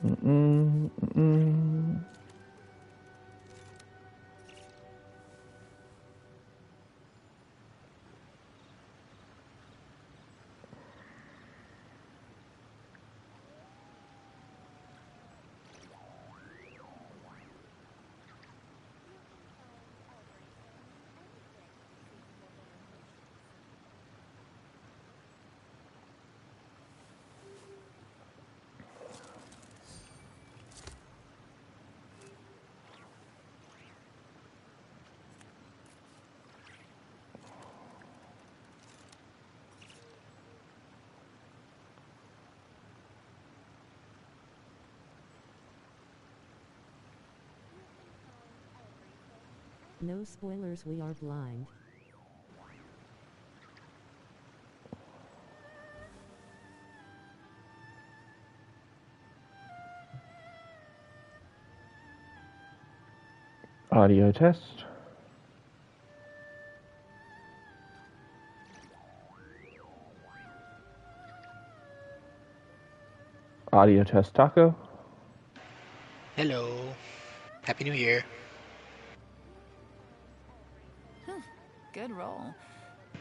Mm-mm, mm-mm. No spoilers, we are blind. Audio test. Audio test, Tako. Hello. Happy New Year. Good roll.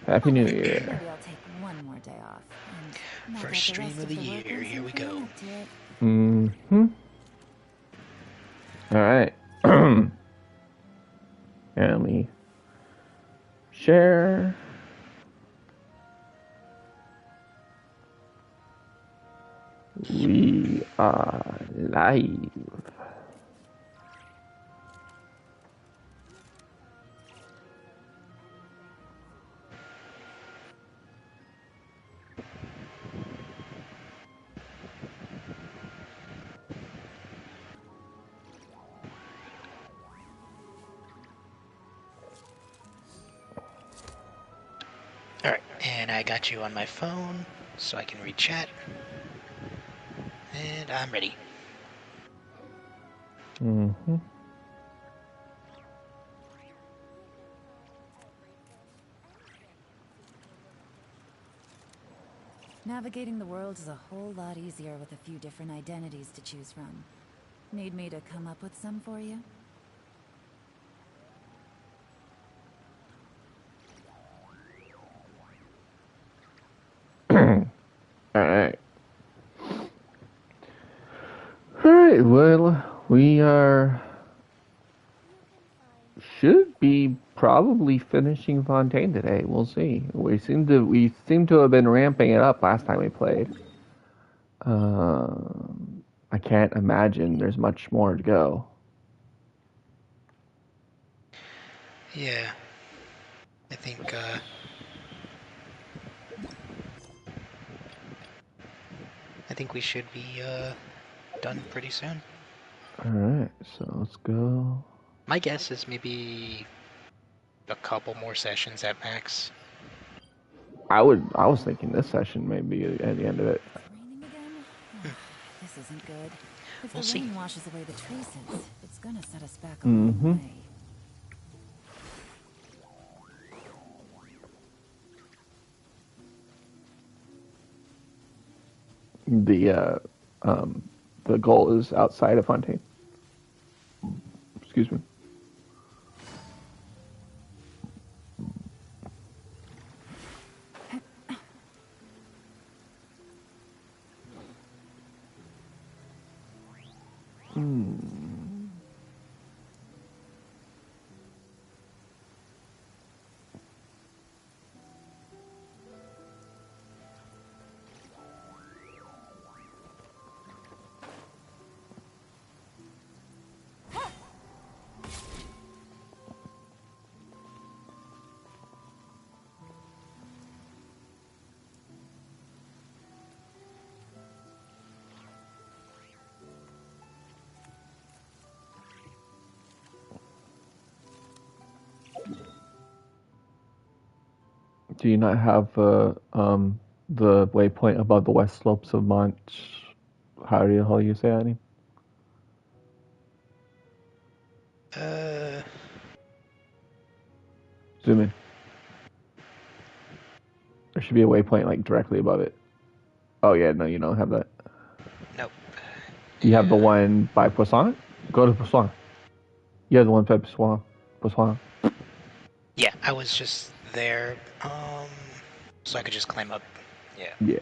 Happy New Year. Maybe I'll take one more day off and knock First out the stream rest of of the the work year. on Here we Symphony go. up to it. Mm-hmm. All right. And let me share. We are live. Alright, and I got you on my phone so I can read chat. And I'm ready. Mm-hmm. Navigating the world is a whole lot easier with a few different identities to choose from. Need me to come up with some for you? All right. All right. Well, we should be probably finishing Fontaine today. We'll see. We seem to have been ramping it up last time we played. I can't imagine there's much more to go. Yeah. I think we should be done pretty soon. All right. So let's go. My guess is maybe a couple more sessions at max. I was thinking this session may be at the end of it. It's raining again? This isn't good. If We'll the see. rain washes away the traces, it's gonna set us back a Mm-hmm. long way. The goal is outside of Fontaine. Excuse me. Do you not have the waypoint above the west slopes of Mont? How do you say that name? Zoom in. There should be a waypoint like directly above it. Oh yeah, no, you don't have that. Nope. You have the one by Poisson? Go to Poisson. You have the one by Poisson. Poisson. Yeah, I was just there, so I could just climb up. Yeah. Yeah.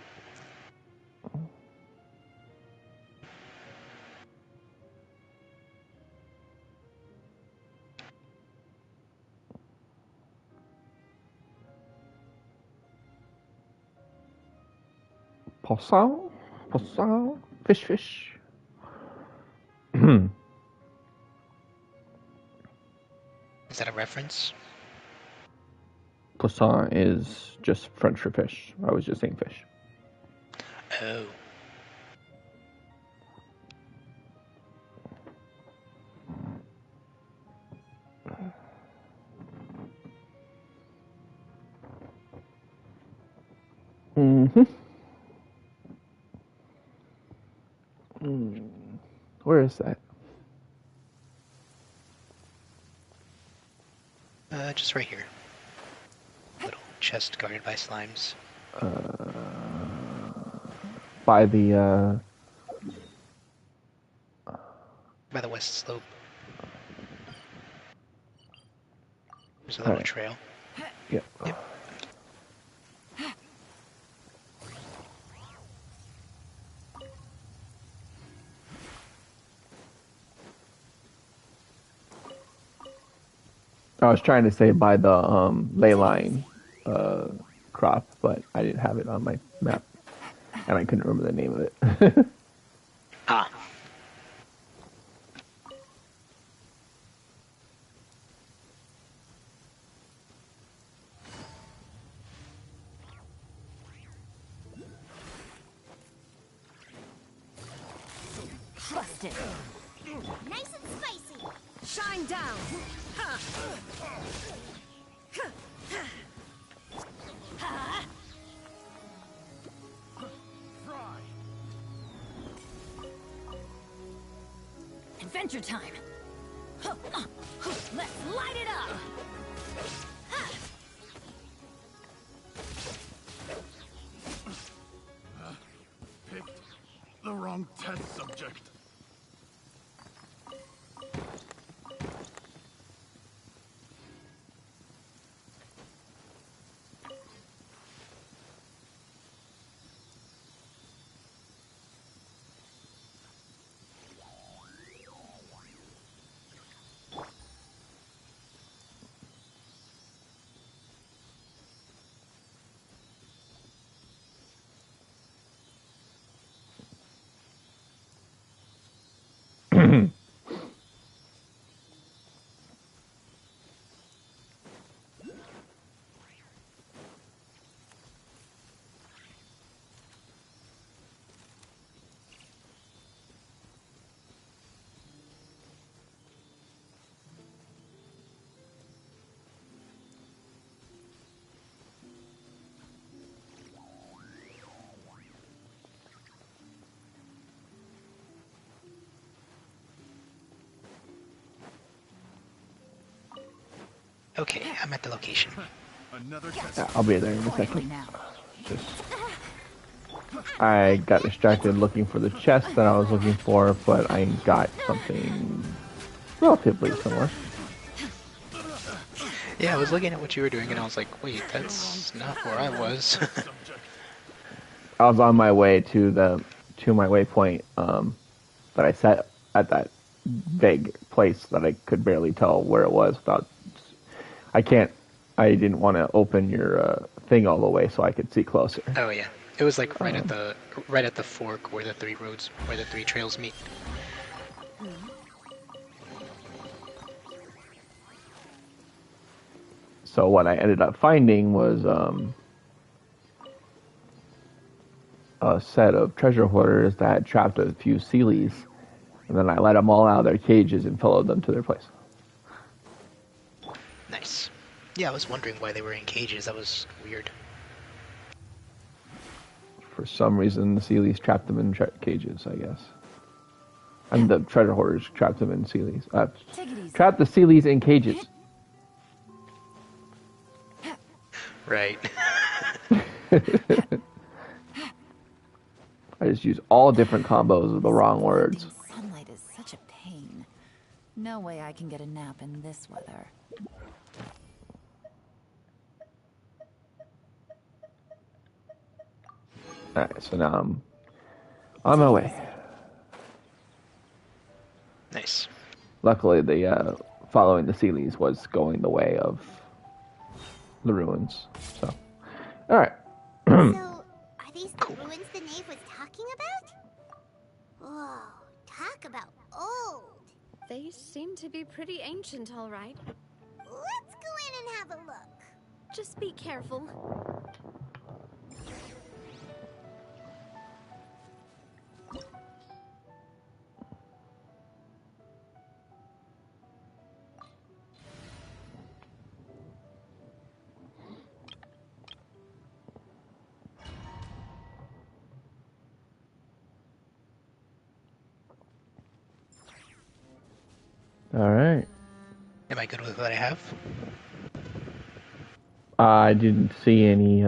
Poisson? Poisson? Fish, fish. Is that a reference? Poisson is just French for fish. I was just saying fish. Oh. Mm-hmm. Where is that? Just right here. Little chest guarded by slimes. By the, By the west slope. There's a little Alright. trail. Yep. Yep. I was trying to say by the ley line crop, but I didn't have it on my map, and I couldn't remember the name of it. Ah. Busted. Nice and spicy. Shine down! Adventure time. Let's light it up. Picked the wrong test subject. Okay, I'm at the location. Another test. Yeah, I'll be there in a Quietly second. now. Just, I got distracted looking for the chest that I was looking for, but I got something relatively similar. Yeah, I was looking at what you were doing and I was like, wait, that's not where I was. Subject. I was on my way to my waypoint, but I sat at that vague place that I could barely tell where it was without. I didn't want to open your thing all the way so I could see closer. Oh yeah, it was like right at the fork where the three trails meet. So what I ended up finding was a set of treasure hoarders that had trapped a few Sealies, and then I let them all out of their cages and followed them to their place. Nice. Yeah, I was wondering why they were in cages. That was weird. For some reason, the Sealies trapped them in cages, I guess. And the treasure hoarders trapped them in Sealies. Take it easy. Trapped the Sealies in cages. Right. I just use all different combos of the wrong words. Blinding sunlight is such a pain. No way I can get a nap in this weather. Alright, so now I'm on my way. Nice. Luckily, the following the Sealies was going the way of the ruins. So, alright. So, are these the ruins the knave was talking about? Whoa, talk about old. They seem to be pretty ancient, all right. Let's go in and have a look. Just be careful. Alright. Am I good with what I have? I didn't see any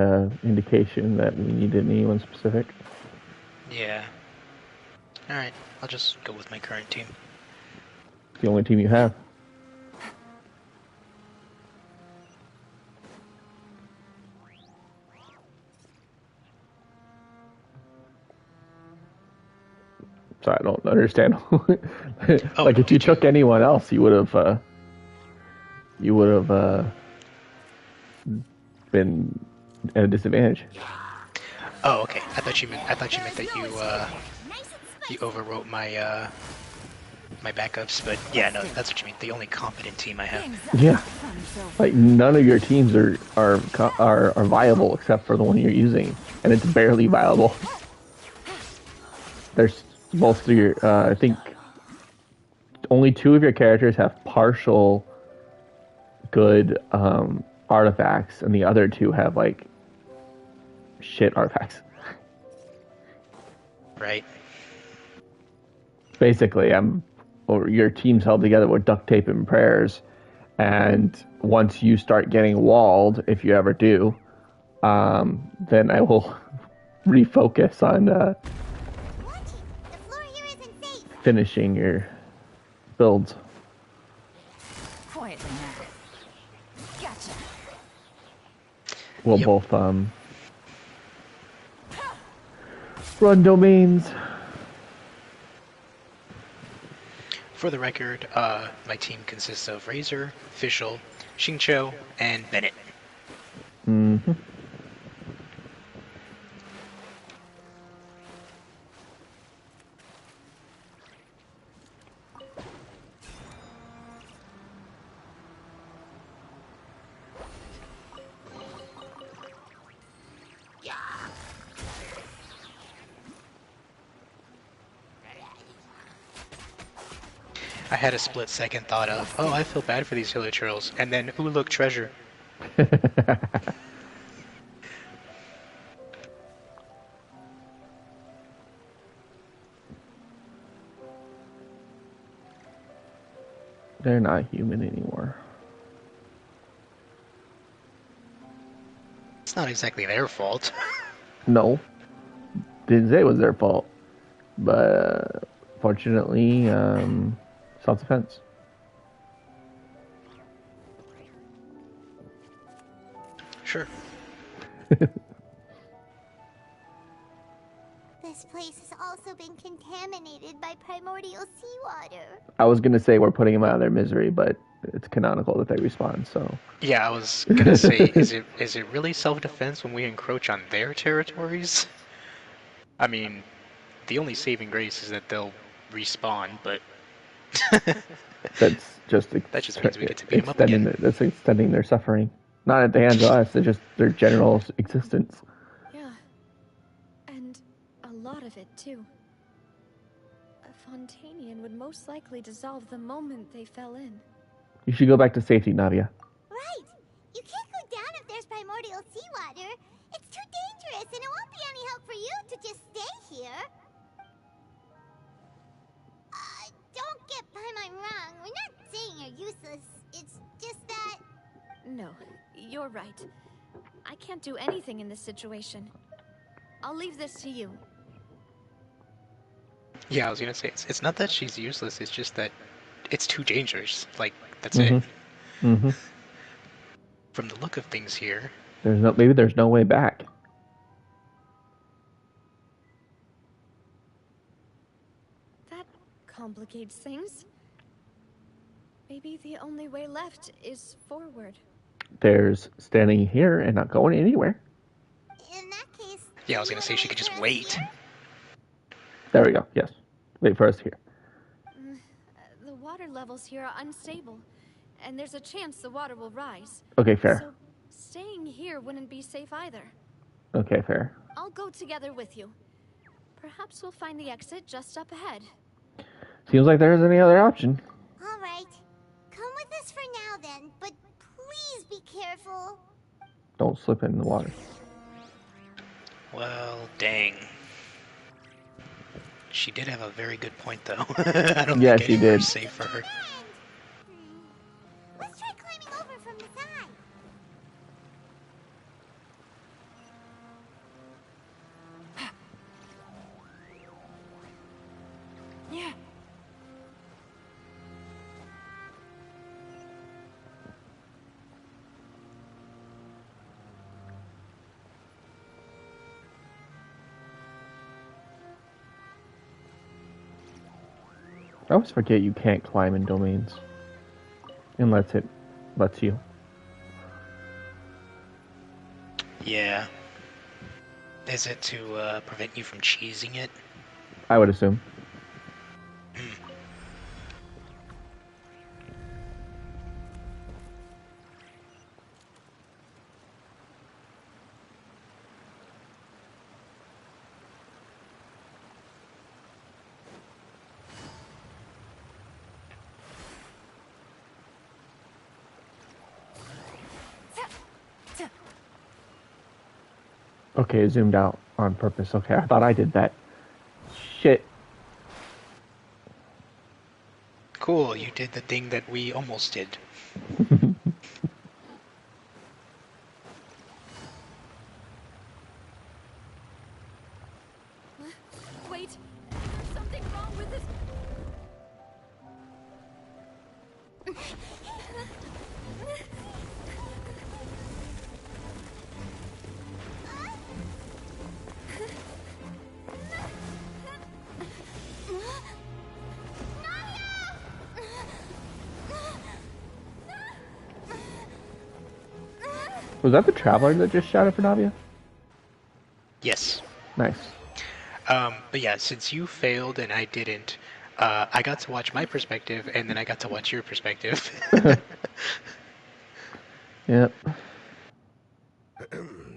indication that we needed anyone specific. Yeah. Alright, I'll just go with my current team. It's the only team you have. So I don't understand. Like if you took anyone else, you would have been at a disadvantage. Oh, okay. I thought you meant that you overwrote my my backups, but yeah, no, that's what you mean. The only competent team I have. Yeah, like none of your teams are viable except for the one you're using, and it's barely viable. There's most of your, I think, only 2 of your characters have partial good artifacts, and the other 2 have like shit artifacts. Right. Basically, your team's held together with duct tape and prayers, and once you start getting walled, if you ever do, then I will refocus on finishing your builds. Quietly now. Gotcha. We'll Yep. both run domains. For the record, my team consists of Razor, Fischl, Xingqiu, and Bennett. Mm-hmm. I had a split-second thought of, oh, I feel bad for these hilichurls, and then, ooh, look, treasure. They're not human anymore. It's not exactly their fault. No, didn't say it was their fault, but fortunately, self-defense. Sure. This place has also been contaminated by primordial seawater. I was gonna say we're putting them out of their misery, but it's canonical that they respawn. So Yeah, I was gonna say, is it really self-defense when we encroach on their territories? I mean, the only saving grace is that they'll respawn, but that's just that just means we get to beat them up extending again. that's extending their suffering, not at the hands of us. It's just their general existence. Yeah. And a lot of it, too. A Fontainian would most likely dissolve the moment they fell in. You should go back to safety, Nadia. Right. You can't go down if there's primordial seawater. It's too dangerous, and it won't be any help for you to just stay here. Don't get by my wrong. We're not saying you're useless. It's just that... No, you're right. I can't do anything in this situation. I'll leave this to you. Yeah, I was gonna say it's not that she's useless. It's just that it's too dangerous. Like that's it. Mm-hmm. Mm-hmm. From the look of things here, Maybe there's no way back. That complicates things. Maybe the only way left is forward. There's standing here and not going anywhere. In that case, yeah, I was you gonna say wanna she could for just us wait. here? There we go. Yes. Wait for us here. The water levels here are unstable, and there's a chance the water will rise. Okay, fair. So, staying here wouldn't be safe either. Okay, fair. I'll go together with you. Perhaps we'll find the exit just up ahead. Seems like there isn't any other option. All right. Come with us for now then, but please be careful. Don't slip in the water. Well, dang. She did have a very good point, though. I don't Yeah, think she anywhere's did. safe for her. Let's try climbing over from the side. Yeah. I always forget you can't climb in domains. Unless it lets you. Yeah. Is it to prevent you from cheesing it? I would assume. Okay, it zoomed out on purpose. Okay, I thought I did that. Shit. Cool, you did the thing that we almost did. Wait, there's something wrong with this. Was that the traveler that just shouted for Navia? Yes. Nice. But yeah, since you failed and I didn't, I got to watch my perspective, and then I got to watch your perspective. Yep.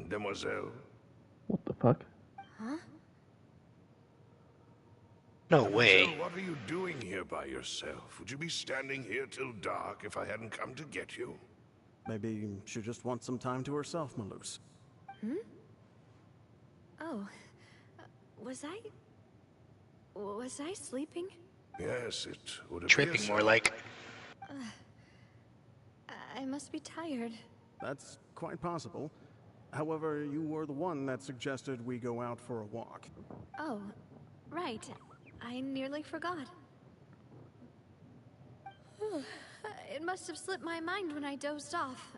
Demoiselle, What the fuck? No way. Demoiselle, what are you doing here by yourself? Would you be standing here till dark if I hadn't come to get you? Maybe she just wants some time to herself, Maloose. Oh, was I sleeping? Yes, it would appear Tripping so. more like. I must be tired. That's quite possible. However, you were the one that suggested we go out for a walk. Oh, right. I nearly forgot. It must have slipped my mind when I dozed off.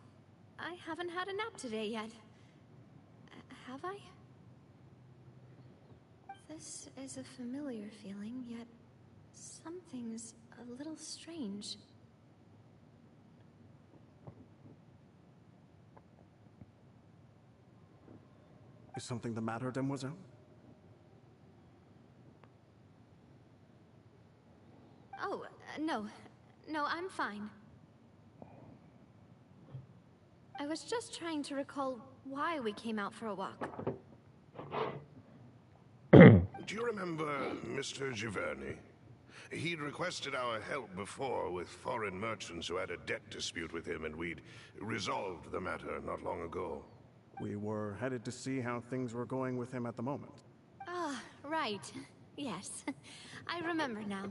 I haven't had a nap today yet. Have I? This is a familiar feeling, yet something's a little strange. Is something the matter, Demoiselle? Oh, no. No, I'm fine. I was just trying to recall why we came out for a walk. Do you remember Mr. Giverny? He'd requested our help before with foreign merchants who had a debt dispute with him, and we'd resolved the matter not long ago. We were headed to see how things were going with him at the moment. Ah, right. Yes. I remember now.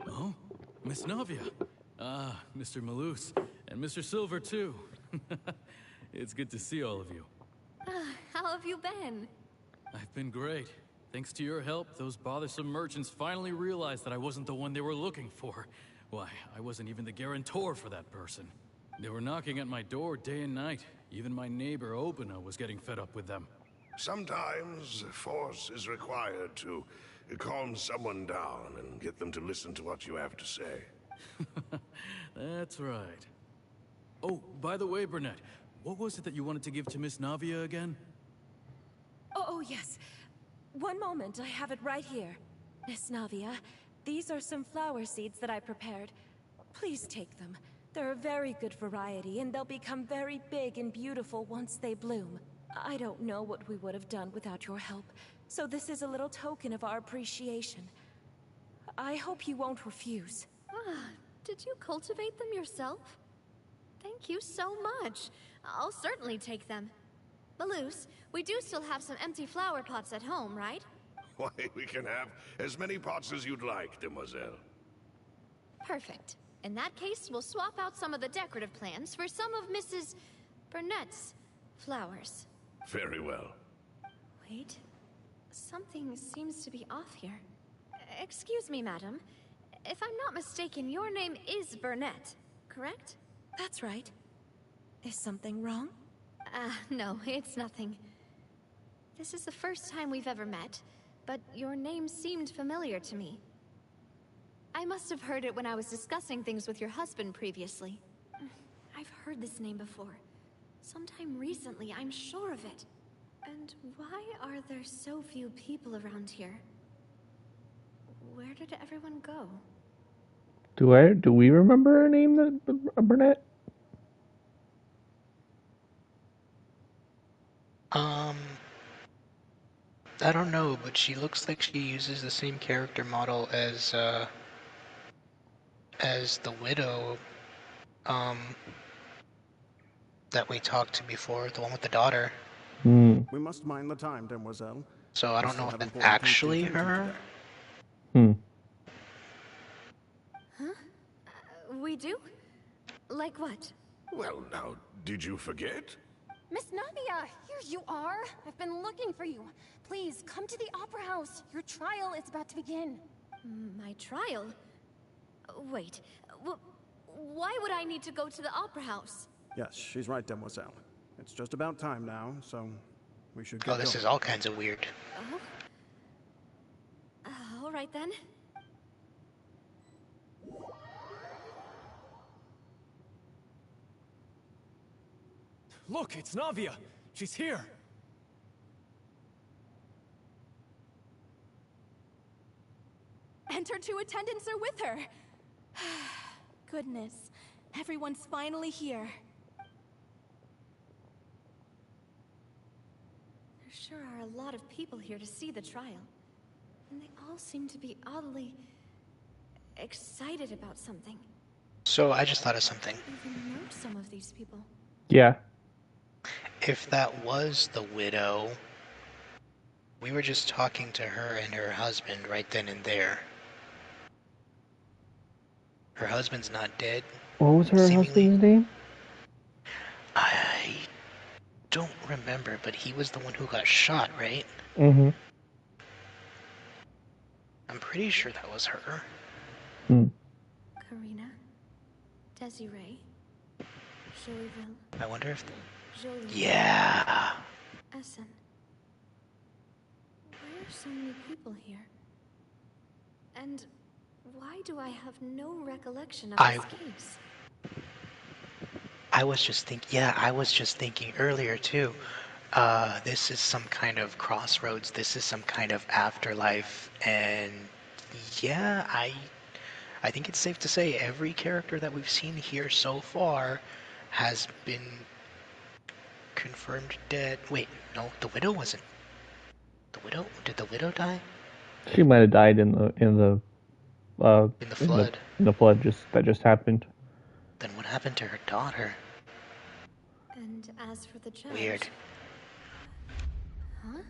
Oh, Miss Navia. Ah, Mr. Maloose. And Mr. Silver, too. It's good to see all of you. How have you been? I've been great. Thanks to your help, those bothersome merchants finally realized that I wasn't the one they were looking for. Why, I wasn't even the guarantor for that person. They were knocking at my door day and night. Even my neighbor, Obina, was getting fed up with them. Sometimes force is required to calm someone down and get them to listen to what you have to say. That's right. Oh, by the way, Burnett, what was it that you wanted to give to Miss Navia again? Oh, yes. One moment, I have it right here. Miss Navia, these are some flower seeds that I prepared. Please take them. They're a very good variety, and they'll become very big and beautiful once they bloom. I don't know what we would have done without your help, so this is a little token of our appreciation. I hope you won't refuse. Ah, did you cultivate them yourself? Thank you so much. I'll certainly take them. Malus, we do still have some empty flower pots at home, right? Why, we can have as many pots as you'd like, demoiselle. Perfect. In that case, we'll swap out some of the decorative plants for some of Mrs. Burnett's flowers. Very well. Wait. Something seems to be off here. Excuse me, madam. If I'm not mistaken, your name is Burnett, correct? That's right. Is something wrong? No, it's nothing. This is the first time we've ever met, but your name seemed familiar to me. I must have heard it when I was discussing things with your husband previously. I've heard this name before. Sometime recently, I'm sure of it. And why are there so few people around here? Where did everyone go? Do we remember her name, Burnett? I don't know, but she looks like she uses the same character model as the widow, that we talked to before, the one with the daughter. Hmm. We must mind the time, demoiselle. So I We don't still know if have that's important things to actually attend to her. today. Hmm. Huh? We do? Like what? Well, now, did you forget? Miss Navia, here you are. I've been looking for you. Please, come to the Opera House. Your trial is about to begin. My trial? Wait, why would I need to go to the Opera House? Yes, she's right, demoiselle. It's just about time now, so we should get Oh, this going. is all kinds of weird. Oh? All right then. Look, it's Navia. She's here. And her two attendants are with her. Goodness, everyone's finally here. There sure are a lot of people here to see the trial. And they all seem to be oddly excited about something. So I just thought of something. I even know some of these people. Yeah. If that was the widow, we were just talking to her and her husband right then and there. Her husband's not dead. What was her Seemingly. husband's name? I don't remember, but he was the one who got shot, right? Mm-hmm. I'm pretty sure that was her. Hmm. Karina, Desiree, Joeyville, I wonder if... Jolie, Yeah! Essen. Why are so many people here? And why do I have no recollection of this case? I was just thinking earlier too. This is some kind of crossroads. This is some kind of afterlife, and yeah, I think it's safe to say every character that we've seen here so far has been confirmed dead. Wait, no, the widow wasn't. The widow? Did the widow die? She might have died in the In the flood. In the flood that just happened. Then what happened to her daughter? And as for the judge... Weird. Huh?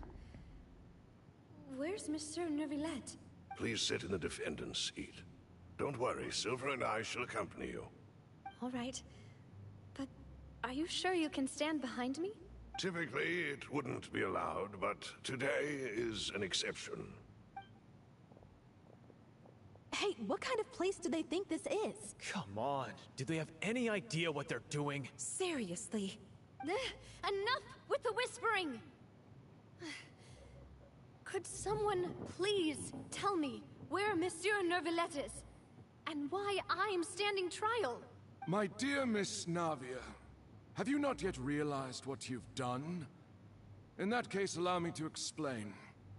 Where's Monsieur Neuvillette? Please sit in the defendant's seat. Don't worry, Silver and I shall accompany you. All right. But are you sure you can stand behind me? Typically, it wouldn't be allowed, but today is an exception. Hey, what kind of place do they think this is? Come on. Do they have any idea what they're doing? Seriously. Enough with the whispering! Could someone please tell me where Monsieur Neuvillette is? And why I'm standing trial? My dear Miss Navia, have you not yet realized what you've done? In that case, allow me to explain.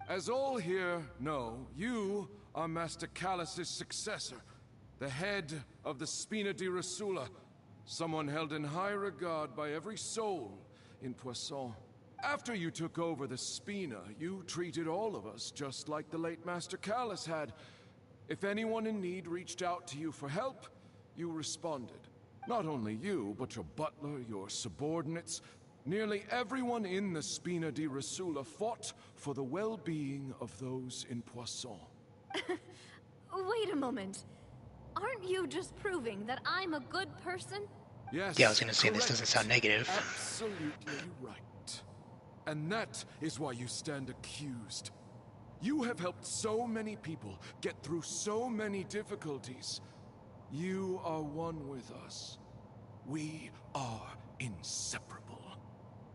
As all here know, you are Master Callus's successor, the head of the Spina di Rasula, someone held in high regard by every soul in Poisson. After you took over the Spina, you treated all of us just like the late Master Callus had. If anyone in need reached out to you for help, you responded. Not only you, but your butler, your subordinates, nearly everyone in the Spina di Rasula fought for the well-being of those in Poisson. Wait a moment. Aren't you just proving that I'm a good person? Yes. Yeah, I was gonna say, correct. this doesn't sound negative. Absolutely right. And that is why you stand accused. You have helped so many people get through so many difficulties. You are one with us. We are inseparable.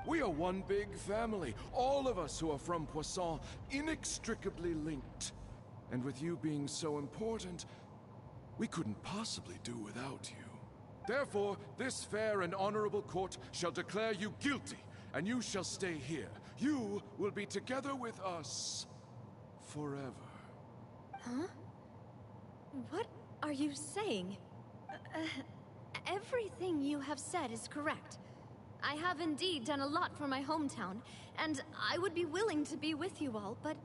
We are one big family, all of us who are from Poisson, inextricably linked. And with you being so important, we couldn't possibly do without you. Therefore, this fair and honorable court shall declare you guilty, and you shall stay here. You will be together with us forever. Huh? What are you saying? Everything you have said is correct. I have indeed done a lot for my hometown, and I would be willing to be with you all, but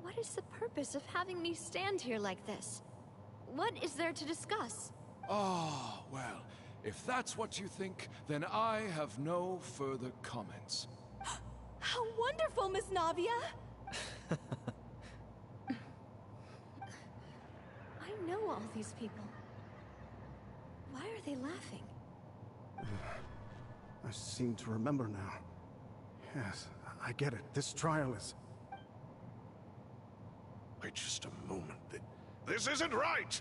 what is the purpose of having me stand here like this? What is there to discuss? Ah, well, if that's what you think, then I have no further comments. How wonderful, Miss Navia! I know all these people. Why are they laughing? I seem to remember now. Yes, I get it. This trial is... Wait just a moment. This isn't right!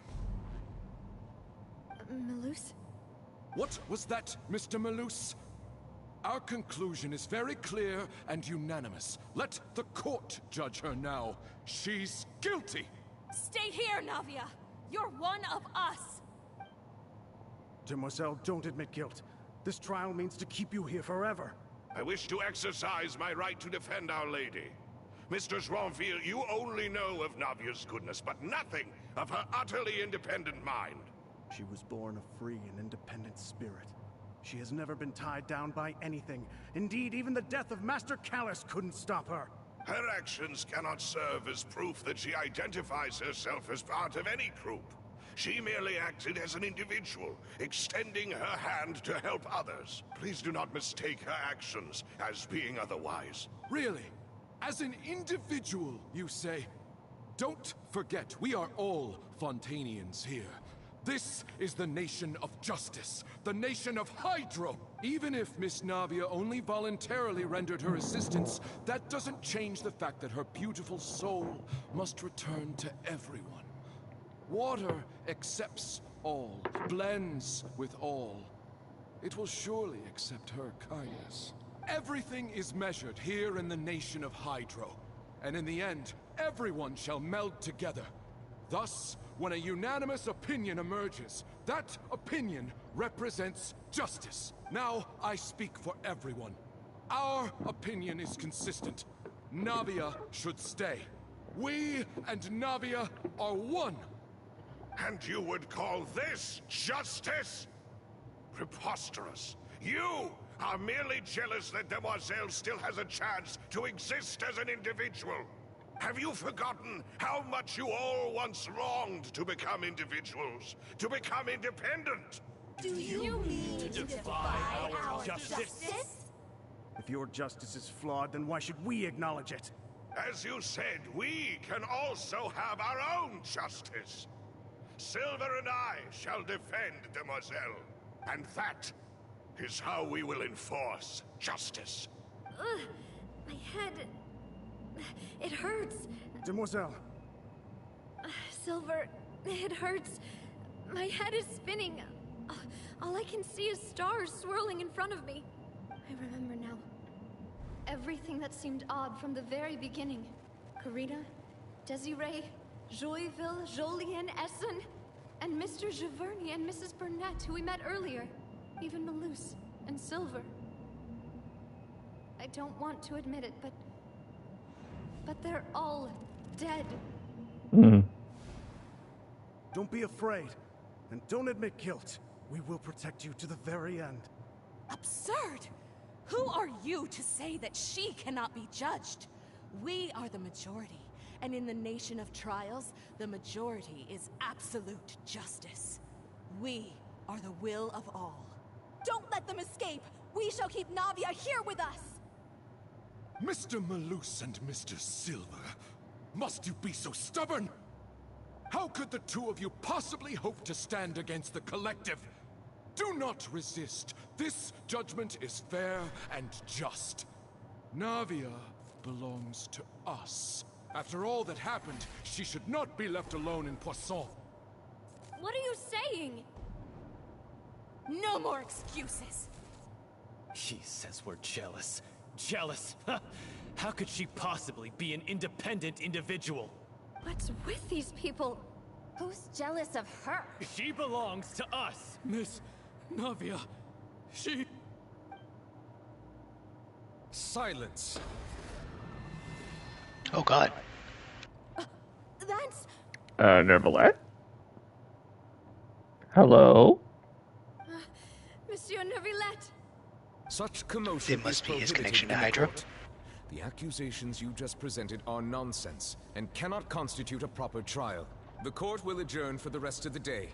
Malus? What was that, Mr. Malus? Our conclusion is very clear and unanimous. Let the court judge her now. She's guilty! Stay here, Navia! You're one of us! Demoiselle, don't admit guilt. This trial means to keep you here forever. I wish to exercise my right to defend Our Lady. Mr. Joinville, you only know of Navia's goodness, but nothing of her utterly independent mind. She was born a free and independent spirit. She has never been tied down by anything. Indeed, even the death of Master Callus couldn't stop her. Her actions cannot serve as proof that she identifies herself as part of any group. She merely acted as an individual, extending her hand to help others. Please do not mistake her actions as being otherwise. Really? As an individual, you say? Don't forget, we are all Fontainians here. This is the nation of justice, the nation of Hydro. Even if Miss Navia only voluntarily rendered her assistance, that doesn't change the fact that her beautiful soul must return to everyone. Water accepts all, blends with all. It will surely accept her kindness. Everything is measured here in the nation of Hydro, and in the end, everyone shall meld together. Thus, when a unanimous opinion emerges, that opinion represents justice. Now, I speak for everyone. Our opinion is consistent. Navia should stay. We and Navia are one. And you would call this justice? Preposterous. You are merely jealous that Demoiselle still has a chance to exist as an individual. Have you forgotten how much you all once longed to become individuals, to become independent? Do you mean to defy our justice? If your justice is flawed, then why should we acknowledge it? As you said, we can also have our own justice. Silver and I shall defend Demoiselle, and that is how we will enforce justice. My head... It hurts. Demoiselle. Silver, it hurts. My head is spinning. All I can see is stars swirling in front of me. I remember now. Everything that seemed odd from the very beginning. Karina, Desiree, Joyville, Jolien, Essen, and Mr. Giverny and Mrs. Burnett, who we met earlier. Even Malus and Silver. I don't want to admit it, but they're all dead. Don't be afraid, and don't admit guilt. We will protect you to the very end. Absurd! Who are you to say that she cannot be judged? We are the majority, and in the nation of trials, the majority is absolute justice. We are the will of all. Don't let them escape! We shall keep Navia here with us! Mr. Malus and Mr. Silver, must you be so stubborn? How could the two of you possibly hope to stand against the collective? Do not resist. This judgment is fair and just. Navia belongs to us. After all that happened, she should not be left alone in Poisson. What are you saying? No more excuses! She says we're jealous. Jealous? How could she possibly be an independent individual? What's with these people? Who's jealous of her? She belongs to us! Miss Navia, she... Silence! Oh god. That's... Nervalette? Hello? Monsieur Neuvillette. Such commotion It must is be his prohibited connection to in the Hydra. court. The accusations you just presented are nonsense and cannot constitute a proper trial. The court will adjourn for the rest of the day.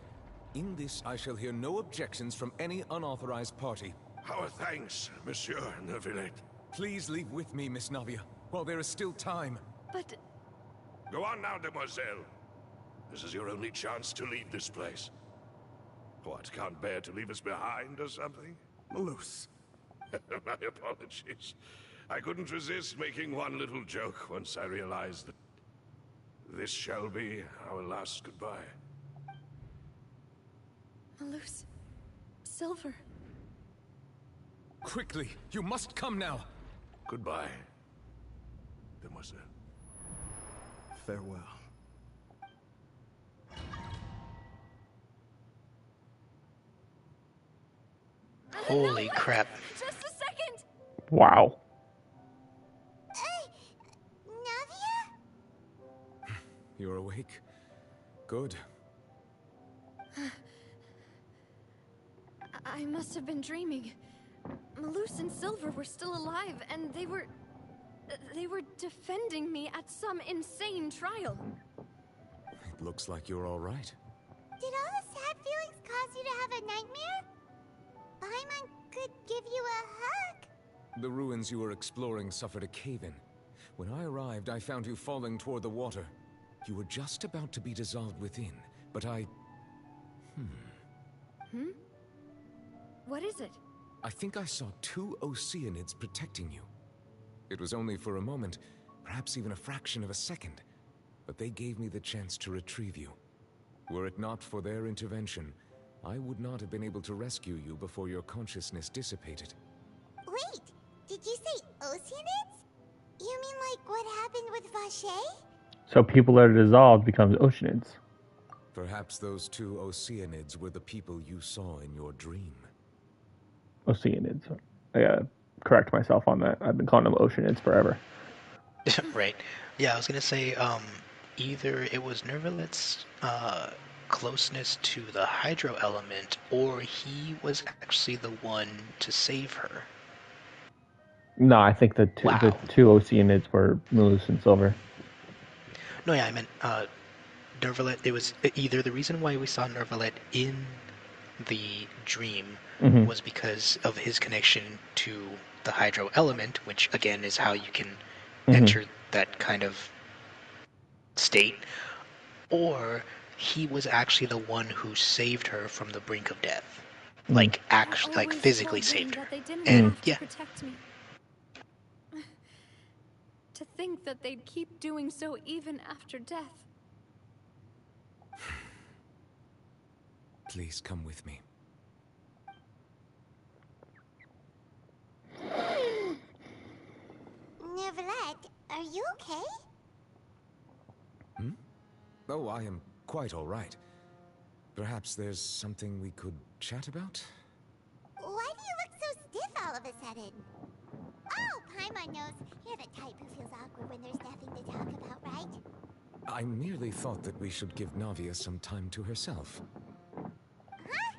In this, I shall hear no objections from any unauthorized party. Our thanks, Monsieur Neuvillette. Please leave with me, Miss Navia, while there is still time. But... Go on now, demoiselle. This is your only chance to leave this place. What, can't bear to leave us behind or something? Malus. My apologies. I couldn't resist making one little joke once I realized that this shall be our last goodbye. Malus... Silver... Quickly, you must come now. Goodbye, demoiselle. Farewell. Holy crap. Just a second! Wow. Navia? You're awake? Good. I must have been dreaming. Malus and Silver were still alive, and they were defending me at some insane trial. It looks like you're all right. Did all the sad feelings cause you to have a nightmare? Paimon could give you a hug. The ruins you were exploring suffered a cave-in. When I arrived, I found you falling toward the water. You were just about to be dissolved within, but I... What is it? I think I saw two Oceanids protecting you. It was only for a moment, perhaps even a fraction of a second, but they gave me the chance to retrieve you. Were it not for their intervention, I would not have been able to rescue you before your consciousness dissipated. Wait, did you say Oceanids? You mean like what happened with Vache? So people that are dissolved becomes Oceanids. Perhaps those two Oceanids were the people you saw in your dream. Oceanids. I gotta correct myself on that. I've been calling them Oceanids forever. Right. Yeah, I was gonna say, either it was Nervalet's closeness to the hydro element, or he was actually the one to save her. No, I think the two Oceanids were Malus and Silver. No, yeah, I meant Nervalet. It was either the reason why we saw Nervalet in the dream was because of his connection to the hydro element, which again is how you can enter that kind of state, or he was actually the one who saved her from the brink of death, like actually, like physically saved her. They didn't And have to yeah, protect me. To think that they'd keep doing so even after death. Please come with me. Neverlet, are you okay? Oh, I am quite all right. Perhaps there's something we could chat about? Why do you look so stiff all of a sudden? Oh, Paimon knows. You're the type who feels awkward when there's nothing to talk about, right? I merely thought that we should give Navia some time to herself. Huh?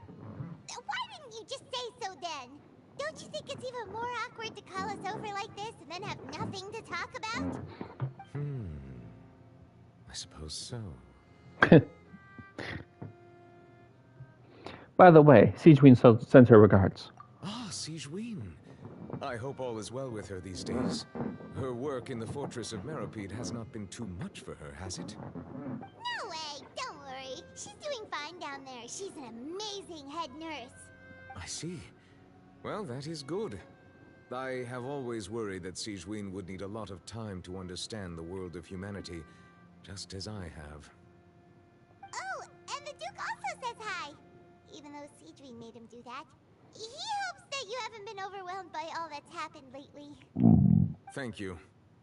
Why didn't you just say so then? Don't you think it's even more awkward to call us over like this and then have nothing to talk about? I suppose so. By the way, Sigewin sends her regards. Ah, Sigewin. I hope all is well with her these days. Her work in the Fortress of Meropide has not been too much for her, has it? No way, don't worry. She's doing fine down there. She's an amazing head nurse. I see. Well, that is good. I have always worried that Sigewin would need a lot of time to understand the world of humanity, just as I have. Oh, and the Duke also says hi. Even though Sigewin made him do that. He hopes that you haven't been overwhelmed by all that's happened lately. Thank you.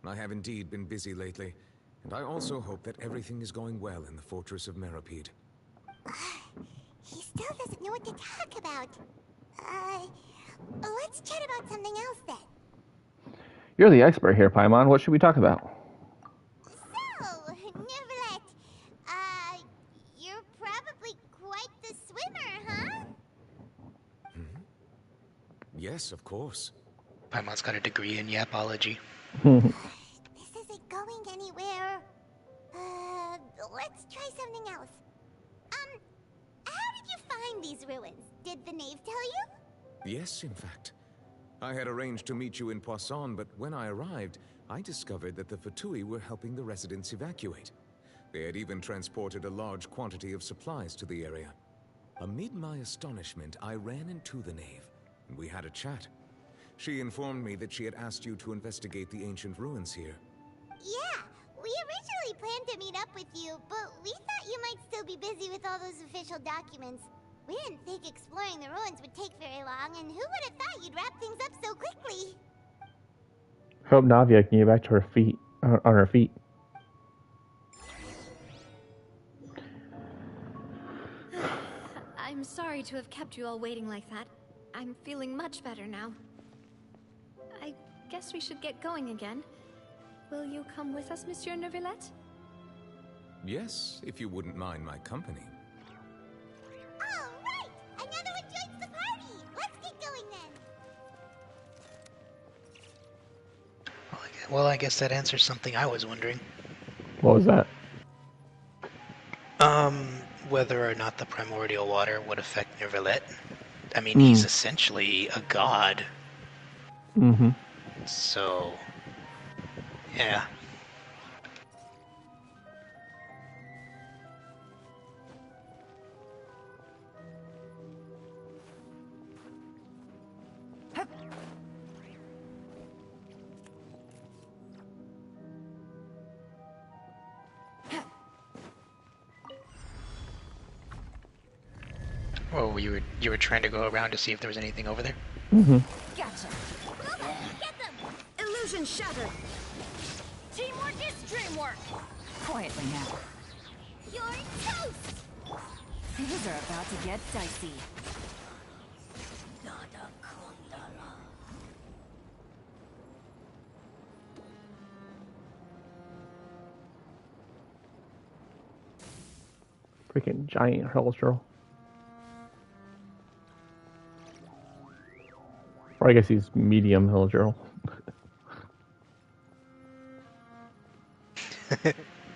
I have indeed been busy lately, and I also hope that everything is going well in the Fortress of Meropide. He still doesn't know what to talk about. Let's chat about something else then. You're the expert here, Paimon. What should we talk about? So, Neverlet, you're probably quite the swimmer, huh? Yes, of course. Paimon's got a degree in yapology. This isn't going anywhere. Let's try something else. How did you find these ruins? Did the knave tell you? Yes, in fact. I had arranged to meet you in Poisson, but when I arrived, I discovered that the Fatui were helping the residents evacuate. They had even transported a large quantity of supplies to the area. Amid my astonishment, I ran into the knave, and we had a chat. She informed me that she had asked you to investigate the ancient ruins here. Yeah, we originally planned to meet up with you, but we thought you might still be busy with all those official documents. We didn't think exploring the ruins would take very long, and who would have thought you'd wrap things up so quickly? Hope Navia can get back to her feet, on her feet. I'm sorry to have kept you all waiting like that. I'm feeling much better now. I guess we should get going again. Will you come with us, Monsieur Neuvillette? Yes, if you wouldn't mind my company. All right! Another one joins the party! Let's get going then! Well, I guess that answers something I was wondering. What was that? Whether or not the primordial water would affect Neuvillette. I mean, he's essentially a god. Mm-hmm. So, yeah. Oh, you were trying to go around to see if there was anything over there? Mm-hmm. Gotcha. Get them! Illusion shattered. Teamwork is dreamwork. Quietly now. You're toast! Things are about to get dicey. Freaking giant Hellstroll. Or I guess he's medium Hellstroll.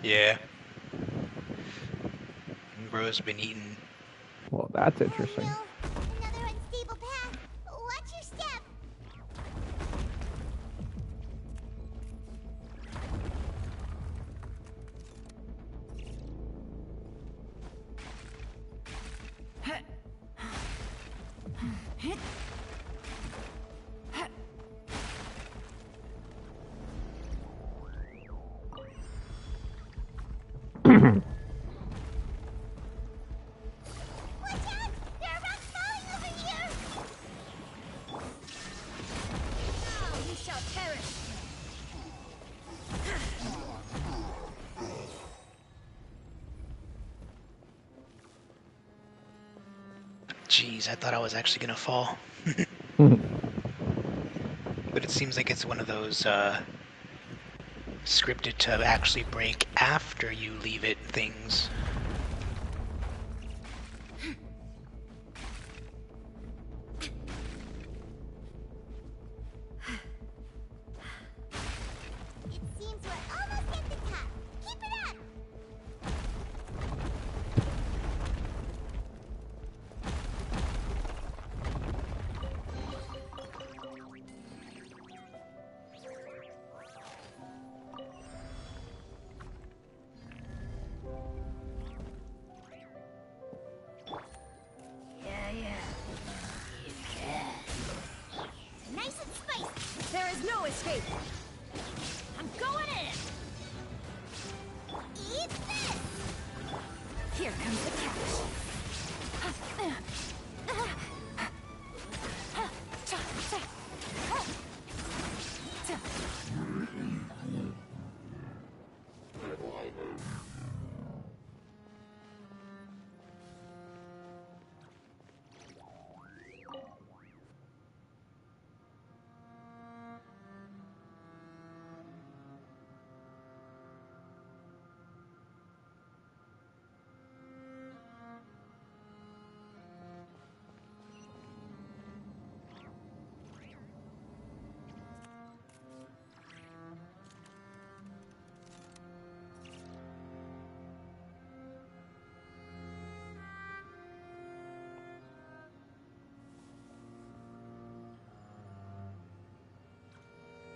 Yeah. Bro's been eating. Well, that's interesting. Another unstable path. Watch your step. Jeez, I thought I was actually gonna fall. But it seems like it's one of those scripted to actually break after you leave it things. It seems we're almost at the top. Keep it up! Nice and spicy. There is no escape. I'm going in. Eat this! Here comes the catch.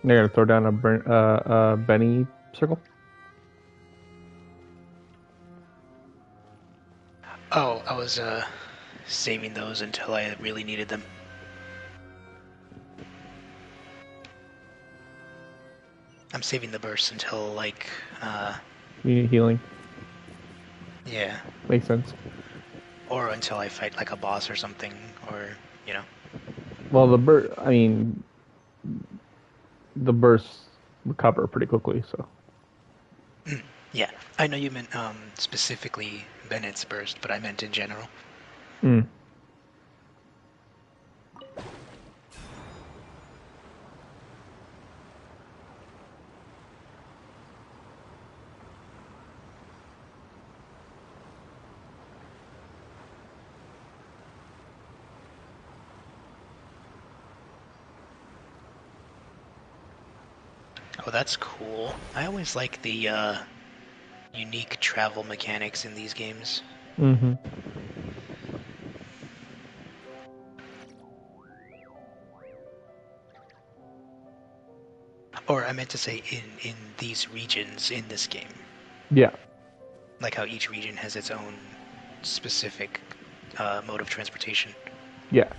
They're gonna throw down a Benny circle. Oh, I was saving those until I really needed them. I'm saving the bursts until like You need healing. yeah. Makes sense. Or until I fight like a boss or something, or you know. Well, the bursts recover pretty quickly, so. Yeah, I know you meant specifically Bennett's burst, but I meant in general. Mm. Oh, that's cool. I always like the unique travel mechanics in these games. Mm-hmm. Or I meant to say in these regions in this game. Yeah. Like how each region has its own specific mode of transportation. Yeah.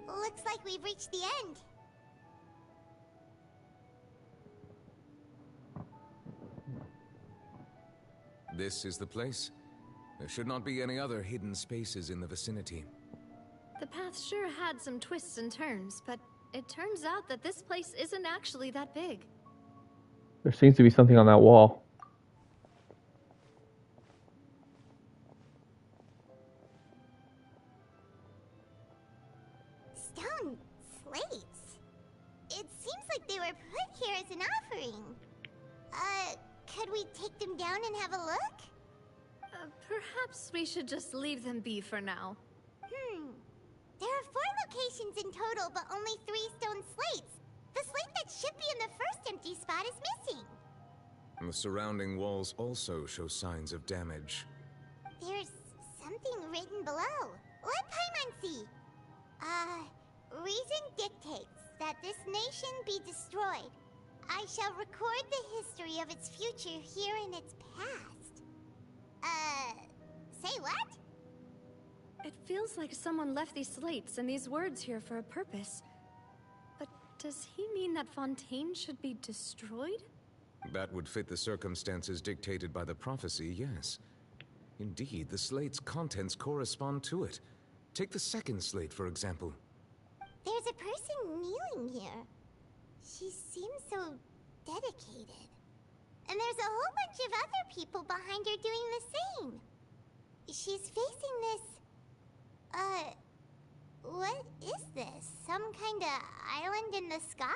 Looks like we've reached the end. This is the place? There should not be any other hidden spaces in the vicinity. The path sure had some twists and turns, but it turns out that this place isn't actually that big. There seems to be something on that wall. Stone slates. It seems like they were put here as an offering. Could we take them down and have a look? Perhaps we should just leave them be for now. There are 4 locations in total, but only 3 stone slates. The slate that should be in the first empty spot is missing. The surrounding walls also show signs of damage. There's something written below. Let Paimon see. Reason dictates that this nation be destroyed. I shall record the history of its future here in its past. Say what? It feels like someone left these slates and these words here for a purpose. But does he mean that Fontaine should be destroyed? That would fit the circumstances dictated by the prophecy, yes. Indeed, the slate's contents correspond to it. Take the second slate, for example. There's a person kneeling here. She seems so dedicated. there's a whole bunch of other people behind her doing the same. She's facing this... what is this? Some kind of island in the sky?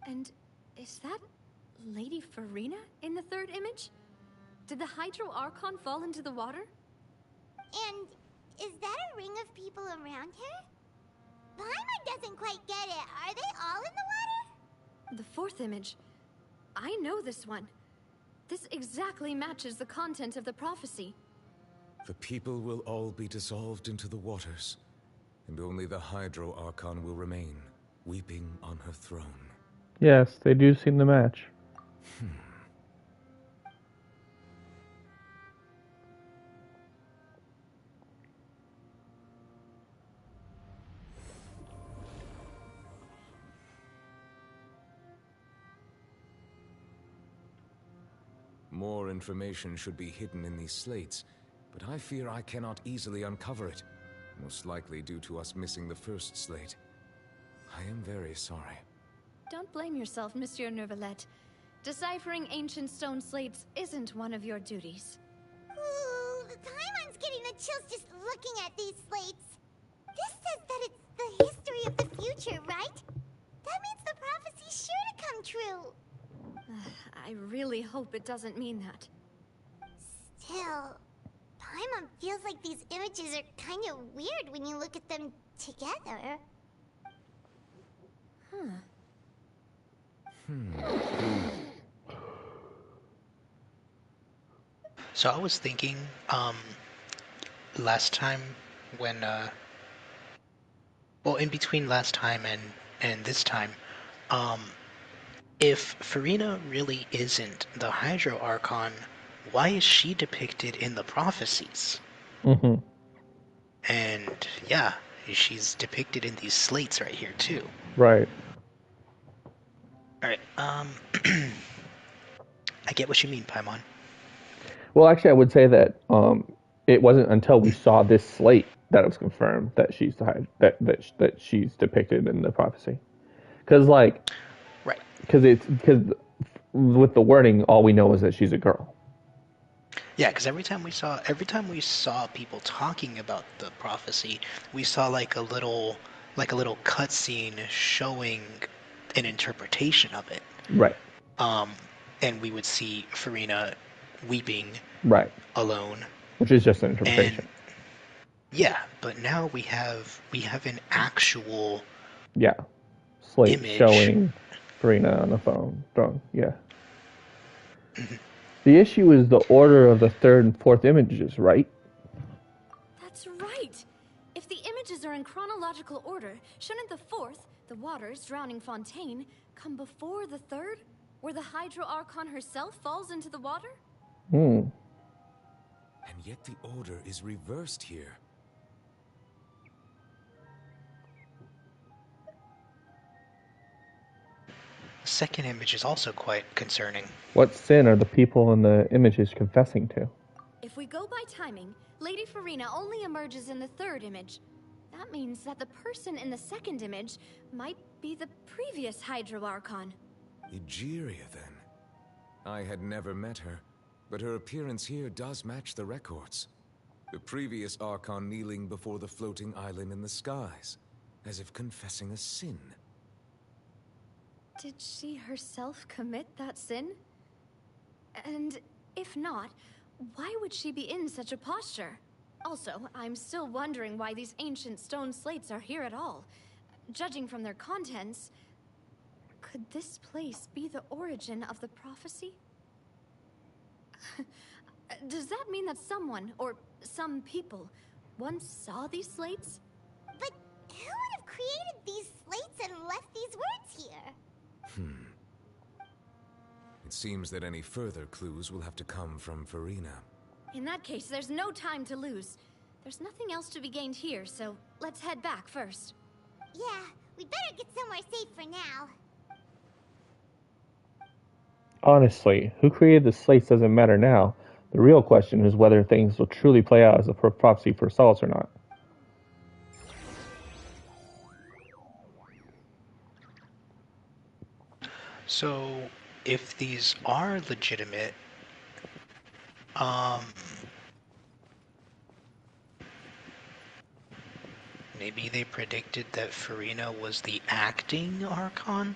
And is that Lady Farina in the third image? Did the Hydro Archon fall into the water? And is that a ring of people around her? Paimon doesn't quite get it. Are they all in the water? The fourth image. I know this one. This exactly matches the content of the prophecy. The people will all be dissolved into the waters, and only the Hydro Archon will remain, weeping on her throne. Yes, they do seem to match. More information should be hidden in these slates, but I fear I cannot easily uncover it, most likely due to us missing the first slate. I am very sorry. Don't blame yourself, Monsieur Neuvillette. Deciphering ancient stone slates isn't one of your duties. Ooh, Paimon's getting the chills just looking at these slates. This says that it's the history of the future, right? That means the prophecy's sure to come true. I really hope it doesn't mean that. Still, Paimon feels like these images are kind of weird when you look at them together. So I was thinking, last time when, well, in between last time and this time, if Farina really isn't the Hydro Archon, why is she depicted in the prophecies? And yeah, she's depicted in these slates right here too. Right. Alright, I get what you mean, Paimon. Well, actually, I would say that it wasn't until we saw this slate that it was confirmed that she's that she's depicted in the prophecy. Because, like, right? Because with the wording, all we know is that she's a girl. Yeah, because every time we saw people talking about the prophecy, we saw like a little cutscene showing an interpretation of it. Right. And we would see Farina weeping. Right. Alone. Which is just an interpretation. And, yeah, but now we have an actual. Yeah. Slate image showing Farina on the throne. Yeah. The issue is the order of the third and fourth images, right? That's right. If the images are in chronological order, shouldn't the fourth, the waters drowning Fontaine, come before the third, where the Hydro Archon herself falls into the water? And yet the order is reversed here. Second image is also quite concerning. What sin are the people in the images confessing to? If we go by timing, Lady Farina only emerges in the third image. That means that the person in the second image might be the previous Hydro Archon. Egeria, then. I had never met her, but her appearance here does match the records. The previous Archon kneeling before the floating island in the skies, as if confessing a sin. Did she herself commit that sin? And if not, why would she be in such a posture? Also, I'm still wondering why these ancient stone slates are here at all. Judging from their contents, could this place be the origin of the prophecy? Does that mean that someone, or some people, once saw these slates? But who would have created these slates and left these words here? It seems that any further clues will have to come from Farina. In that case, there's no time to lose. There's nothing else to be gained here, so let's head back first. Yeah, we better get somewhere safe for now. Honestly, who created the slates doesn't matter now. The real question is whether things will truly play out as the prophecy foresaws or not. So, if these are legitimate, um, maybe they predicted that Farina was the acting Archon?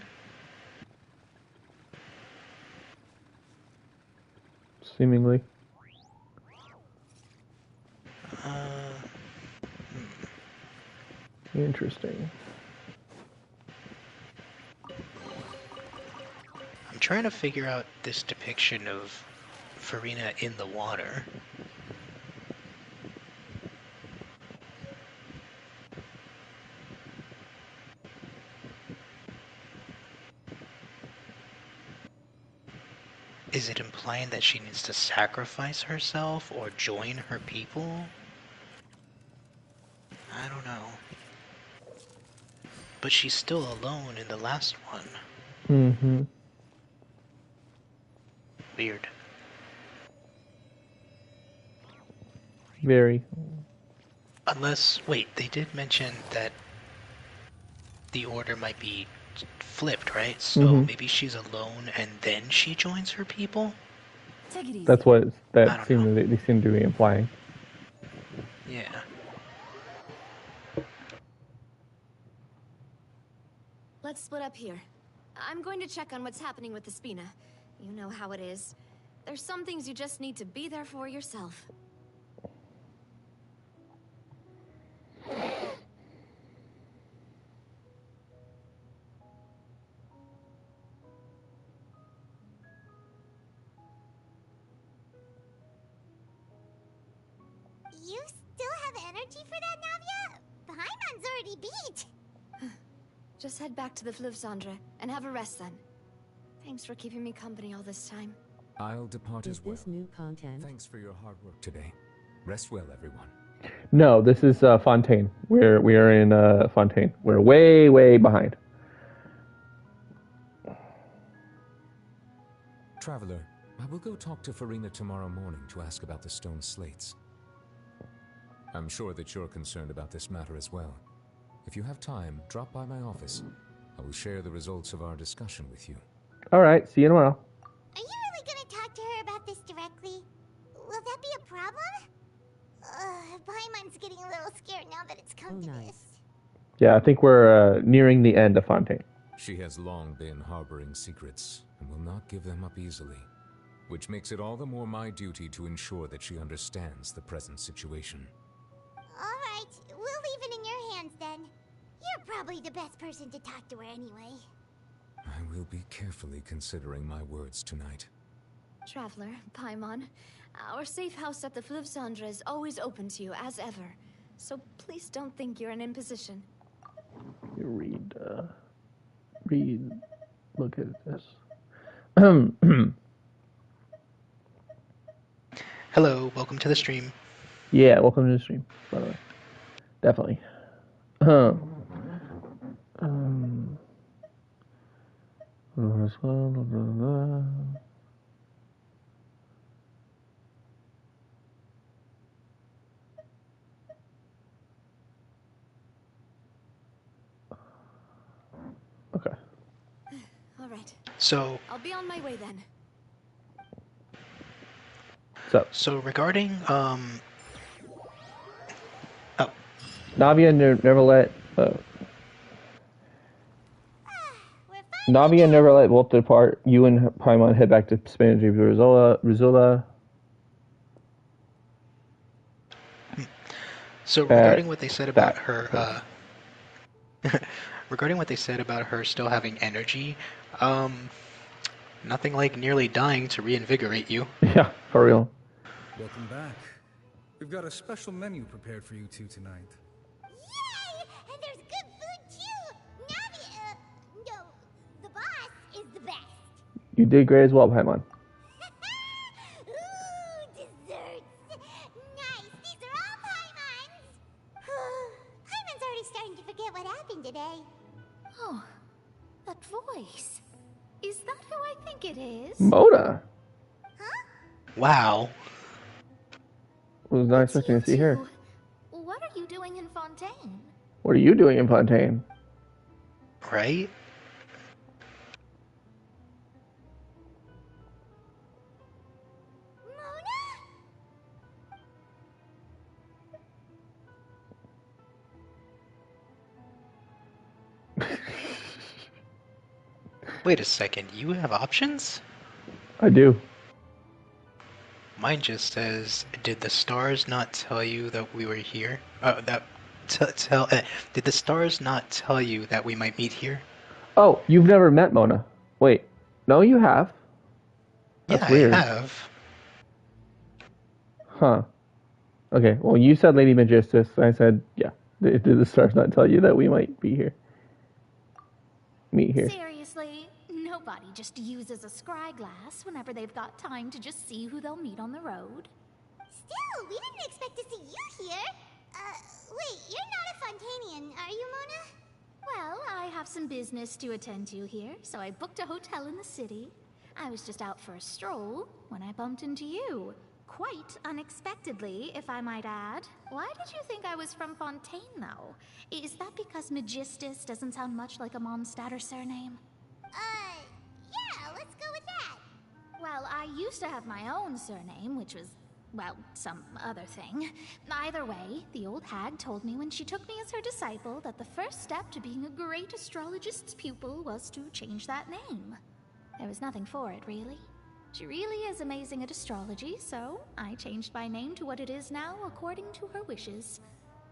Seemingly. Interesting. I'm trying to figure out this depiction of Farina in the water. Is it implying that she needs to sacrifice herself or join her people? I don't know. But she's still alone in the last one. Mm-hmm. Weird. Very. Unless, wait, they did mention that the order might be flipped, right? So maybe she's alone and then she joins her people? Take it easy. That's what I that don't seemed they seem to be implying. Yeah. Let's split up here. I'm going to check on what's happening with the Spina. You know how it is. There's some things you just need to be there for yourself. You still have energy for that, Navia? Paimon's already beat. Just head back to the Fluvsandre and have a rest then. Thanks for keeping me company all this time. I'll depart Is as well. this new content? Thanks for your hard work today. Rest well, everyone. No, this is Fontaine. We are in Fontaine. We're way behind. Traveler, I will go talk to Farina tomorrow morning to ask about the stone slates. I'm sure that you're concerned about this matter as well. If you have time, drop by my office. I will share the results of our discussion with you. All right, see you tomorrow. Are you really gonna talk to her about this directly? Will that be a problem? Paimon's getting a little scared now that it's come to this. Yeah, I think we're nearing the end of Fontaine. She has long been harboring secrets and will not give them up easily, which makes it all the more my duty to ensure that she understands the present situation. Alright, we'll leave it in your hands then. You're probably the best person to talk to her anyway. I will be carefully considering my words tonight. Traveler, Paimon, our safe house at the Fluvsandre is always open to you as ever. So please don't think you're an imposition. You read, look at this. Hello, welcome to the stream. Yeah, welcome to the stream, by the way. Definitely. Okay. All right. So I'll be on my way then. So regarding Navia never let Navia never let Wolf depart. You and Paimon head back to Spanish Rizzola. So regarding what they said about her, regarding what they said about her still having energy, nothing like nearly dying to reinvigorate you. Yeah, for real. Welcome back. We've got a special menu prepared for you two tonight. Yay! And there's good food too! Navia, no, the boss is the best. You did great as well, Paimon. Ooh, desserts! Nice, these are all Paimon's! Paimon's already starting to forget what happened today. Oh, that voice. Is that who I think it is? Mona. Wow. Was not expecting to see her. What are you doing in Fontaine? What are you doing in Fontaine? Right? Wait a second, you have options? I do. Mine just says, did the stars not tell you that we were here? Did the stars not tell you that we might meet here? Oh, you've never met Mona. Wait. No, you have. That's Yeah, I weird. have. Huh. Okay, well, you said Lady Magistus. I said, yeah. Did the stars not tell you that we might be here? Meet here. Seriously, nobody just uses a scry glass whenever they've got time to just see who they'll meet on the road. Still, we didn't expect to see you here. Wait, you're not a Fontainian, are you, Mona? Well, I have some business to attend to here, so I booked a hotel in the city. I was just out for a stroll when I bumped into you. Quite unexpectedly, if I might add. Why did you think I was from Fontaine, though? Is that because Magistus doesn't sound much like a Mondstadt surname? Yeah, let's go with that. Well, I used to have my own surname, which was, well, some other thing. Either way, the old hag told me when she took me as her disciple that the first step to being a great astrologist's pupil was to change that name. There was nothing for it, really. She really is amazing at astrology, so I changed my name to what it is now according to her wishes.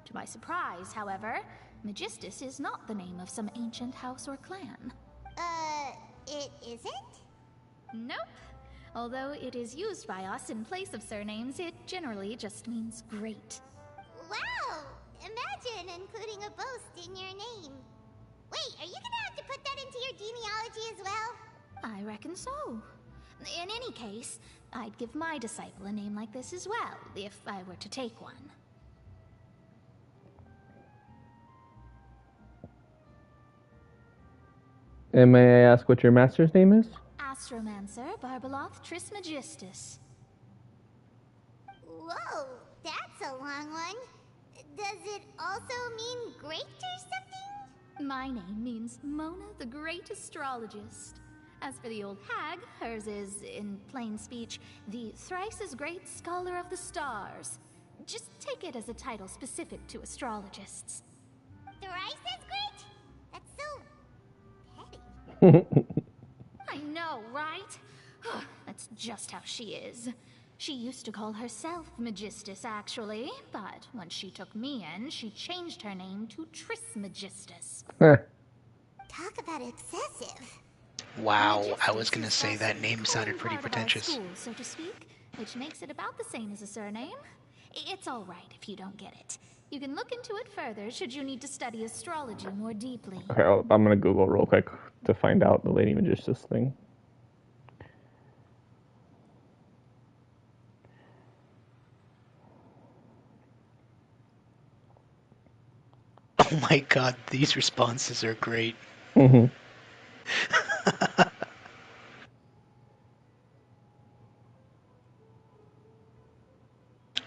To my surprise, however, Magistus is not the name of some ancient house or clan. It isn't? Nope. Although it is used by us in place of surnames, it generally just means great. Wow! Imagine including a boast in your name. Wait, are you gonna have to put that into your genealogy as well? I reckon so. In any case, I'd give my disciple a name like this as well, if I were to take one. And may I ask what your master's name is? Astromancer Barbeloth Trismegistus. Whoa, that's a long one. Does it also mean great or something? My name means Mona the Great Astrologist. As for the old hag, hers is, in plain speech, the thrice-as-great Scholar of the Stars. Just take it as a title specific to astrologists. Thrice-as-great? That's so petty. I know, right? That's just how she is. She used to call herself Magistus, actually, but when she took me in, she changed her name to Trismegistus. Talk about excessive. Wow, Magistus I was gonna is say also that name the sounded cold pretty heart of our pretentious. School, so to speak, which makes it about the same as a surname. It's all right if you don't get it. You can look into it further should you need to study astrology more deeply. Okay, I'm gonna Google real quick to find out the Lady Magistus thing. Oh my god, these responses are great. Mm-hmm.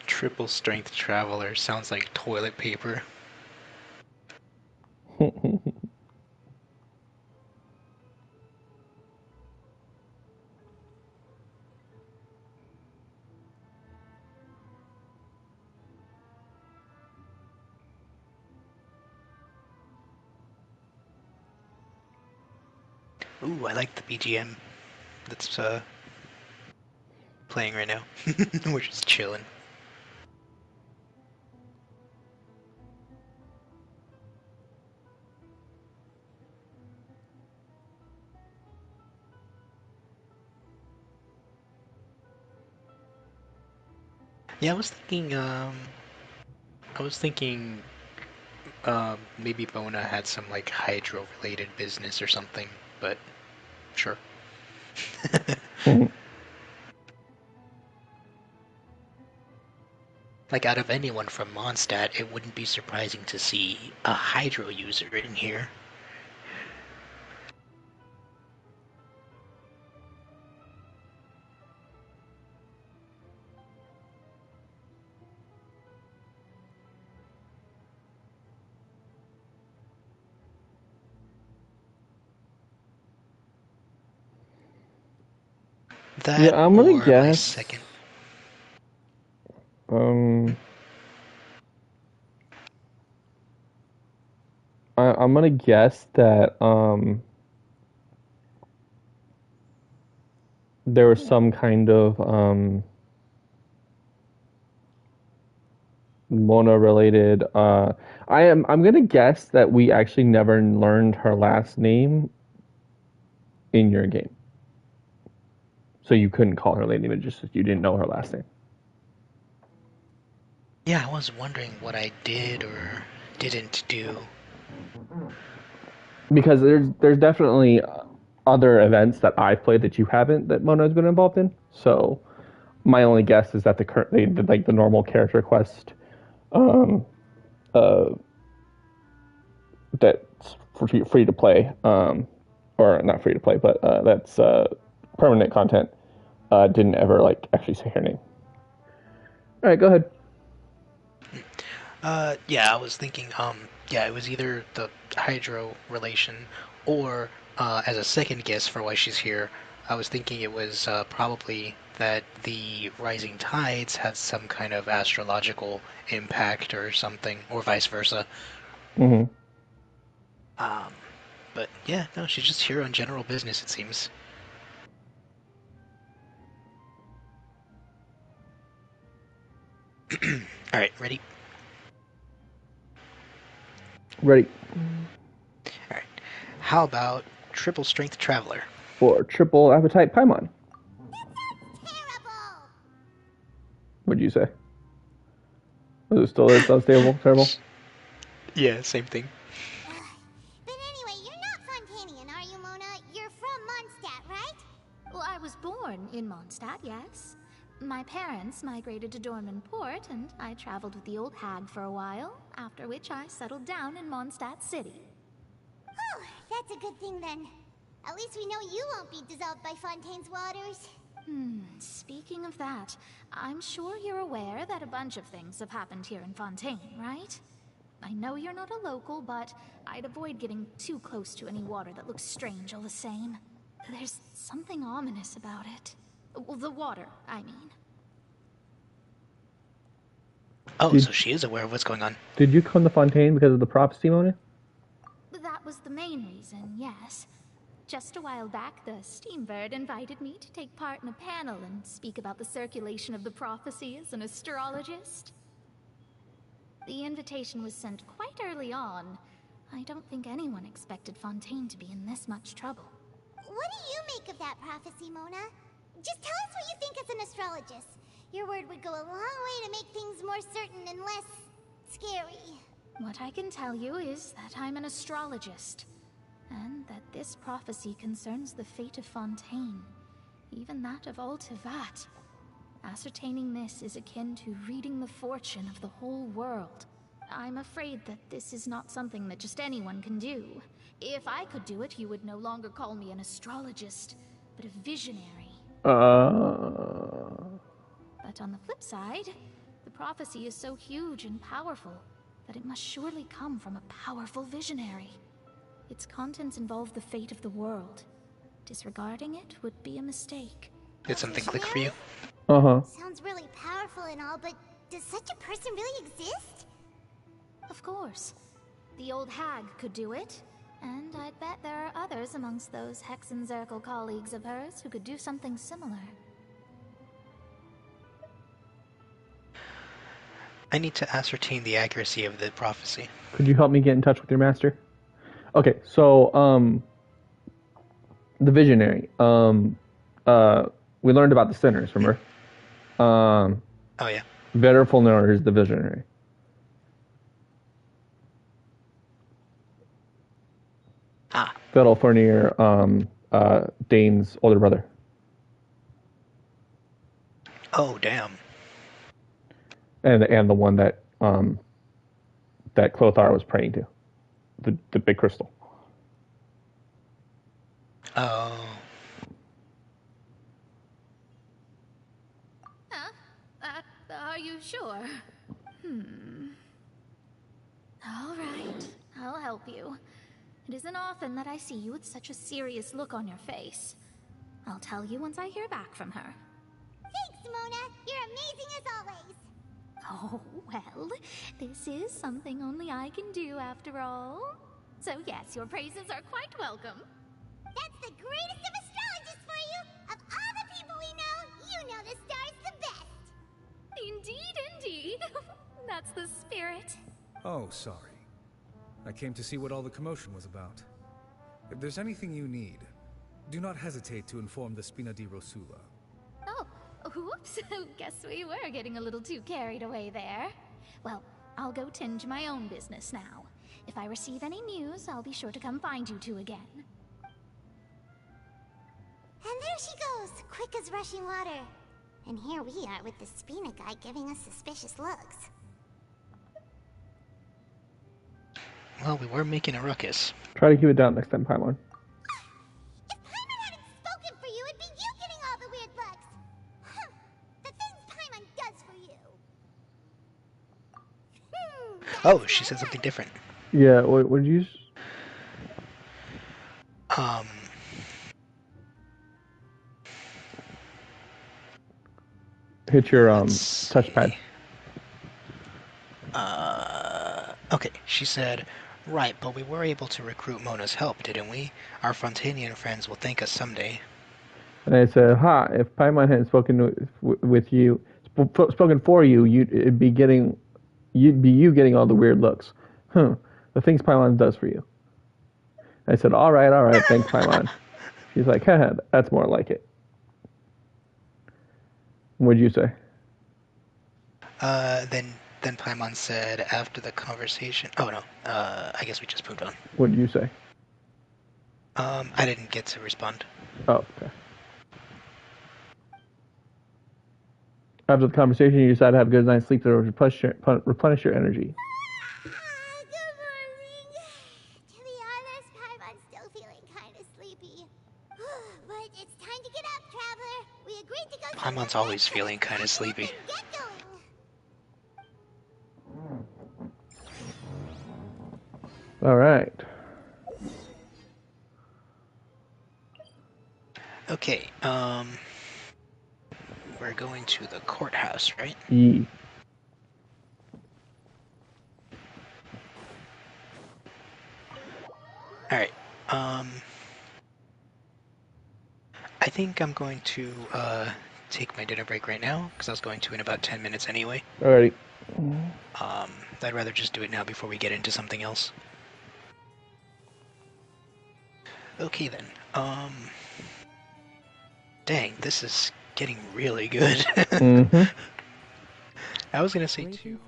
Triple strength traveler sounds like toilet paper. Ooh, I like the BGM that's playing right now. We're just chilling. Yeah, I was thinking, maybe Bona had some like hydro-related business or something, but sure. Like out of anyone from Mondstadt, it wouldn't be surprising to see a hydro user in here. That Yeah, I'm gonna or my guess. second. I'm gonna guess that there was some kind of Mona related. I'm gonna guess that we actually never learned her last name in your game, so you couldn't call her Lady Magician. You didn't know her last name. Yeah, I was wondering what I did or didn't do. Because there's definitely other events that I've played that you haven't that Mona has been involved in. So my only guess is that they did like the normal character quest, uh, that's free to play, or not free to play, but that's permanent content. Didn't ever like actually say her name. All right, go ahead. Yeah, I was thinking, yeah, it was either the Hydro relation, or, as a second guess for why she's here, I was thinking it was, probably that the rising tides had some kind of astrological impact or something, or vice versa. Mm-hmm. But yeah, no, she's just here on general business, it seems. Alright, ready? Ready. Alright. How about Triple Strength Traveler? Or Triple Appetite Paimon. Terrible! What'd you say? Was it still unstable? Terrible? Yeah, same thing. But anyway, you're not Fontainian, are you, Mona? You're from Mondstadt, right? Well, I was born in Mondstadt, yes. My parents migrated to Dorman Port, and I traveled with the old hag for a while, after which I settled down in Mondstadt City. Oh, that's a good thing then. At least we know you won't be dissolved by Fontaine's waters. Speaking of that, I'm sure you're aware that a bunch of things have happened here in Fontaine, right? I know you're not a local, but I'd avoid getting too close to any water that looks strange all the same. There's something ominous about it. Well, the water, I mean. Oh, so she is aware of what's going on. Did you come to Fontaine because of the prophecy, Mona? That was the main reason, yes. Just a while back, the Steambird invited me to take part in a panel and speak about the circulation of the prophecy as an astrologist. The invitation was sent quite early on. I don't think anyone expected Fontaine to be in this much trouble. What do you make of that prophecy, Mona? Just tell us what you think as an astrologist. Your word would go a long way to make things more certain and less scary. What I can tell you is that I'm an astrologist, and that this prophecy concerns the fate of Fontaine, even that of all Tevat. Ascertaining this is akin to reading the fortune of the whole world. I'm afraid that this is not something that just anyone can do. If I could do it, you would no longer call me an astrologist, but a visionary. But on the flip side, the prophecy is so huge and powerful that it must surely come from a powerful visionary. Its contents involve the fate of the world. Disregarding it would be a mistake. Did something click for you? Sounds really powerful and all, but does such a person really exist? Of course. The old hag could do it, and I'd bet there are others amongst those Hexenzirkel colleagues of hers who could do something similar. I need to ascertain the accuracy of the prophecy. Could you help me get in touch with your master? Okay, so the visionary. We learned about the sinners, remember? Oh yeah. Verifulnor is the visionary. Verifulnir, Dane's older brother. Oh damn. And the one that that Clothar was praying to, the big crystal. Oh. Are you sure? All right, I'll help you. It isn't often that I see you with such a serious look on your face. I'll tell you once I hear back from her. Thanks, Mona. You're amazing as always. Oh, well, this is something only I can do after all. So yes, your praises are quite welcome. That's the greatest of astrologists for you! Of all the Oh, sorry. I came to see what all the commotion was about. If there's anything you need, do not hesitate to inform the Spina di Rosula. Oh, whoops. Guess we were getting a little too carried away there. Well, I'll go tend to my own business now. If I receive any news, I'll be sure to come find you two again. And there she goes, quick as rushing water. And here we are with the Spina guy giving us suspicious looks. Well, we were making a ruckus. Try to keep it down next time, Paimon. If Paimon hadn't spoken for you, it'd be you getting all the weird looks. Huh. The things Paimon does for you. Oh, she said something different. Yeah, what did you... Hit your touchpad. Okay, she said, right, but we were able to recruit Mona's help, didn't we? Our Fontanian friends will thank us someday. And I said, "Ha! If Paimon hadn't spoken with you, spoken for you, you'd be you getting all the weird looks. The things Paimon does for you." I said, all right, thanks, Paimon." She's like, "Haha, that's more like it." What'd you say? Then Paimon said after the conversation. Oh no, I guess we just moved on. What did you say? I didn't get to respond. Oh, okay. After the conversation, you decided to have a good night's sleep to replenish your energy. Good morning. To be honest, Paimon's still feeling kind of sleepy. But it's time to get up, traveler. We agreed to go. Paimon's always feeling kind of sleepy. Get going. All right. Okay, we're going to the courthouse, right? Yee. Alright, I think I'm going to, take my dinner break right now, because I was going to in about 10 minutes anyway. Alrighty. I'd rather just do it now before we get into something else. Okay then, dang, this is getting really good. Mm-hmm. I was gonna say too,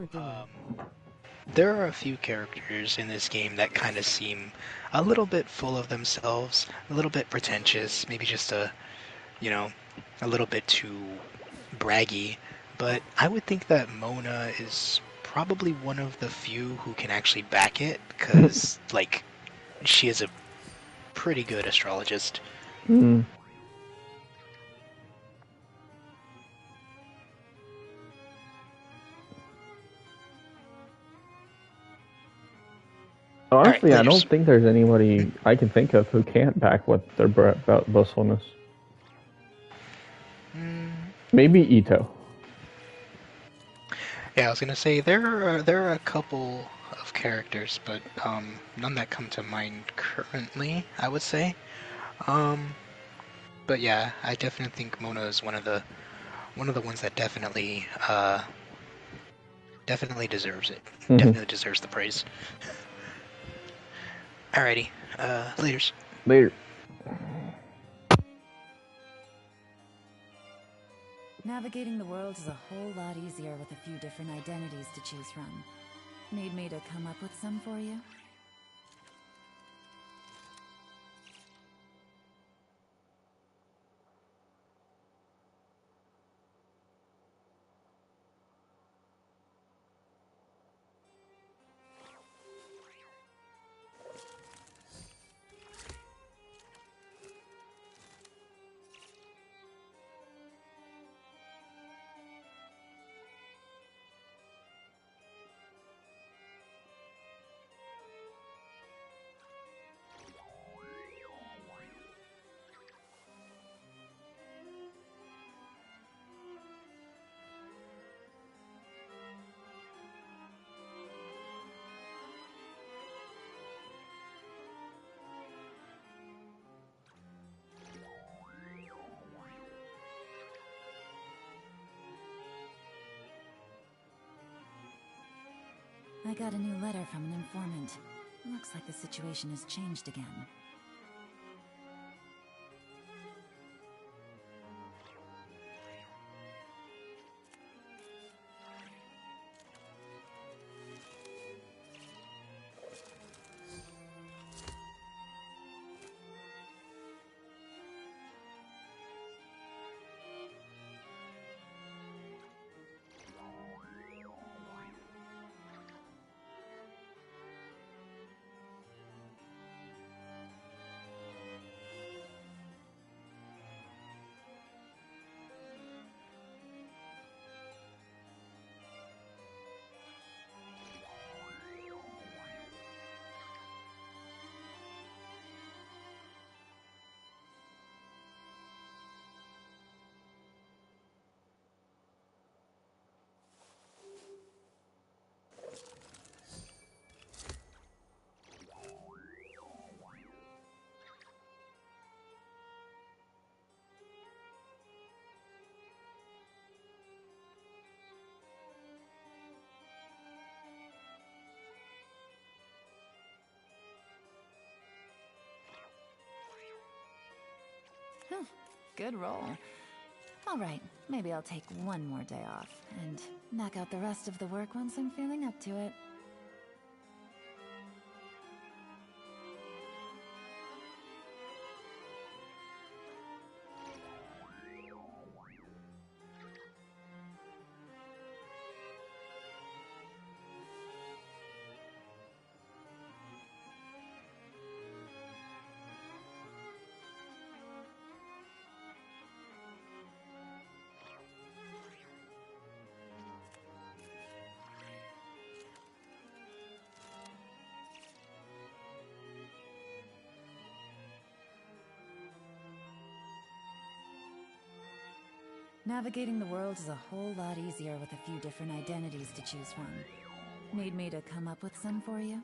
there are a few characters in this game that kind of seem a little bit full of themselves, a little bit pretentious, maybe just a little bit too braggy, but I would think that Mona is probably one of the few who can actually back it, because, like, she is a pretty good astrologist. Mm. Honestly, I don't think there's anybody I can think of who can't back what their boastfulness. Maybe Ito. Yeah, I was gonna say there are a couple of characters, but none that come to mind currently, I would say. But yeah, I definitely think Mona is one of the ones that definitely deserves it. Mm-hmm. Definitely deserves the praise. Alrighty, laters. Later. Navigating the world is a whole lot easier with a few different identities to choose from. Need me to come up with some for you? got a new letter from an informant. Looks like the situation has changed again. Good roll. Alright, maybe I'll take one more day off, and knock out the rest of the work once I'm feeling up to it. Navigating the world is a whole lot easier with a few different identities to choose from. Need me to come up with some for you?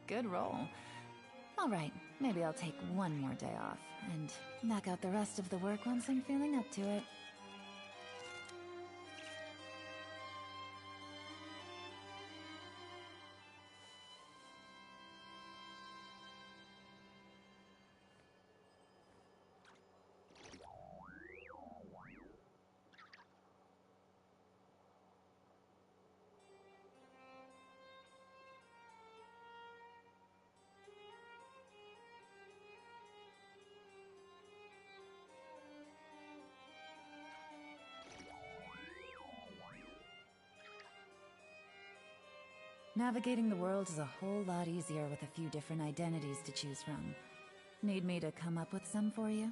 Good roll. Alright, maybe I'll take one more day off, and knock out the rest of the work once I'm feeling up to it. Navigating the world is a whole lot easier with a few different identities to choose from. Need me to come up with some for you?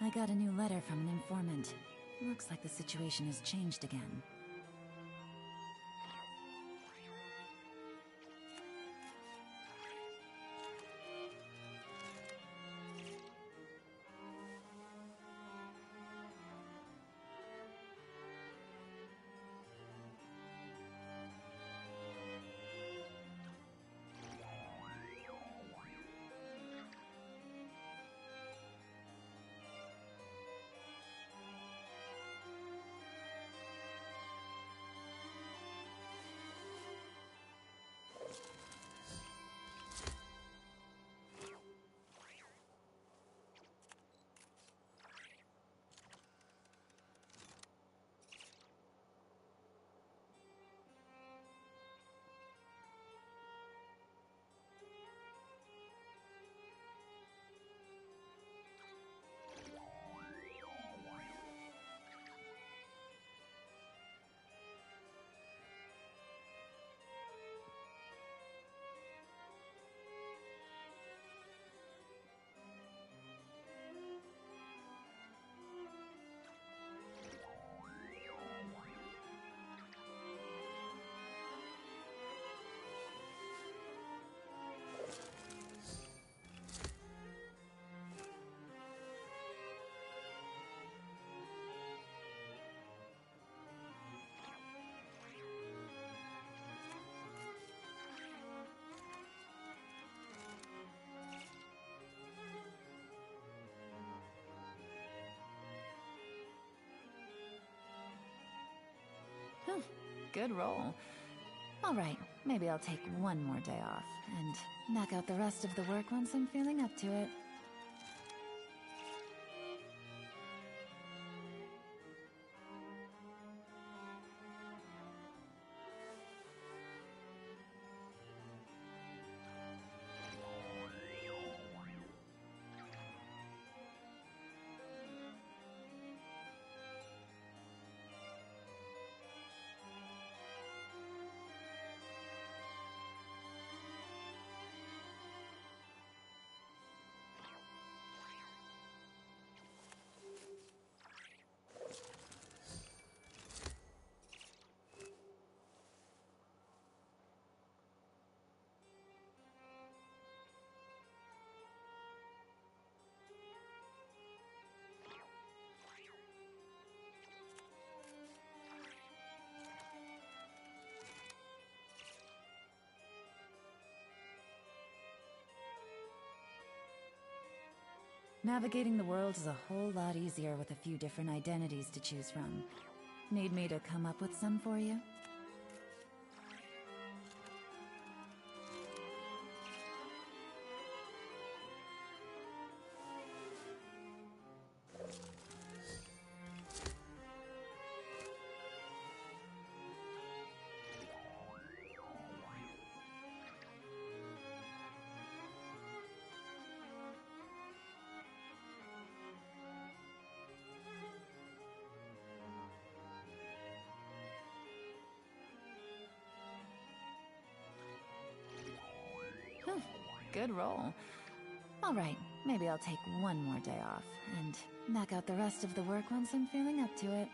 I got a new letter from an informant. Looks like the situation has changed again. Good roll. Alright, maybe I'll take one more day off, and knock out the rest of the work once I'm feeling up to it. Navigating the world is a whole lot easier with a few different identities to choose from. Need me to come up with some for you? Good roll. Alright, maybe I'll take one more day off, and knock out the rest of the work once I'm feeling up to it.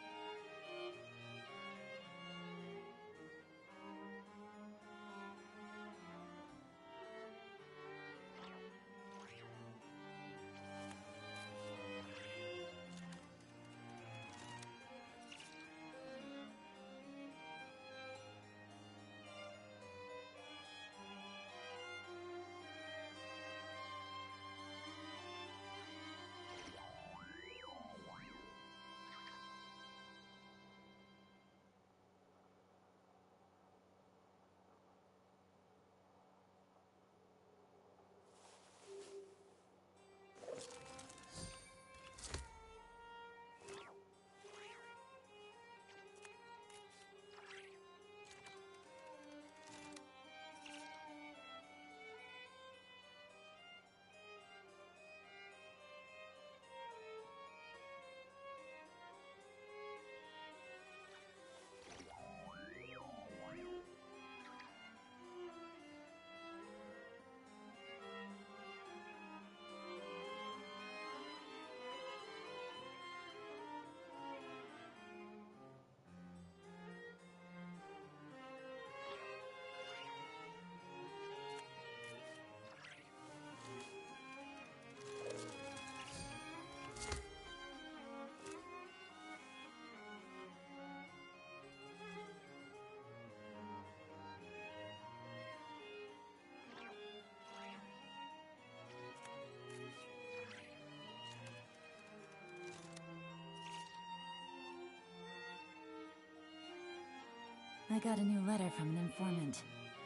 I got a new letter from an informant.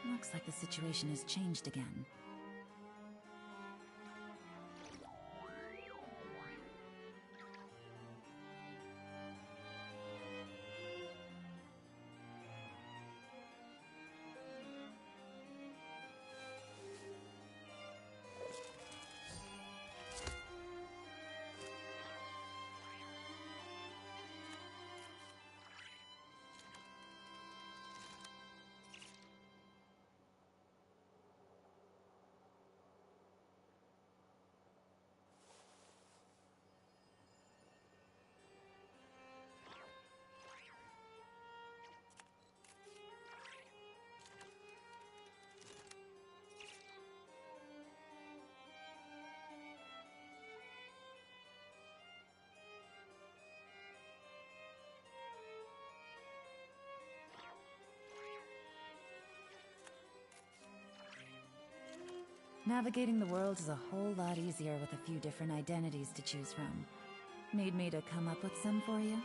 Looks like the situation has changed again. Navigating the world is a whole lot easier with a few different identities to choose from. Need me to come up with some for you?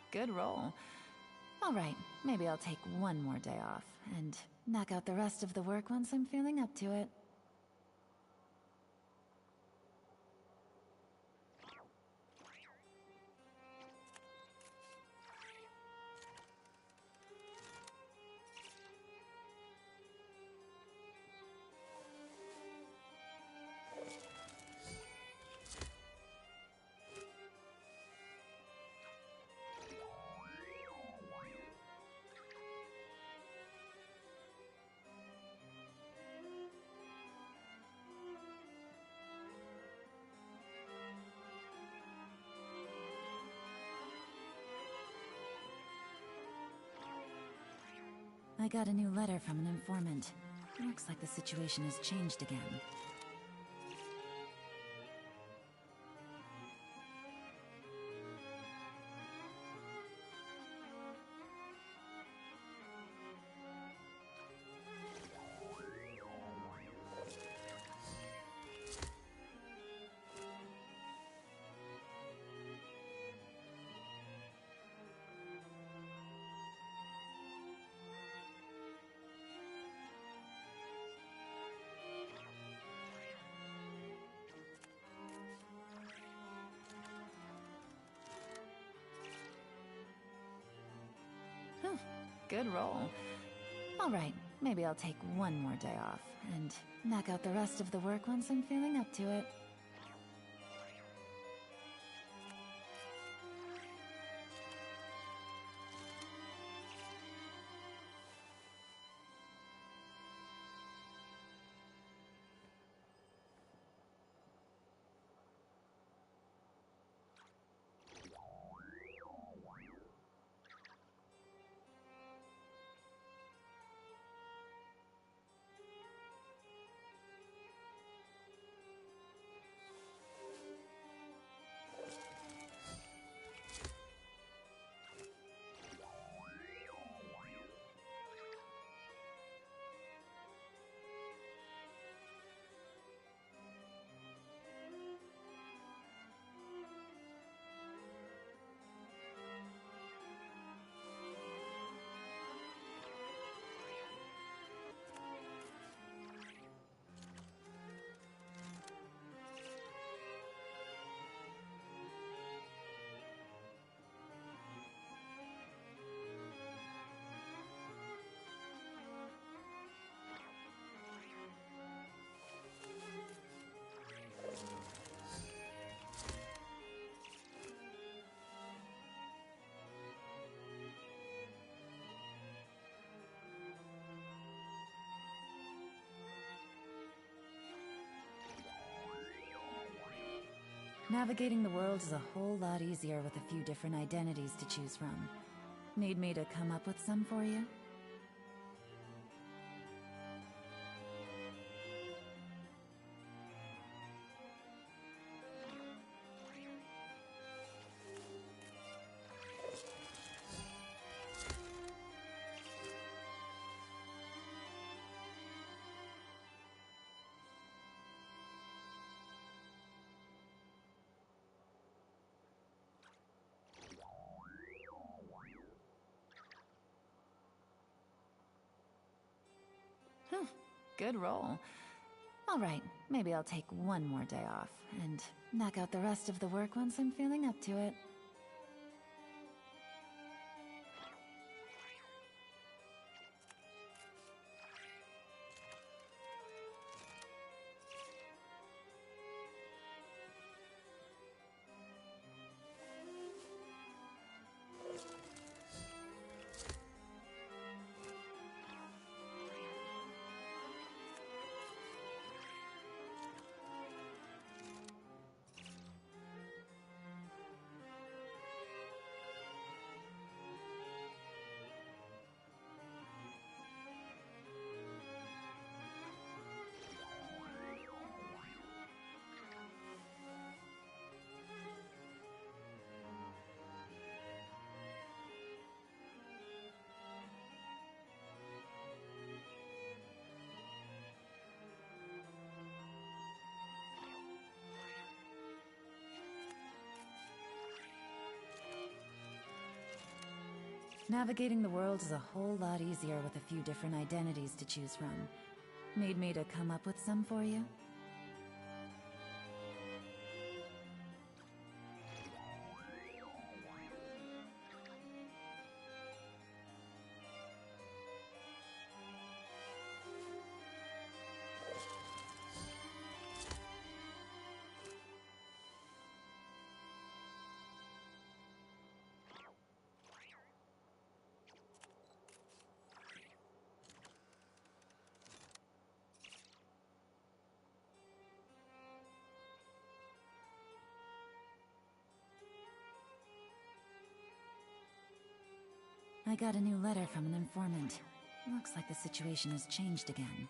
Good roll. Alright, maybe I'll take one more day off, and knock out the rest of the work once I'm feeling up to it. I got a new letter from an informant. Looks like the situation has changed again. Good roll. Alright, maybe I'll take one more day off, and knock out the rest of the work once I'm feeling up to it. Navigating the world is a whole lot easier with a few different identities to choose from. Need me to come up with some for you? Good roll. All right, maybe I'll take one more day off, and knock out the rest of the work once I'm feeling up to it. Navigating the world is a whole lot easier with a few different identities to choose from. Need me to come up with some for you? I got a new letter from an informant. Looks like the situation has changed again.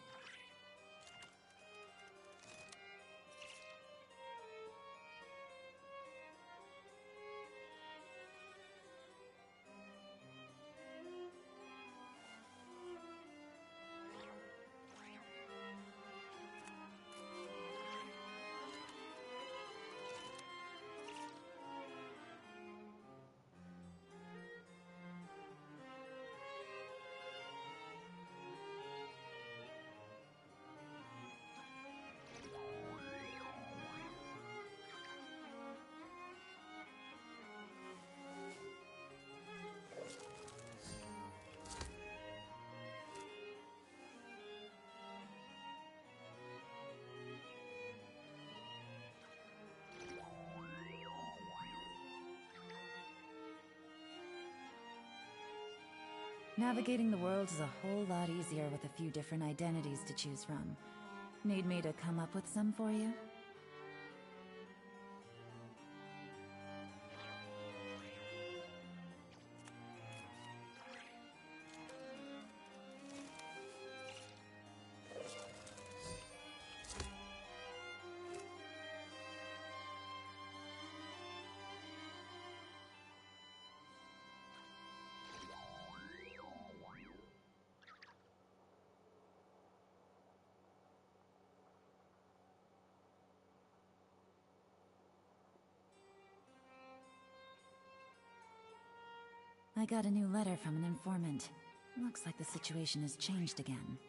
Navigating the world is a whole lot easier with a few different identities to choose from. Need me to come up with some for you? I got a new letter from an informant. Looks like the situation has changed again.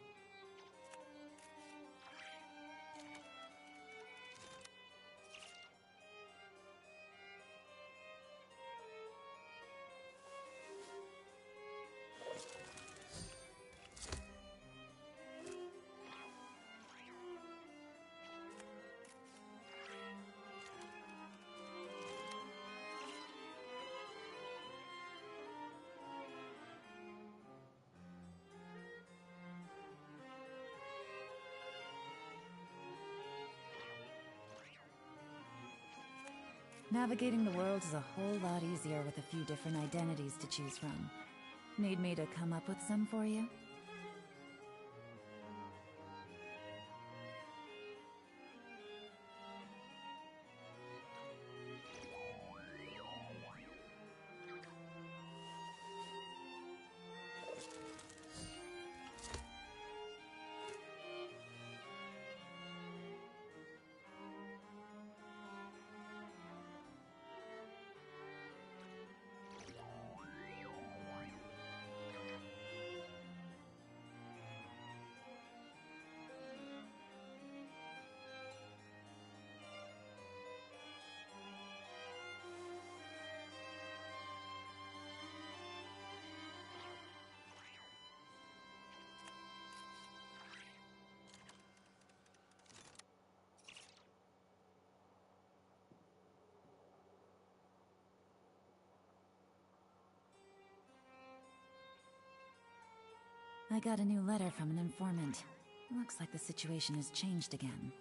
Navigating the world is a whole lot easier with a few different identities to choose from. Need me to come up with some for you? I got a new letter from an informant. Looks like the situation has changed again.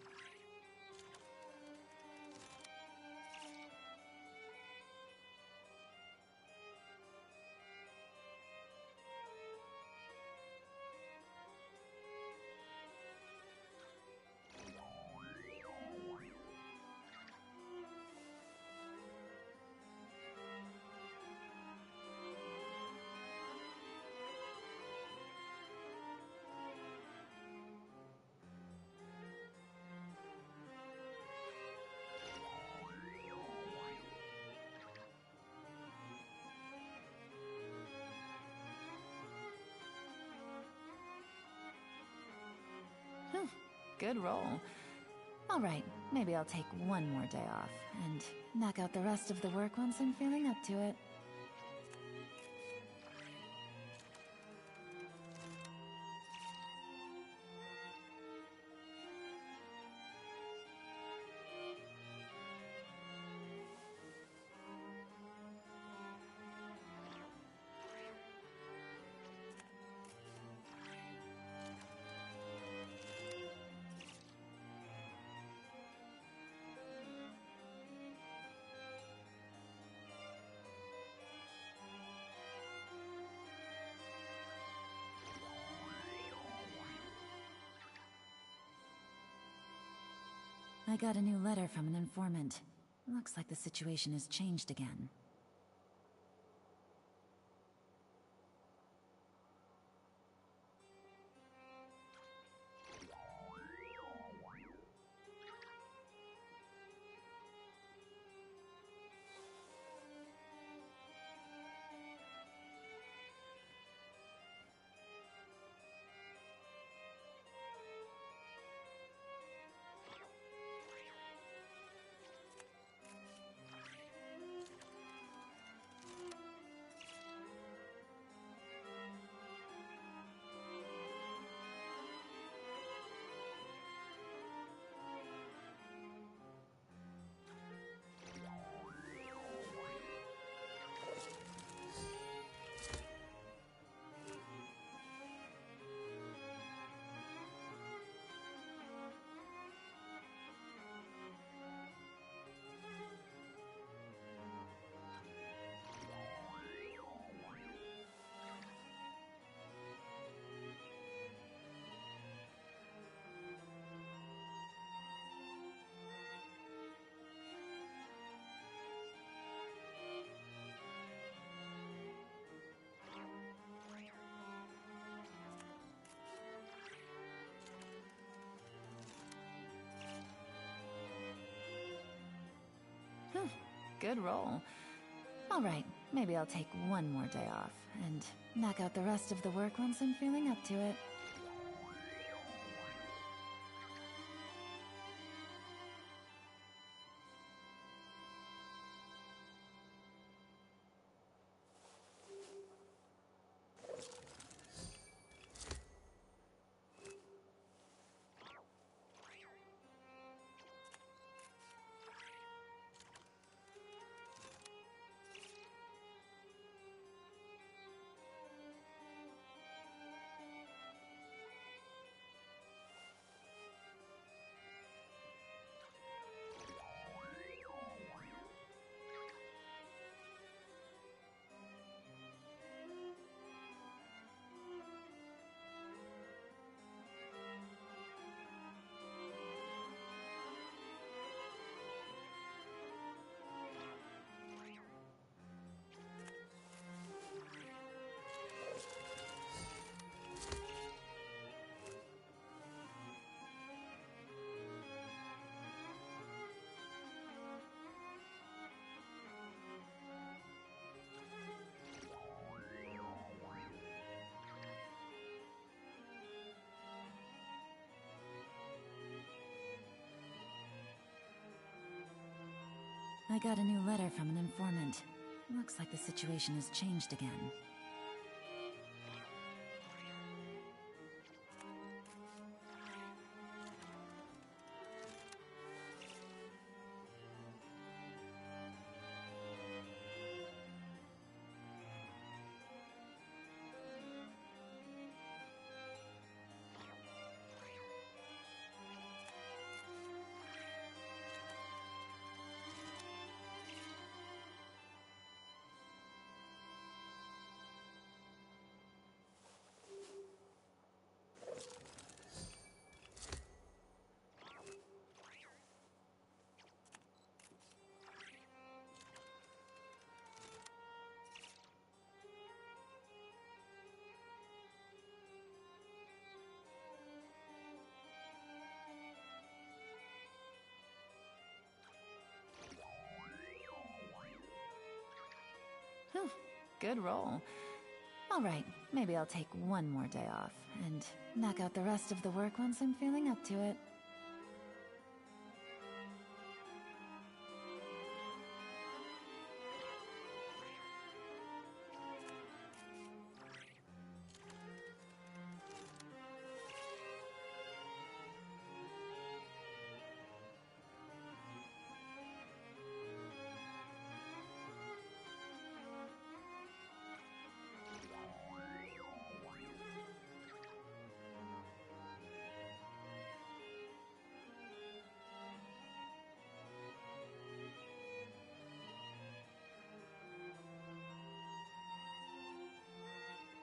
Good roll. Alright, maybe I'll take one more day off, and knock out the rest of the work once I'm feeling up to it. I got a new letter from an informant. Looks like the situation has changed again. Good roll. Alright, maybe I'll take one more day off, and knock out the rest of the work once I'm feeling up to it. I got a new letter from an informant. Looks like the situation has changed again. Whew, good roll. Alright, maybe I'll take one more day off, and knock out the rest of the work once I'm feeling up to it.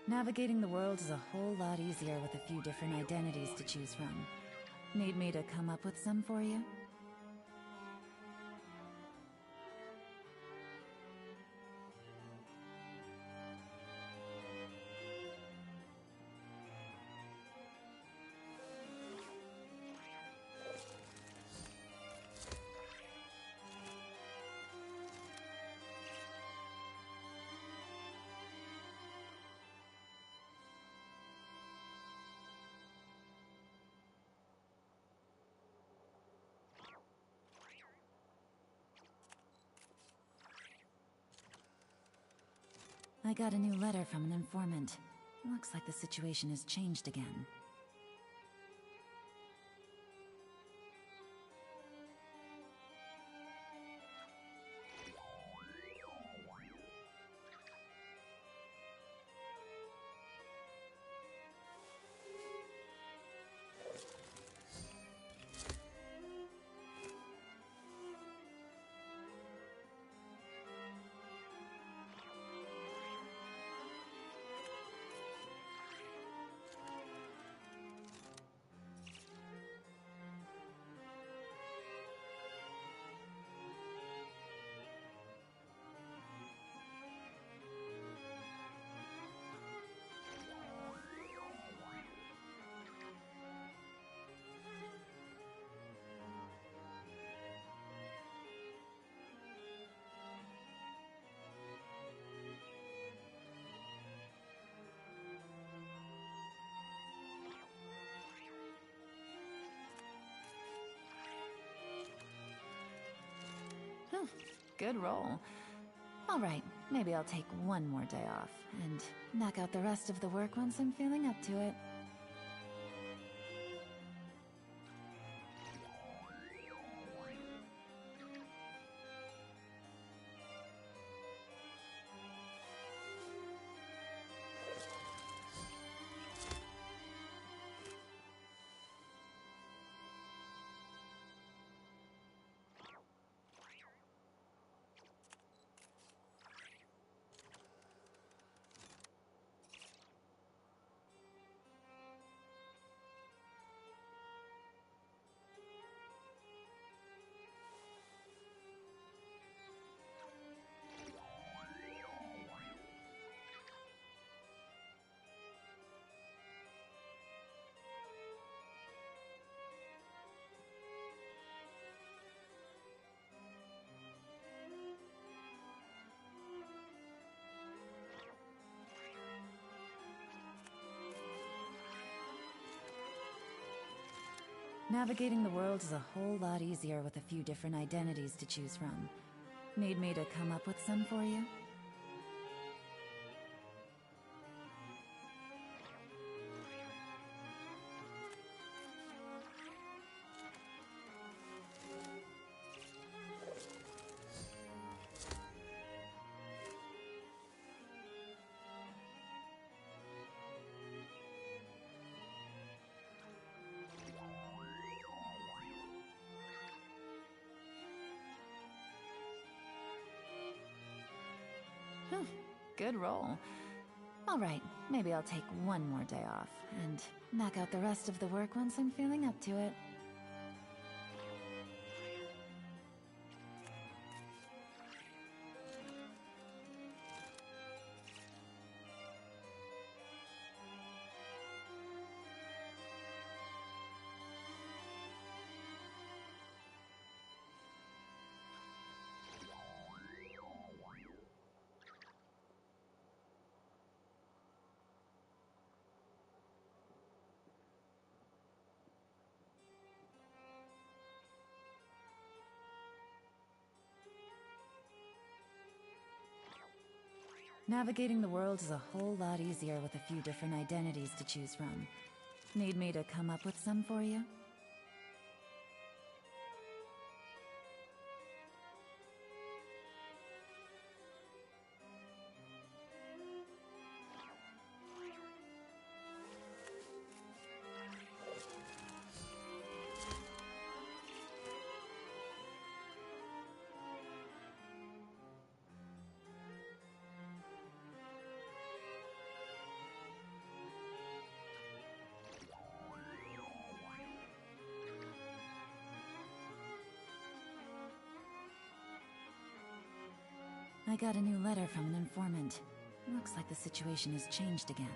Navigating the world is a whole lot easier with a few different identities to choose from. Need me to come up with some for you? I got a new letter from an informant. Looks like the situation has changed again. Whew, good roll. Alright, maybe I'll take one more day off, and knock out the rest of the work once I'm feeling up to it. Navigating the world is a whole lot easier with a few different identities to choose from. Need me to come up with some for you? Phew, good roll. Alright, maybe I'll take one more day off, and knock out the rest of the work once I'm feeling up to it. Navigating the world is a whole lot easier with a few different identities to choose from. Need me to come up with some for you? I got a new letter from an informant. Looks like the situation has changed again.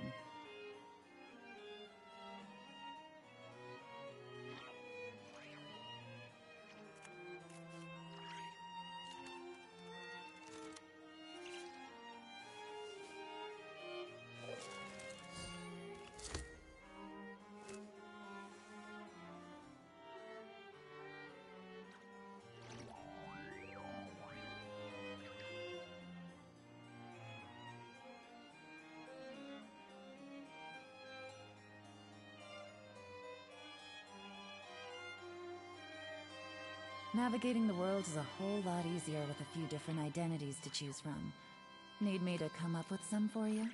Navigating the world is a whole lot easier with a few different identities to choose from. Need me to come up with some for you?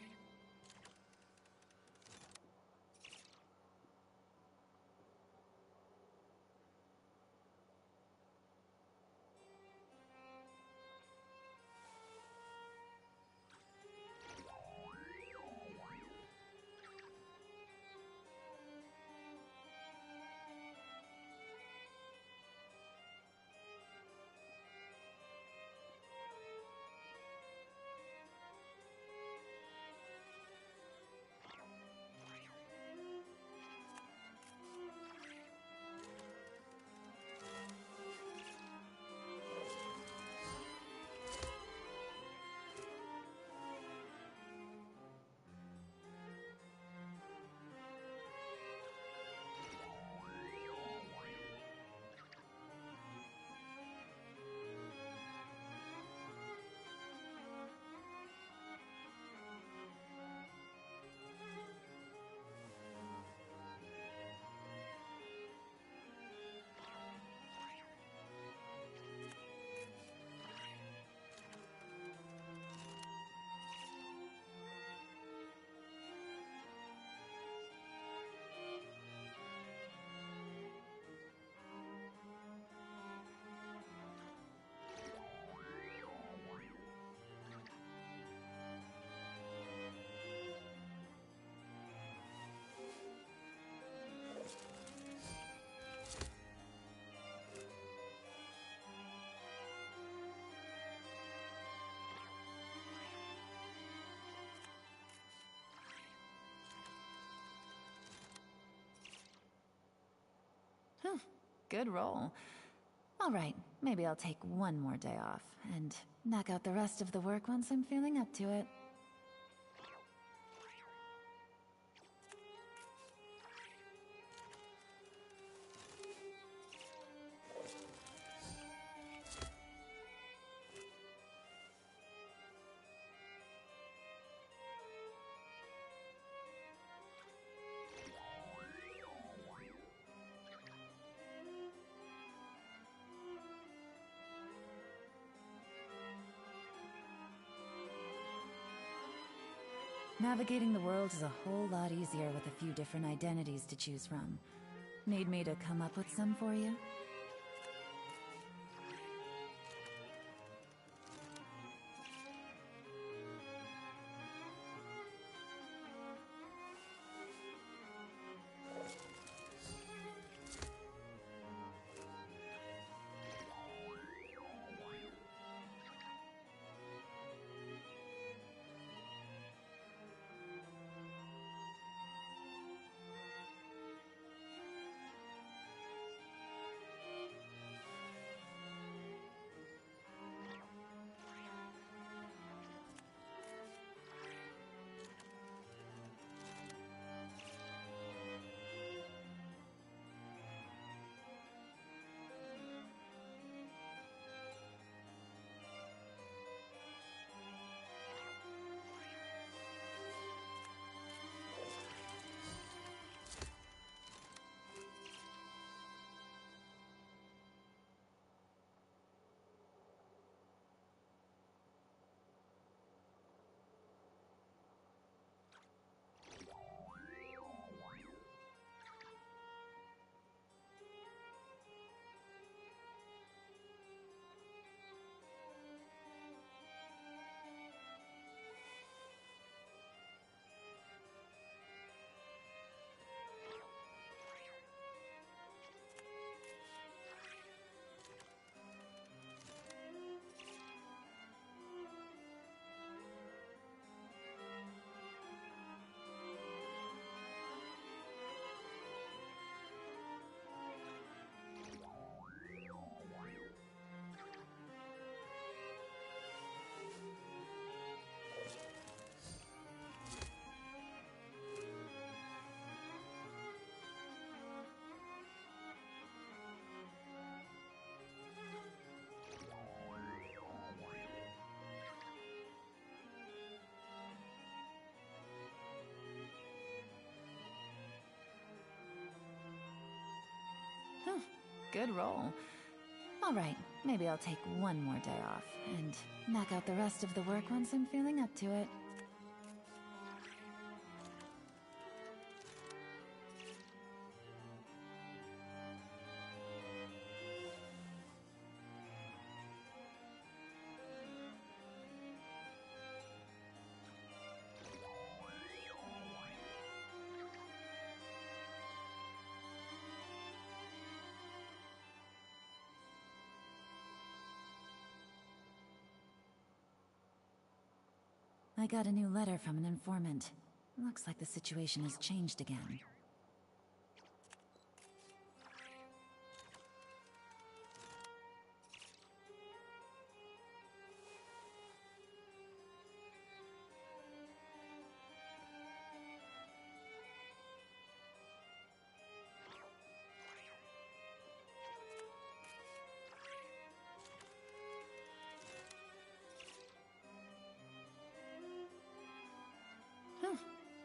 Phew, good roll. Alright, maybe I'll take one more day off, and knock out the rest of the work once I'm feeling up to it. Navigating the world is a whole lot easier with a few different identities to choose from. Need me to come up with some for you? Good roll. Alright, maybe I'll take one more day off, and knock out the rest of the work once I'm feeling up to it. I got a new letter from an informant. Looks like the situation has changed again.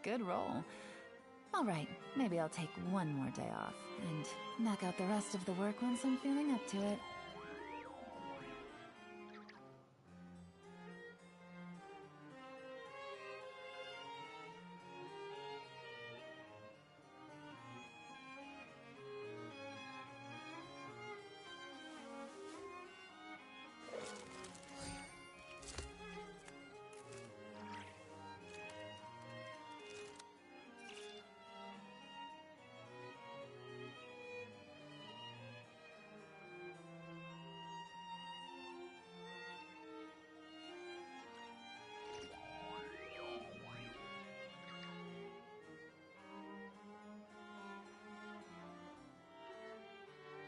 Good roll. Alright, maybe I'll take one more day off, and knock out the rest of the work once I'm feeling up to it.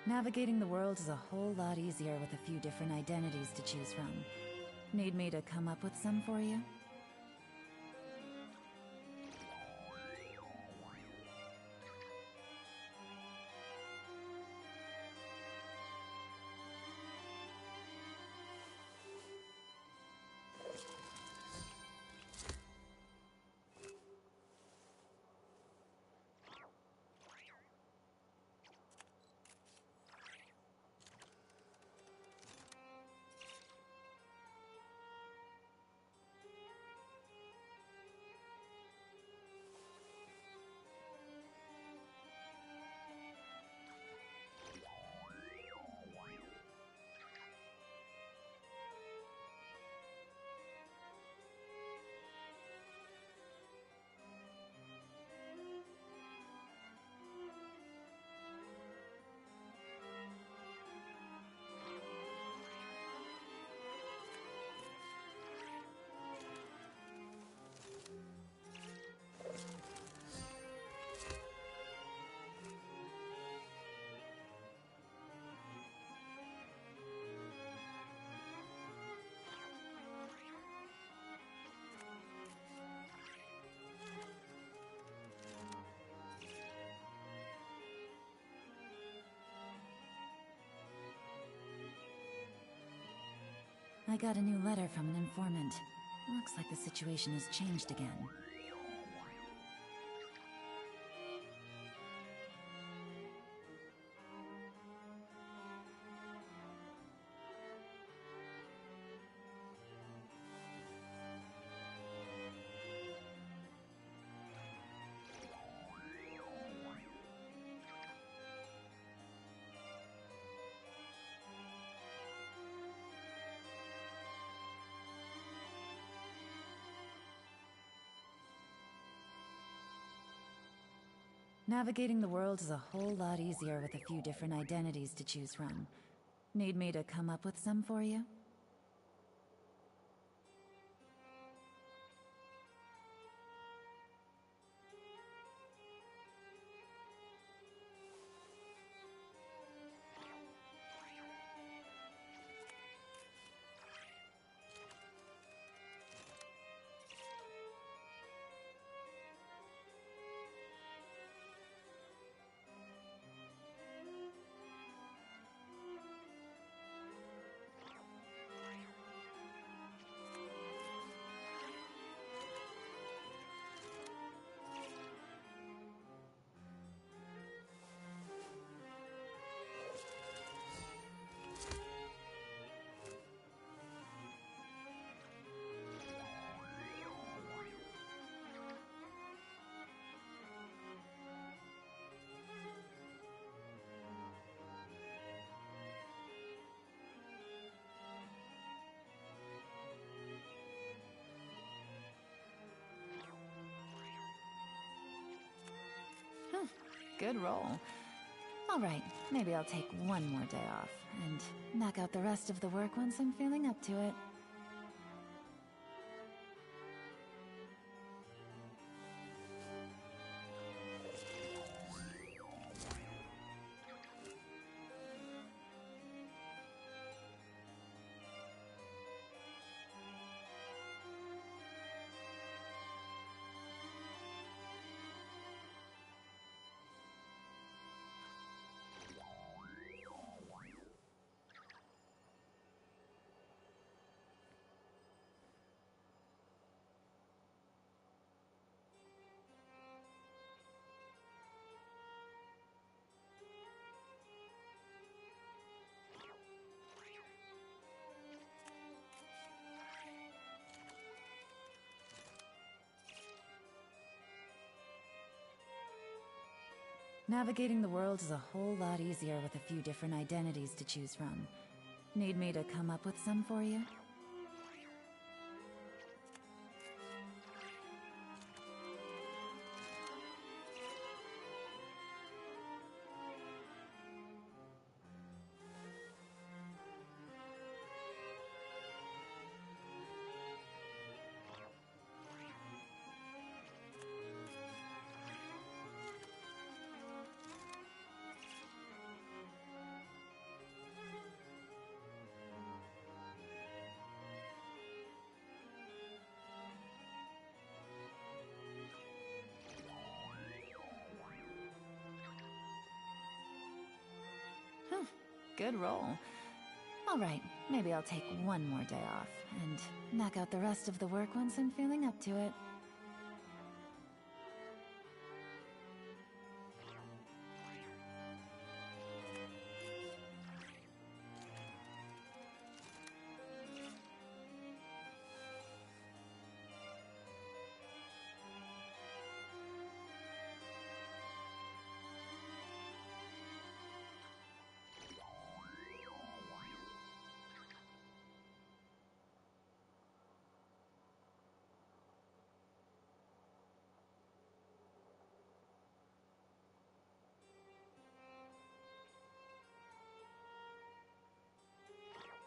Navigating the world is a whole lot easier with a few different identities to choose from. Need me to come up with some for you? I got a new letter from an informant. Looks like the situation has changed again. Navigating the world is a whole lot easier with a few different identities to choose from. Need me to come up with some for you? Good roll. Alright, maybe I'll take one more day off, and knock out the rest of the work once I'm feeling up to it. Navigating the world is a whole lot easier with a few different identities to choose from. Need me to come up with some for you? Good roll. Alright, maybe I'll take one more day off, and knock out the rest of the work once I'm feeling up to it.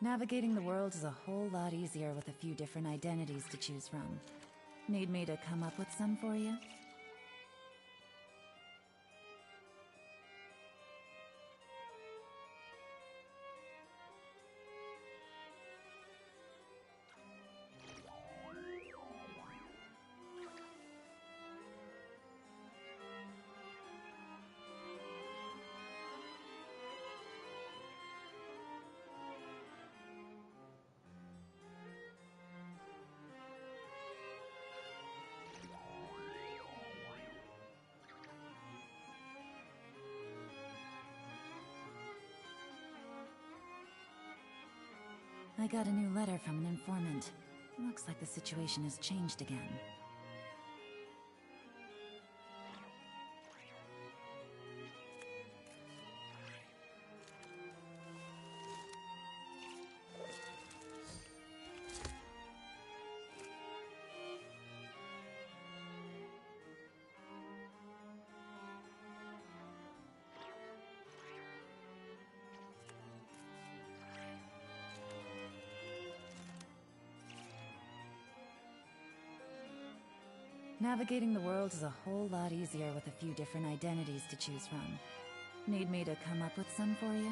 Navigating the world is a whole lot easier with a few different identities to choose from. Need me to come up with some for you? I got a new letter from an informant. Looks like the situation has changed again. Navigating the world is a whole lot easier with a few different identities to choose from. Need me to come up with some for you?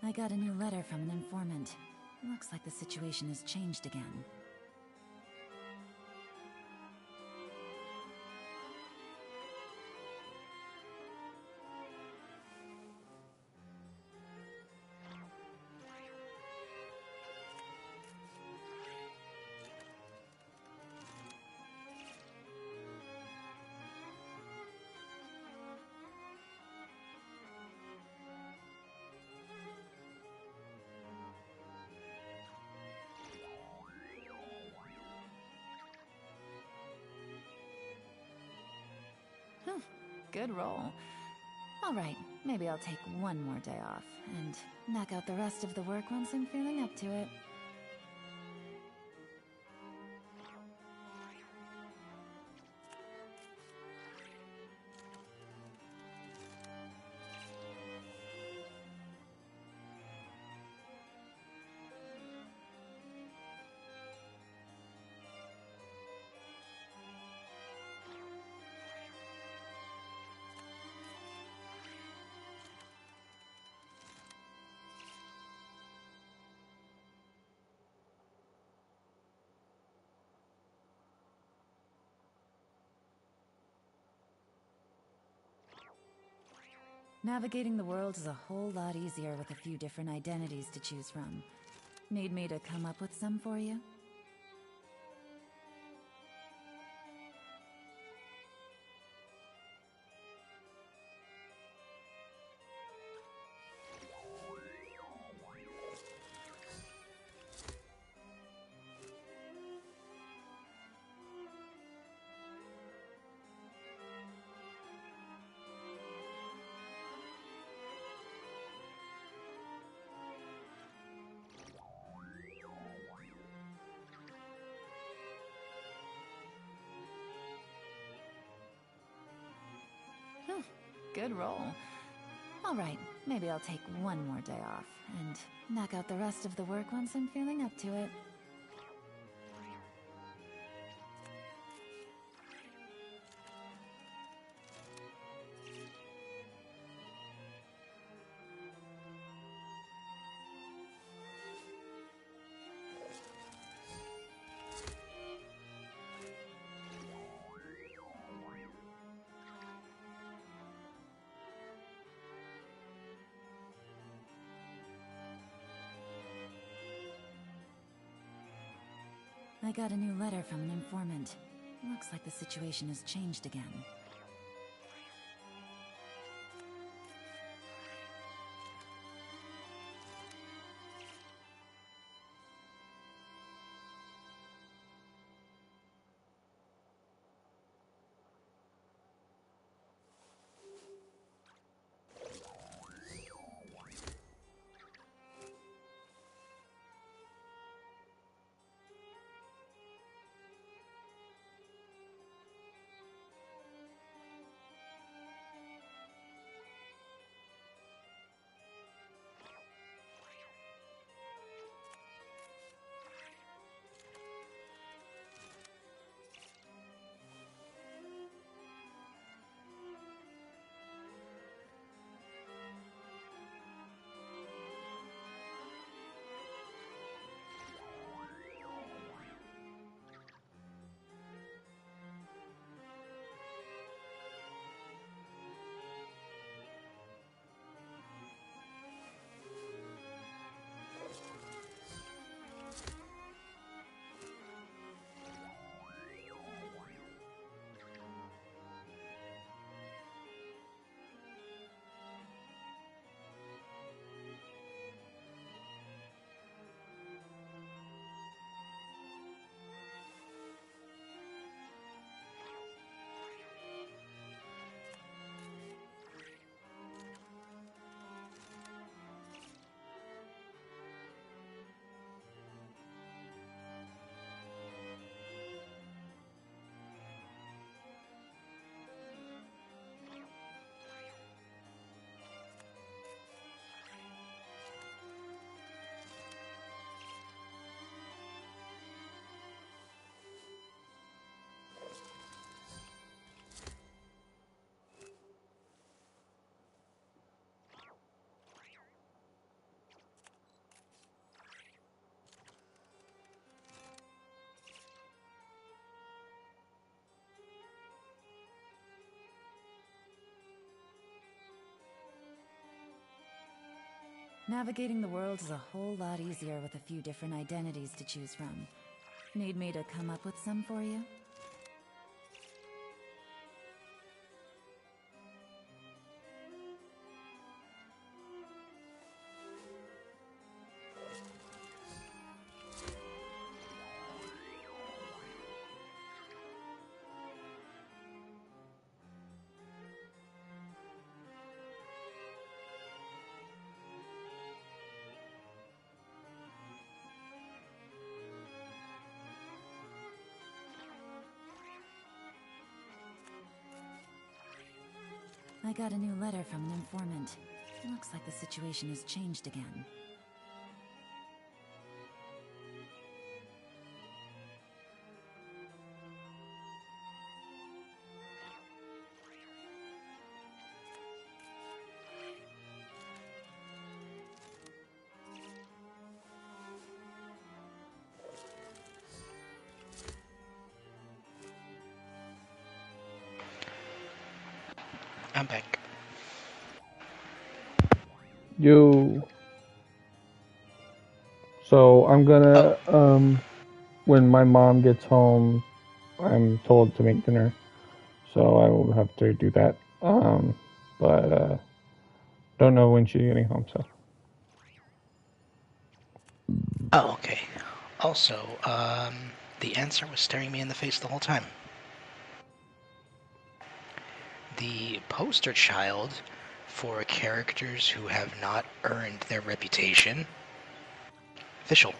I got a new letter from an informant. Looks like the situation has changed again. Good roll. Alright, maybe I'll take one more day off, and knock out the rest of the work once I'm feeling up to it. Navigating the world is a whole lot easier with a few different identities to choose from. Need me to come up with some for you? Good roll. Alright, maybe I'll take one more day off, and knock out the rest of the work once I'm feeling up to it. I got a new letter from an informant. Looks like the situation has changed again. Navigating the world is a whole lot easier with a few different identities to choose from. Need me to come up with some for you? I got a new letter from an informant. Looks like the situation has changed again. I'm back. So I'm gonna, when my mom gets home, I'm told to make dinner. So I will have to do that. But don't know when she's getting home, so. Oh, okay. Also, the answer was staring me in the face the whole time. The poster child for characters who have not earned their reputation. Official.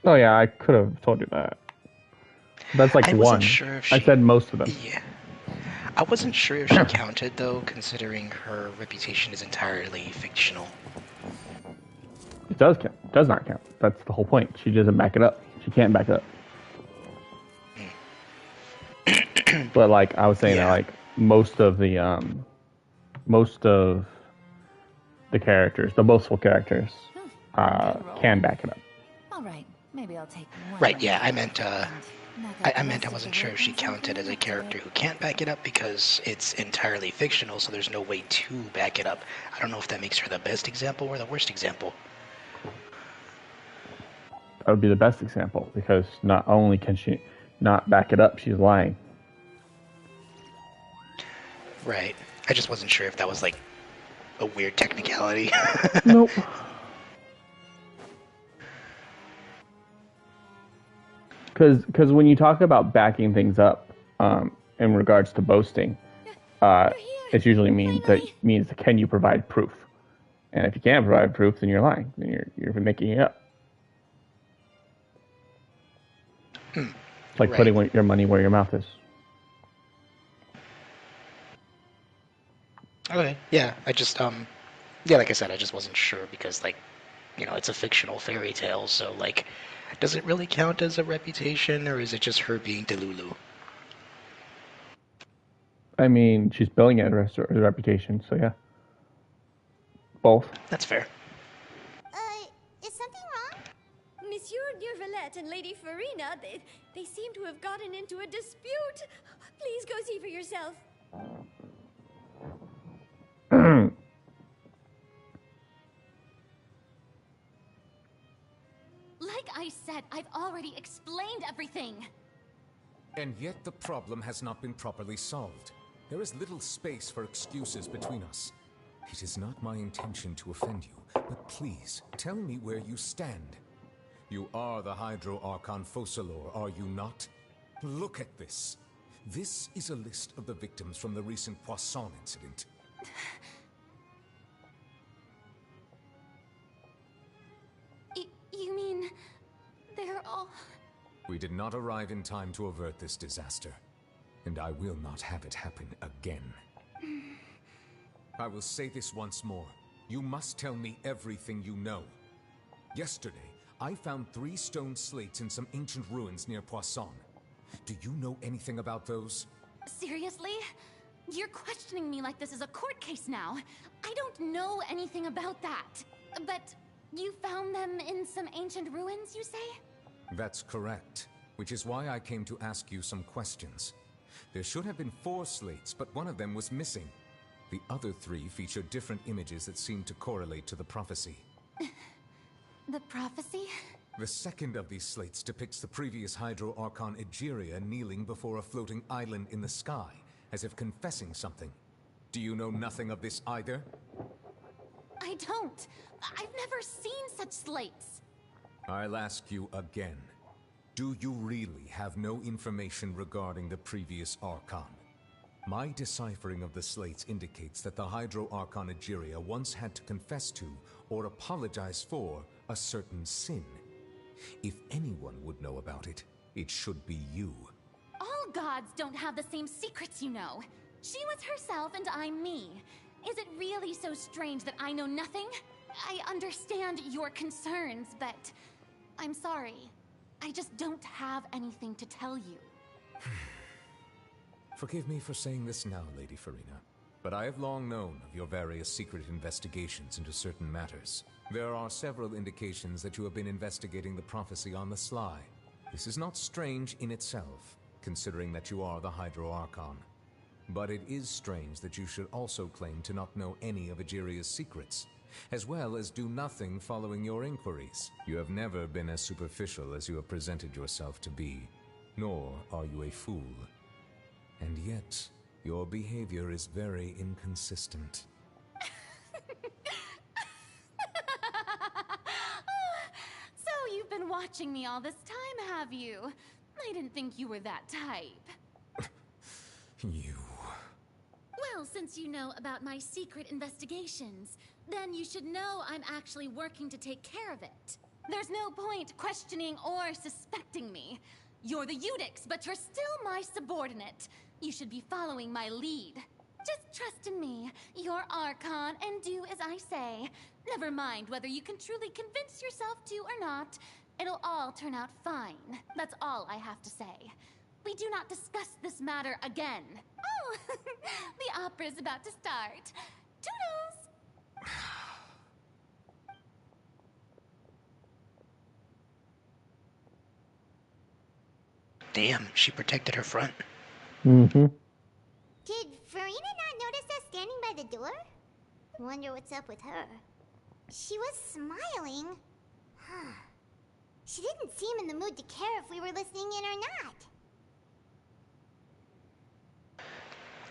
Oh yeah, I could have told you that. That's like I one. wasn't sure if I she... said most of them. Yeah. I wasn't sure if she counted, though, considering her reputation is entirely fictional. It does count. It does not count. That's the whole point. She doesn't back it up. She can't back it up. But like I was saying, that, like most of the characters, the boastful characters, can back it up. All right, maybe I'll take one. Right, yeah, I meant I wasn't sure if she counted as a character who can't back it up because it's entirely fictional, so there's no way to back it up. I don't know if that makes her the best example or the worst example. That would be the best example, because not only can she not back it up, she's lying. Right. I just wasn't sure if that was like a weird technicality. Nope. Because when you talk about backing things up, in regards to boasting, it usually means can you provide proof? And if you can't provide proof, then you're lying. Then you're making it up. It's like putting your money where your mouth is. Okay, yeah, I just, yeah, like I said, I just wasn't sure because, like, you know, it's a fictional fairy tale, so, like, does it really count as a reputation, or is it just her being Delulu? I mean, she's billing it as a reputation, so yeah. Both. That's fair. Is something wrong? Monsieur Neuvillette and Lady Farina, they seem to have gotten into a dispute. Please go see for yourself. Like I said, I've already explained everything. And yet the problem has not been properly solved. There is little space for excuses between us. It is not my intention to offend you, but please, tell me where you stand. You are the Hydro Archon Focalor, are you not? Look at this. This is a list of the victims from the recent Poisson incident. You mean... they're all... We did not arrive in time to avert this disaster, and I will not have it happen again. I will say this once more. You must tell me everything you know. Yesterday, I found 3 stone slates in some ancient ruins near Poisson. Do you know anything about those? Seriously? You're questioning me like this is a court case now. I don't know anything about that. But you found them in some ancient ruins, you say? That's correct, which is why I came to ask you some questions. There should have been 4 slates, but one of them was missing. The other 3 feature different images that seem to correlate to the prophecy. The prophecy? The second of these slates depicts the previous Hydro Archon Egeria kneeling before a floating island in the sky, as if confessing something. Do you know nothing of this either? I don't. I've never seen such slates. I'll ask you again. Do you really have no information regarding the previous Archon? My deciphering of the slates indicates that the Hydro Archon Egeria once had to confess to, or apologize for, a certain sin. If anyone would know about it, it should be you. All gods don't have the same secrets, you know. She was herself and I'm me. Is it really so strange that I know nothing? I understand your concerns, but I'm sorry. I just don't have anything to tell you. Forgive me for saying this now, Lady Farina, but I have long known of your various secret investigations into certain matters. There are several indications that you have been investigating the prophecy on the sly. This is not strange in itself, considering that you are the Hydro Archon. But it is strange that you should also claim to not know any of Egeria's secrets, as well as do nothing following your inquiries. You have never been as superficial as you have presented yourself to be, nor are you a fool. And yet, your behavior is very inconsistent. So you've been watching me all this time, have you? I didn't think you were that type. You... Well, since you know about my secret investigations, then you should know I'm actually working to take care of it. There's no point questioning or suspecting me. You're the Eudix, but you're still my subordinate. You should be following my lead. Just trust in me. You're Archon, and do as I say. Never mind whether you can truly convince yourself to or not. It'll all turn out fine. That's all I have to say. We do not discuss this matter again. Oh, the opera's about to start. Toodles! Damn, she protected her front. Mm-hmm. Did Farina not notice us standing by the door? Wonder what's up with her. She was smiling. Huh. She didn't seem in the mood to care if we were listening in or not.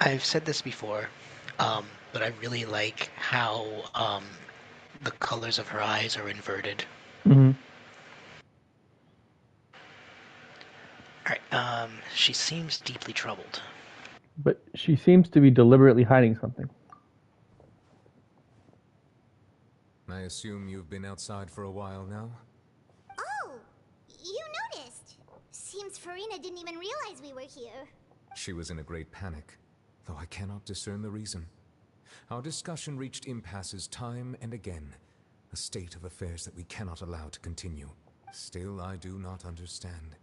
I've said this before, but I really like how the colors of her eyes are inverted. Mm-hmm. Alright, she seems deeply troubled. But she seems to be deliberately hiding something. I assume you've been outside for a while now? Oh, you noticed. Seems Farina didn't even realize we were here. She was in a great panic, though I cannot discern the reason. Our discussion reached impasses time and again, a state of affairs that we cannot allow to continue. Still, I do not understand.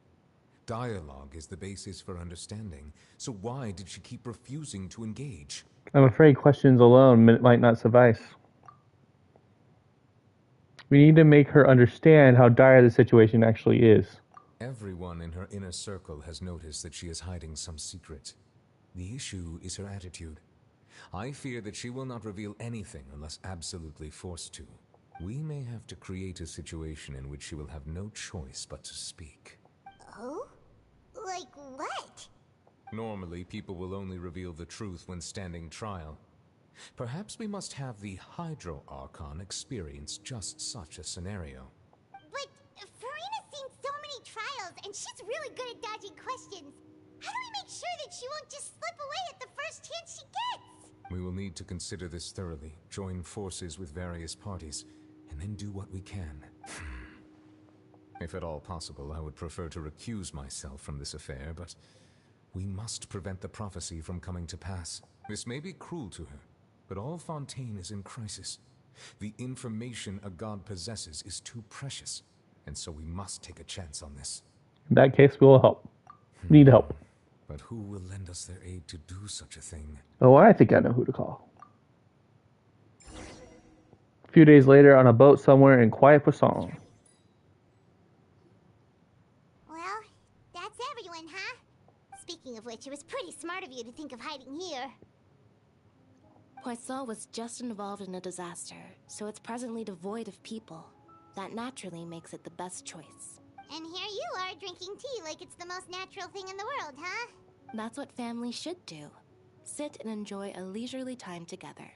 Dialogue is the basis for understanding, so why did she keep refusing to engage? I'm afraid questions alone might not suffice. We need to make her understand how dire the situation actually is. Everyone in her inner circle has noticed that she is hiding some secret. The issue is her attitude. I fear that she will not reveal anything unless absolutely forced to. We may have to create a situation in which she will have no choice but to speak. Oh? Like what? Normally, people will only reveal the truth when standing trial. Perhaps we must have the Hydro Archon experience just such a scenario. But Farina's seen so many trials, and she's really good at dodging questions. How do we make sure that she won't just slip away at the first chance she gets? We will need to consider this thoroughly, join forces with various parties, and then do what we can. If at all possible, I would prefer to recuse myself from this affair, but we must prevent the prophecy from coming to pass. This may be cruel to her, but all Fontaine is in crisis. The information a god possesses is too precious, and so we must take a chance on this. In that case, we'll help. Need help. But who will lend us their aid to do such a thing? Oh, I think I know who to call. A few days later, on a boat somewhere in quiet Poisson. Well, that's everyone, huh? Speaking of which, it was pretty smart of you to think of hiding here. Poisson was just involved in a disaster, so it's presently devoid of people. That naturally makes it the best choice. And here you are drinking tea like it's the most natural thing in the world, huh? That's what families should do. Sit and enjoy a leisurely time together.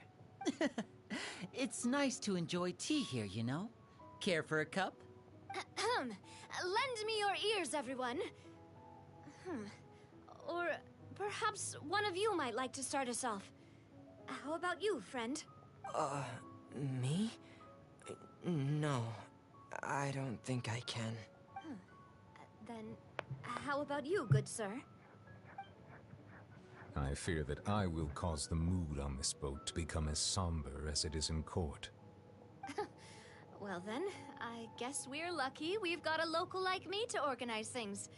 It's nice to enjoy tea here, you know? Care for a cup? Lend me your ears, everyone. Or perhaps one of you might like to start us off. How about you, friend? Me? No, I don't think I can. Then, how about you, good sir? I fear that I will cause the mood on this boat to become as somber as it is in court. Well then, I guess we're lucky we've got a local like me to organize things.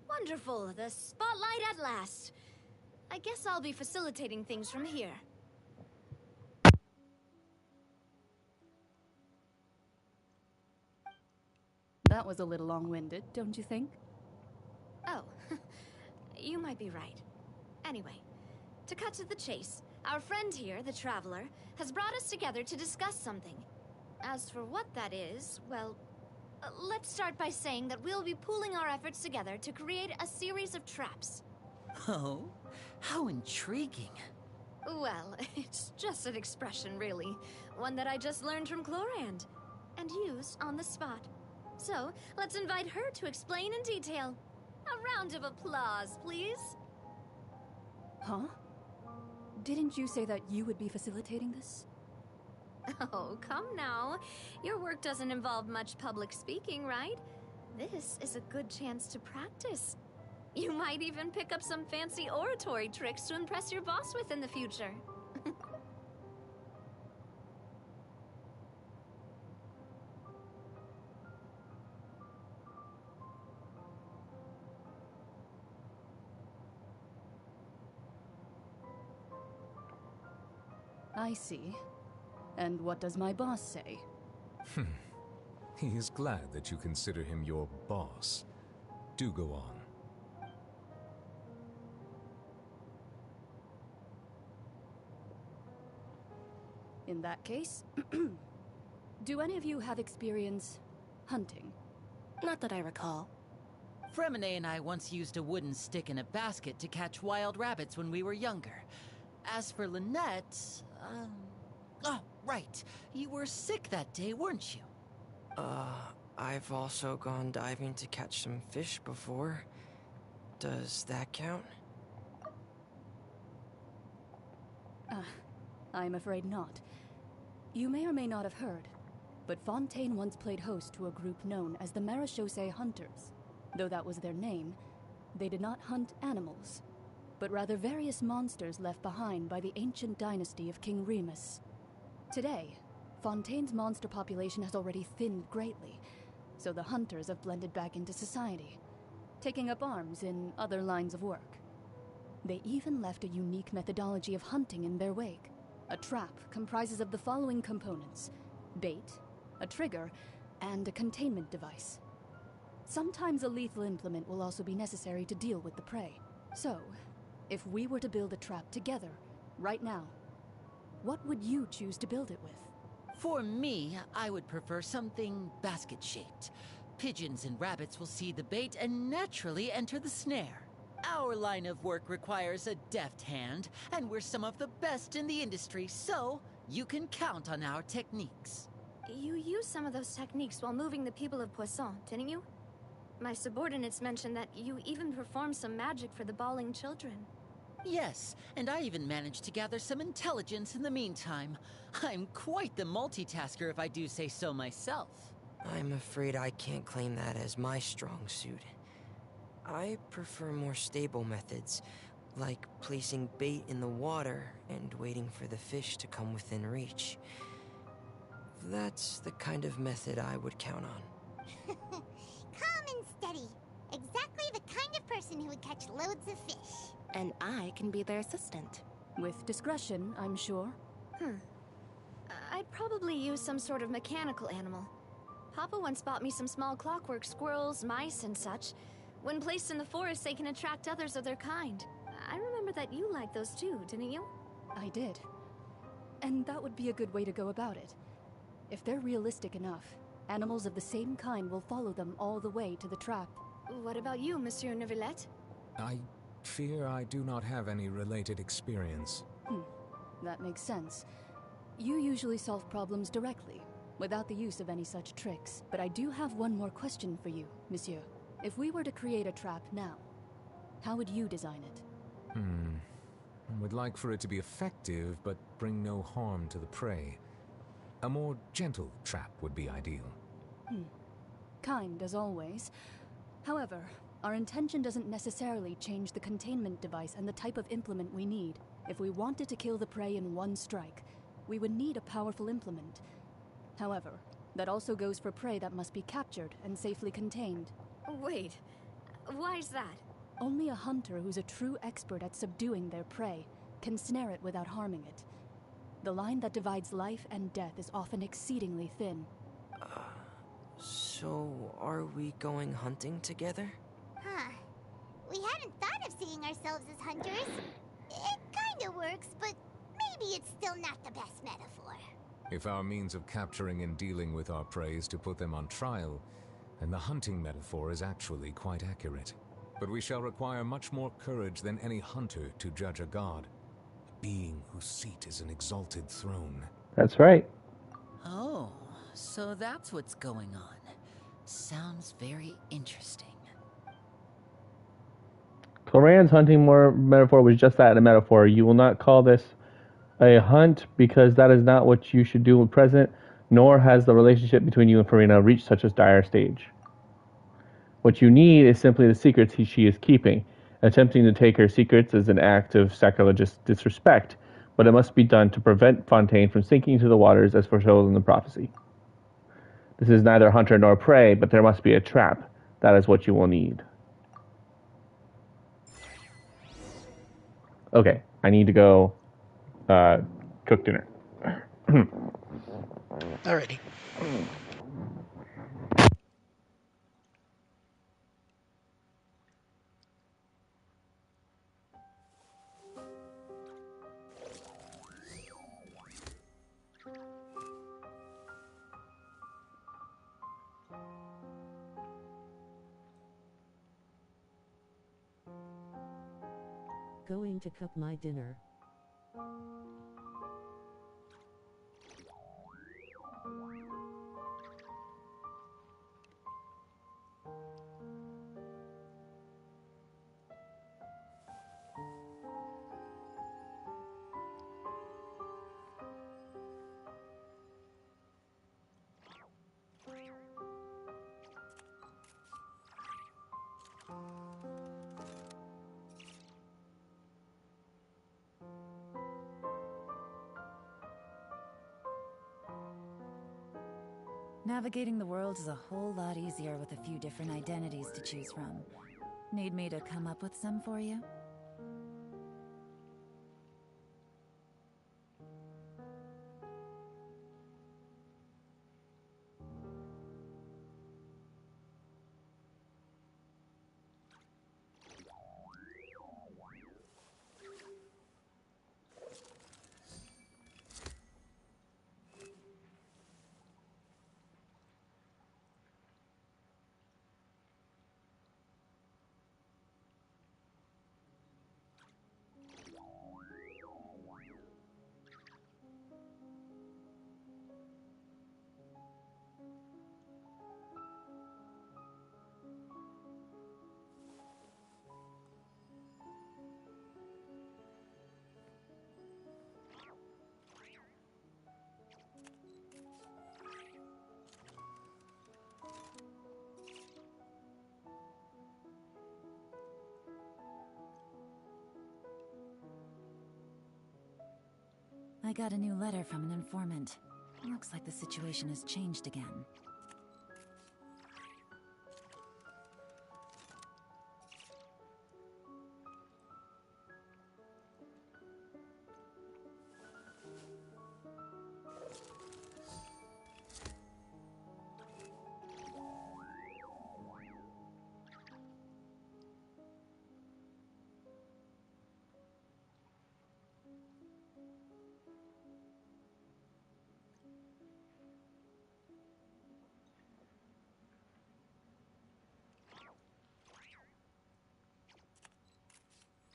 Wonderful, the spotlight at last. I guess I'll be facilitating things from here. That was a little long-winded, don't you think? Oh, you might be right. Anyway, to cut to the chase, our friend here, the Traveler, has brought us together to discuss something. As for what that is, well, let's start by saying that we'll be pooling our efforts together to create a series of traps. Oh, how intriguing. Well, it's just an expression, really. One that I just learned from Chlorand, and used on the spot. So, let's invite her to explain in detail. A round of applause, please. Huh? Didn't you say that you would be facilitating this? Oh, come now. Your work doesn't involve much public speaking, right? This is a good chance to practice. You might even pick up some fancy oratory tricks to impress your boss with in the future. I see. And what does my boss say? He is glad that you consider him your boss. Do go on. In that case, do any of you have experience hunting? Not that I recall. Fremine and I once used a wooden stick in a basket to catch wild rabbits when we were younger. As for Lynette, oh, right. You were sick that day, weren't you? I've also gone diving to catch some fish before. Does that count? I'm afraid not. You may or may not have heard, but Fontaine once played host to a group known as the Marechaussee Hunters. Though that was their name, they did not hunt animals, but rather various monsters left behind by the ancient dynasty of King Remus. Today, Fontaine's monster population has already thinned greatly, so the hunters have blended back into society, taking up arms in other lines of work. They even left a unique methodology of hunting in their wake. A trap comprises of the following components: bait, a trigger, and a containment device. Sometimes a lethal implement will also be necessary to deal with the prey. So, if we were to build a trap together, right now, what would you choose to build it with? For me, I would prefer something basket-shaped. Pigeons and rabbits will see the bait and naturally enter the snare. Our line of work requires a deft hand, and we're some of the best in the industry, so you can count on our techniques. You used some of those techniques while moving the people of Poisson, didn't you? My subordinates mentioned that you even performed some magic for the bawling children. Yes, and I even managed to gather some intelligence in the meantime. I'm quite the multitasker if I do say so myself. I'm afraid I can't claim that as my strong suit. I prefer more stable methods, like placing bait in the water and waiting for the fish to come within reach. That's the kind of method I would count on. Calm and steady. Exactly the kind of person who would catch loads of fish. And I can be their assistant. With discretion, I'm sure. I'd probably use some sort of mechanical animal. Papa once bought me some small clockwork squirrels, mice, and such. When placed in the forest, they can attract others of their kind. I remember that you liked those too, didn't you? I did. And that would be a good way to go about it. If they're realistic enough, animals of the same kind will follow them all the way to the trap. What about you, Monsieur Neuvillette? I fear I do not have any related experience. That makes sense. You usually solve problems directly, without the use of any such tricks. But I do have one more question for you, Monsieur. If we were to create a trap now, how would you design it? I would like for it to be effective, but bring no harm to the prey. A more gentle trap would be ideal. Kind, as always. However, our intention doesn't necessarily change the containment device and the type of implement we need. If we wanted to kill the prey in one strike, we would need a powerful implement. However, that also goes for prey that must be captured and safely contained. Wait, why's that? Only a hunter who's a true expert at subduing their prey can snare it without harming it. The line that divides life and death is often exceedingly thin. So are we going hunting together? Huh. We hadn't thought of seeing ourselves as hunters. It kinda works, but maybe it's still not the best metaphor. If our means of capturing and dealing with our prey is to put them on trial, then the hunting metaphor is actually quite accurate. But we shall require much more courage than any hunter to judge a god, a being whose seat is an exalted throne. That's right. Oh, so that's what's going on. Sounds very interesting. Cloran's hunting metaphor was just that, a metaphor. You will not call this a hunt because that is not what you should do at present, nor has the relationship between you and Farina reached such a dire stage. What you need is simply the secrets she is keeping. Attempting to take her secrets is an act of sacrilegious disrespect, but it must be done to prevent Fontaine from sinking into the waters as foretold in the prophecy. This is neither hunter nor prey, but there must be a trap. That is what you will need. Okay, I need to go cook dinner. Alrighty. Going to cook my dinner. Navigating the world is a whole lot easier with a few different identities to choose from. Need me to come up with some for you? I got a new letter from an informant. Looks like the situation has changed again.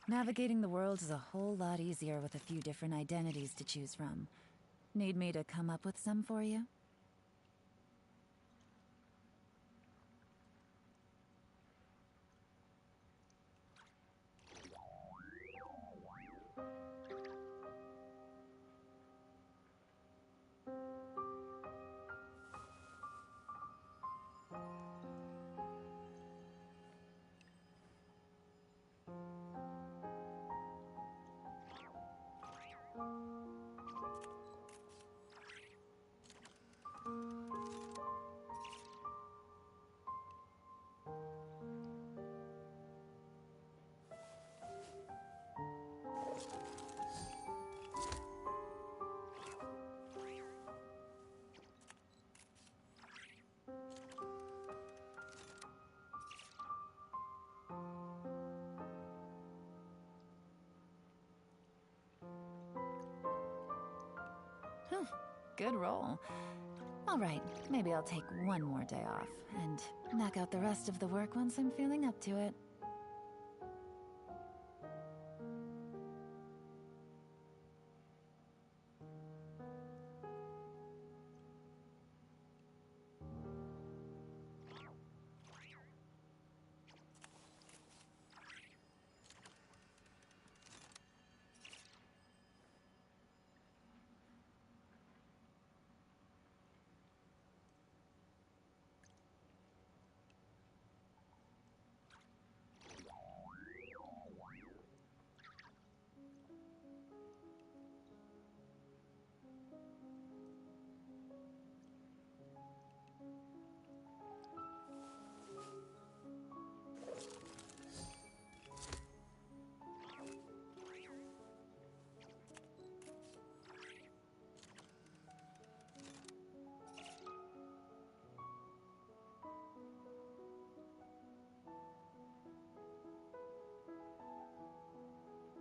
Navigating the world is a whole lot easier with a few different identities to choose from. Need me to come up with some for you? Good roll. All right, maybe I'll take one more day off and knock out the rest of the work once I'm feeling up to it.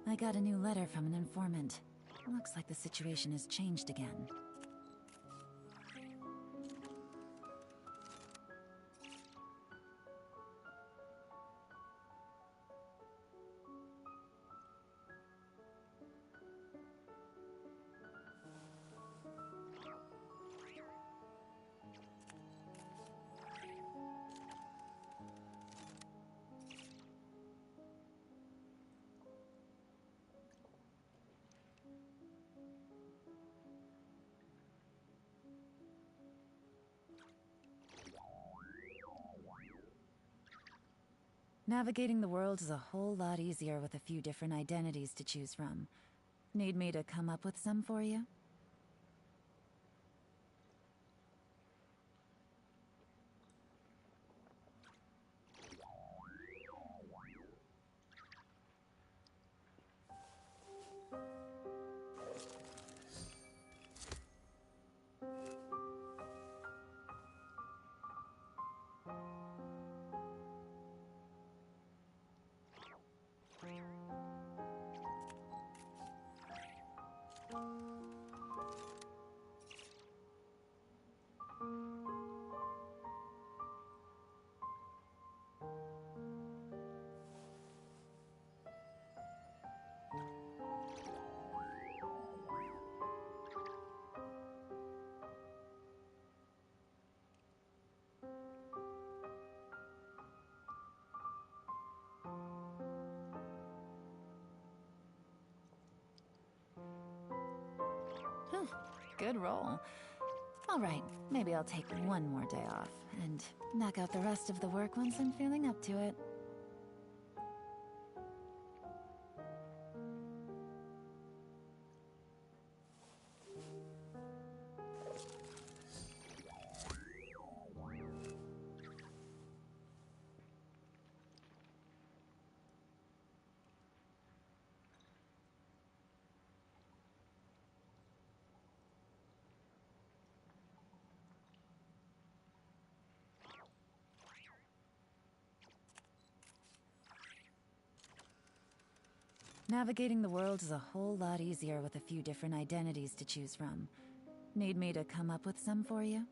I got a new letter from an informant. Looks like the situation has changed again. Navigating the world is a whole lot easier with a few different identities to choose from. Need me to come up with some for you? Good roll. All right, maybe I'll take one more day off and knock out the rest of the work once I'm feeling up to it. Navigating the world is a whole lot easier with a few different identities to choose from. Need me to come up with some for you?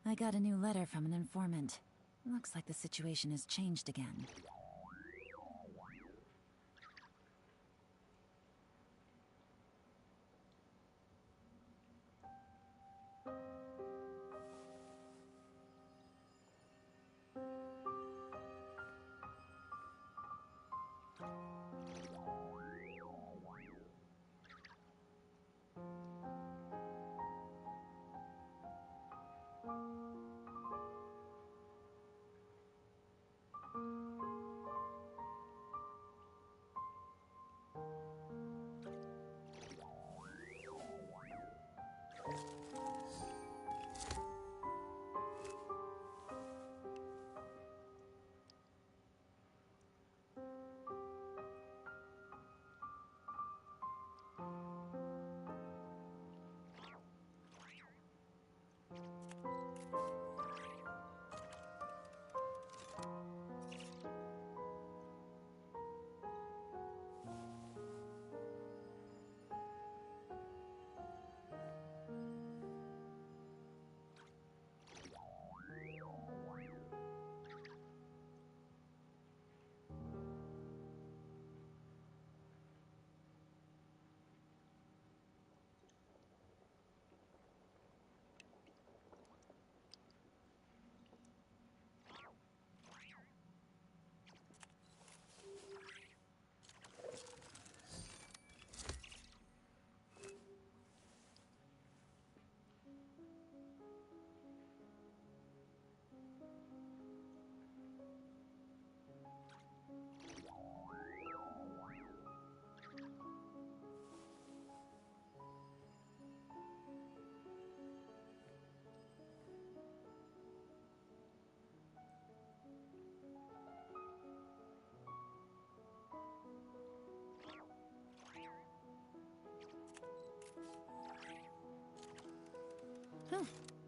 I got a new letter from an informant. Looks like the situation has changed again.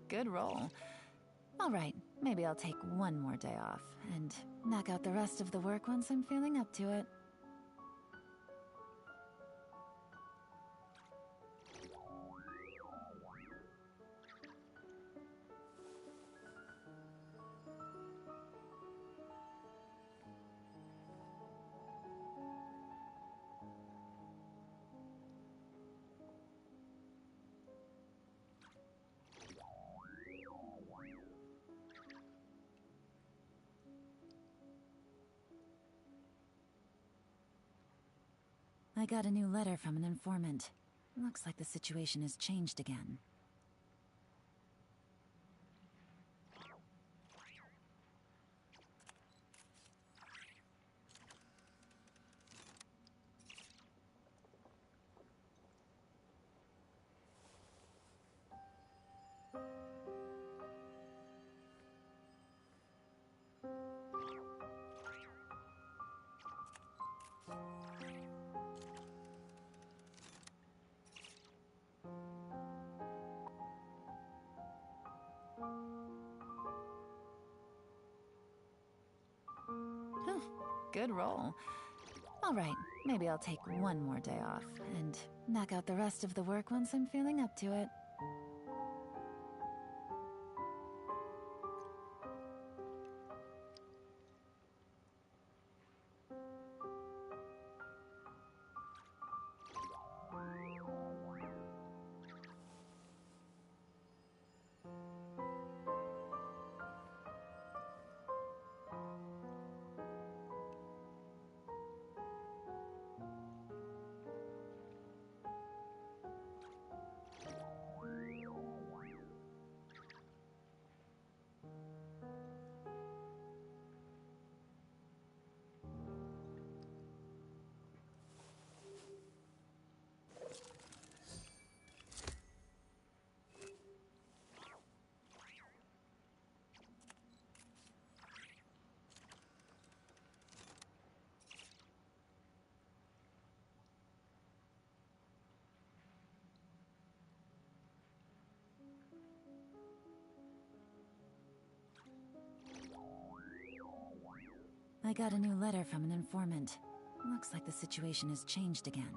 Good roll. Alright, maybe I'll take one more day off, and knock out the rest of the work once I'm feeling up to it. I got a new letter from an informant. Looks like the situation has changed again. Good roll. Alright, maybe I'll take one more day off, and knock out the rest of the work once I'm feeling up to it. I got a new letter from an informant. Looks like the situation has changed again.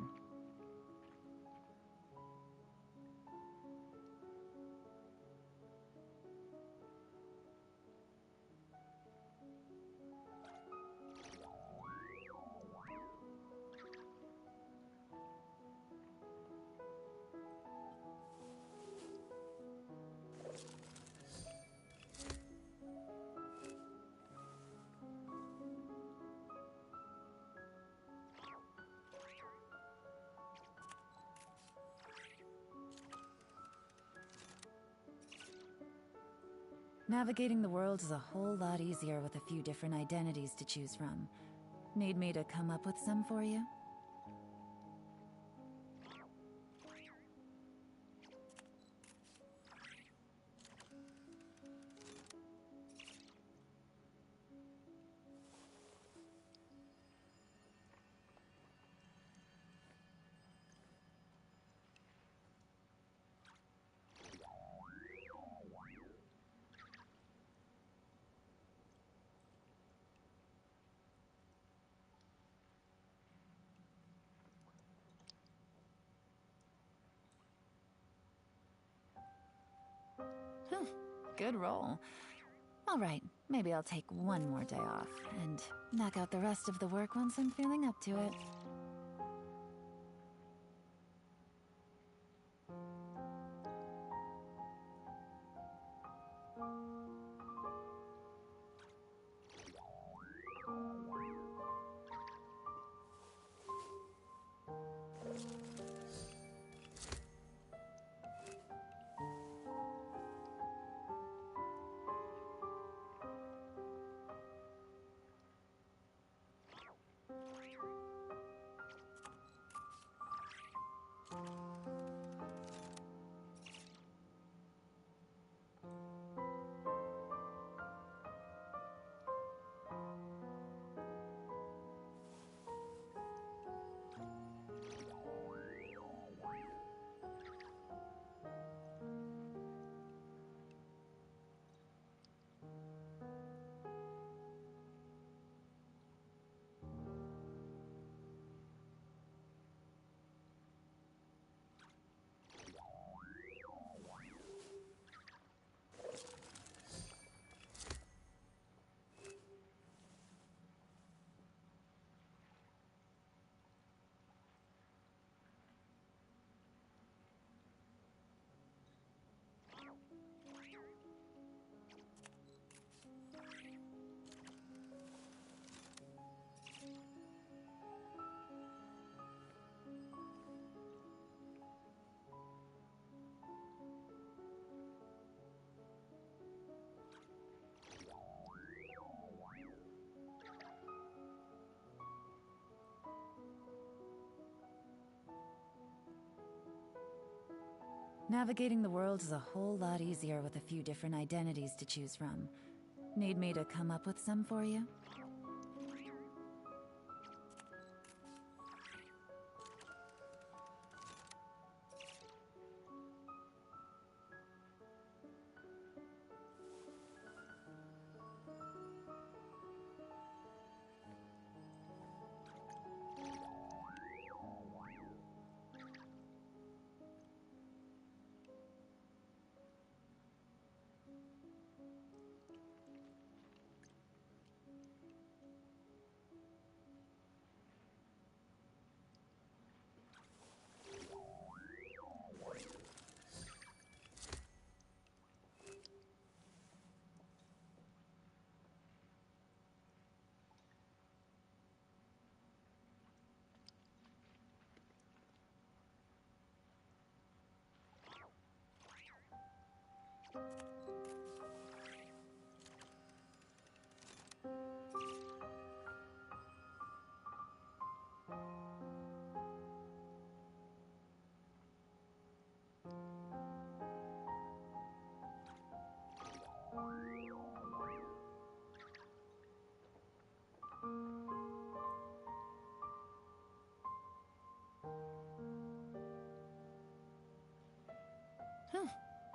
Navigating the world is a whole lot easier with a few different identities to choose from. Need me to come up with some for you? Good roll. All right, maybe I'll take one more day off and knock out the rest of the work once I'm feeling up to it. Navigating the world is a whole lot easier with a few different identities to choose from. Need me to come up with some for you?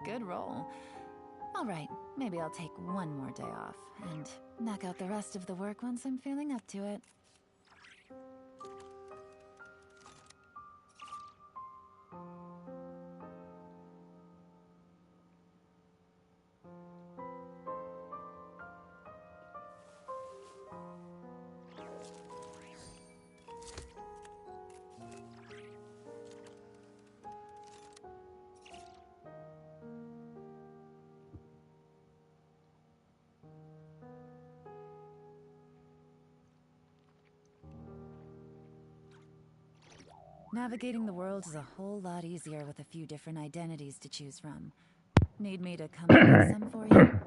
Good roll. All right, maybe I'll take one more day off and knock out the rest of the work once I'm feeling up to it. Navigating the world is a whole lot easier with a few different identities to choose from. Need me to come up with some for you?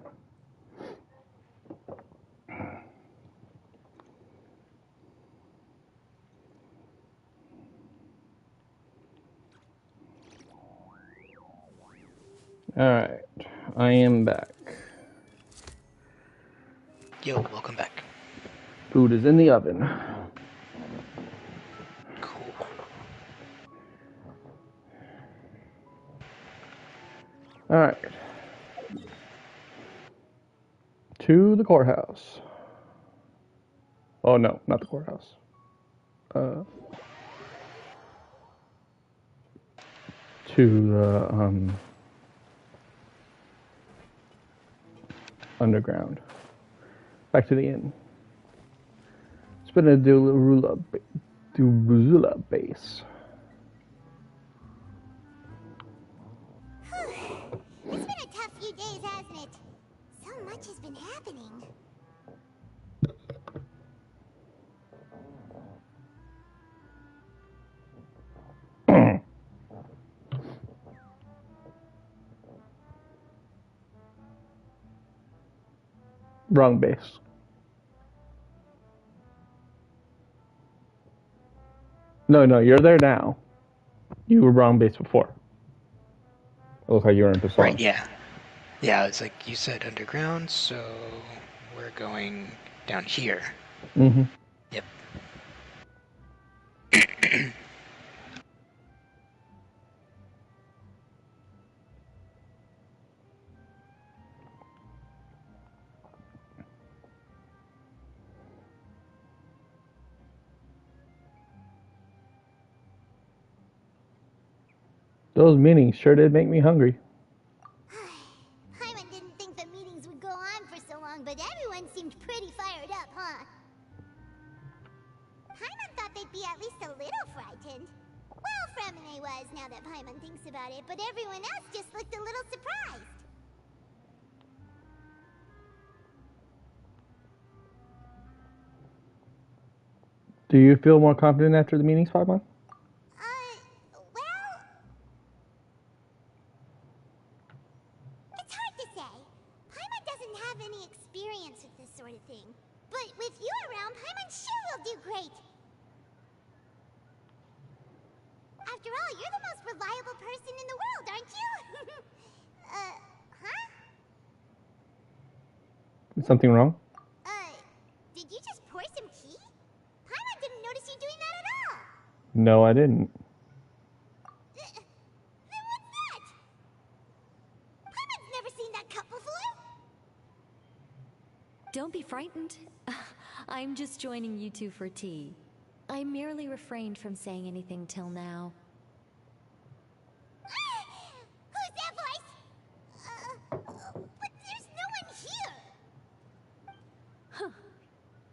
Alright, I am back. Yo, welcome back. Food is in the oven. Cool. Alright. To the courthouse. Oh no, not the courthouse. To the underground. Back to the inn. It's been a Durula base. It's been a tough few days, hasn't it? So much has been happening. Wrong base. No, you're there now. You were wrong base before. It looked like you were in Pasar. Right, yeah. Yeah, it's like you said underground, so we're going down here. Mm-hmm. Yep. Those meetings sure did make me hungry. Paimon didn't think the meetings would go on for so long, but everyone seemed pretty fired up, huh? Paimon thought they'd be at least a little frightened. Well, Fremine was, now that Paimon thinks about it, but everyone else just looked a little surprised. Do you feel more confident after the meetings, Paimon? Well... It's hard to say. Paimon doesn't have any experience with this sort of thing. But with you around, Paimon sure will do great. After all, you're the most reliable person in the world, aren't you? Huh? Is something wrong? Did you just pour some tea? Paimon didn't notice you doing that at all. No, I didn't. Then what's that? Paimon's never seen that cup before. Don't be frightened. I'm just joining you two for tea. I merely refrained from saying anything till now. Who's that voice? But there's no one here. Huh.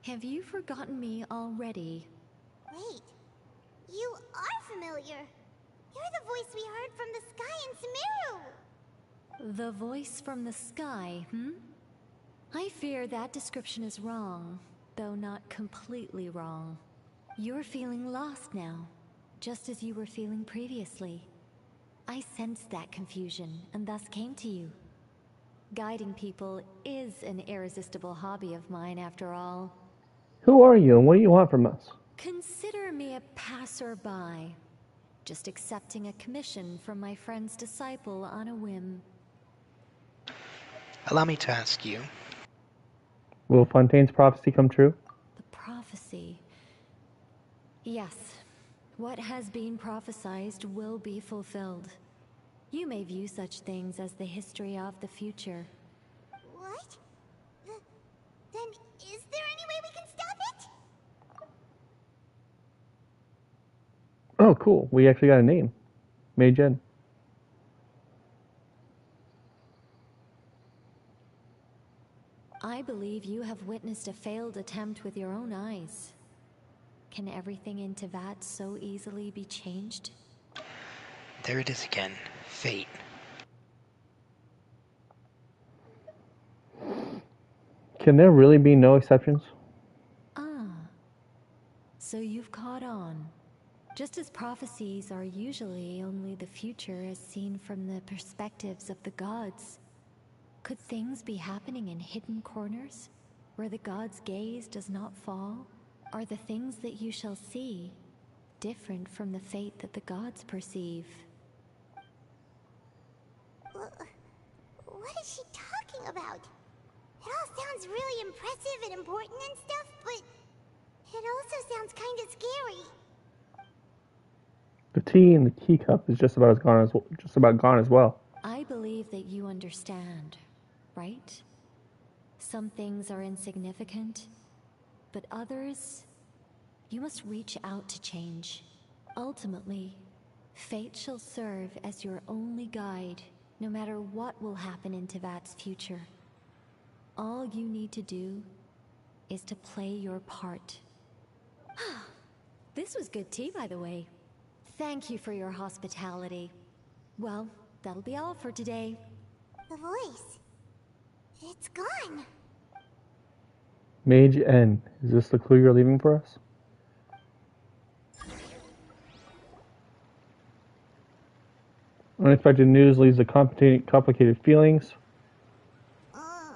Have you forgotten me already? Wait. You are familiar. You're the voice we heard from the sky in Sumeru. The voice from the sky, hmm? I fear that description is wrong, though not completely wrong. You're feeling lost now, just as you were feeling previously. I sensed that confusion, and thus came to you. Guiding people is an irresistible hobby of mine, after all. Who are you, and what do you want from us? Consider me a passerby, just accepting a commission from my friend's disciple on a whim. Allow me to ask you. Will Fontaine's prophecy come true? The prophecy. Yes. What has been prophesied will be fulfilled. You may view such things as the history of the future. What? Then is there any way we can stop it? Oh, cool. We actually got a name. Mei Jen. I believe you have witnessed a failed attempt with your own eyes. Can everything in Teyvat so easily be changed? There it is again. Fate. Can there really be no exceptions? Ah. So you've caught on. Just as prophecies are usually only the future as seen from the perspectives of the gods, could things be happening in hidden corners, where the gods' gaze does not fall? Are the things that you shall see different from the fate that the gods perceive? What is she talking about? It all sounds really impressive and important and stuff, but it also sounds kind of scary. The tea in the teacup is just about gone as well. I believe that you understand, right? Some things are insignificant, but others, you must reach out to change. Ultimately, fate shall serve as your only guide, no matter what will happen in Tevat's future. All you need to do is to play your part. This was good tea, by the way. Thank you for your hospitality. Well, that'll be all for today. The voice. It's gone. Mage N. Is this the clue you're leaving for us? Unexpected news leads to complicated feelings. What? I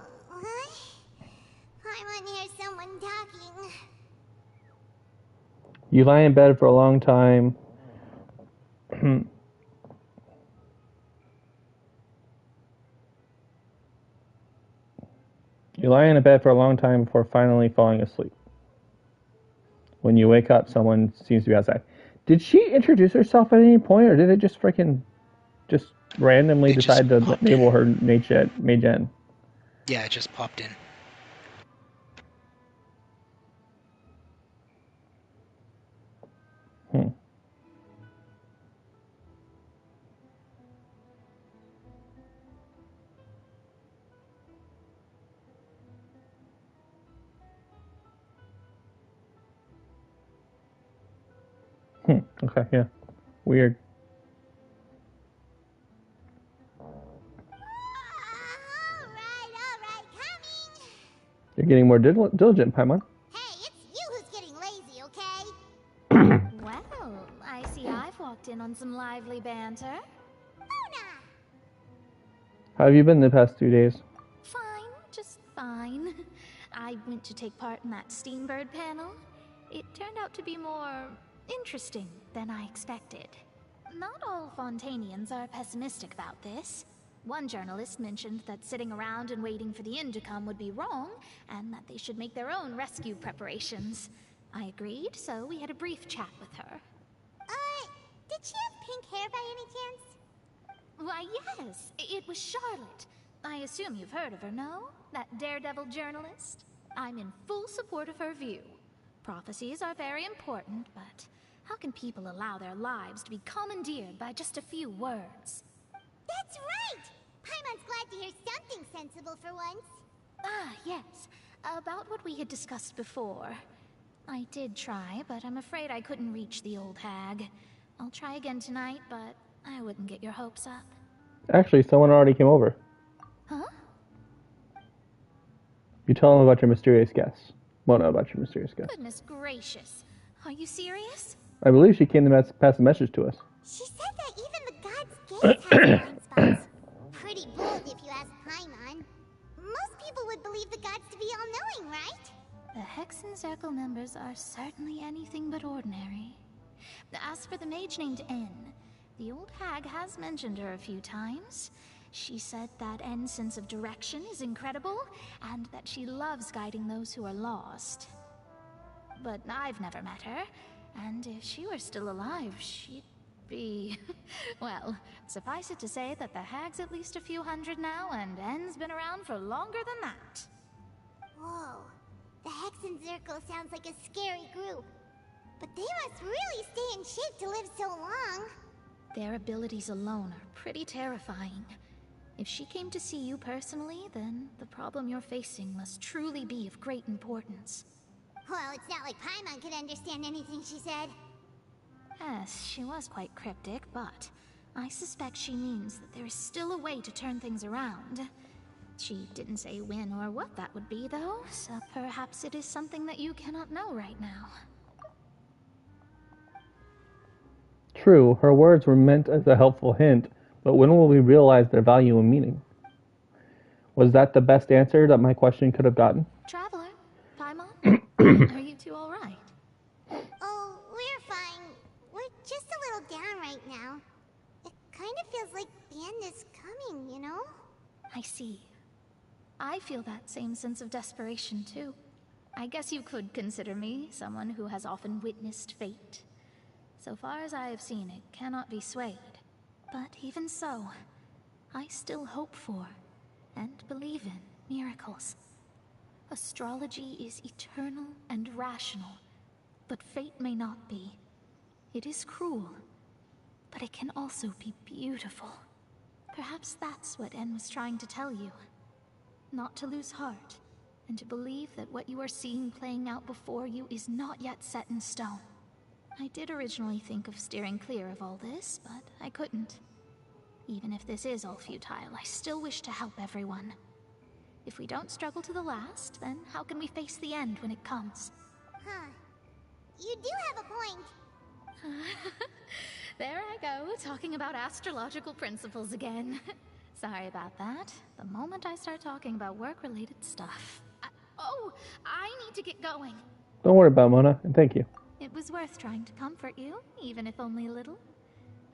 want to hear someone talking. You lie in bed for a long time. You lie in a bed for a long time before finally falling asleep. When you wake up, someone seems to be outside. Did she introduce herself at any point, or did it just randomly decide to label her Mage N? Yeah, it just popped in. Okay, yeah. Weird. You're getting more diligent, Paimon. Hey, it's you who's getting lazy, okay? Well, I see I've walked in on some lively banter. How have you been the past 2 days? Fine, just fine. I went to take part in that Steambird panel. It turned out to be more interesting than I expected. Not all Fontainians are pessimistic about this. One journalist mentioned that sitting around and waiting for the end to come would be wrong, and that they should make their own rescue preparations. I agreed, so we had a brief chat with her. Did she have pink hair by any chance? Why, yes, it was Charlotte. I assume you've heard of her, no? That daredevil journalist? I'm in full support of her view. Prophecies are very important, but how can people allow their lives to be commandeered by just a few words? That's right! Paimon's glad to hear something sensible for once. Ah, yes. About what we had discussed before. I did try, but I'm afraid I couldn't reach the old hag. I'll try again tonight, but I wouldn't get your hopes up. Actually, someone already came over. Huh? You tell them about your mysterious guest. Well, not about your mysterious guest. Goodness gracious. Are you serious? I believe she came to pass a message to us. She said that even the gods' gates have blind spots. Pretty bold if you ask Paimon. Most people would believe the gods to be all-knowing, right? The Hexen Circle members are certainly anything but ordinary. As for the mage named N, the old hag has mentioned her a few times. She said that N's sense of direction is incredible, and that she loves guiding those who are lost. But I've never met her, and if she were still alive, she'd be... well, suffice it to say that the hag's at least a few hundred now, and N's been around for longer than that. Whoa. The Hexen Circle sounds like a scary group. But they must really stay in shape to live so long. Their abilities alone are pretty terrifying. If she came to see you personally, then the problem you're facing must truly be of great importance. Well, it's not like Paimon could understand anything she said. Yes, she was quite cryptic, but I suspect she means that there is still a way to turn things around. She didn't say when or what that would be, though, so perhaps it is something that you cannot know right now. True, her words were meant as a helpful hint, but when will we realize their value and meaning? Was that the best answer that my question could have gotten? Traveler, Paimon, are you two all right? Oh, we're fine. We're just a little down right now. It kind of feels like the end is coming, you know? I see. I feel that same sense of desperation, too. I guess you could consider me someone who has often witnessed fate. So far as I have seen, it cannot be swayed. But even so, I still hope for, and believe in, miracles. Astrology is eternal and rational, but fate may not be. It is cruel, but it can also be beautiful. Perhaps that's what En was trying to tell you. Not to lose heart, and to believe that what you are seeing playing out before you is not yet set in stone. I did originally think of steering clear of all this, but I couldn't. Even if this is all futile, I still wish to help everyone. If we don't struggle to the last, then how can we face the end when it comes? Huh. You do have a point. There I go, talking about astrological principles again. Sorry about that. The moment I start talking about work-related stuff. I need to get going. Don't worry about it, Mona, and thank you. It was worth trying to comfort you, even if only a little.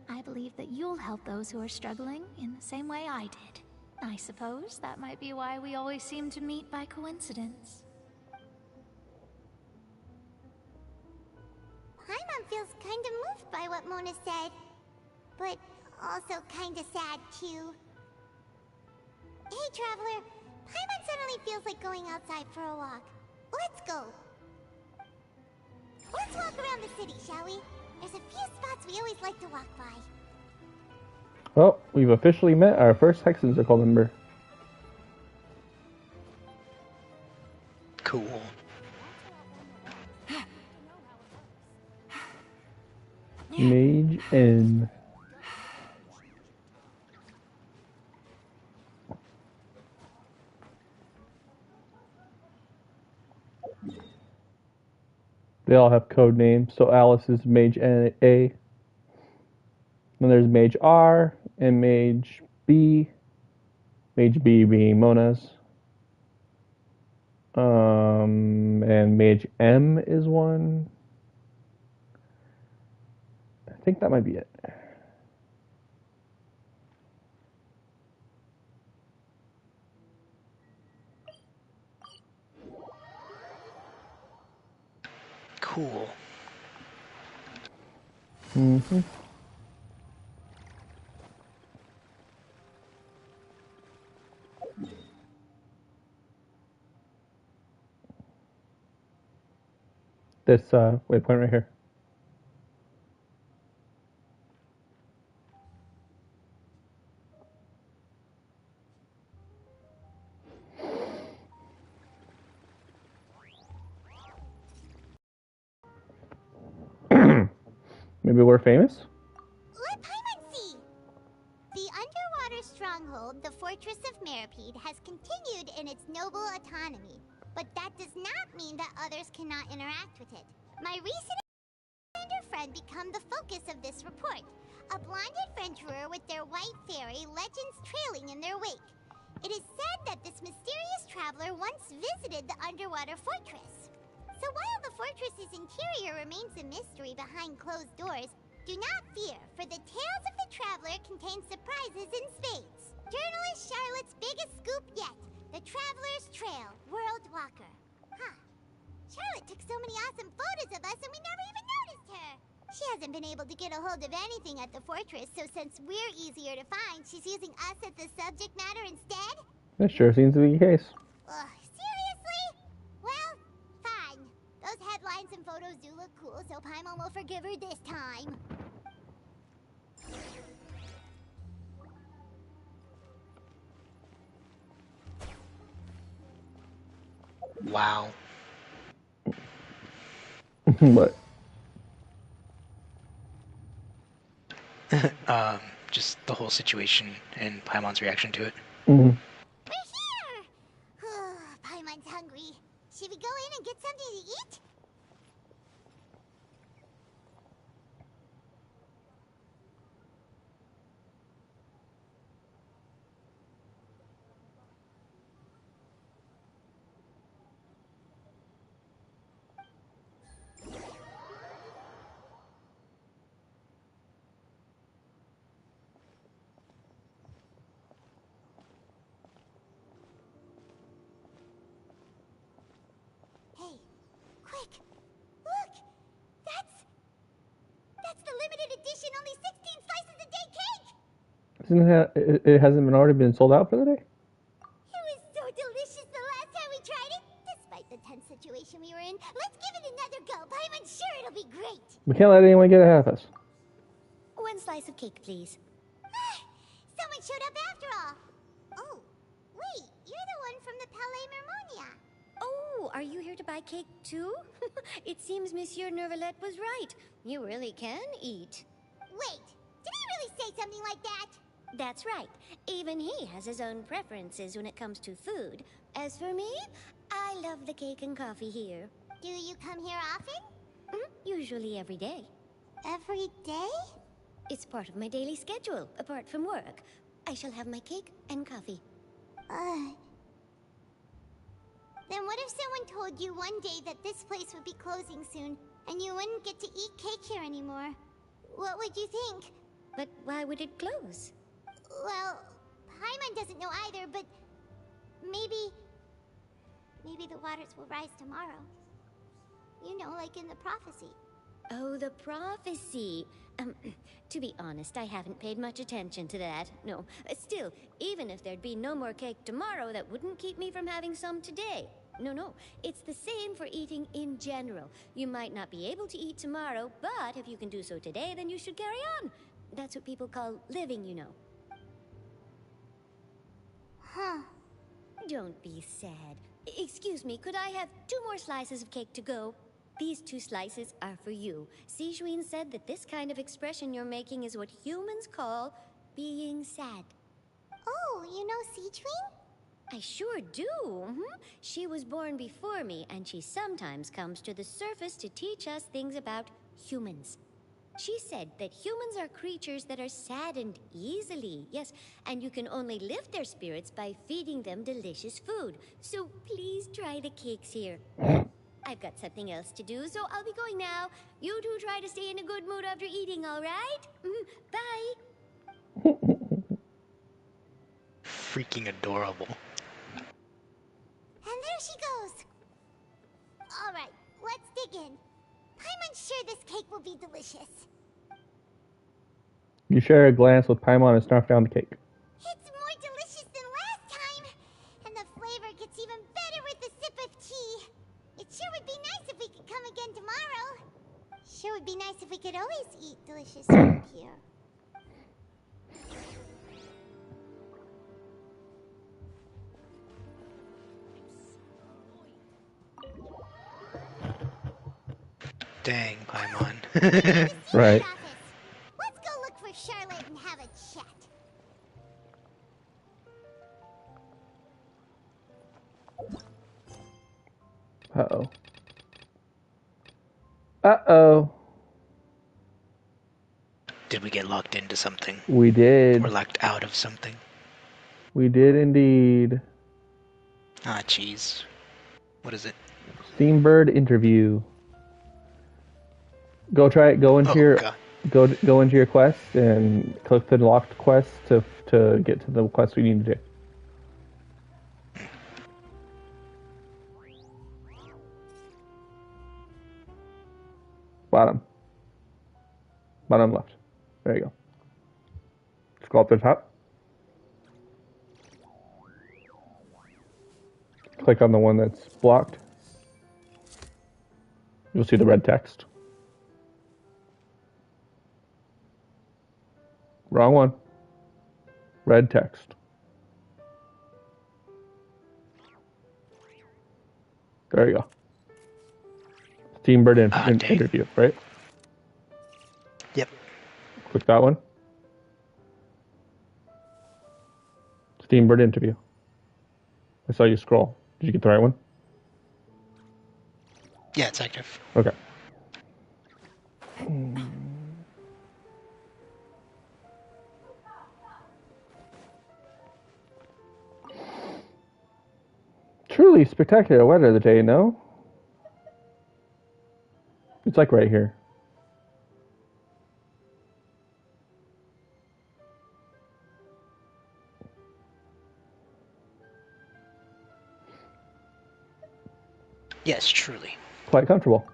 I believe that you'll help those who are struggling in the same way I did. I suppose that might be why we always seem to meet by coincidence. Paimon feels kind of moved by what Mona said, but also kind of sad too. Hey, Traveler, Paimon suddenly feels like going outside for a walk. Let's go. Let's walk around the city, shall we? There's a few spots we always like to walk by. Well, we've officially met our first Hexen Circle member. Cool. Mage N. They all have code names. So Alice is Mage A. Then there's Mage R and Mage B. Mage B being Mona's. And Mage M is one. I think that might be it. Cool. Mm-hmm. This waypoint right here. Maybe we're famous? Let Paimon see! The underwater stronghold, the Fortress of Meripede, has continued in its noble autonomy. But that does not mean that others cannot interact with it. My recent friend become the focus of this report. A blonde adventurer with their white fairy legends trailing in their wake. It is said that this mysterious traveler once visited the underwater fortress. So while the fortress's interior remains a mystery behind closed doors, do not fear, for the tales of the traveler contain surprises in spades. Journalist Charlotte's biggest scoop yet, the Traveler's Trail, World Walker. Huh. Charlotte took so many awesome photos of us and we never even noticed her. She hasn't been able to get a hold of anything at the fortress, so since we're easier to find, she's using us as the subject matter instead? That sure seems to be the case. Ugh, seriously? Well, fine. Those headlines and photos do look cool, so Paimon will forgive her this time. Wow. What? Just the whole situation and Paimon's reaction to it. Mm-hmm. We're here! Paimon's hungry. Should we go in and get something to eat? It hasn't been already been sold out for the day? It was so delicious the last time we tried it. Despite the tense situation we were in, let's give it another go. I'm sure it'll be great. We can't let anyone get ahead of us. One slice of cake, please. Someone showed up after all. Oh, wait, you're the one from the Palais Mermonia. Oh, are you here to buy cake too? It seems Monsieur Nervalette was right. You really can eat. Wait, did he really say something like that? That's right. Even he has his own preferences when it comes to food. As for me, I love the cake and coffee here. Do you come here often? Usually every day. Every day? It's part of my daily schedule, apart from work. I shall have my cake and coffee. Then what if someone told you one day that this place would be closing soon, and you wouldn't get to eat cake here anymore? What would you think? But why would it close? Well, Paimon doesn't know either, but maybe the waters will rise tomorrow. You know, like in the prophecy. Oh, the prophecy. To be honest, I haven't paid much attention to that. No, still, even if there'd be no more cake tomorrow, that wouldn't keep me from having some today. No, it's the same for eating in general. You might not be able to eat tomorrow, but if you can do so today, then you should carry on. That's what people call living, you know. Huh. Don't be sad. Excuse me, could I have 2 more slices of cake to go? These 2 slices are for you. Sijuin said that this kind of expression you're making is what humans call being sad. Oh, you know Sijuin? I sure do. She was born before me, and she sometimes comes to the surface to teach us things about humans. She said that humans are creatures that are saddened easily, yes, and you can only lift their spirits by feeding them delicious food. So please try the cakes here. I've got something else to do, so I'll be going now. You two try to stay in a good mood after eating, all right? Bye. Freaking adorable. And there she goes. All right, let's dig in. I'm unsure this cake will be delicious. You share a glance with Paimon and snarf down the cake. It's more delicious than last time. And the flavor gets even better with a sip of tea. It sure would be nice if we could come again tomorrow. Sure would be nice if we could always eat delicious food here. Dang, Paimon. Right. Let's go look for Charlotte and have a chat. Uh-oh. Uh-oh. Did we get locked into something? We did. Or locked out of something? We did indeed. Ah, jeez. What is it? Steambird interview. Go try it. Go into your go into your quest and click the locked quest to get to the quest we need to do. Bottom left. There you go. Scroll up to the top. Click on the one that's blocked. You'll see the red text. Wrong one. Red text. There you go. Steambird interview, right? Yep. Click that one. Steambird interview. I saw you scroll. Did you get the right one? Yeah, it's active. Okay. Truly spectacular weather today, no? It's like right here. Yes, truly. Quite comfortable.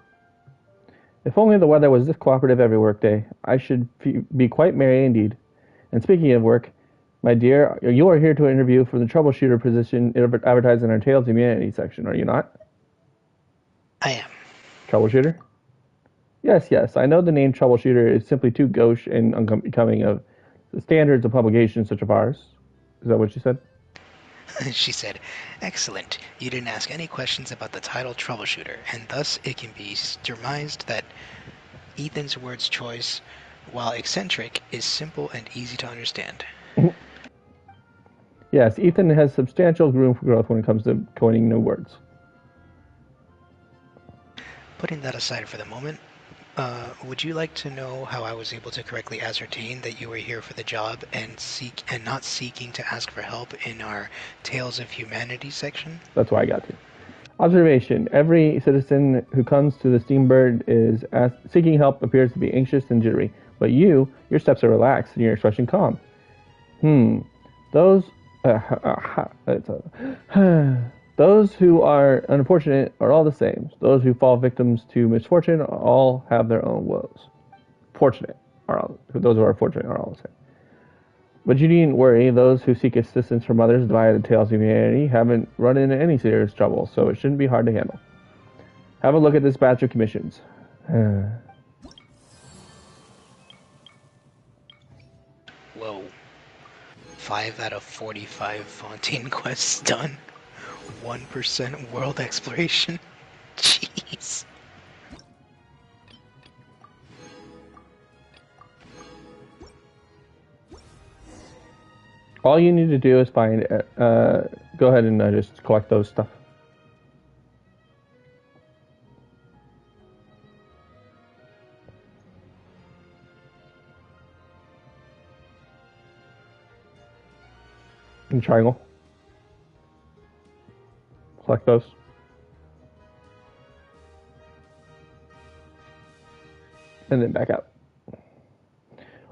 If only the weather was this cooperative every workday, I should be quite merry indeed. And speaking of work, My dear, you are here to interview for the troubleshooter position advertised in our Tales of Humanity section, are you not? I am. Troubleshooter? Yes, yes. I know the name troubleshooter is simply too gauche and unbecoming of the standards of publications such as ours. Is that what you said? She said, "Excellent. You didn't ask any questions about the title troubleshooter, and thus it can be surmised that Ethan's word's choice, while eccentric, is simple and easy to understand." Yes, Ethan has substantial room for growth when it comes to coining new words. Putting that aside for the moment, would you like to know how I was able to correctly ascertain that you were here for the job and not seeking to ask for help in our Tales of Humanity section? That's why I got to. Observation. Every citizen who comes to the Steambird is seeking help appears to be anxious and jittery, but your steps are relaxed and your expression calm. Those who are unfortunate are all the same. Those who fall victims to misfortune all have their own woes. Those who are fortunate are all the same. But you needn't worry. Those who seek assistance from others via the Tales of Humanity haven't run into any serious trouble, so it shouldn't be hard to handle. Have a look at this batch of commissions. Whoa. 5 out of 45 Fontaine quests done. 1% world exploration. Jeez. All you need to do is find. Go ahead and just collect those stuff. In triangle. Collect those. And then back out.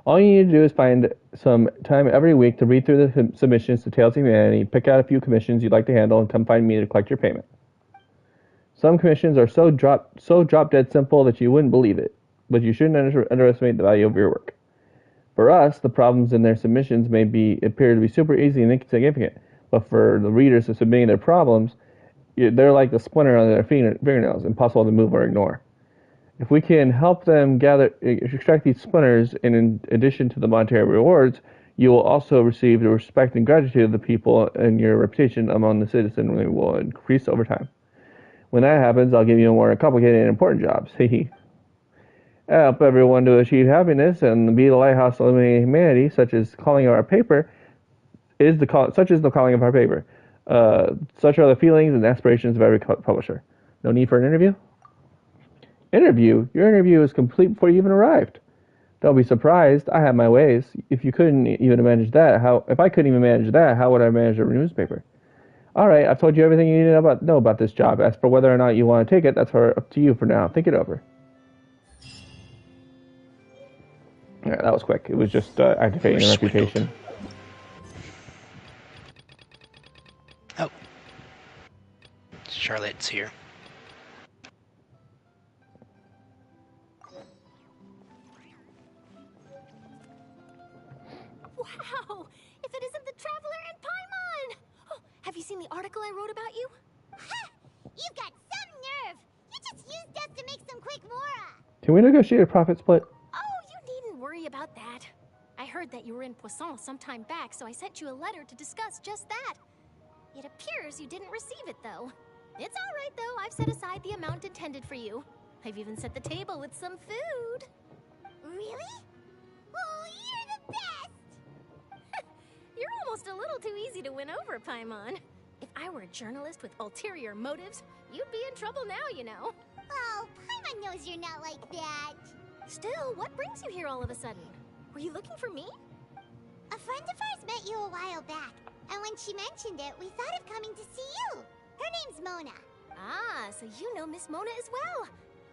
All you need to do is find some time every week to read through the submissions to Tales of Humanity, pick out a few commissions you'd like to handle, and come find me to collect your payment. Some commissions are so drop dead simple that you wouldn't believe it, but you shouldn't underestimate the value of your work. For us, the problems in their submissions may appear to be super easy and insignificant, but for the readers who are submitting their problems, they're like the splinter on their fingernails, impossible to move or ignore. If we can help them extract these splinters, and in addition to the monetary rewards, you will also receive the respect and gratitude of the people, and your reputation among the citizenry will increase over time. When that happens, I'll give you more complicated and important jobs. Hehe. Help everyone to achieve happiness and be the lighthouse of humanity, such as calling of our paper, such is the calling of our paper. Such are the feelings and aspirations of every publisher. No need for an interview? Interview? Your interview is complete before you even arrived. Don't be surprised. I have my ways. If I couldn't even manage that, how would I manage a newspaper? All right, I've told you everything you need to know about this job. As for whether or not you want to take it, that's up to you for now. Think it over. Yeah, that was quick. It was just activating a reputation. Oh. Charlotte's here. Wow! If it isn't the Traveler and Paimon! Oh, have you seen the article I wrote about you? Ha! You've got some nerve! You just used us to make some quick mora! Can we negotiate a profit split? Oh, you needn't worry about that. I heard that you were in Poisson some time back, so I sent you a letter to discuss just that. It appears you didn't receive it, though. It's all right, though. I've set aside the amount intended for you. I've even set the table with some food. Really? Oh, you're the best! You're almost a little too easy to win over, Paimon. If I were a journalist with ulterior motives, you'd be in trouble now, you know. Oh, Paimon knows you're not like that. Still, what brings you here all of a sudden? Were you looking for me? A friend of ours met you a while back, and when she mentioned it, we thought of coming to see you. Her name's Mona. Ah, so you know Miss Mona as well.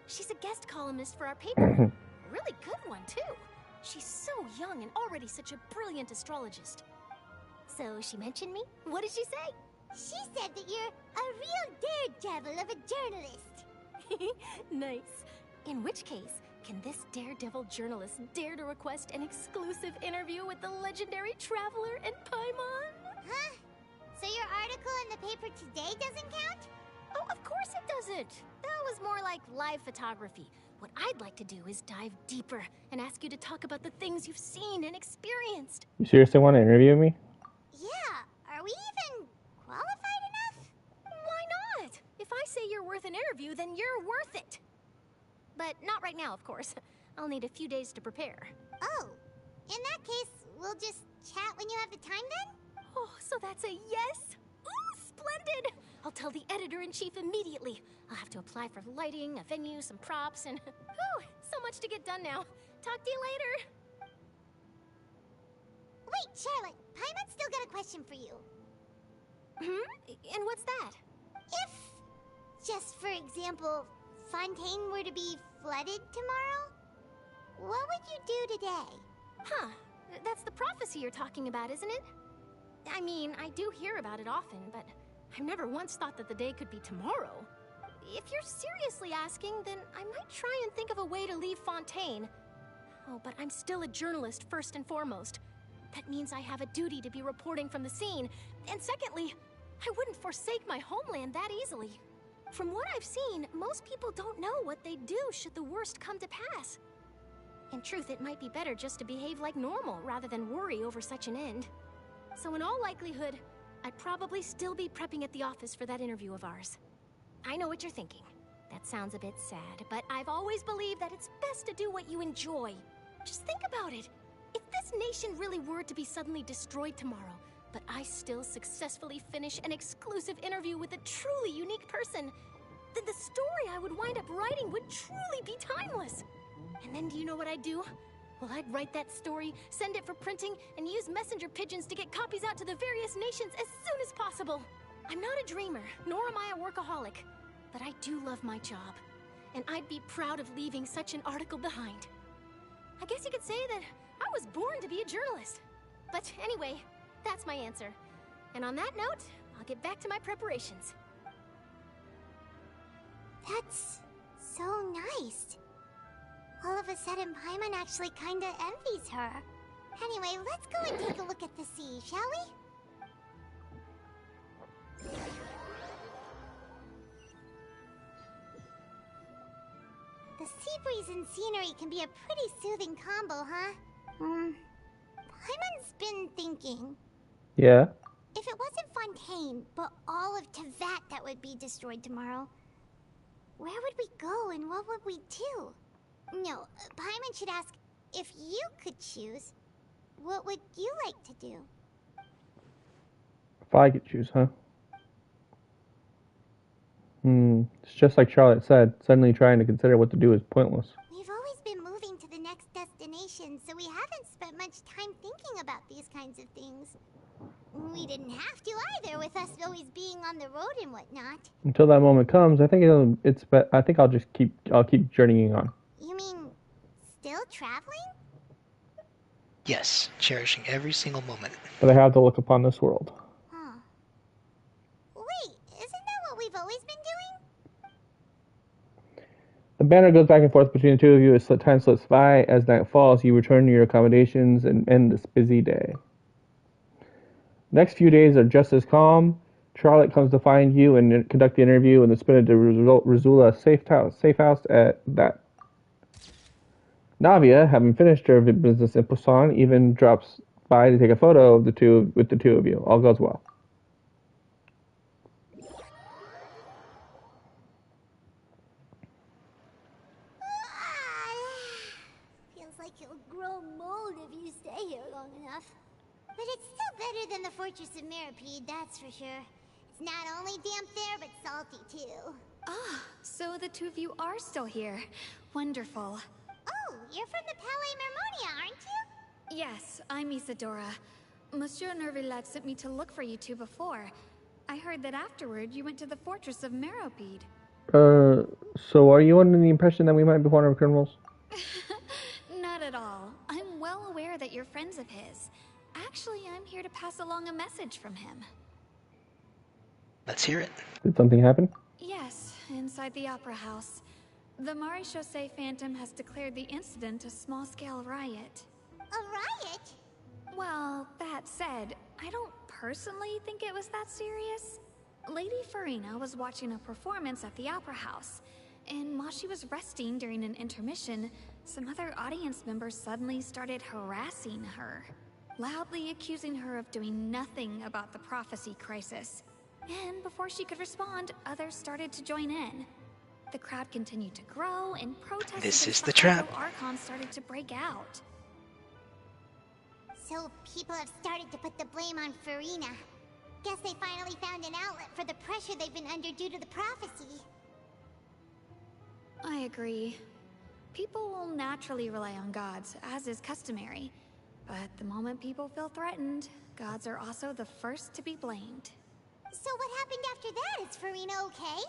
She's a guest columnist for our paper. Really good one, too. She's so young and already such a brilliant astrologist. So she mentioned me? What did she say? She said that you're a real daredevil of a journalist. Nice. In which case, Can this daredevil journalist dare to request an exclusive interview with the legendary traveler and Paimon? Huh? So your article in the paper today doesn't count? Oh, of course it doesn't. That was more like live photography. What I'd like to do is dive deeper and ask you to talk about the things you've seen and experienced. You seriously want to interview me? Yeah, are we even qualified enough? Why not? If I say you're worth an interview, then you're worth it. But not right now, of course. I'll need a few days to prepare. Oh, in that case, we'll just chat when you have the time then? Oh, so that's a yes? Ooh, splendid! I'll tell the editor-in-chief immediately. I'll have to apply for lighting, a venue, some props, and... Whew, so much to get done now. Talk to you later. Wait, Charlotte, Paimon's still got a question for you. And what's that? If, just for example, Fontaine were to be flooded tomorrow, what would you do today? Huh, that's the prophecy you're talking about, isn't it? I mean, I do hear about it often, but I've never once thought that the day could be tomorrow. If you're seriously asking, then I might try and think of a way to leave Fontaine. Oh, but I'm still a journalist first and foremost. That means I have a duty to be reporting from the scene. And secondly, I wouldn't forsake my homeland that easily. From what I've seen, most people don't know what they'd do should the worst come to pass. In truth, it might be better just to behave like normal rather than worry over such an end. So in all likelihood, I'd probably still be prepping at the office for that interview of ours. I know what you're thinking. That sounds a bit sad, but I've always believed that it's best to do what you enjoy. Just think about it. If this nation really were to be suddenly destroyed tomorrow, but I still successfully finish an exclusive interview with a truly unique person, then the story I would wind up writing would truly be timeless. And then do you know what I'd do? Well, I'd write that story, send it for printing, and use messenger pigeons to get copies out to the various nations as soon as possible. I'm not a dreamer, nor am I a workaholic, but I do love my job, and I'd be proud of leaving such an article behind. I guess you could say that I was born to be a journalist. But anyway, that's my answer. And on that note, I'll get back to my preparations. That's so nice. All of a sudden, Paimon actually kinda envies her. Anyway, let's go and take a look at the sea, shall we? The sea breeze and scenery can be a pretty soothing combo, huh? Paimon's been thinking. Yeah. If it wasn't Fontaine, but all of Tevat that would be destroyed tomorrow, where would we go and what would we do? No, Paimon should ask, if you could choose, what would you like to do? If I could choose, huh? It's just like Charlotte said, suddenly trying to consider what to do is pointless. We've always been moving to the next destination, so we haven't spent much time thinking about these kinds of things. We didn't have to either, with us always being on the road and whatnot. Until that moment comes, I think I'll keep journeying on. You mean, still traveling? Yes, cherishing every single moment. But I have to look upon this world. Huh. Wait, isn't that what we've always been doing? The banner goes back and forth between the two of you as time slips by. As night falls, you return to your accommodations and end this busy day. Next few days are just as calm. Charlotte comes to find you and conduct the interview in the Spina de Rizula safe house at that. Navia, having finished her business in Poisson, even drops by to take a photo of the two of you. All goes well. Feels like you'll grow mold if you stay here long enough. But it's still better than the Fortress of Meripede, that's for sure. It's not only damp there, but salty too. Ah, so the two of you are still here. Wonderful. Oh, you're from the Palais Mermonia, aren't you? Yes, I'm Isadora. Monsieur Nervillac sent me to look for you two before. I heard that afterward you went to the Fortress of Meripede. So are you under the impression that we might be one of the criminals? Not at all. I'm well aware that you're friends of his. Actually, I'm here to pass along a message from him. Let's hear it. Did something happen? Yes, inside the Opera House. The Marechaussee Phantom has declared the incident a small-scale riot. A riot? Well, that said, I don't personally think it was that serious. Lady Farina was watching a performance at the Opera House, and while she was resting during an intermission, some other audience members suddenly started harassing her, loudly accusing her of doing nothing about the prophecy crisis. And before she could respond, others started to join in. The crowd continued to grow, and protests This against is the Hydro trap. Archon started to break out. So people have started to put the blame on Farina. Guess they finally found an outlet for the pressure they've been under due to the prophecy. I agree. People will naturally rely on gods, as is customary. But the moment people feel threatened, gods are also the first to be blamed. So what happened after that? Is Farina okay?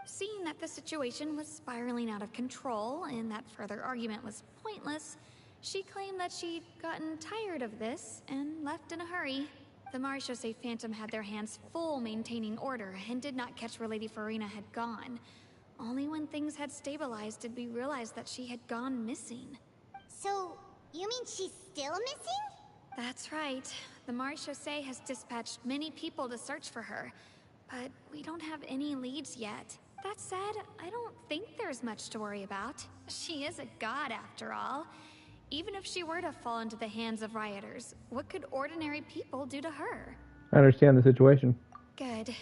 Seeing that the situation was spiraling out of control and that further argument was pointless, she claimed that she'd gotten tired of this and left in a hurry. The Marechaussee Phantom had their hands full maintaining order and did not catch where Lady Farina had gone. Only when things had stabilized did we realize that she had gone missing. So, you mean she's still missing? That's right. The Marechaussee has dispatched many people to search for her, but we don't have any leads yet. That said, I don't think there's much to worry about. She is a god after all. Even if she were to fall into the hands of rioters, what could ordinary people do to her? I understand the situation. Good.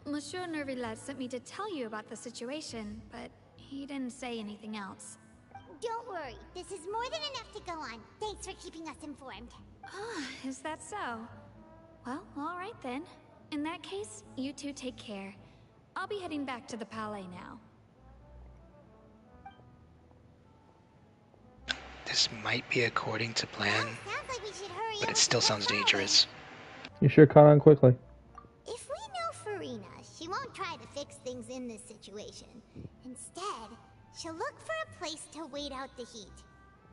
Monsieur Nervillet sent me to tell you about the situation, but he didn't say anything else. Don't worry, this is more than enough to go on. Thanks for keeping us informed. Ah, is that so? Well, all right then. In that case, you two take care. I'll be heading back to the Palais now. This might be according to plan, Sounds like we should hurry but up it still and sounds get going. dangerous. You sure caught on quickly. If we know Farina, she won't try to fix things in this situation. Instead, she'll look for a place to wait out the heat.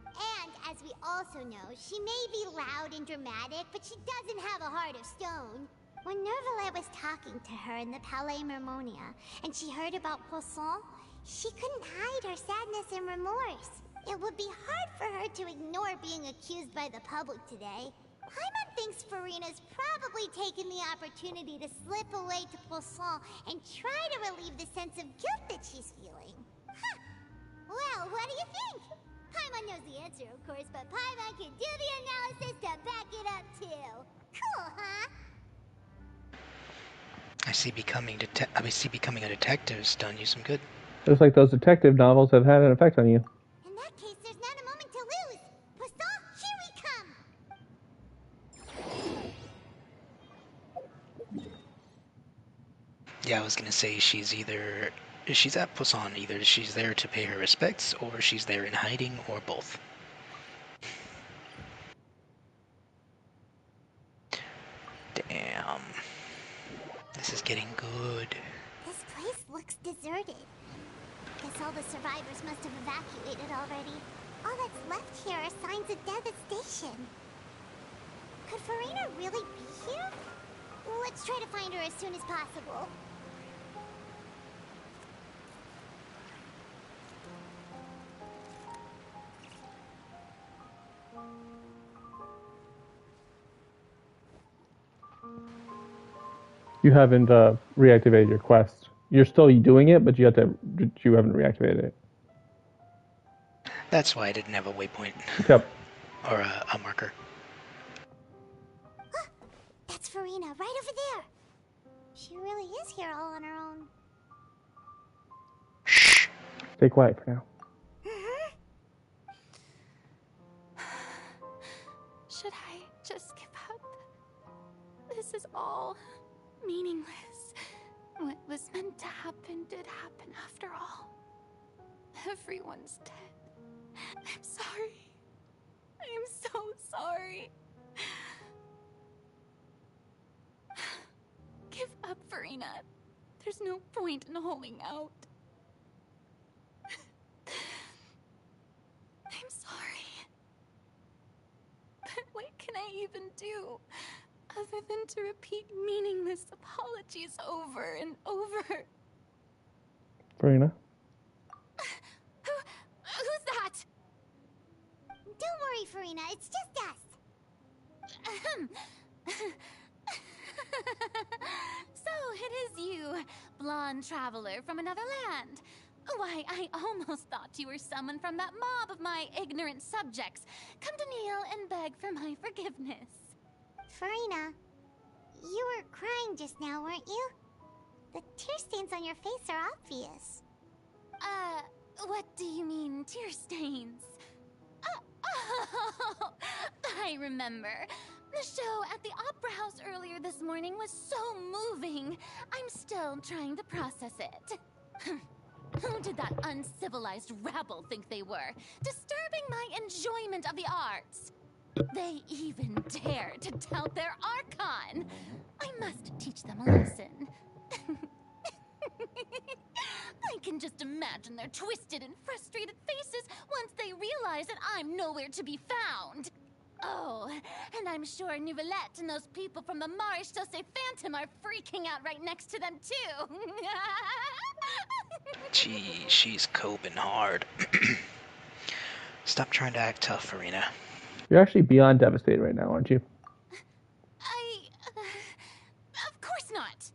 And, as we also know, she may be loud and dramatic, but she doesn't have a heart of stone. When Nervillet was talking to her in the Palais Mermonia, and she heard about Poisson, she couldn't hide her sadness and remorse. It would be hard for her to ignore being accused by the public today. Paimon thinks Farina's probably taken the opportunity to slip away to Poisson and try to relieve the sense of guilt that she's feeling. Huh. Well, what do you think? Paimon knows the answer, of course, but Paimon can do the analysis to back it up, too. Cool, huh? I see becoming a detective has done you some good. Looks like those detective novels have had an effect on you. In that case, there's not a moment to lose. Poisson, here we come! Yeah, I was gonna say she's at Poisson, either she's there to pay her respects, or she's there in hiding, or both. Damn. This is getting good. This place looks deserted. Guess all the survivors must have evacuated already. All that's left here are signs of devastation. Could Farina really be here? Let's try to find her as soon as possible. You haven't reactivated your quest. You're still doing it, but you haven't reactivated it. That's why I didn't have a waypoint. Yep. Or a marker. That's Farina, right over there. She really is here all on her own. Stay quiet for now. Should I just give up? This is all meaningless. What was meant to happen did happen after all. Everyone's dead. I'm sorry. I am so sorry. Give up, Farina. There's no point in holding out. I'm sorry. But what can I even do other than to repeat meaningless apologies over and over? Farina? Don't worry, Farina, it's just us. So it is you, blonde traveler from another land. Why, I almost thought you were someone from that mob of my ignorant subjects, come to kneel and beg for my forgiveness. Farina, you were crying just now, weren't you? The tear stains on your face are obvious. What do you mean, tear stains? Oh, I remember. The show at the Opera House earlier this morning was so moving. I'm still trying to process it. Who did that uncivilized rabble think they were? Disturbing my enjoyment of the arts. They even dared to tout their Archon. I must teach them a lesson. I can just imagine their twisted and frustrated faces once they realize that I'm nowhere to be found. Oh, and I'm sure Nouvellette and those people from the Marche Chaussee Phantom are freaking out right next to them, too. Gee, she's coping hard. Stop trying to act tough, Farina. You're actually beyond devastated right now, aren't you? Of course not.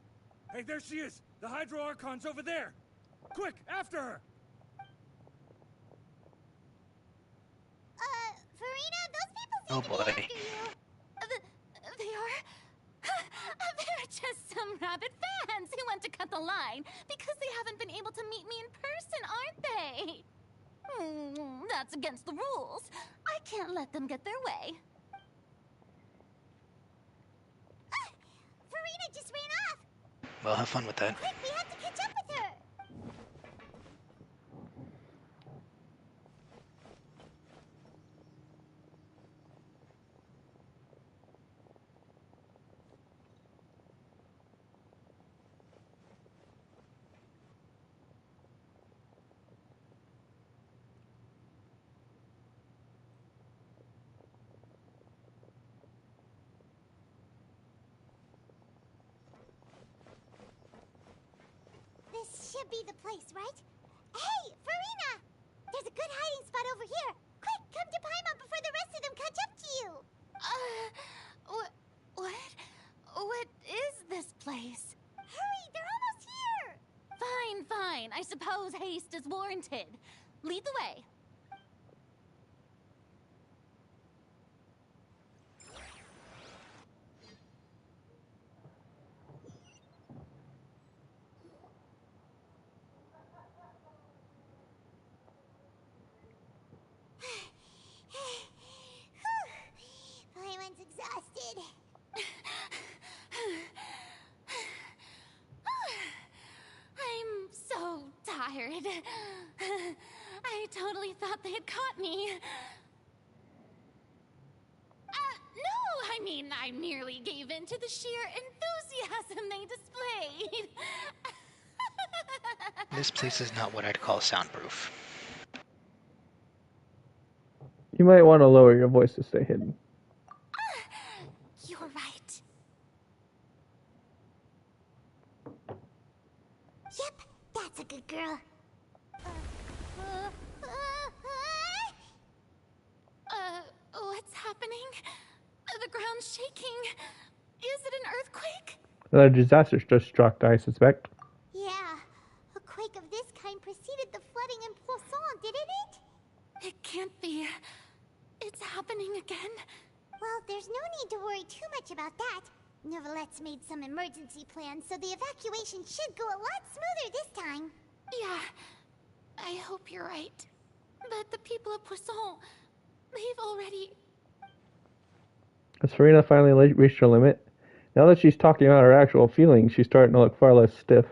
Hey, there she is! The Hydro Archon's over there! Quick, after her! Farina, those people Oh boy. They are? They're just some rabid fans who want to cut the line because they haven't been able to meet me in person, aren't they? That's against the rules. I can't let them get their way. Farina just ran off! Well, have fun with that. Quick, we have to catch up with her! This should be the place, right? Hey, Farina! There's a good hiding spot over here. Quick, come to Paimon before the rest of them catch up to you. What is this place? Hurry, they're almost here. Fine. I suppose haste is warranted. Lead the way. Paimon's exhausted. I'm so tired. I totally thought they had caught me. No, I mean, I merely gave in to the sheer enthusiasm they displayed. This place is not what I'd call soundproof. You might want to lower your voice to stay hidden. You're right. Yep, that's a good girl. What's happening? The ground's shaking. Is it an earthquake? Another disaster just struck, I suspect. Yeah, a quake of this kind preceded the flooding in Poisson, didn't it? It can't be. It's happening again. Well, there's no need to worry too much about that. Nouvellette's made some emergency plans, so the evacuation should go a lot smoother this time. Yeah, I hope you're right. But the people of Poisson, they've already... Has Farina finally reached her limit? Now that she's talking about her actual feelings, she's starting to look far less stiff.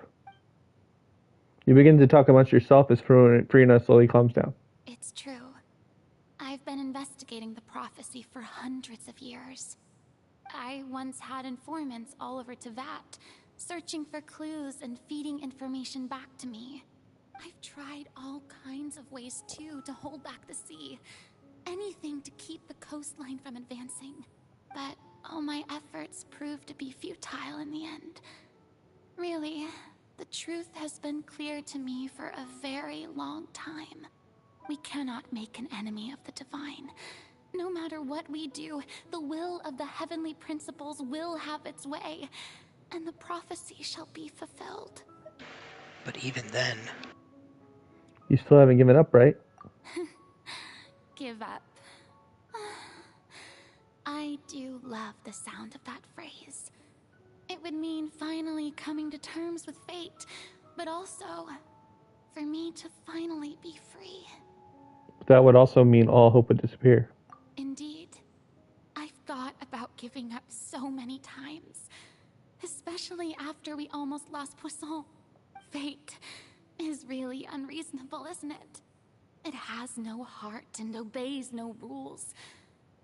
You begin to talk amongst yourself as Farina slowly calms down. It's true. I've been investigating the prophecy for hundreds of years. I once had informants all over Tevat, searching for clues and feeding information back to me. I've tried all kinds of ways, too, to hold back the sea. Anything to keep the coastline from advancing. But all my efforts proved to be futile in the end. Really, the truth has been clear to me for a very long time. We cannot make an enemy of the divine. No matter what we do, the will of the heavenly principles will have its way, and the prophecy shall be fulfilled. But even then... You still haven't given up, right? Give up. I do love the sound of that phrase. It would mean finally coming to terms with fate, but also for me to finally be free. That would also mean all hope would disappear. Indeed. I've thought about giving up so many times, especially after we almost lost Poisson. Fate is really unreasonable, isn't it? It has no heart and obeys no rules.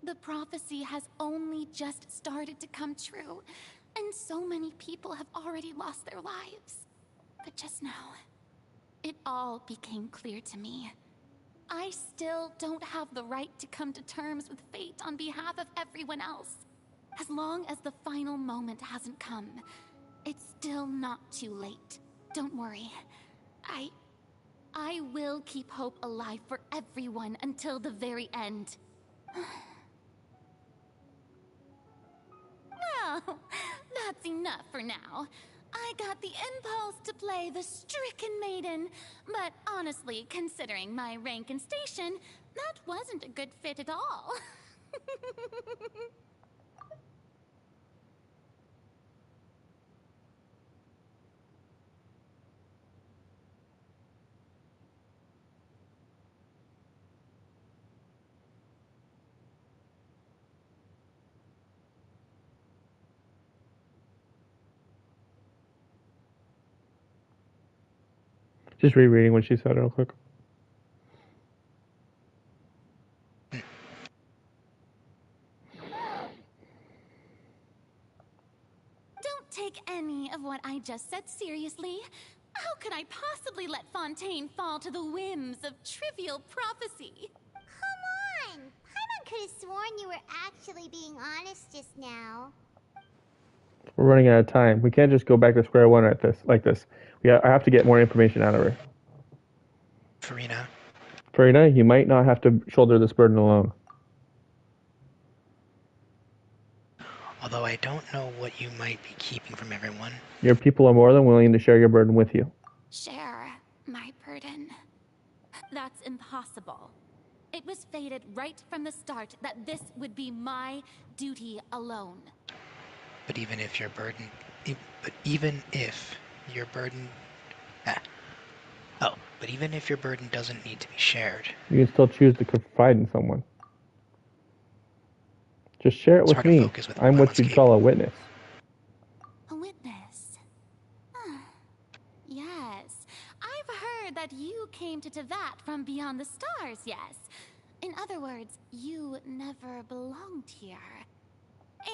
The prophecy has only just started to come true, and so many people have already lost their lives. But just now, it all became clear to me. I still don't have the right to come to terms with fate on behalf of everyone else. As long as the final moment hasn't come, it's still not too late. Don't worry. I will keep hope alive for everyone until the very end. Well, that's enough for now. I got the impulse to play the stricken maiden, but honestly, considering my rank and station, that wasn't a good fit at all. Just rereading what she said real quick. Don't take any of what I just said seriously. How could I possibly let Fontaine fall to the whims of trivial prophecy? Come on! Paimon could have sworn you were actually being honest just now. We're running out of time. We can't just go back to square one at this like this. I have to get more information out of her. Farina, you might not have to shoulder this burden alone. Although I don't know what you might be keeping from everyone. Your people are more than willing to share your burden with you. Share my burden. That's impossible. It was fated right from the start that this would be my duty alone. But even if your burden... But even if your burden doesn't need to be shared. You can still choose to confide in someone. Just share it with me. I'm what you'd call a witness. A witness? Yes. I've heard that you came to Tevat from beyond the stars, yes. In other words, you never belonged here.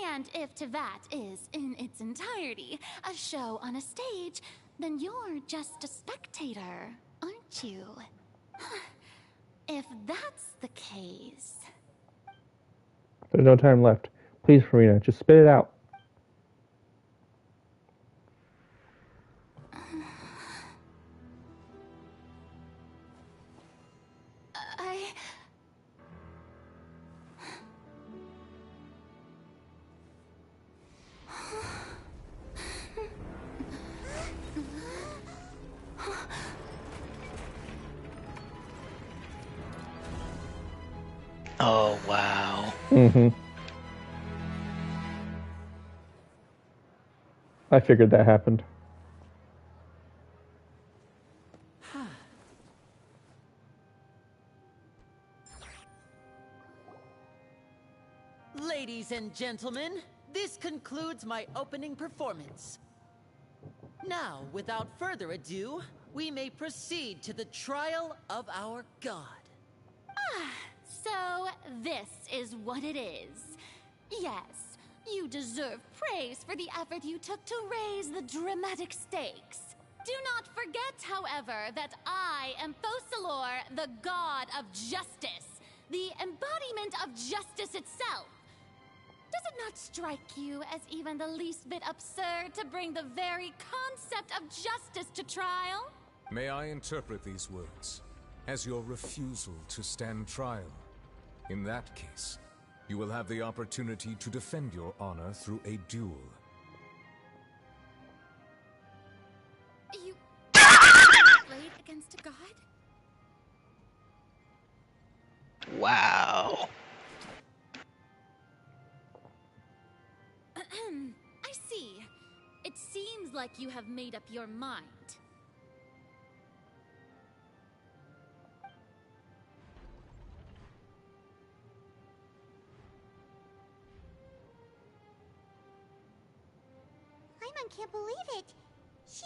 And if Tevat is, in its entirety, a show on a stage, then you're just a spectator, aren't you? If that's the case... There's no time left. Please, Farina, just spit it out. Oh, wow. I figured that happened. Ladies and gentlemen, this concludes my opening performance. Now, without further ado, we may proceed to the trial of our god. So, this is what it is. Yes, you deserve praise for the effort you took to raise the dramatic stakes. Do not forget, however, that I am Focalor, the god of justice, the embodiment of justice itself. Does it not strike you as even the least bit absurd to bring the very concept of justice to trial? May I interpret these words as your refusal to stand trial? In that case, You will have the opportunity to defend your honor through a duel. You played against a god? Wow. I see. It seems like you have made up your mind. Paimon can't believe it. She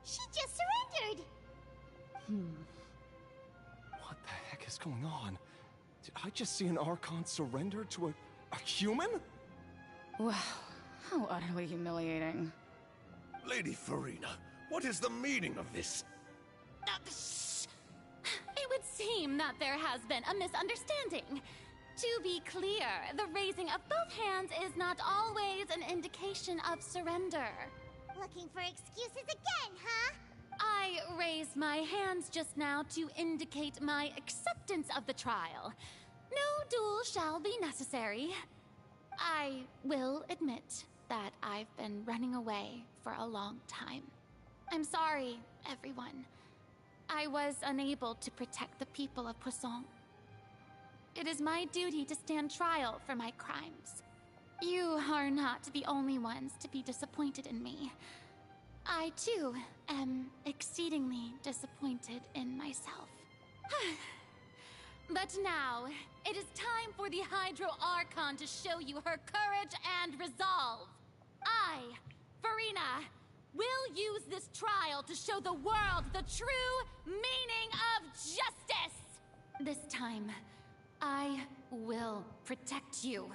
just surrendered. What the heck is going on? Did I just see an Archon surrender to a human? Wow, how utterly humiliating. Lady Farina, what is the meaning of this? It would seem that there has been a misunderstanding. To be clear, the raising of both hands is not always an indication of surrender. Looking for excuses again, huh? I raised my hands just now to indicate my acceptance of the trial. No duel shall be necessary. I will admit that I've been running away for a long time. I'm sorry, everyone. I was unable to protect the people of Poisson. It is my duty to stand trial for my crimes. You are not the only ones to be disappointed in me. I, too, am exceedingly disappointed in myself. But now, it is time for the Hydro Archon to show you her courage and resolve. I, Farina, will use this trial to show the world the true meaning of justice! This time, I will protect you.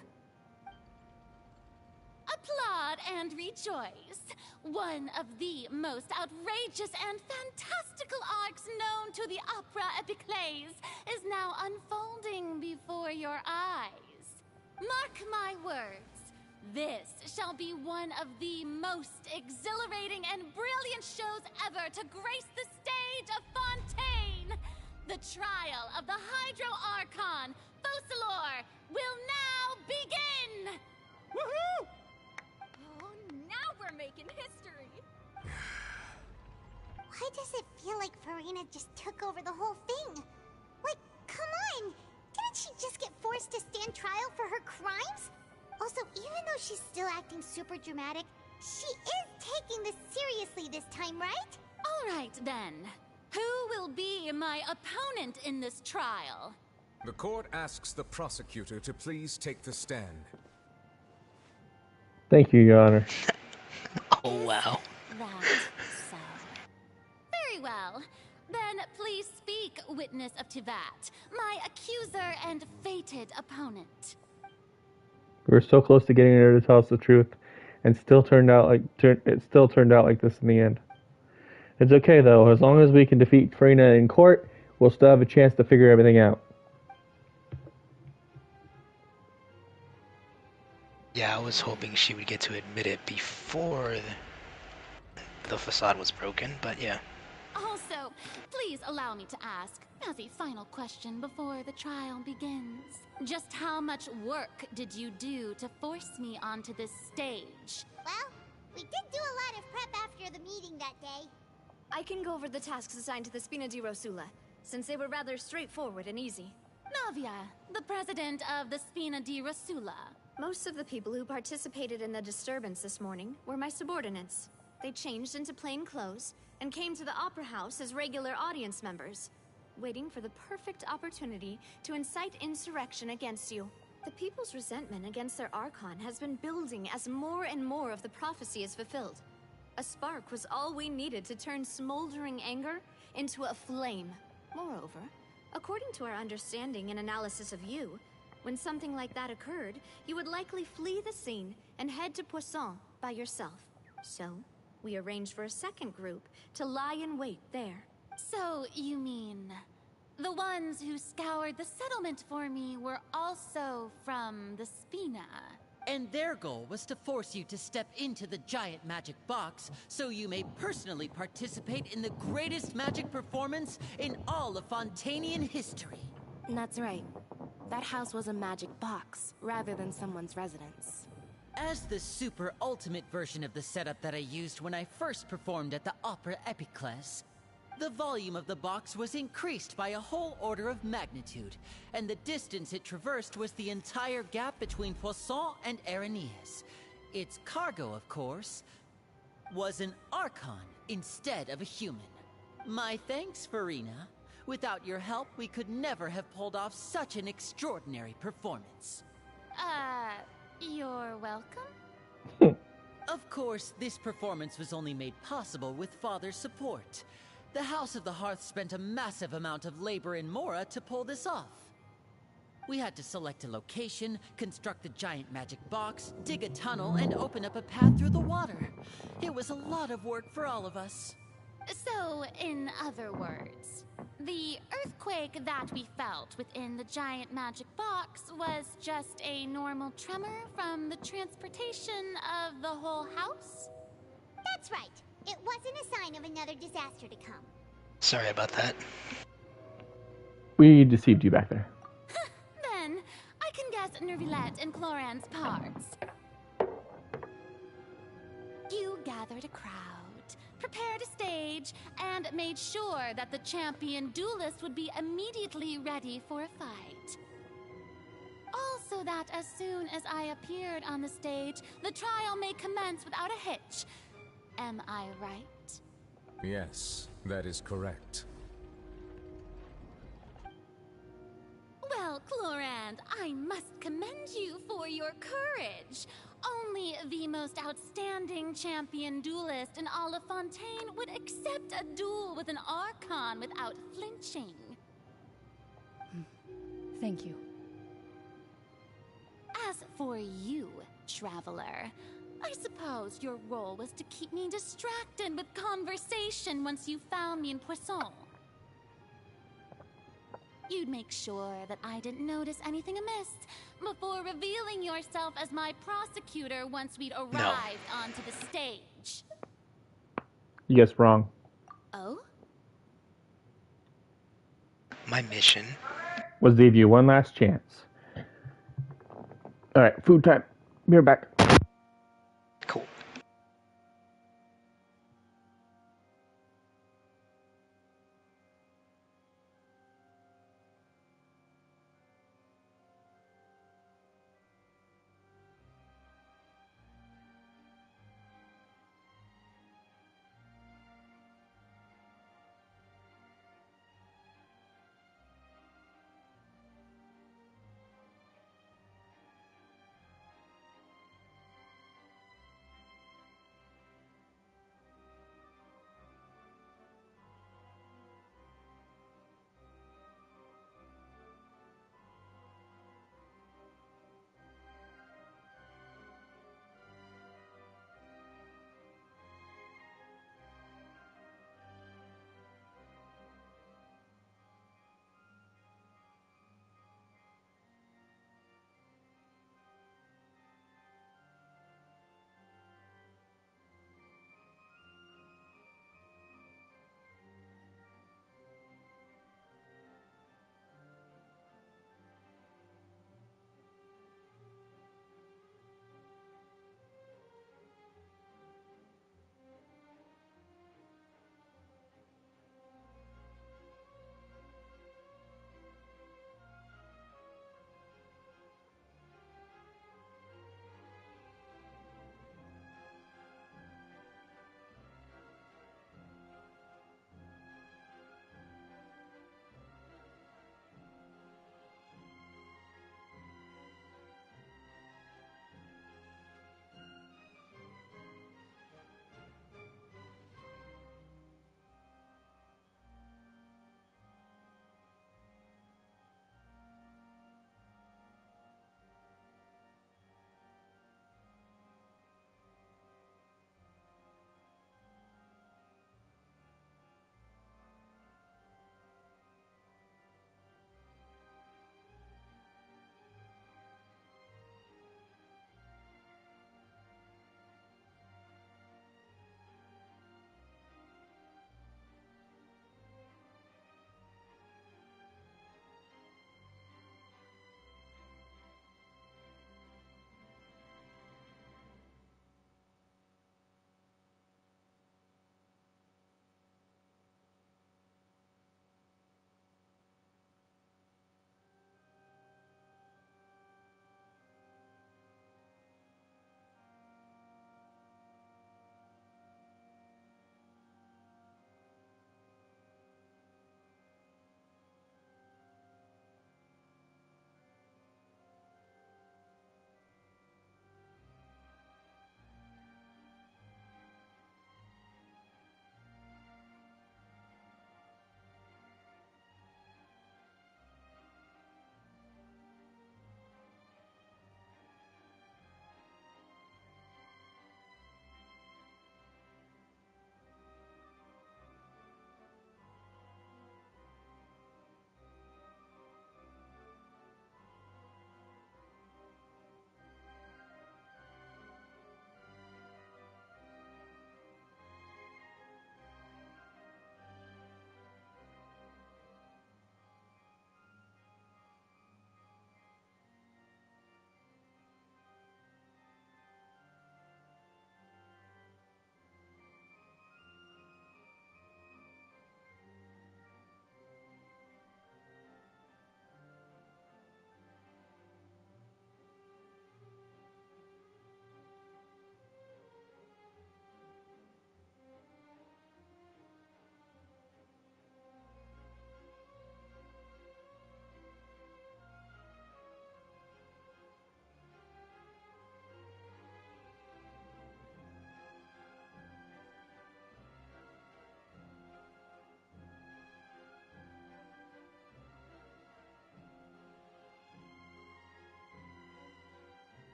Applaud and rejoice. One of the most outrageous and fantastical arcs known to the opera epiclese is now unfolding before your eyes. Mark my words, this shall be one of the most exhilarating and brilliant shows ever to grace the stage of Fontaine. The trial of the Hydro Archon, Focalor, will now begin! Woohoo! Oh, now we're making history! Why does it feel like Farina just took over the whole thing? Like, come on! Didn't she just get forced to stand trial for her crimes? Also, even though she's still acting super dramatic, she is taking this seriously this time, right? All right, then. Who will be my opponent in this trial? The court asks the prosecutor to please take the stand. Thank you, Your Honor. Oh, wow. That so. Very well. Then please speak, witness of Tivat, my accuser and fated opponent. We were so close to getting her to tell us the truth, and it still turned out like this in the end. It's okay though, as long as we can defeat Farina in court, we'll still have a chance to figure everything out. Yeah, I was hoping she would get to admit it before the facade was broken, but yeah. Also, please allow me to ask, as a final question before the trial begins, just how much work did you do to force me onto this stage? Well, we did do a lot of prep after the meeting that day. I can go over the tasks assigned to the Spina di Rosula, since they were rather straightforward and easy. Navia, the president of the Spina di Rosula. Most of the people who participated in the disturbance this morning were my subordinates. They changed into plain clothes and came to the Opera House as regular audience members, waiting for the perfect opportunity to incite insurrection against you. The people's resentment against their Archon has been building as more and more of the prophecy is fulfilled. A spark was all we needed to turn smoldering anger into a flame. Moreover, according to our understanding and analysis of you, when something like that occurred, you would likely flee the scene and head to Poisson by yourself. So, we arranged for a second group to lie in wait there. So, you mean, the ones who scoured the settlement for me were also from the Spina? And their goal was to force you to step into the giant magic box so you may personally participate in the greatest magic performance in all of Fontainian history. That's right. That house was a magic box, rather than someone's residence. As the super ultimate version of the setup that I used when I first performed at the Opera Epiclese, the volume of the box was increased by a whole order of magnitude, and the distance it traversed was the entire gap between Poisson and Araneas. Its cargo, of course, was an Archon instead of a human. My thanks, Farina. Without your help, we could never have pulled off such an extraordinary performance. You're welcome? Of course, this performance was only made possible with Father's support. The House of the Hearth spent a massive amount of labor in Mora to pull this off. We had to select a location, construct a giant magic box, dig a tunnel, and open up a path through the water. It was a lot of work for all of us. So, in other words, the earthquake that we felt within the giant magic box was just a normal tremor from the transportation of the whole house? That's right. It wasn't a sign of another disaster to come. Sorry about that. We deceived you back there. Then, I can guess Nervilette and Cloran's parts. You gathered a crowd, prepared a stage, and made sure that the champion duelist would be immediately ready for a fight. Also that as soon as I appeared on the stage, the trial may commence without a hitch. Am I right? Yes, that is correct. Well, Clorand, I must commend you for your courage. Only the most outstanding champion duelist in all of Fontaine would accept a duel with an Archon without flinching. Thank you. As for you, Traveler, I suppose your role was to keep me distracted with conversation once you found me in Poisson. You'd make sure that I didn't notice anything amiss before revealing yourself as my prosecutor once we'd arrived onto the stage. You guessed wrong. Oh? My mission Was to give you one last chance. Alright, food time. Be right back. Cool.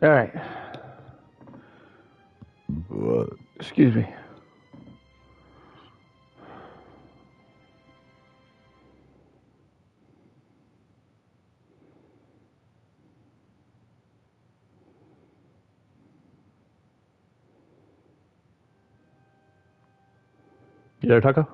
All right. Excuse me. You there, Tako?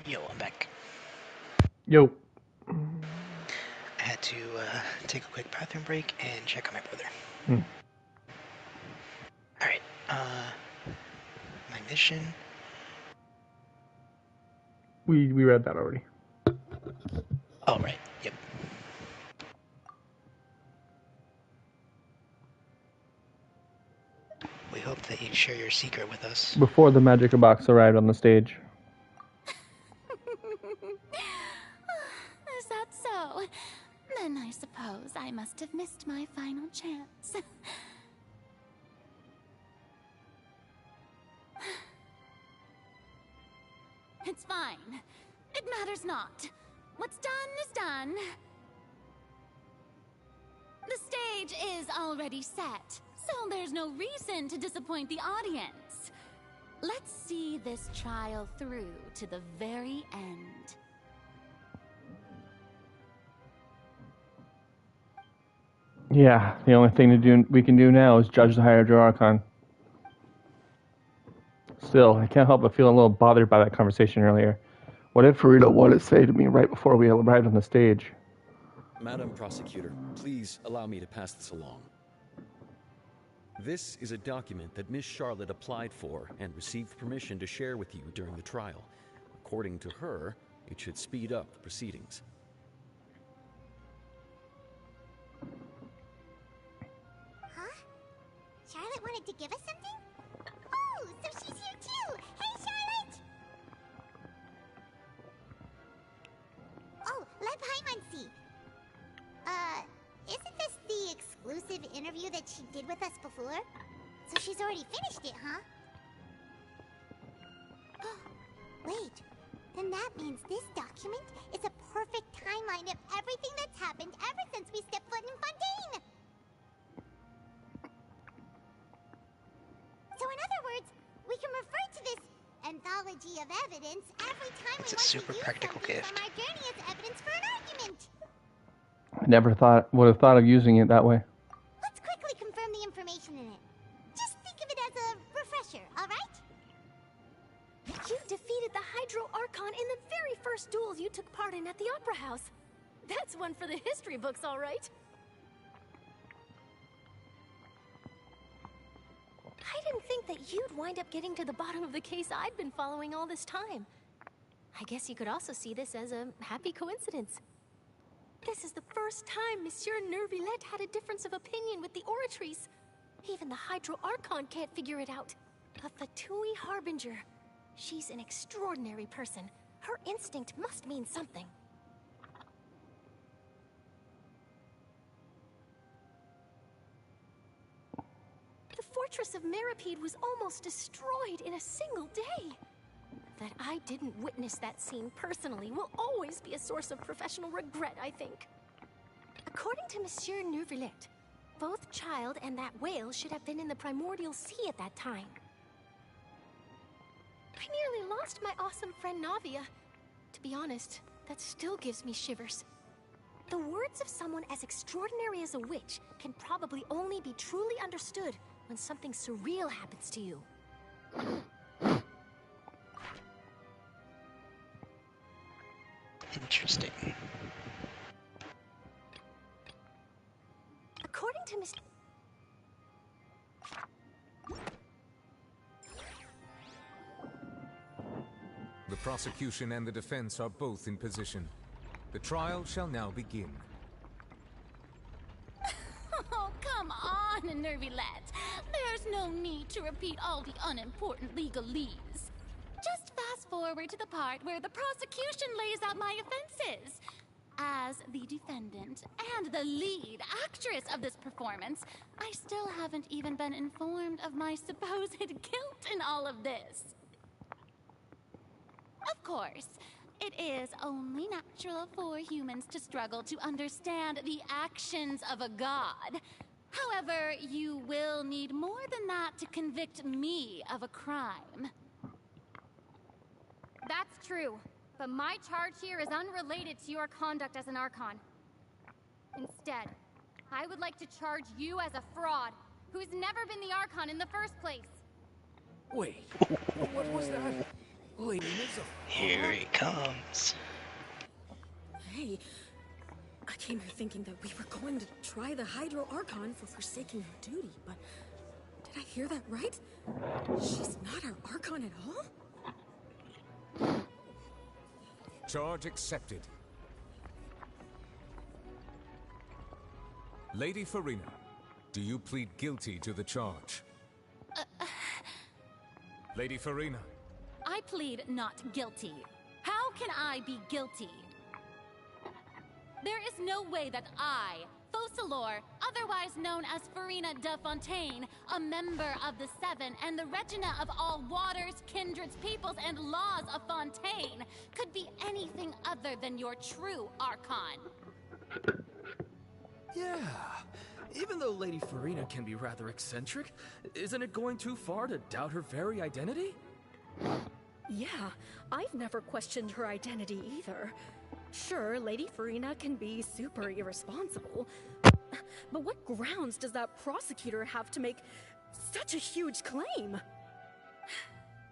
Yo, I'm back. Yo. I had to take a quick bathroom break and check on my brother. Alright, my mission. We read that already. Oh, right, yep. We hope that you'd share your secret with us. Before the magic box arrived on the stage. Is that so? Then I suppose I must have missed my final chance. It's fine. It matters not. What's done is done. The stage is already set, so there's no reason to disappoint the audience. Let's see this trial through to the very end. Yeah, the only thing we can do now is judge the Hydro Archon. Still, I can't help but feel a little bothered by that conversation earlier. What if Farida wanted to say to me right before we arrived on the stage? Madam Prosecutor, please allow me to pass this along. This is a document that Miss Charlotte applied for and received permission to share with you during the trial. According to her, it should speed up the proceedings. Huh? Charlotte wanted to give us something? Oh, so she's here too! Hey, Charlotte! Oh, Leb Hymansi. Isn't this the exclusive interview that she did with us before? So she's already finished it, huh? Wait, then that means this document is a perfect timeline of everything that's happened ever since we stepped foot in Fontaine! So in other words, we can refer to this anthology of evidence every time we want to use something from our journey as evidence for an argument! I never would have thought of using it that way. Let's quickly confirm the information in it. Just think of it as a refresher, alright? You defeated the Hydro Archon in the very first duel you took part in at the Opera House. That's one for the history books, all right. I didn't think that you'd wind up getting to the bottom of the case I'd been following all this time. I guess you could also see this as a happy coincidence. This is the first time Monsieur Neuvillette had a difference of opinion with the Oratrice. Even the Hydro Archon can't figure it out. A Fatui Harbinger. She's an extraordinary person. Her instinct must mean something. The fortress of Meripede was almost destroyed in a single day. That I didn't witness that scene personally will always be a source of professional regret, I think. According to Monsieur Neuvillette, both Child and that whale should have been in the primordial sea at that time. I nearly lost my awesome friend Navia. To be honest, that still gives me shivers. The words of someone as extraordinary as a witch can probably only be truly understood when something surreal happens to you. Interesting. According to Miss... The prosecution and the defense are both in position. The trial shall now begin. Oh, come on, Neuvillette. There's no need to repeat all the unimportant legalese. Just fast forward to the part where the prosecution lays out my offenses. As the defendant and the lead actress of this performance, I still haven't even been informed of my supposed guilt in all of this. Of course, it is only natural for humans to struggle to understand the actions of a god. However, you will need more than that to convict me of a crime. That's true, but my charge here is unrelated to your conduct as an Archon. Instead, I would like to charge you as a fraud, who's never been the Archon in the first place. Wait, what was that? Lady Miss Here he comes. Hey, I came here thinking that we were going to try the Hydro Archon for forsaking her duty, but did I hear that right? She's not our Archon at all? Charge accepted. Lady Farina, do you plead guilty to the charge? Lady Farina. I plead not guilty. How can I be guilty? There is no way that I, Focalor, otherwise known as Farina de Fontaine, a member of the Seven and the Regina of all waters, kindreds, peoples, and laws of Fontaine, could be anything other than your true Archon. Yeah. Even though Lady Farina can be rather eccentric, isn't it going too far to doubt her very identity? Yeah, I've never questioned her identity either. Sure, Lady Farina can be super irresponsible, but what grounds does that prosecutor have to make such a huge claim?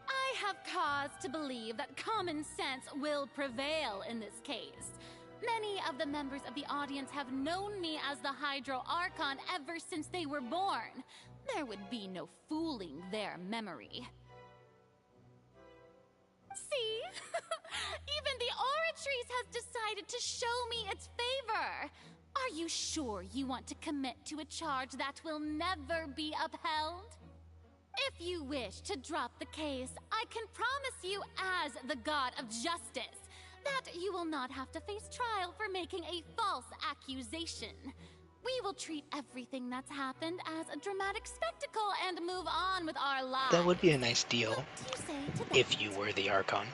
I have cause to believe that common sense will prevail in this case. Many of the members of the audience have known me as the Hydro Archon ever since they were born. There would be no fooling their memory. See? Even the Oratrice has decided to show me its favor. Are you sure you want to commit to a charge that will never be upheld? If you wish to drop the case, I can promise you as the God of Justice that you will not have to face trial for making a false accusation. We will treat everything that's happened as a dramatic spectacle and move on with our lives. That would be a nice deal if you were the Archon.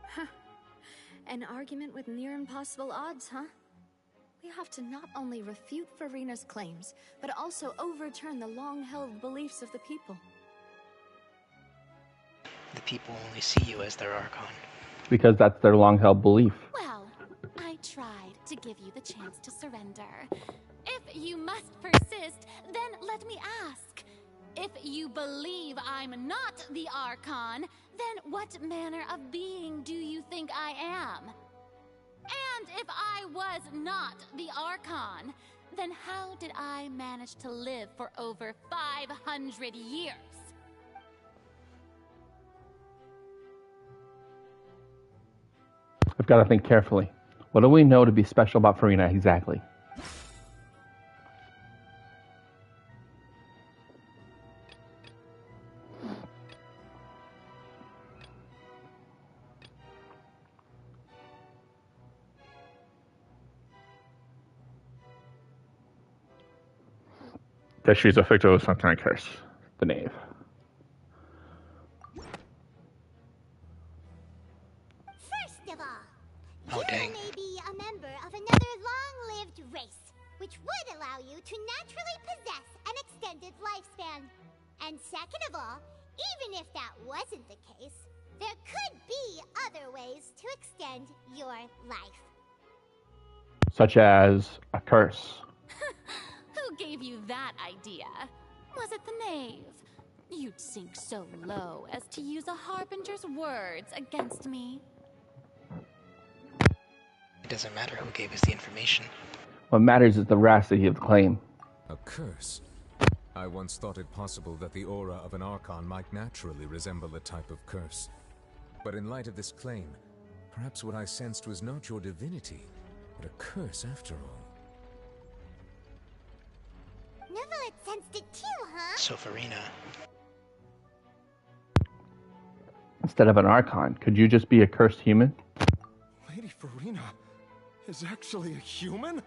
Huh. An argument with near impossible odds, huh? We have to not only refute Farina's claims, but also overturn the long-held beliefs of the people. The people only see you as their Archon. Because that's their long-held belief. Well, I tried to give you the chance to surrender. If you must persist, then let me ask. If you believe I'm not the Archon, then what manner of being do you think I am? And if I was not the Archon, then how did I manage to live for over 500 years? I've got to think carefully. What do we know to be special about Farina exactly? That she's a victim of some kind of curse. The knave. First of all, Oh, dang. you may be a member of another long-lived race, which would allow you to naturally possess an extended lifespan. And second of all, even if that wasn't the case, there could be other ways to extend your life. Such as a curse. Who gave you that idea? Was it the knave? You'd sink so low as to use a harbinger's words against me. It doesn't matter who gave us the information. What matters is the veracity of the claim. A curse? I once thought it possible that the aura of an Archon might naturally resemble a type of curse. But in light of this claim, perhaps what I sensed was not your divinity, but a curse after all. Neverlet sensed it too, huh? So Farina. Instead of an Archon, could you just be a cursed human? Lady Farina is actually a human?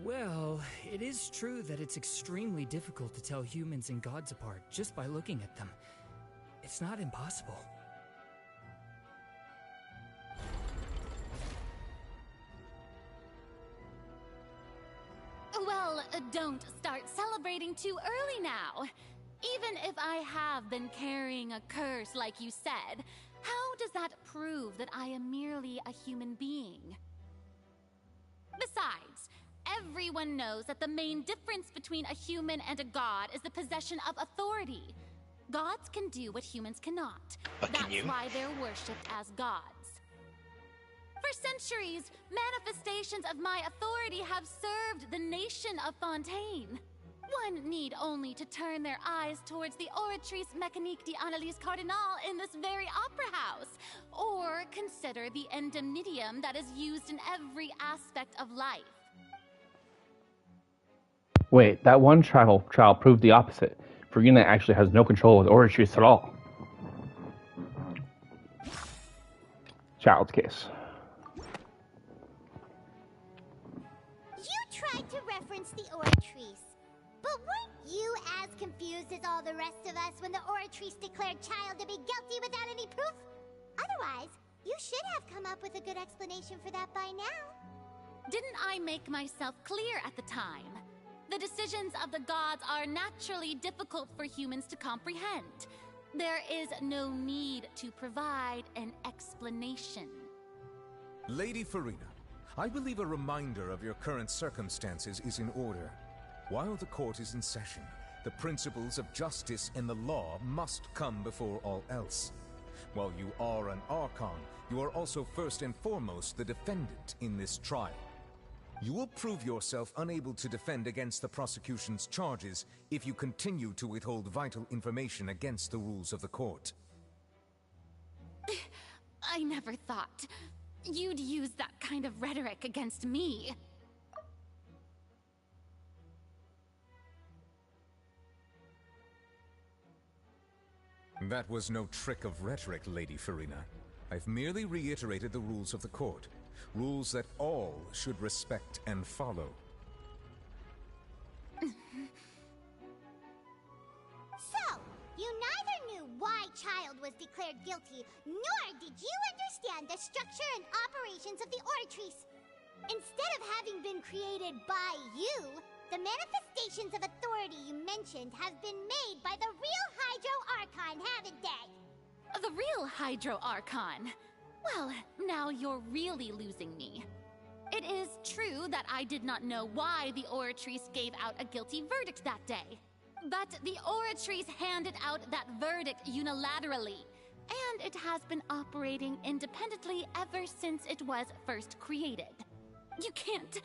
Well, it is true that it's extremely difficult to tell humans and gods apart just by looking at them. It's not impossible. Well, don't start celebrating too early now. Even if I have been carrying a curse like you said, how does that prove that I am merely a human being? Besides, everyone knows that the main difference between a human and a god is the possession of authority. Gods can do what humans cannot. But can That's you? why they're worshipped as gods. For centuries, manifestations of my authority have served the nation of Fontaine. One need only to turn their eyes towards the Oratrice Mécanique d'Analyse Cardinal in this very opera house, or consider the indemnitium that is used in every aspect of life. Wait, that one trial proved the opposite. Farina actually has no control with Oratrice at all. Child's case. You tried to reference the Oratrice, but weren't you as confused as all the rest of us when the Oratrice declared Child to be guilty without any proof? Otherwise, you should have come up with a good explanation for that by now. Didn't I make myself clear at the time? The decisions of the gods are naturally difficult for humans to comprehend. There is no need to provide an explanation. Lady Farina, I believe a reminder of your current circumstances is in order. While the court is in session, the principles of justice and the law must come before all else. While you are an Archon, you are also first and foremost the defendant in this trial. You will prove yourself unable to defend against the prosecution's charges if you continue to withhold vital information against the rules of the court. I never thought you'd use that kind of rhetoric against me. That was no trick of rhetoric, Lady Farina. I've merely reiterated the rules of the court. Rules that all should respect and follow. So, you neither knew why Child was declared guilty, nor did you understand the structure and operations of the Oratrice. Instead of having been created by you, the manifestations of authority you mentioned have been made by the real Hydro Archon, haven't they? The real Hydro Archon? Well, now you're really losing me. It is true that I did not know why the Oratrice gave out a guilty verdict that day. But the Oratrice handed out that verdict unilaterally, and it has been operating independently ever since it was first created. You can't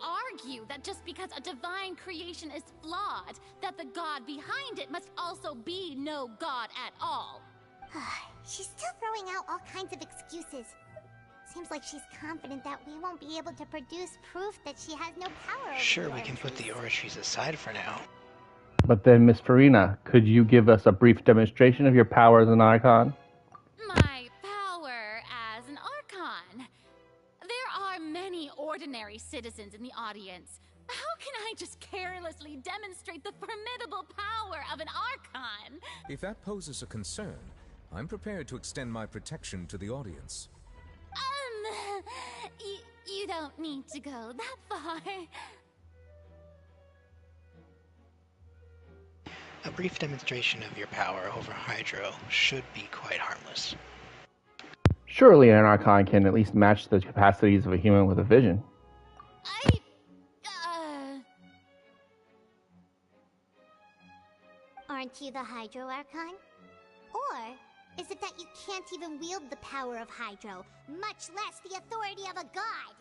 argue that just because a divine creation is flawed, that the god behind it must also be no god at all. She's still throwing out all kinds of excuses. Seems like she's confident that we won't be able to produce proof that she has no power over Sure, the we can put the Oratrice aside for now. But then, Miss Farina, could you give us a brief demonstration of your power as an Archon? My power as an Archon? There are many ordinary citizens in the audience. How can I just carelessly demonstrate the formidable power of an Archon? If that poses a concern, I'm prepared to extend my protection to the audience. You don't need to go that far. A brief demonstration of your power over Hydro should be quite harmless. Surely an Archon can at least match the capacities of a human with a vision. Aren't you the Hydro Archon? Or is it that you can't even wield the power of Hydro, much less the authority of a god?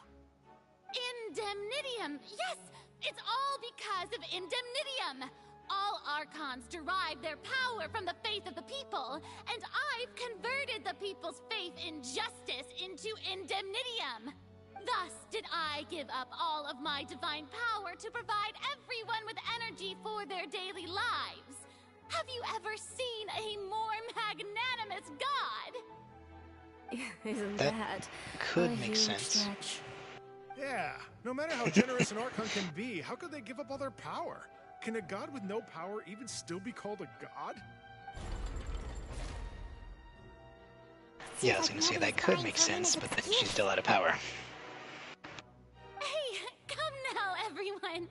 Indemnitium! Yes! It's all because of Indemnitium! All Archons derive their power from the faith of the people, and I've converted the people's faith in justice into Indemnitium! Thus did I give up all of my divine power to provide everyone with energy for their daily lives. Have you ever seen a more magnanimous god? Isn't that could make sense. Stretch. Yeah, no matter how generous an Archon can be, how could they give up all their power? Can a god with no power even still be called a god? Yeah, I was gonna say that could make sense, but then she's still out of power. Hey, come now, everyone.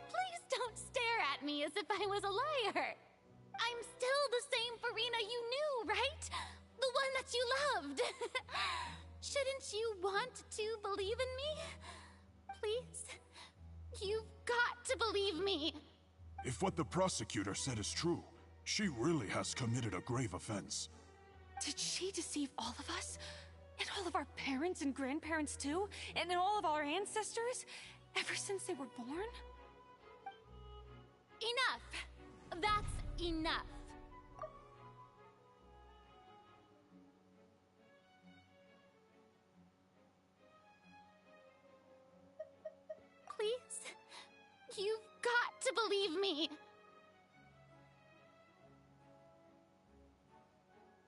Please don't stare at me as if I was a liar. I'm still the same Farina you knew, right? The one that you loved. Shouldn't you want to believe in me? Please? You've got to believe me. If what the prosecutor said is true, She really has committed a grave offense. Did she deceive all of us? And all of our parents and grandparents too? And all of our ancestors? Ever since they were born? Enough! That's enough! Please? You've got to believe me!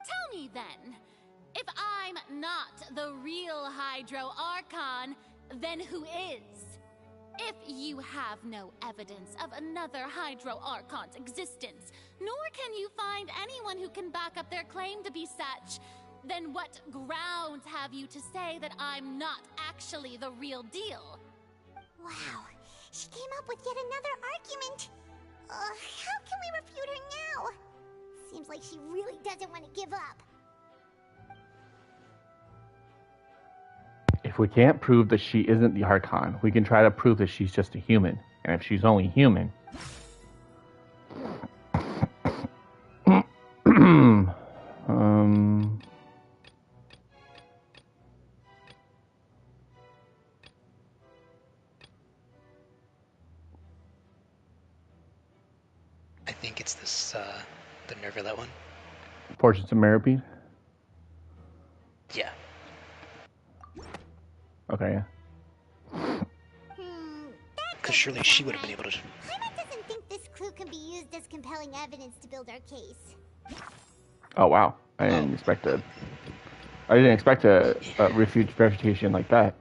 Tell me then, if I'm not the real Hydro Archon, then who is? If you have no evidence of another Hydro Archon's existence, nor can you find anyone who can back up their claim to be such, then what grounds have you to say that I'm not actually the real deal? Wow, she came up with yet another argument. How can we refute her now? Seems like she really doesn't want to give up. If we can't prove that she isn't the Archon, we can try to prove that she's just a human. And if she's only human... I think it's this, the Nervalet one. Portions of Meripede? Yeah. Okay, yeah. Because surely she would have been able to... Paimon doesn't think this clue can be used as compelling evidence to build our case. Oh, wow. I didn't expect a refutation like that.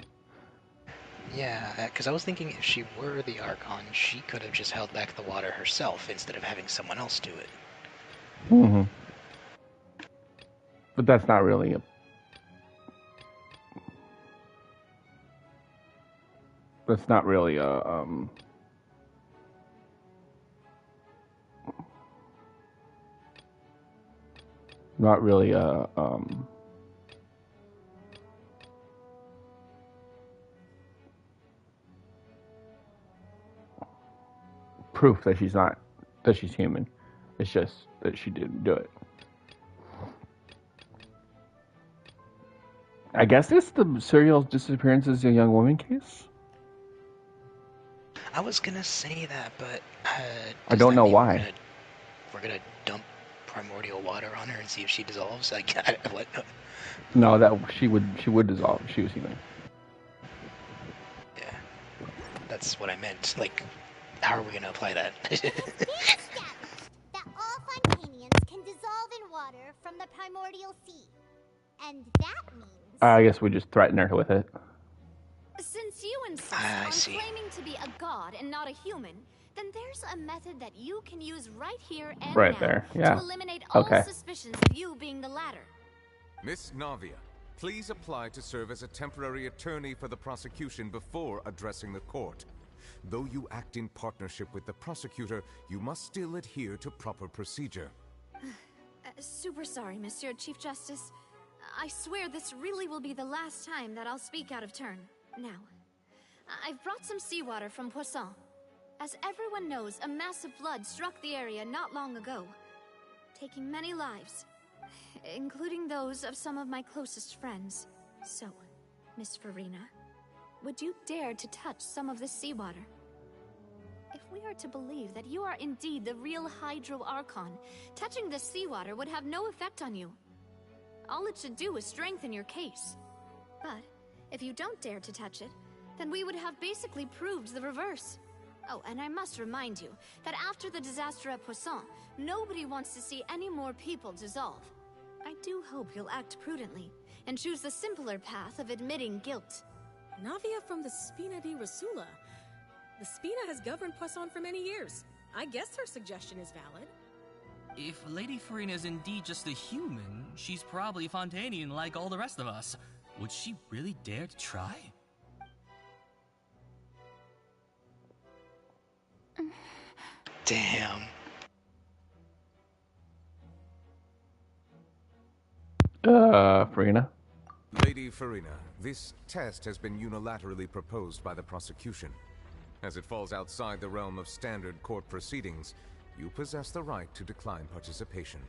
Yeah, because I was thinking if she were the Archon, she could have just held back the water herself instead of having someone else do it. Mm-hmm. But that's not really a... That's not really a, not really a, proof that she's human. It's just that she didn't do it. I guess it's the serial disappearances of a young woman case? I was gonna say that, but I don't know why. We're gonna dump primordial water on her and see if she dissolves. What? No, that she would dissolve if she was human. Yeah, that's what I meant. Like, how are we gonna apply that? It's been established that all Fontainians can dissolve in water from the primordial sea, and that means I guess we just threaten her with it. Since you insist on claiming to be a god and not a human, then there's a method that you can use right here and right now there. Yeah. to eliminate all suspicions of you being the latter. Miss Navia, please apply to serve as a temporary attorney for the prosecution before addressing the court. Though you act in partnership with the prosecutor, you must still adhere to proper procedure. Super sorry, Monsieur Chief Justice. I swear this really will be the last time that I'll speak out of turn. Now, I've brought some seawater from Poisson. As everyone knows, a massive flood struck the area not long ago, taking many lives, including those of some of my closest friends. So, Miss Farina, would you dare to touch some of this seawater? If we are to believe that you are indeed the real Hydro Archon, touching this seawater would have no effect on you. All it should do is strengthen your case. But if you don't dare to touch it, then we would have basically proved the reverse. Oh, and I must remind you that after the disaster at Poisson, nobody wants to see any more people dissolve. I do hope you'll act prudently and choose the simpler path of admitting guilt. Navia from the Spina di Rasula. The Spina has governed Poisson for many years. I guess her suggestion is valid. If Lady Farina is indeed just a human, she's probably Fontainian like all the rest of us. Would she really dare to try? Damn. Farina? Lady Farina, this test has been unilaterally proposed by the prosecution. As it falls outside the realm of standard court proceedings, You possess the right to decline participation.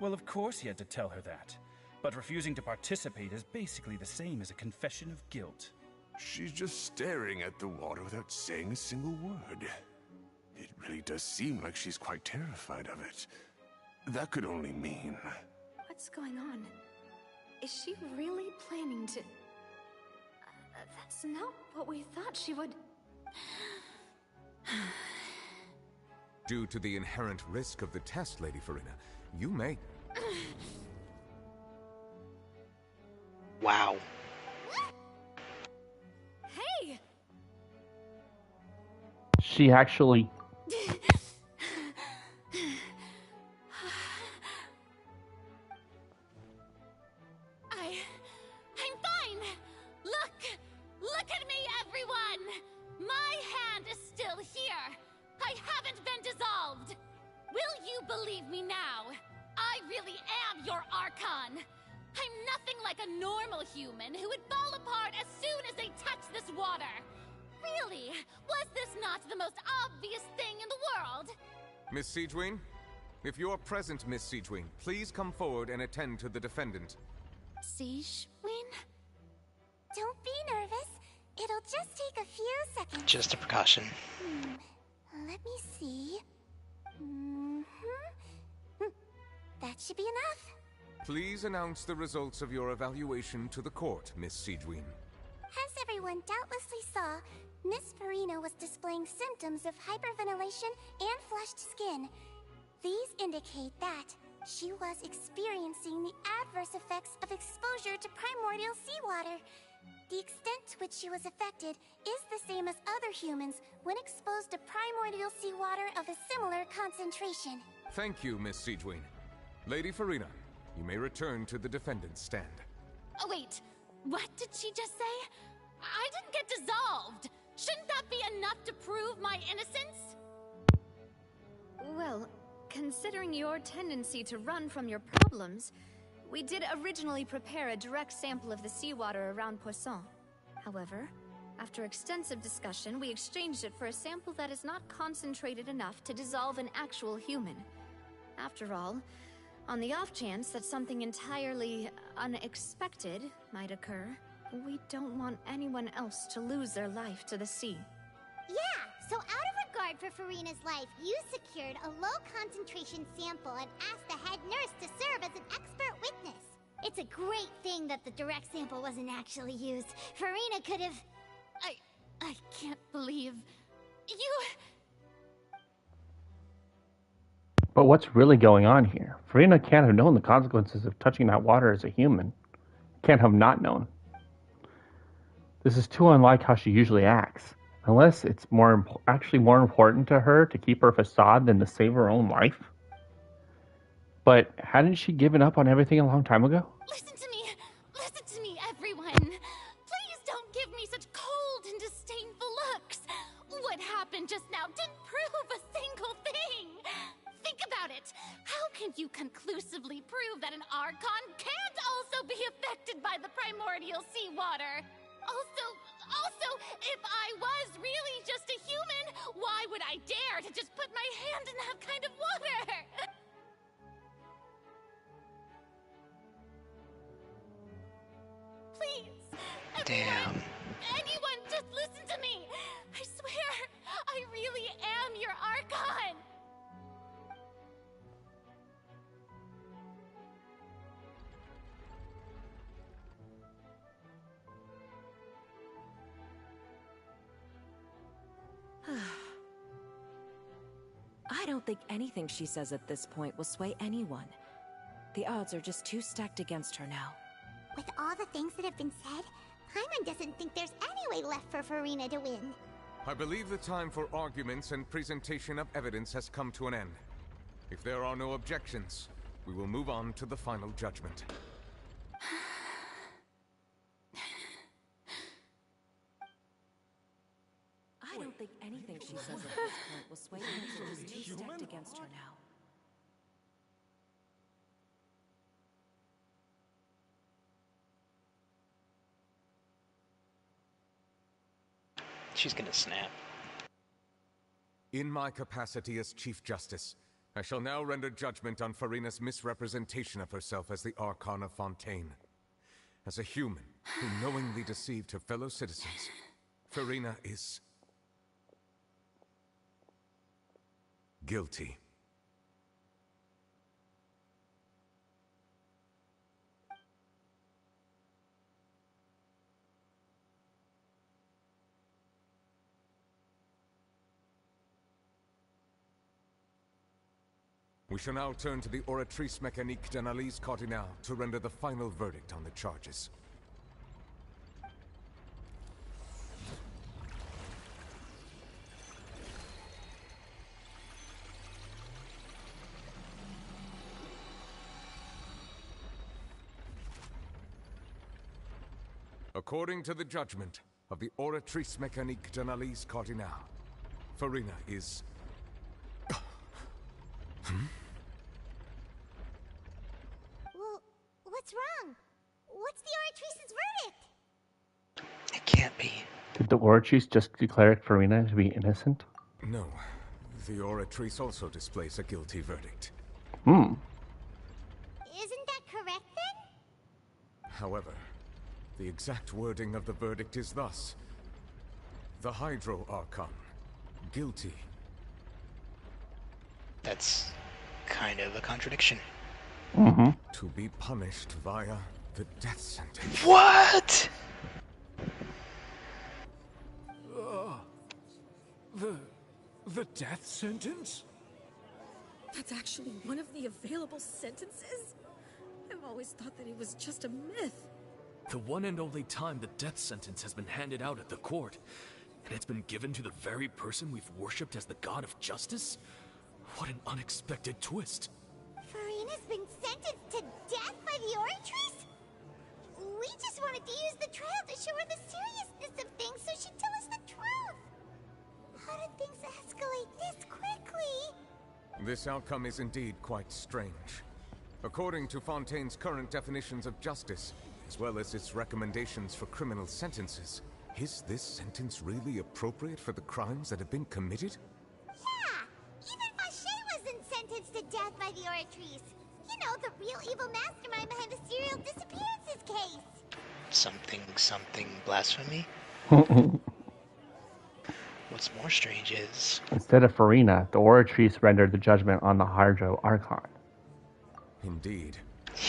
Well, of course he had to tell her that. But refusing to participate is basically the same as a confession of guilt. She's just staring at the water without saying a single word. It really does seem like she's quite terrified of it. That could only mean... What's going on? Is she really planning to... that's not what we thought she would... Due to the inherent risk of the test, Lady Farina, you may... Wow. Hey! She actually... I'm fine! Look at me, everyone! My hand is still here! I haven't been dissolved! Will you believe me now? I really am your Archon! I'm nothing like a normal human who would fall apart as soon as they touch this water! Really? Was this not the most obvious thing in the world? Miss Siegewien? If you are present, Miss Siegewien, please come forward and attend to the defendant. Siegewien? Don't be nervous. It'll just take a few seconds. Just a precaution. Let me see. That should be enough. Please announce the results of your evaluation to the court, Miss Siegewien. As everyone doubtlessly saw, Miss Farina was displaying symptoms of hyperventilation and flushed skin. These indicate that she was experiencing the adverse effects of exposure to primordial seawater. The extent to which she was affected is the same as other humans when exposed to primordial seawater of a similar concentration. Thank you, Miss Siegewien. Lady Farina, you may return to the defendant's stand. Oh wait, what did she just say? I didn't get dissolved! Shouldn't that be enough to prove my innocence? Well, considering your tendency to run from your problems, we did originally prepare a direct sample of the seawater around Poisson. However, after extensive discussion, we exchanged it for a sample that is not concentrated enough to dissolve an actual human. After all, on the off chance that something entirely unexpected might occur, we don't want anyone else to lose their life to the sea. Yeah, so out of regard for Farina's life, you secured a low-concentration sample and asked the head nurse to serve as an expert witness. It's a great thing that the direct sample wasn't actually used. Farina could have... I can't believe... you... But what's really going on here? Farina can't have known the consequences of touching that water as a human. Can't have not known. This is too unlike how she usually acts. Unless it's actually more important to her to keep her facade than to save her own life. But hadn't she given up on everything a long time ago? Listen to me, everyone. Please don't give me such cold and disdainful looks. What happened just now didn't prove a single thing. Think about it. How can you conclusively prove that an Archon can't also be affected by the primordial seawater? Also, if I was really just a human, why would I dare to just put my hand in that kind of water? Please. Damn. Anyone, just listen to me. I swear, I really am your Archon. I don't think anything she says at this point will sway anyone. The odds are just too stacked against her now. With all the things that have been said, Paimon doesn't think there's any way left for Farina to win. I believe the time for arguments and presentation of evidence has come to an end. If there are no objections, we will move on to the final judgment. I don't think anything she says at this point will sway anyone. She's too stacked against her now. She's gonna snap. In my capacity as Chief Justice, I shall now render judgment on Furina's misrepresentation of herself as the Archon of Fontaine. As a human who knowingly deceived her fellow citizens, Furina is guilty. We shall now turn to the Oratrice Mécanique d'Analyse Cardinale to render the final verdict on the charges. According to the judgment of the Oratrice Mécanique d'Analyse Cardinale, Furina is... Well, what's wrong? What's the Oratrice's verdict? It can't be. Did the Oratrice just declare Furina to be innocent? No. The Oratrice also displays a guilty verdict. Hmm. Isn't that correct then? However, the exact wording of the verdict is thus. The Hydro Archon, guilty. That's kind of a contradiction. Mm-hmm. To be punished via the death sentence. What? The death sentence? That's actually one of the available sentences? I've always thought that it was just a myth. The one and only time the death sentence has been handed out at the court, and it's been given to the very person we've worshipped as the god of justice? What an unexpected twist. Furina's been sentenced to death by the Oratrice? We just wanted to use the trial to show her the seriousness of things so she'd tell us the truth. How did things escalate this quickly? This outcome is indeed quite strange. According to Fontaine's current definitions of justice, as well as its recommendations for criminal sentences, is this sentence really appropriate for the crimes that have been committed? Yeah! Even Vache wasn't sentenced to death by the Oratrice. You know, the real evil mastermind behind the serial disappearances case. Something blasphemy? What's more strange is... Instead of Furina, the Oratrice rendered the judgment on the Hydro Archon. Indeed.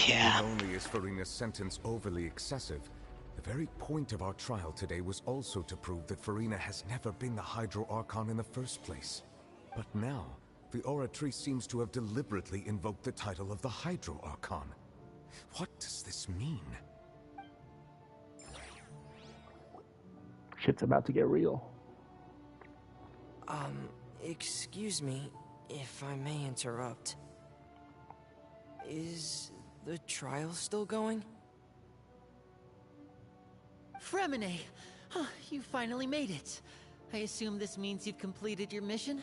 Yeah. Not only is Furina's sentence overly excessive, the very point of our trial today was also to prove that Furina has never been the Hydro Archon in the first place. But now, the Oratrice seems to have deliberately invoked the title of the Hydro Archon. What does this mean? Shit's about to get real. Excuse me, if I may interrupt. Is the trial still going? Fremine! Huh, you finally made it. I assume this means you've completed your mission?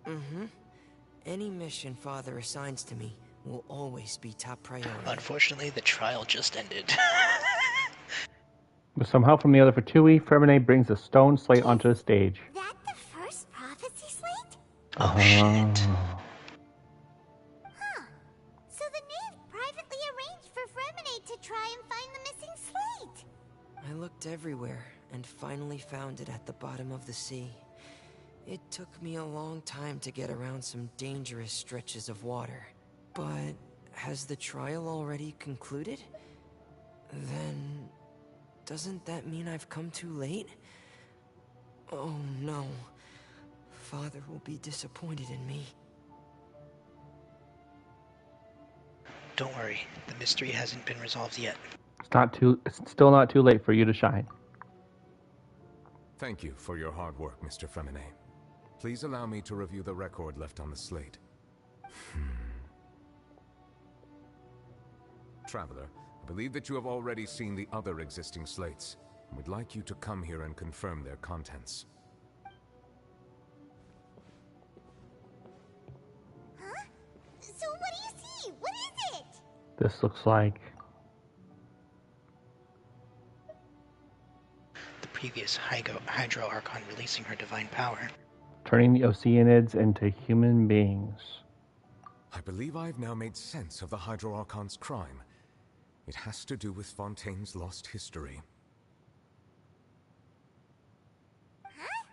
Mm-hmm. Any mission Father assigns to me will always be top priority. Unfortunately, the trial just ended. But somehow from the other Fatui, Furina brings a stone slate onto the stage. That the first prophecy slate? Oh, shit. Huh. So the knave privately arranged for Fremine to try and find the missing slate. I looked everywhere and finally found it at the bottom of the sea. It took me a long time to get around some dangerous stretches of water. But has the trial already concluded? Then... doesn't that mean I've come too late? Oh no. Father will be disappointed in me. Don't worry, the mystery hasn't been resolved yet. It's still not too late for you to shine. Thank you for your hard work, Mr. Fremine. Please allow me to review the record left on the slate. Traveler, I believe that you have already seen the other existing slates, and would like you to come here and confirm their contents. Huh? So what do you see? What is it? This looks like... previous Hydro Archon releasing her divine power. Turning the Oceanids into human beings. I believe I've now made sense of the Hydro Archon's crime. It has to do with Fontaine's lost history. Huh?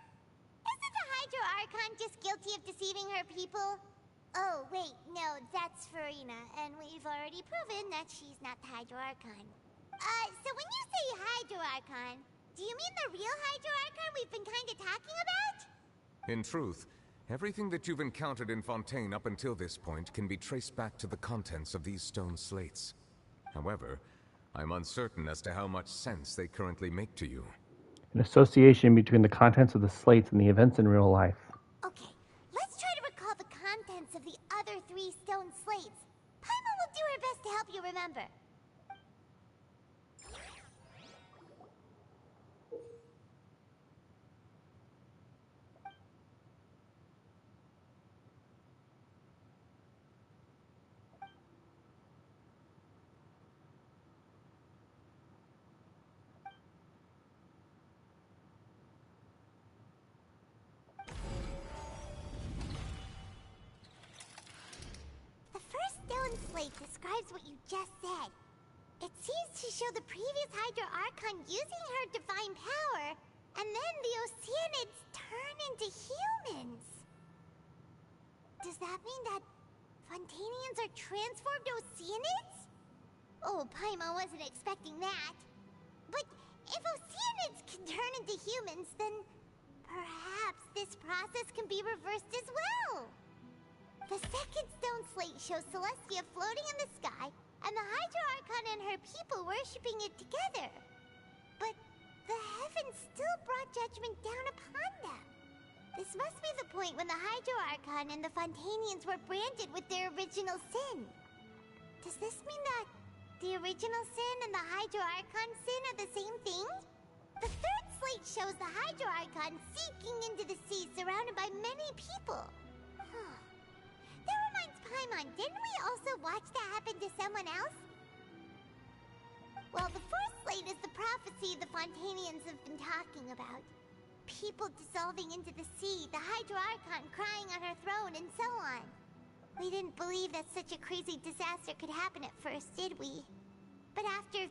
Isn't the Hydro Archon just guilty of deceiving her people? Oh, wait, no, that's Farina, and we've already proven that she's not the Hydro Archon. So when you say Hydro Archon, do you mean the real Hydro Archon we've been kinda talking about? In truth, everything that you've encountered in Fontaine up until this point can be traced back to the contents of these stone slates. However, I'm uncertain as to how much sense they currently make to you. An association between the contents of the slates and the events in real life. Okay, let's try to recall the contents of the other 3 stone slates. Paimon will do her best to help you remember. Slate describes what you just said. It seems to show the previous Hydro Archon using her divine power, and then the Oceanids turn into humans. Does that mean that Fontainians are transformed Oceanids? Oh, Paimon wasn't expecting that. But if Oceanids can turn into humans, then perhaps this process can be reversed as well. The second stone slate shows Celestia floating in the sky, and the Hydro Archon and her people worshipping it together. But the heavens still brought judgment down upon them. This must be the point when the Hydro Archon and the Fontainians were branded with their original sin. Does this mean that the original sin and the Hydro Archon sin are the same thing? The third slate shows the Hydro Archon sinking into the sea surrounded by many people. That reminds Paimon, didn't we also watch that happen to someone else? Well, the fourth slate is the prophecy the Fontainians have been talking about. People dissolving into the sea, the Hydro Archon crying on her throne, and so on. We didn't believe that such a crazy disaster could happen at first, did we? But after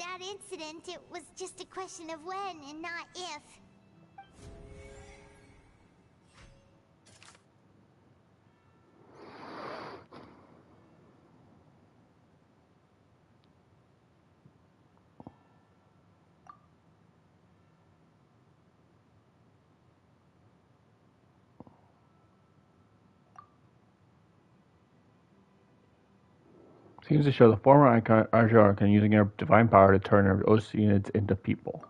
that incident, it was just a question of when and not if. Seems to show the former Archon using her divine power to turn her Oceanids into people.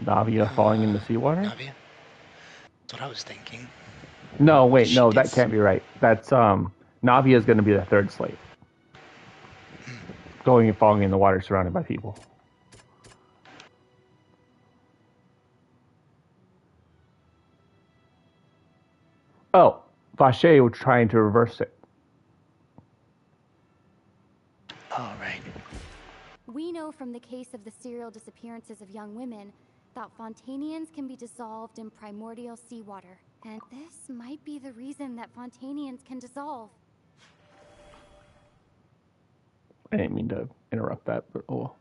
Navia falling in the seawater? Navia? That's what I was thinking. No, wait, no, that can't be right. That's, Navia is going to be the third slate. Going and falling in the water surrounded by people. Oh, Vache was trying to reverse it. Oh, right. We know from the case of the serial disappearances of young women that Fontainians can be dissolved in primordial seawater. And this might be the reason that Fontainians can dissolve. I didn't mean to interrupt that, but oh.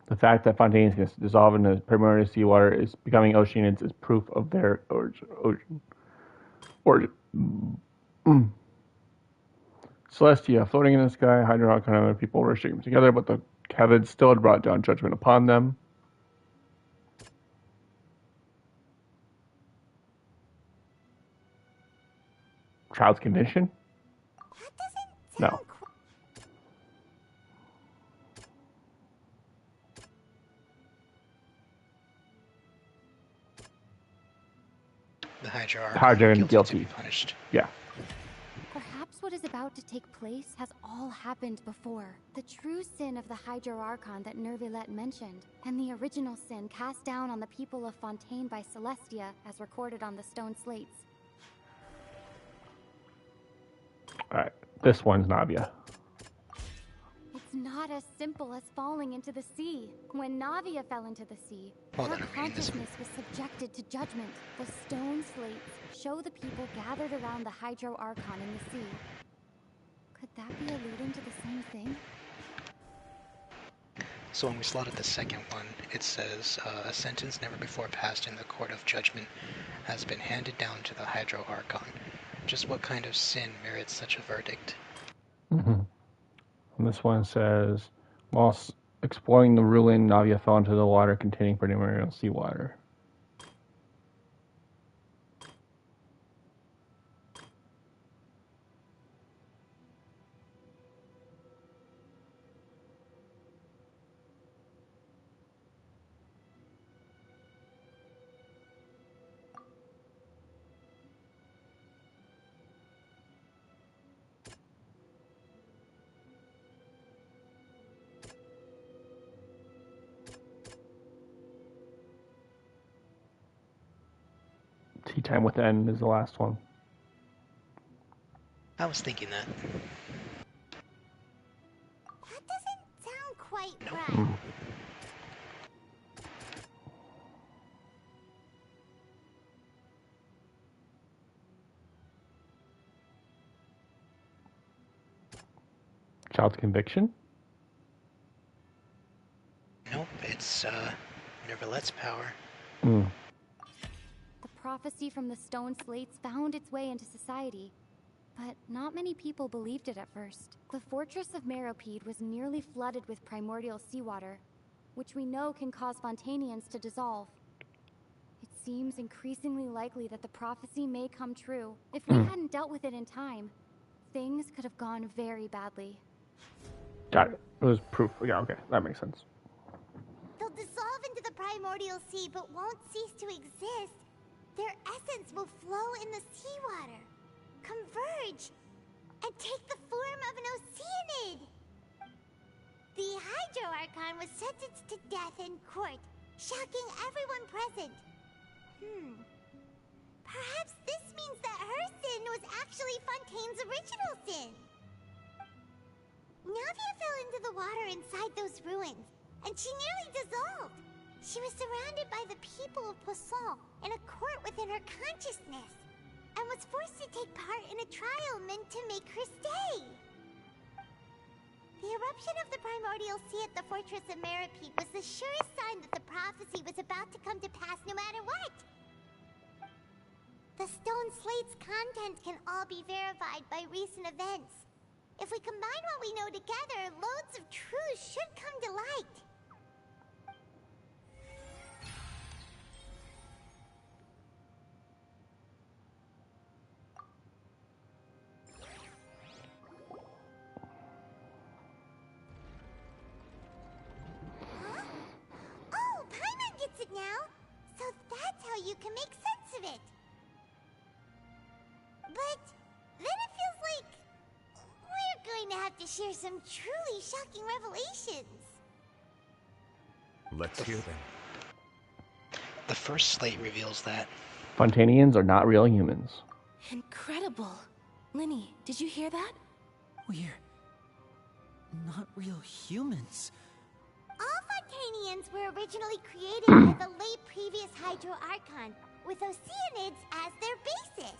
The fact that Fontainians can dissolve in the primordial seawater is becoming Oceanids is proof of their origin. Celestia, floating in the sky, Hydro Archon and people worshipping together, but the heavens still had brought down judgment upon them. Child's condition? No. The Hydra Archon Hydra and guilty to guilty. be punished. Yeah. Perhaps what is about to take place has all happened before. The true sin of the Hydro Archon that Nervilette mentioned, and the original sin cast down on the people of Fontaine by Celestia, as recorded on the stone slates. Alright, this one's Navia. It's not as simple as falling into the sea. When Navia fell into the sea, Hold her on, I'm reading this consciousness was subjected to judgment. The stone slates show the people gathered around the Hydro Archon in the sea. Could that be alluding to the same thing? So when we slotted the second one, it says, a sentence never before passed in the court of judgment has been handed down to the Hydro Archon. Just what kind of sin merits such a verdict? Mm-hmm. And this one says, while exploring the ruin, Navia fell into the water containing primordial seawater. Tea Time with N is the last one. I was thinking that. That doesn't sound quite right. Mm. Child's conviction? Nope, it's Nervilette's power. Mm. The prophecy from the stone slates found its way into society, but not many people believed it at first. The fortress of Meropide was nearly flooded with primordial seawater, which we know can cause Fontainians to dissolve. It seems increasingly likely that the prophecy may come true. If we hadn't dealt with it in time, things could have gone very badly. Got it. It was proof. Yeah, okay. That makes sense. They'll dissolve into the primordial sea but won't cease to exist. Their essence will flow in the seawater, converge, and take the form of an oceanid. The Hydro Archon was sentenced to death in court, shocking everyone present. Perhaps this means that her sin was actually Fontaine's original sin. Navia fell into the water inside those ruins, and she nearly dissolved. She was surrounded by the people of Poisson in a court within her consciousness, and was forced to take part in a trial meant to make her stay. The eruption of the primordial sea at the fortress of Meropide was the surest sign that the prophecy was about to come to pass no matter what. The stone slate's content can all be verified by recent events. If we combine what we know together, loads of truths should come to light. Huh? Oh, Paimon gets it now! So that's how you can make sense of it. But then it feels like we're going to have to share some truly shocking revelations. Let's hear them. The first slate reveals that Fontainians are not real humans. Incredible. Linny, did you hear that? We're not real humans. All Fontainians were originally created by the late previous Hydro Archon, with Oceanids as their basis.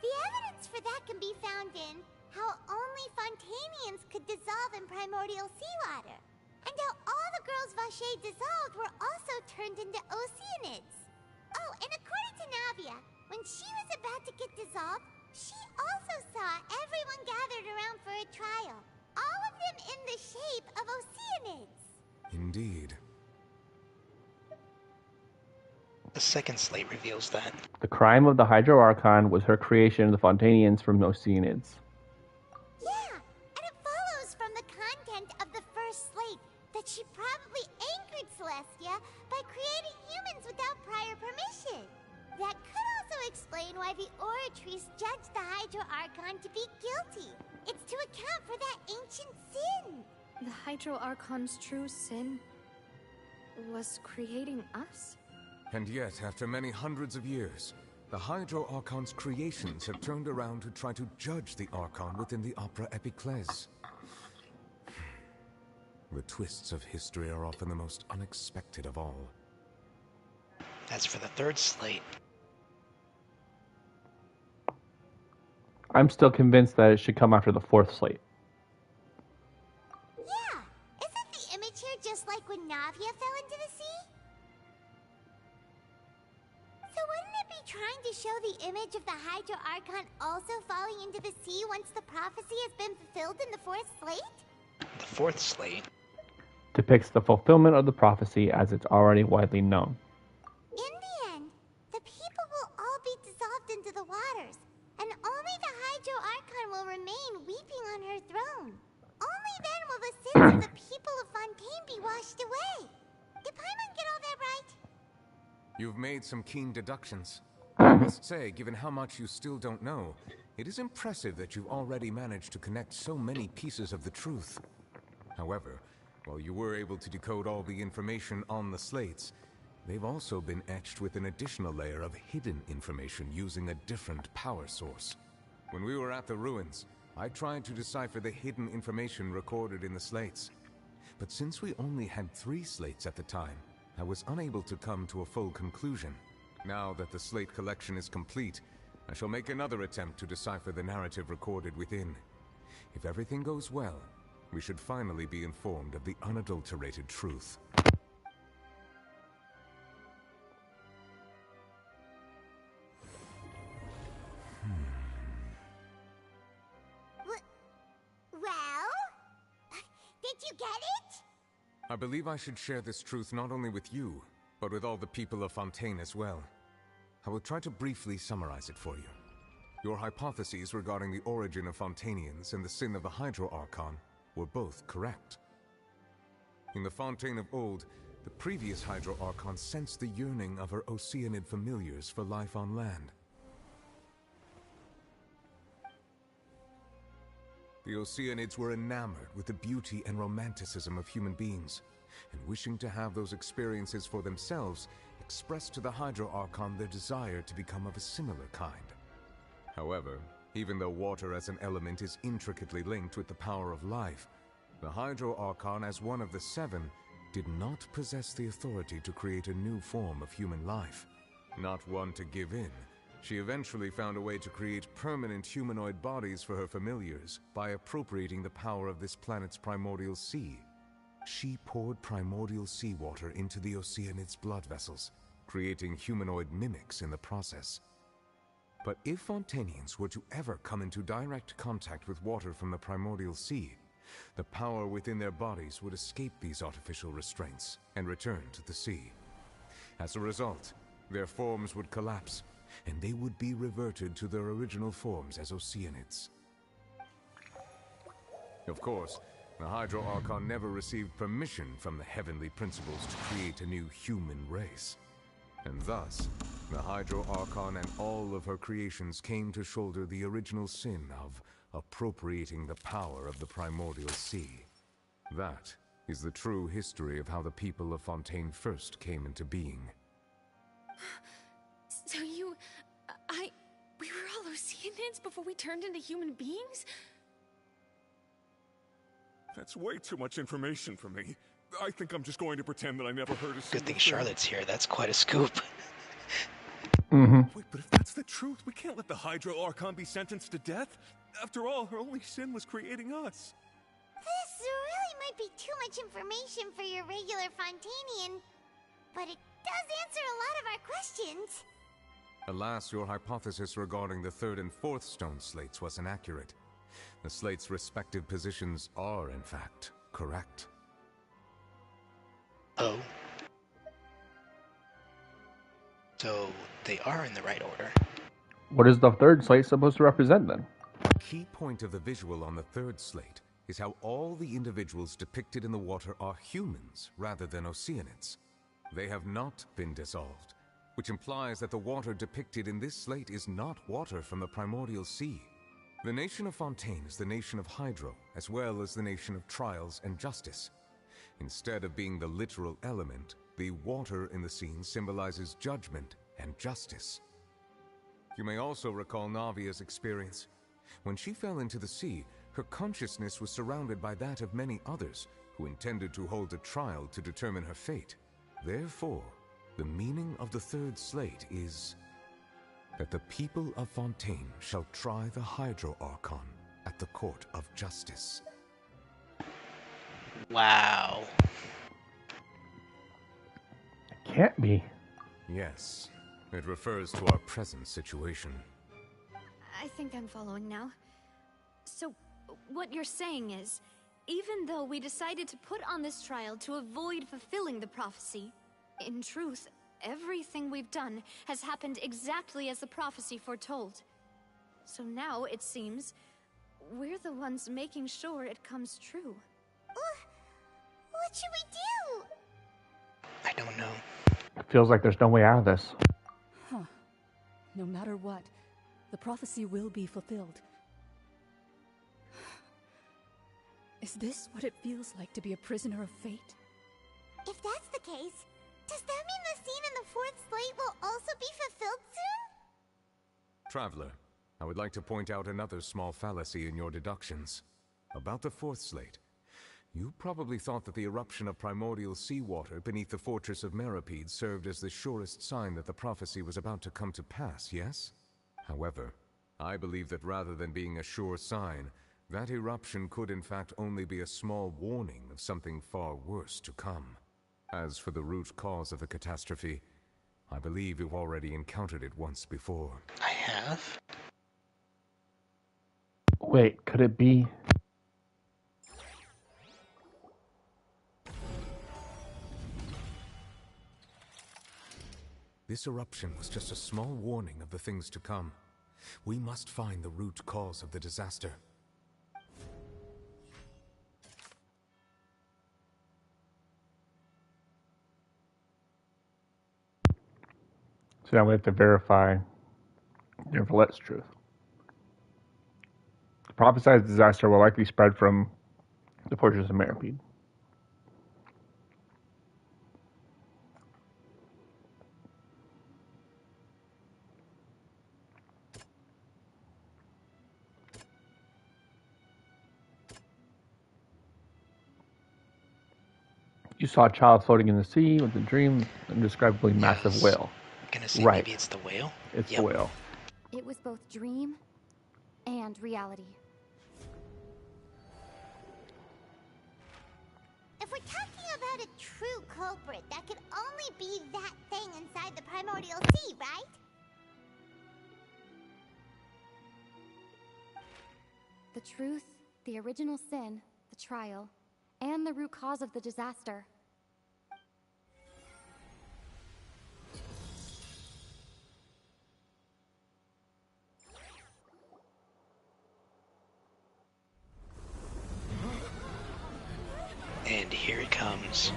The evidence for that can be found in how only Fontainians could dissolve in primordial seawater, and how all the girls Vacher dissolved were also turned into Oceanids. Oh, and according to Navia, when she was about to get dissolved, she also saw everyone gathered around for a trial, all of them in the shape of Oceanids. Indeed. the second slate reveals that. The crime of the Hydro Archon was her creation of the Fontainians from Oceanids. Yeah, and it follows from the content of the first slate that she probably angered Celestia by creating humans without prior permission. That could also explain why the Oratrice judged the Hydro Archon to be guilty. It's to account for that ancient sin. The Hydro Archon's true sin was creating us? And yet, after many hundreds of years, the Hydro Archon's creations have turned around to try to judge the Archon within the Opera Epiclese. The twists of history are often the most unexpected of all. That's for the third slate. I'm still convinced that it should come after the fourth slate. Yeah, isn't the image here just like when Navia fell into the sea? So wouldn't it be trying to show the image of the Hydro Archon also falling into the sea once the prophecy has been fulfilled in the fourth slate? The fourth slate Depicts the fulfillment of the prophecy as it's already widely known. In the end, the people will all be dissolved into the waters, and only the Hydro Archon will remain weeping on her throne. Only then will the sins of the people of Fontaine be washed away. Did Paimon get all that right? You've made some keen deductions. I must say, given how much you still don't know, it is impressive that you've already managed to connect so many pieces of the truth. However, while you were able to decode all the information on the slates, they've also been etched with an additional layer of hidden information using a different power source. When we were at the ruins, I tried to decipher the hidden information recorded in the slates. But since we only had 3 slates at the time, I was unable to come to a full conclusion. Now that the slate collection is complete, I shall make another attempt to decipher the narrative recorded within. If everything goes well, we should finally be informed of the unadulterated truth. Well? Did you get it? I believe I should share this truth not only with you, but with all the people of Fontaine as well. I will try to briefly summarize it for you. Your hypotheses regarding the origin of Fontainians and the sin of the Hydro Archon were both correct. In the Fontaine of old, the previous Hydro Archon sensed the yearning of her Oceanid familiars for life on land. The Oceanids were enamored with the beauty and romanticism of human beings, and wishing to have those experiences for themselves, expressed to the Hydro Archon their desire to become of a similar kind. However, even though water as an element is intricately linked with the power of life, the Hydro Archon, as one of the 7, did not possess the authority to create a new form of human life. Not one to give in, she eventually found a way to create permanent humanoid bodies for her familiars by appropriating the power of this planet's primordial sea. She poured primordial seawater into the Oceanid's blood vessels, creating humanoid mimics in the process. But if Fontainians were to ever come into direct contact with water from the primordial sea, the power within their bodies would escape these artificial restraints and return to the sea. As a result, their forms would collapse, and they would be reverted to their original forms as Oceanids. Of course, the Hydro Archon never received permission from the heavenly principles to create a new human race. And thus, the Hydro Archon and all of her creations came to shoulder the original sin of appropriating the power of the primordial sea. That is the true history of how the people of Fontaine first came into being. So we were all Oceanids before we turned into human beings? That's way too much information for me. I think I'm just going to pretend that I never heard a single Good thing thing. Charlotte's here. That's quite a scoop. Wait, but if that's the truth, we can't let the Hydro Archon be sentenced to death. After all, her only sin was creating us. This really might be too much information for your regular Fontainian, but it does answer a lot of our questions. Alas, your hypothesis regarding the 3rd and 4th stone slates was inaccurate. The slates' respective positions are, in fact, correct. Oh. So they are in the right order. What is the 3rd slate supposed to represent then? A key point of the visual on the 3rd slate is how all the individuals depicted in the water are humans rather than Oceanids. They have not been dissolved. which implies that the water depicted in this slate is not water from the primordial sea. The nation of Fontaine is the nation of Hydro, as well as the nation of Trials and Justice. Instead of being the literal element, the water in the scene symbolizes judgment and justice. You may also recall Navia's experience. When she fell into the sea, her consciousness was surrounded by that of many others who intended to hold a trial to determine her fate. Therefore, the meaning of the third slate is that the people of Fontaine shall try the Hydro Archon at the Court of Justice. Wow. Can't be. Yes, it refers to our present situation. I think I'm following now. So, what you're saying is, even though we decided to put on this trial to avoid fulfilling the prophecy, in truth, everything we've done has happened exactly as the prophecy foretold. So now, it seems, we're the ones making sure it comes true. What should we do? I don't know. It feels like there's no way out of this. Huh. No matter what, the prophecy will be fulfilled. Is this what it feels like to be a prisoner of fate? If that's the case, does that mean the scene in the fourth slate will also be fulfilled soon? Traveler, I would like to point out another small fallacy in your deductions. About the fourth slate. You probably thought that the eruption of primordial seawater beneath the fortress of Meripede served as the surest sign that the prophecy was about to come to pass, yes? However, I believe that rather than being a sure sign, that eruption could in fact only be a small warning of something far worse to come. As for the root cause of the catastrophe, I believe you've already encountered it once before. I have? Wait, could it be? This eruption was just a small warning of the things to come. We must find the root cause of the disaster. So now we have to verify Neverlet's truth. The prophesied disaster will likely spread from the fortress of Meripede. You saw a child floating in the sea with a dream, an indescribably massive whale. I'm gonna say Right. maybe it's the whale? It's the whale. It was both dream and reality. If we're talking about a true culprit, that could only be that thing inside the primordial sea, right? The truth, the original sin, the trial, and the root cause of the disaster. And here it comes.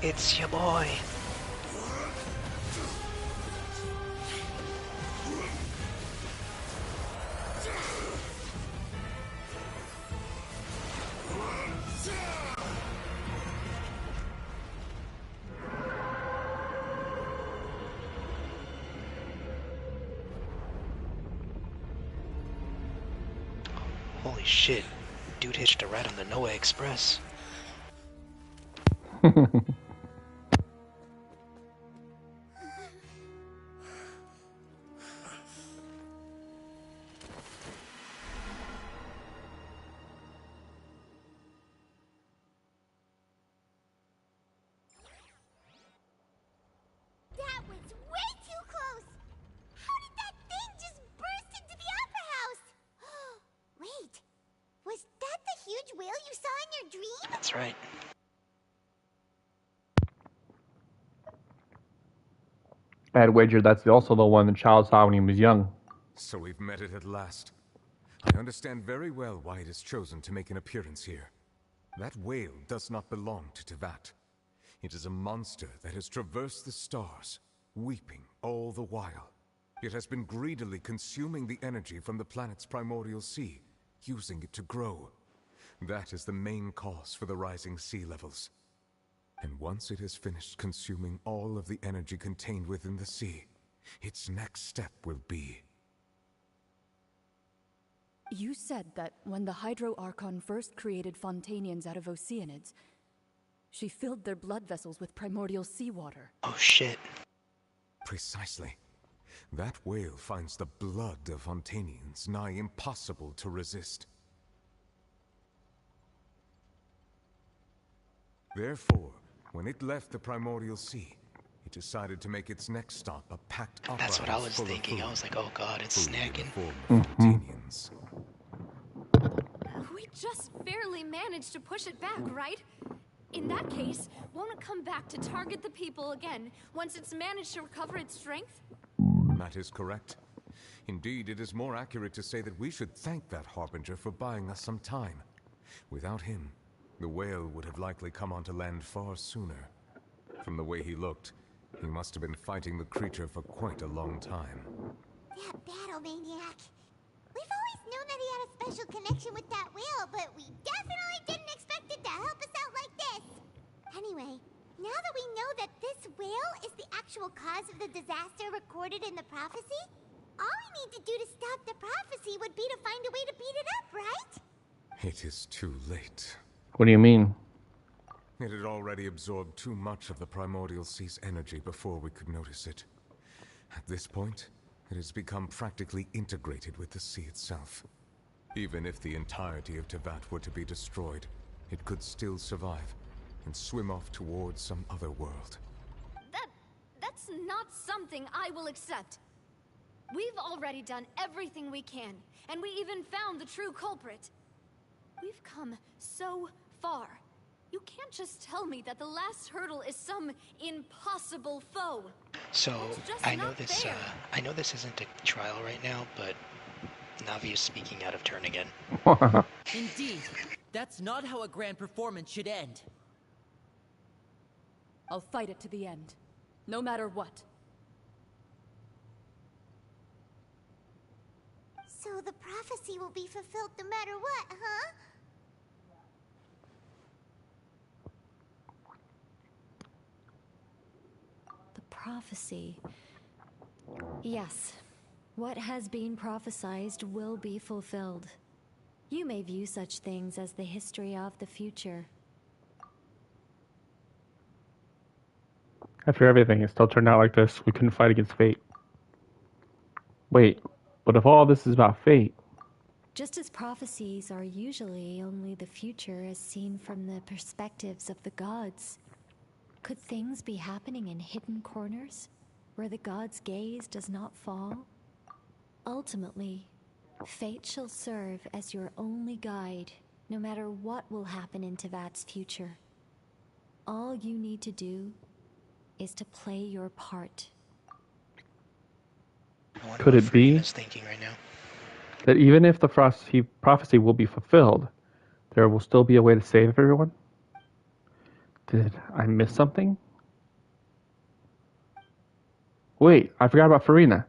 It's your boy. Holy shit. Dude hitched a ride on the Noah Express. whale you saw in your dream? That's right. I'd wager that's also the one the child saw when he was young. So we've met it at last. I understand very well why it has chosen to make an appearance here. That whale does not belong to Tevat. It is a monster that has traversed the stars, weeping all the while. It has been greedily consuming the energy from the planet's primordial sea, using it to grow. That is the main cause for the rising sea levels. And once it has finished consuming all of the energy contained within the sea, its next step will be... You said that when the Hydro Archon first created Fontainians out of Oceanids, she filled their blood vessels with primordial seawater. Oh shit. Precisely. That whale finds the blood of Fontainians nigh impossible to resist. Therefore, when it left the primordial sea, it decided to make its next stop a packed opera. That's what I house was full of thinking. food. I was like, oh god, it's Food in the snacking. form of Fontainians. We just barely managed to push it back, right? In that case, won't it come back to target the people again once it's managed to recover its strength? That is correct. Indeed, it is more accurate to say that we should thank that Harbinger for buying us some time. Without him, the whale would have likely come onto land far sooner. From the way he looked, he must have been fighting the creature for quite a long time. That battle maniac. We've always known that he had a special connection with that whale, but we definitely didn't expect it to help us out like this. Anyway, now that we know that this whale is the actual cause of the disaster recorded in the prophecy, all we need to do to stop the prophecy would be to find a way to beat it up, right? It is too late. What do you mean? It had already absorbed too much of the primordial sea's energy before we could notice it. At this point, it has become practically integrated with the sea itself. Even if the entirety of Tevat were to be destroyed, it could still survive and swim off towards some other world. That's not something I will accept. We've already done everything we can, and we even found the true culprit. We've come so far. You can't just tell me that the last hurdle is some impossible foe. So That's I know not this. fair. I know this isn't a trial right now, but Navi is speaking out of turn again. Indeed, that's not how a grand performance should end. I'll fight it to the end, no matter what. So the prophecy will be fulfilled no matter what, huh? Prophecy. Yes, what has been prophesied will be fulfilled. You may view such things as the history of the future. After everything, it still turned out like this. We couldn't fight against fate. Wait, but if all this is about fate... Just as prophecies are usually only the future as seen from the perspectives of the gods, could things be happening in hidden corners, where the god's gaze does not fall? Ultimately, fate shall serve as your only guide, no matter what will happen in Tevat's future. All you need to do is to play your part. Could it be thinking right now? That even if the prophecy will be fulfilled, there will still be a way to save everyone? Did I miss something? Wait, I forgot about Farina.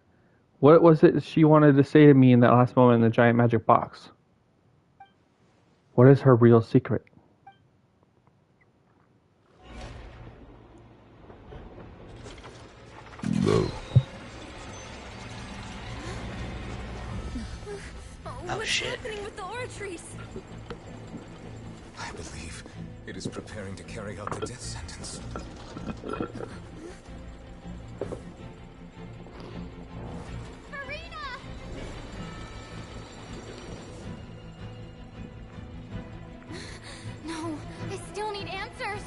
What was it she wanted to say to me in that last moment in the giant magic box? What is her real secret? Whoa. Oh shit. What's happening with the oratories? I believe it is preparing to carry out the death sentence. No, I still need answers.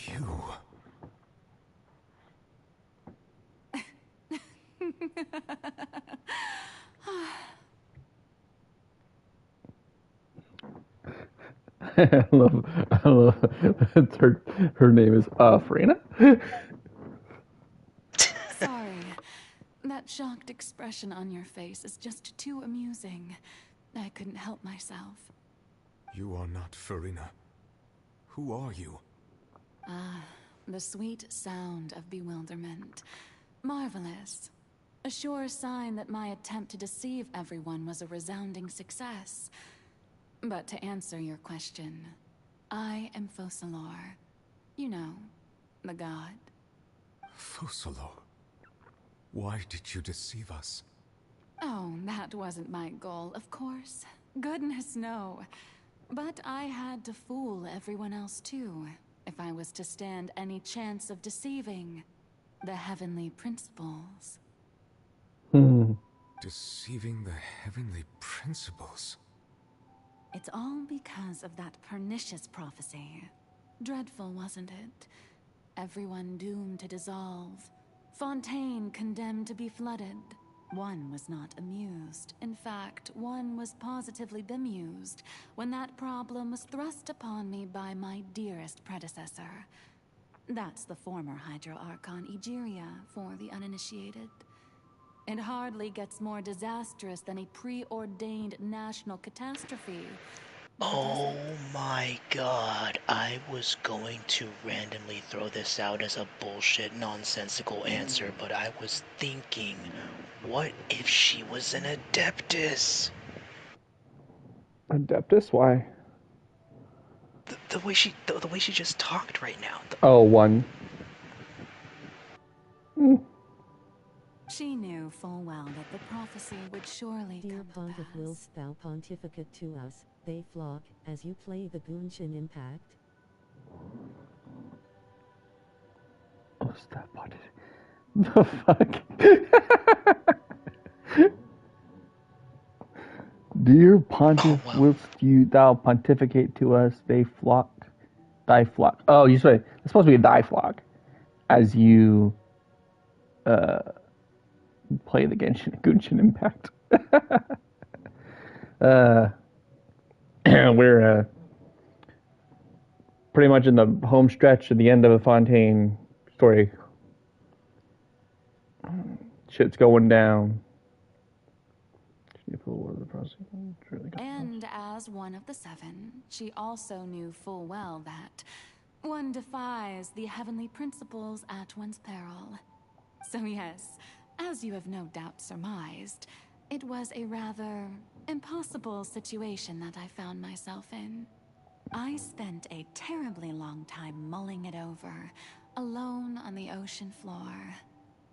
You... I love it's her name is Farina. Sorry. That shocked expression on your face is just too amusing. I couldn't help myself. You are not Farina. Who are you? Ah, the sweet sound of bewilderment. Marvelous. A sure sign that my attempt to deceive everyone was a resounding success. But to answer your question, I am Focalor. You know, the god. Focalor? Why did you deceive us? Oh, that wasn't my goal, of course. Goodness, no. But I had to fool everyone else too, if I was to stand any chance of deceiving the heavenly principles. Deceiving the heavenly principles? It's all because of that pernicious prophecy. Dreadful, wasn't it? Everyone doomed to dissolve. Fontaine condemned to be flooded. One was not amused. In fact, one was positively bemused when that problem was thrust upon me by my dearest predecessor. That's the former Hydro Archon Egeria for the uninitiated. It hardly gets more disastrous than a preordained national catastrophe. Oh my god, I was going to randomly throw this out as a bullshit, nonsensical answer, but I was thinking, what if she was an Adeptus? Adeptus? Why? The way she just talked right now. Oh, one. She knew full well that the prophecy would surely Dear come to Pontiff, pass. willst thou pontificate to us, they flock, as you play the Genshin impact? Oh, stop it. The fuck? Dear Pontiff, whilst thou pontificate to us, they flock, thy flock. Oh, you say it's supposed to be thy flock, as you play the Genshin Impact. We're pretty much in the home stretch at the end of the Fontaine story. Shit's going down. And as one of the seven, she also knew full well that one defies the heavenly principles at one's peril. So yes, as you have no doubt surmised, it was a rather impossible situation that I found myself in. I spent a terribly long time mulling it over, alone on the ocean floor.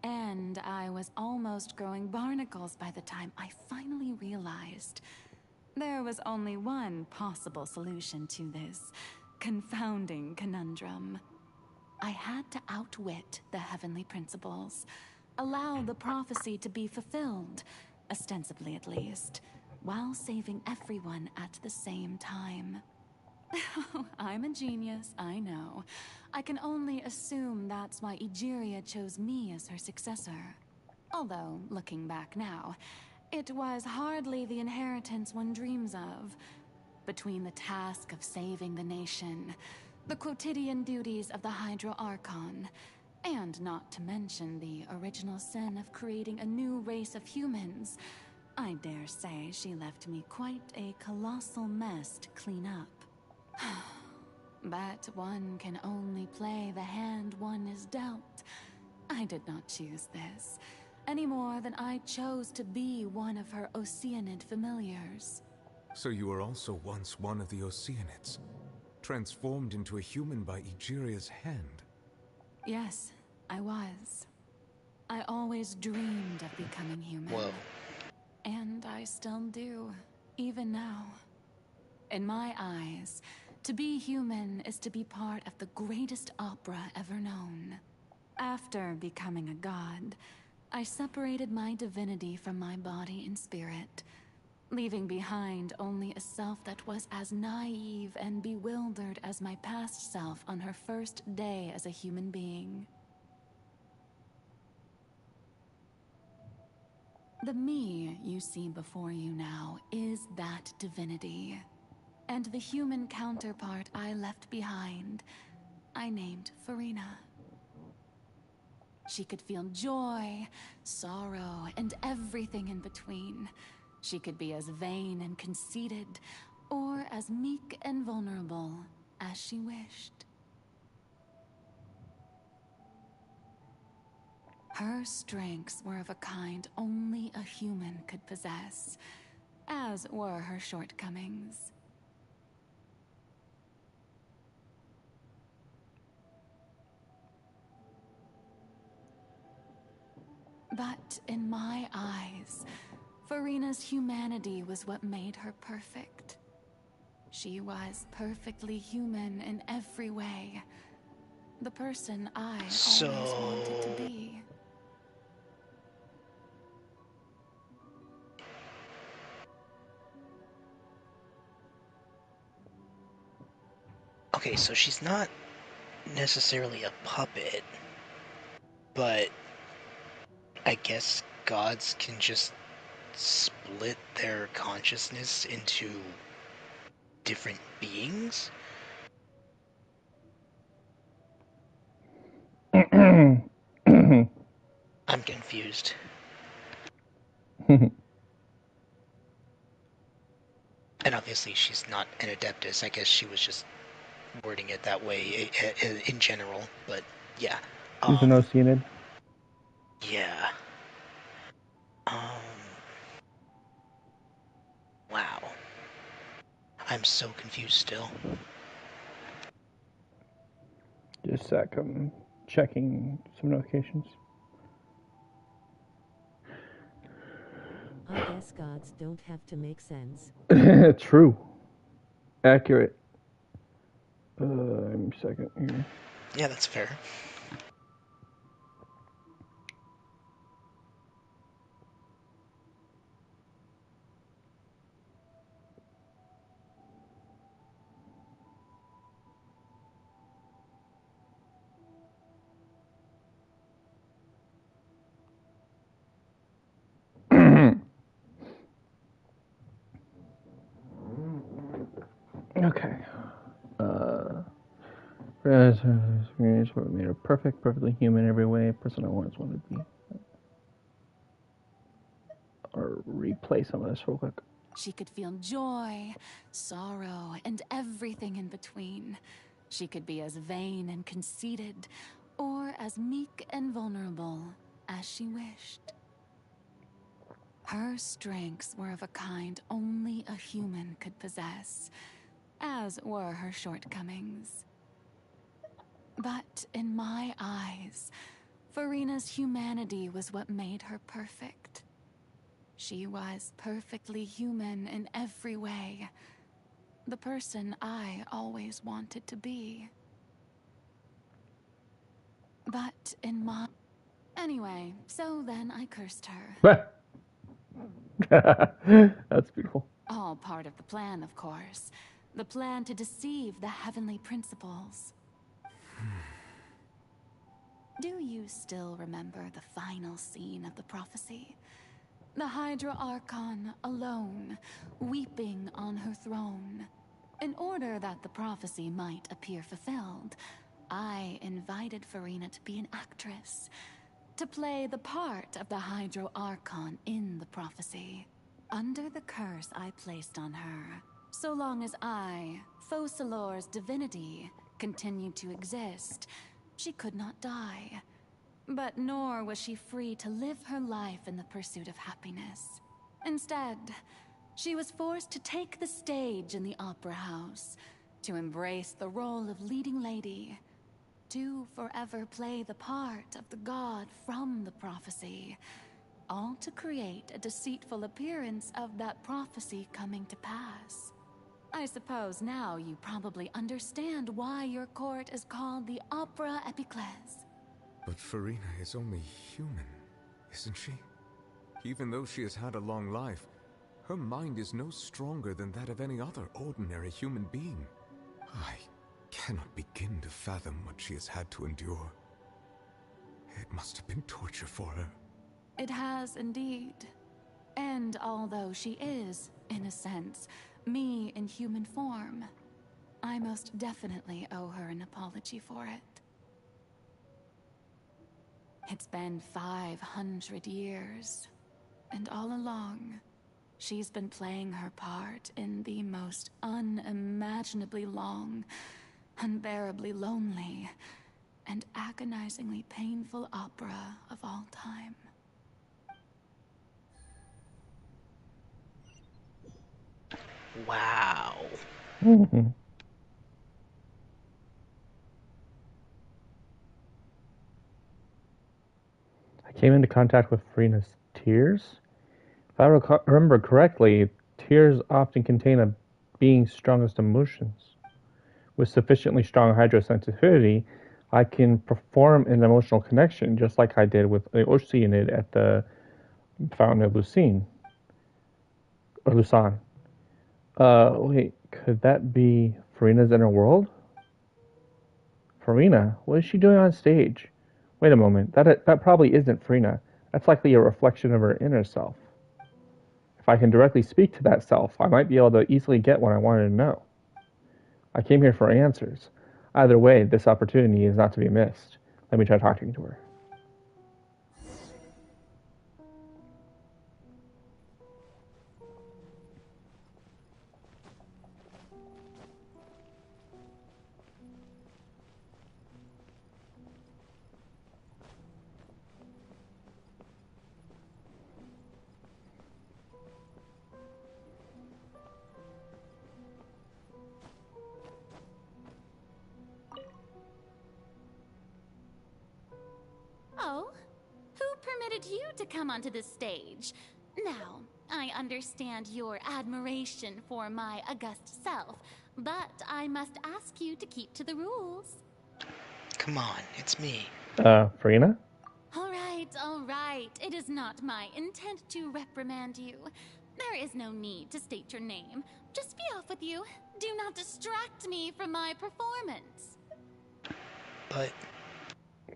And I was almost growing barnacles by the time I finally realized there was only one possible solution to this confounding conundrum. I had to outwit the heavenly principles, allow the prophecy to be fulfilled, ostensibly at least, while saving everyone at the same time. I'm a genius, I know. I can only assume that's why Egeria chose me as her successor. Although, looking back now, it was hardly the inheritance one dreams of. Between the task of saving the nation, the quotidian duties of the Hydro Archon, and not to mention the original sin of creating a new race of humans, I dare say she left me quite a colossal mess to clean up. But one can only play the hand one is dealt. I did not choose this, any more than I chose to be one of her Oceanid familiars. So you were also once one of the Oceanids, transformed into a human by Egeria's hand? Yes, I was. I always dreamed of becoming human. Whoa. And I still do, even now. In my eyes, to be human is to be part of the greatest opera ever known. After becoming a god, I separated my divinity from my body and spirit. leaving behind only a self that was as naive and bewildered as my past self on her first day as a human being. The me you see before you now is that divinity. And the human counterpart I left behind, I named Farina. She could feel joy, sorrow, and everything in between. She could be as vain and conceited, or as meek and vulnerable as she wished. Her strengths were of a kind only a human could possess, as were her shortcomings. But in my eyes, Farina's humanity was what made her perfect. She was perfectly human in every way. The person I always wanted to be. Okay, so she's not necessarily a puppet, but I guess gods can just split their consciousness into different beings? I'm confused. And obviously she's not an adeptus. I guess she was just wording it that way in general, but yeah. She's an Oceanid. Yeah. Wow. I'm so confused still. Just a sec, I'm checking some notifications. I guess gods don't have to make sense. True. Accurate. I'm second here. Yeah, that's fair. Okay. Experience what made her perfect, perfectly human every way. Person I always wanted to be. Or replay some of this real quick. She could feel joy, sorrow, and everything in between. She could be as vain and conceited, or as meek and vulnerable as she wished. Her strengths were of a kind only a human could possess, as were her shortcomings. But in my eyes, Farina's humanity was what made her perfect. She was perfectly human in every way. The person I always wanted to be. But in my... Anyway, so then I cursed her. That's beautiful. All part of the plan, of course. The plan to deceive the heavenly principles. Do you still remember the final scene of the prophecy? The Hydra Archon alone, weeping on her throne. In order that the prophecy might appear fulfilled, I invited Farina to be an actress, to play the part of the Hydra Archon in the prophecy. Under the curse I placed on her, so long as I, Focalor's divinity, continued to exist, she could not die. But nor was she free to live her life in the pursuit of happiness. Instead, she was forced to take the stage in the opera house, to embrace the role of leading lady, to forever play the part of the god from the prophecy, all to create a deceitful appearance of that prophecy coming to pass. I suppose now you probably understand why your court is called the Opera Epiclese. But Farina is only human, isn't she? Even though she has had a long life, Her mind is no stronger than that of any other ordinary human being. I cannot begin to fathom what she has had to endure. It must have been torture for her. It has indeed. And although she is, in a sense, me in human form, I most definitely owe her an apology for it. It's been 500 years, and all along, she's been playing her part in the most unimaginably long, unbearably lonely, and agonizingly painful opera of all time. Wow. Mm-hmm. I came into contact with Farina's tears. If I remember correctly, tears often contain a being's strongest emotions. With sufficiently strong hydrosensitivity, I can perform an emotional connection just like I did with the Oceanid at the Fountain of Lucine. Or Lusan. Wait, could that be Farina's inner world? Farina? What is she doing on stage? Wait a moment, that probably isn't Farina. That's likely a reflection of her inner self. If I can directly speak to that self, I might be able to easily get what I wanted to know. I came here for answers. Either way, this opportunity is not to be missed. Let me try talking to her. Oh, who permitted you to come onto the stage? Now, I understand your admiration for my august self, but I must ask you to keep to the rules. Come on, it's me. Farina? All right. It is not my intent to reprimand you. There is no need to state your name. Just be off with you. Do not distract me from my performance. But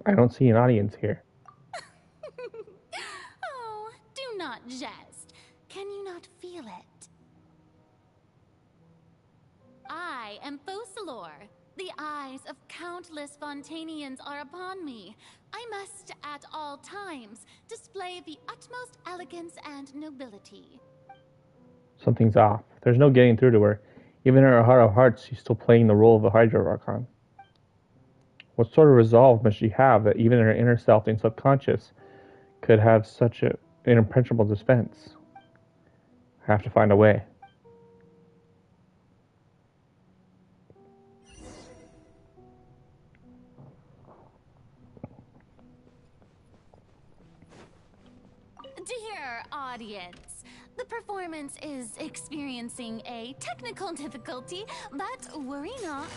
I don't see an audience here. Oh, do not jest. Can you not feel it? I am Focalor. The eyes of countless Fontainians are upon me. I must, at all times, display the utmost elegance and nobility. Something's off. There's no getting through to her. Even in her heart of hearts, she's still playing the role of the Hydro Archon. What sort of resolve must she have that even her inner self and subconscious could have such an impenetrable defense? I have to find a way. Dear audience, the performance is experiencing a technical difficulty, but worry not.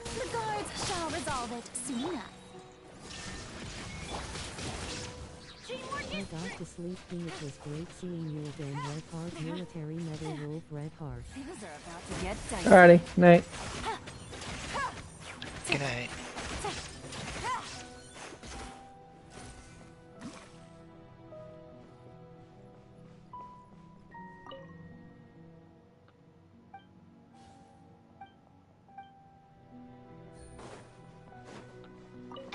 The guards shall resolve it soon enough. I got to sleep. It was great seeing you again, Red Heart Military Medal Wolf Red Heart. Things are about to get dicey. Alrighty, night. good night.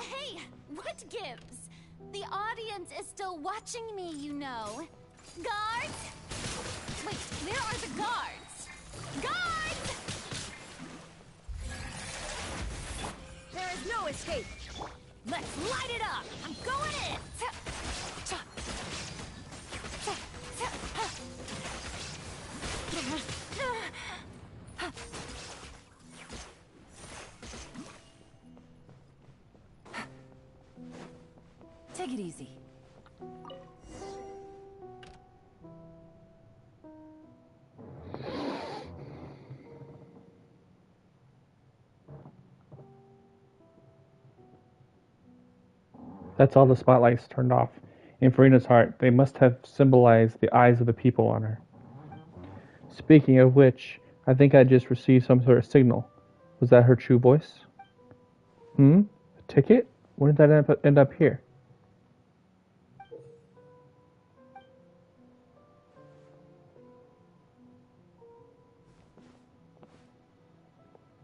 Hey, what gives? The audience is still watching me, you know. Guards? Wait, where are the guards? Guards! There is no escape. Let's light it up. I'm going in. Take it easy. That's all the spotlights turned off. In Farina's heart, they must have symbolized the eyes of the people on her. Speaking of which, I think I just received some sort of signal. Was that her true voice? A ticket? When did that end up here?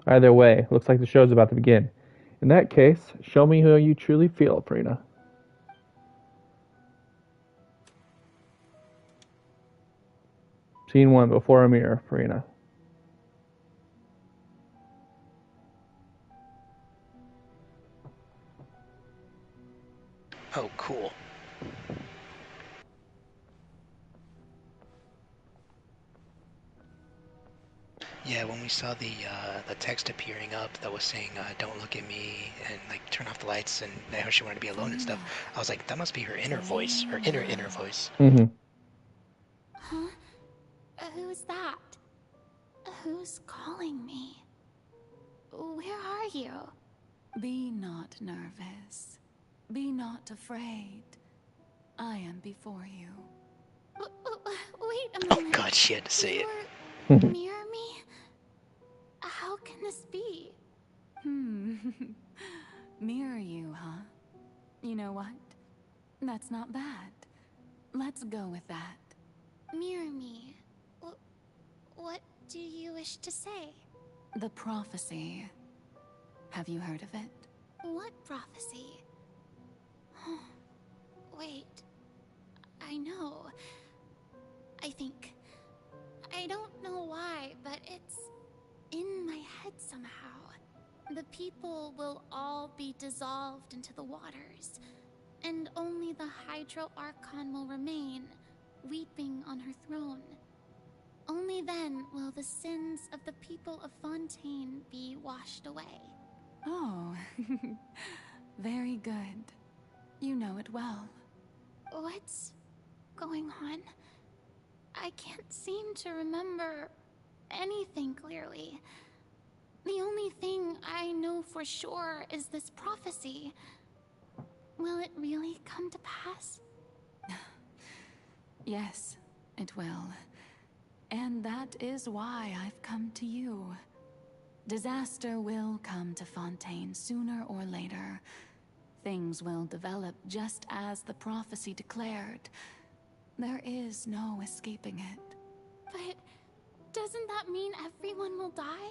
Either way, looks like the show's about to begin. In that case, show me who you truly feel, Farina. Scene 1, before a mirror, Farina. Oh, cool. Yeah, when we saw the text appearing up that was saying "Don't look at me" and like turn off the lights and how she wanted to be alone and stuff, I was like, that must be her inner voice, her inner voice. Huh? Who's that? Who's calling me? Where are you? Be not nervous. Be not afraid. I am before you. Wait a Oh minute. God, she had to say it. Mirror me? How can this be? Mirror you, huh? You know what? That's not bad. Let's go with that. Mirror me. What do you wish to say? The prophecy. Have you heard of it? What prophecy? Wait. I know. I think. I don't know why, but it's in my head somehow. The people will all be dissolved into the waters, and only the Hydro Archon will remain, weeping on her throne. Only then will the sins of the people of Fontaine be washed away. Oh, very good. You know it well. What's going on? I can't seem to remember anything clearly. The only thing I know for sure is this prophecy. Will it really come to pass? Yes, it will. And that is why I've come to you. Disaster will come to Fontaine sooner or later. Things will develop just as the prophecy declared. There is no escaping it. But doesn't that mean everyone will die?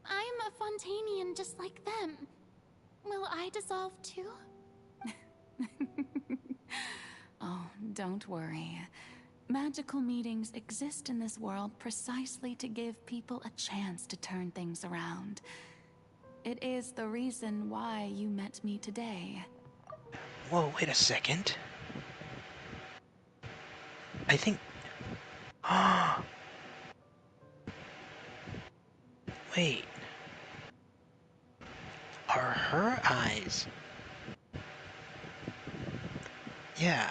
I'm a Fontainian just like them. Will I dissolve too? Oh, don't worry. Magical meetings exist in this world precisely to give people a chance to turn things around. It is the reason why you met me today. Whoa, wait a second. I think... Wait. Are her eyes... Yeah.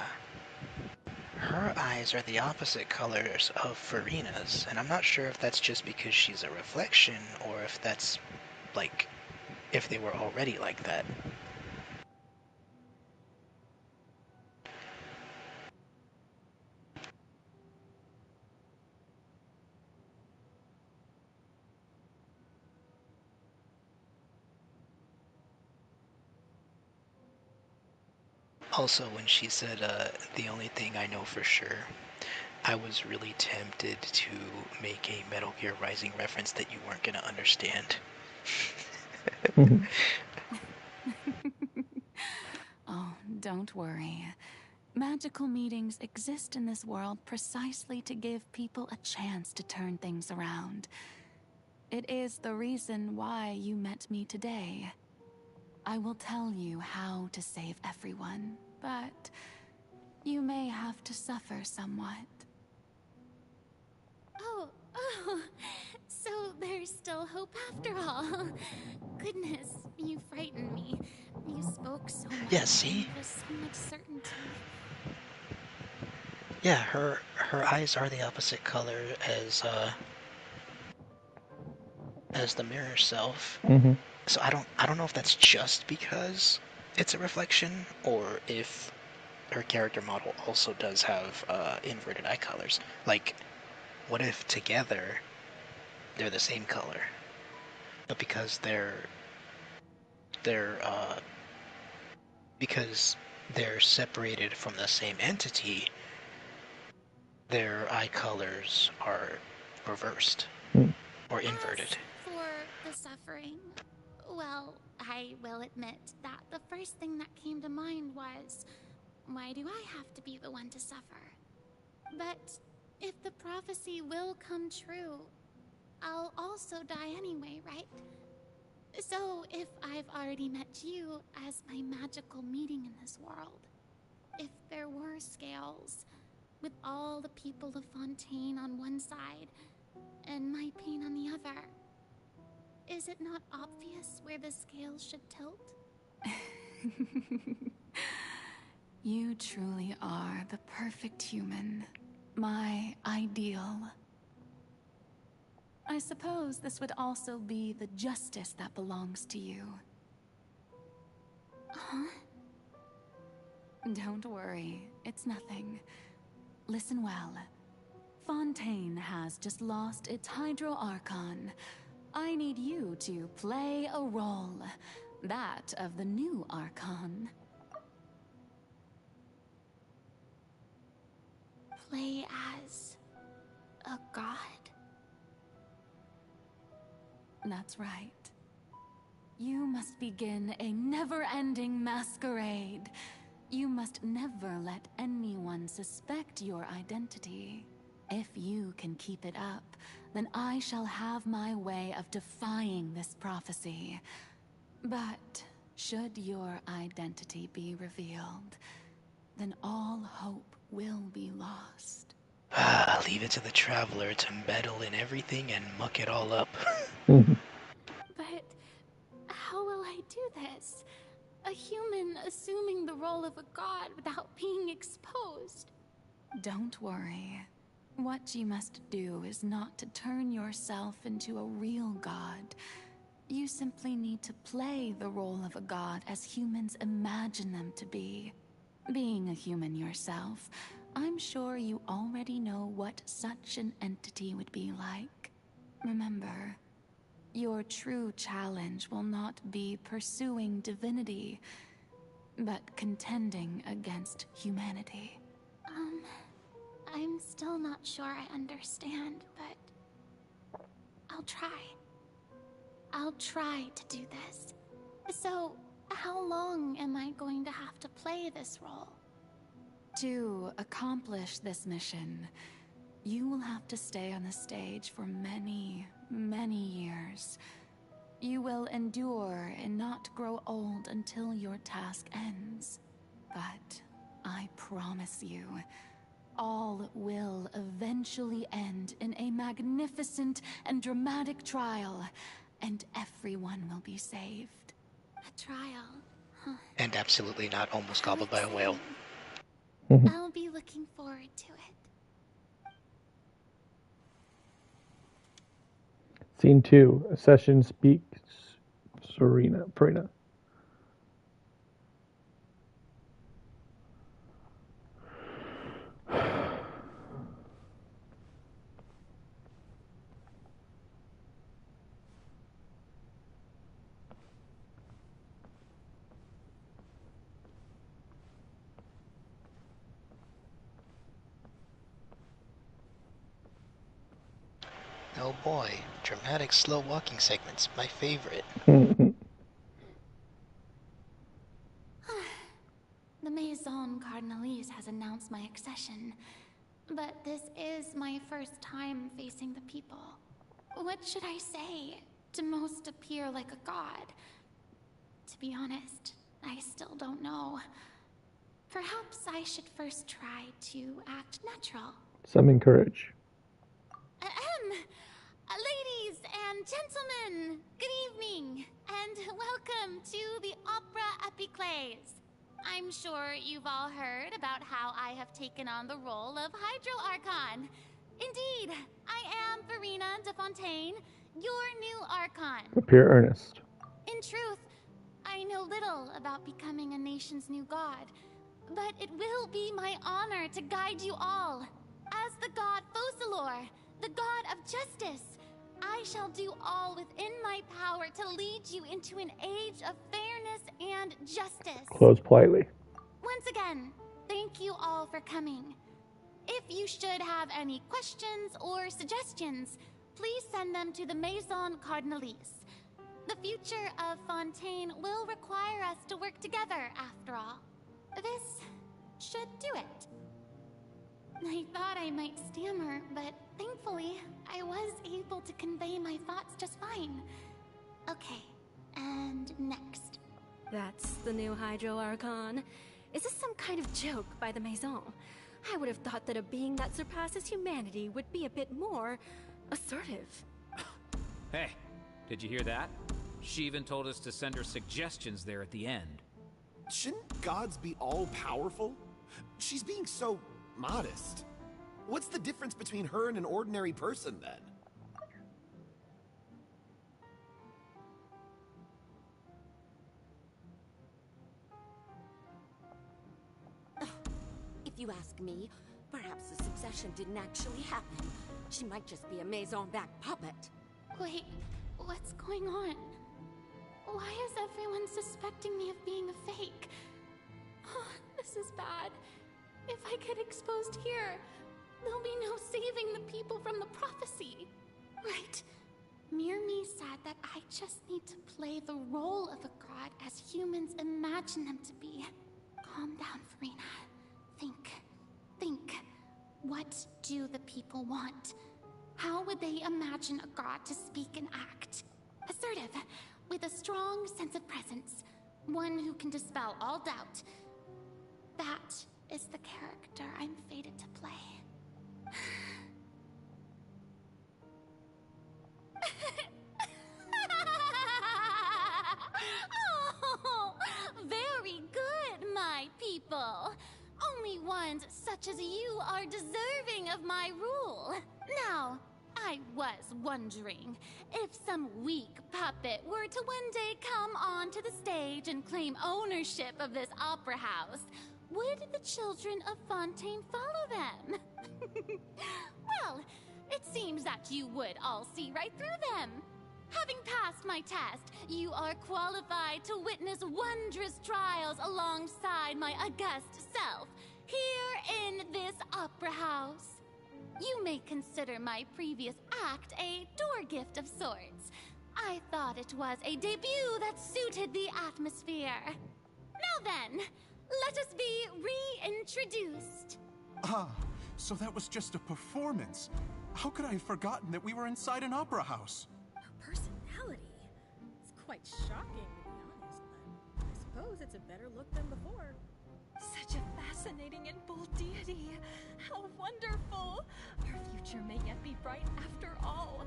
Her eyes are the opposite colors of Farina's, and I'm not sure if that's just because she's a reflection, or if that's, like, if they were already like that. Also, when she said, the only thing I know for sure, I was really tempted to make a Metal Gear Rising reference that you weren't gonna understand. Oh, don't worry. Magical meetings exist in this world precisely to give people a chance to turn things around. It is the reason why you met me today. I will tell you how to save everyone, but you may have to suffer somewhat. Oh, so there's still hope after all. Goodness, you frightened me. You spoke so much. Yeah, see? With so much certainty. Yeah, her eyes are the opposite color as the mirror self. So I don't know if that's just because it's a reflection, or if her character model also does have inverted eye colors. Like, what if together they're the same color, but they're because they're separated from the same entity, their eye colors are reversed or inverted. For the suffering, well, I will admit that the first thing that came to mind was, why do I have to be the one to suffer? But if the prophecy will come true, I'll also die anyway, right? So if I've already met you as my magical meeting in this world, if there were scales, with all the people of Fontaine on one side and my pain on the other, is it not obvious where the scales should tilt? You truly are the perfect human. My ideal. I suppose this would also be the justice that belongs to you. Huh? Don't worry, it's nothing. Listen well. Fontaine has just lost its Hydro Archon. I need you to play a role. That of the new Archon. Play as a god? That's right. You must begin a never-ending masquerade. You must never let anyone suspect your identity. If you can keep it up, then I shall have my way of defying this prophecy. But should your identity be revealed, then all hope will be lost. Leave it to the traveler to meddle in everything and muck it all up. But how will I do this? A human assuming the role of a god without being exposed. Don't worry. What you must do is not to turn yourself into a real god. You simply need to play the role of a god as humans imagine them to be. Being a human yourself, I'm sure you already know what such an entity would be like. Remember, your true challenge will not be pursuing divinity, but contending against humanity. I'm still not sure I understand, but I'll try. I'll try to do this. So, how long am I going to have to play this role? To accomplish this mission, you will have to stay on the stage for many, many years. You will endure and not grow old until your task ends. But I promise you, all will eventually end in a magnificent and dramatic trial, and everyone will be saved. A trial, huh? And absolutely not almost gobbled by a whale. I'll be looking forward to it. Scene 2. A session speaks Prina. Oh boy, dramatic slow walking segments, my favorite. The Maison Cardinalise has announced my accession, but this is my first time facing the people. What should I say to most appear like a god? To be honest, I still don't know. Perhaps I should first try to act natural. Summon courage. Ladies and gentlemen, good evening, and welcome to the Opera Epiclese. I'm sure you've all heard about how I have taken on the role of Hydro Archon. Indeed, I am Verena de Fontaine, your new Archon. Appear earnest. In truth, I know little about becoming a nation's new god, but it will be my honor to guide you all. As the god Focalor, the god of justice. I shall do all within my power to lead you into an age of fairness and justice. Close politely. Once again, thank you all for coming. If you should have any questions or suggestions, please send them to the Maison Cardinalise. The future of Fontaine will require us to work together, after all. This should do it. I thought I might stammer, but thankfully, I was able to convey my thoughts just fine. Okay, and next. That's the new Hydro Archon. Is this some kind of joke by the Maison? I would have thought that a being that surpasses humanity would be a bit more assertive. Hey, did you hear that? She even told us to send her suggestions there at the end. Shouldn't gods be all-powerful? She's being so modest. What's the difference between her and an ordinary person, then? If you ask me, perhaps the succession didn't actually happen. She might just be a Maison-backed puppet. Wait, what's going on? Why is everyone suspecting me of being a fake? Oh, this is bad. If I get exposed here, there'll be no saving the people from the prophecy. Right. Mirmi said that I just need to play the role of a god as humans imagine them to be. Calm down, Farina. Think. What do the people want? How would they imagine a god to speak and act? Assertive, with a strong sense of presence. One who can dispel all doubt. That is the character I'm fated to play. Oh, very good, my people. Only ones such as you are deserving of my rule. Now, I was wondering, if some weak puppet were to one day come onto the stage and claim ownership of this opera house, would the children of Fontaine follow them? Well, it seems that you would all see right through them. Having passed my test, you are qualified to witness wondrous trials alongside my august self, here in this opera house. You may consider my previous act a door gift of sorts. I thought it was a debut that suited the atmosphere. Now then, let us be reintroduced. Ah, so that was just a performance. How could I have forgotten that we were inside an opera house? A personality? It's quite shocking, to be honest, but I suppose it's a better look than before. Such a fascinating and bold deity. How wonderful! Our future may yet be bright after all.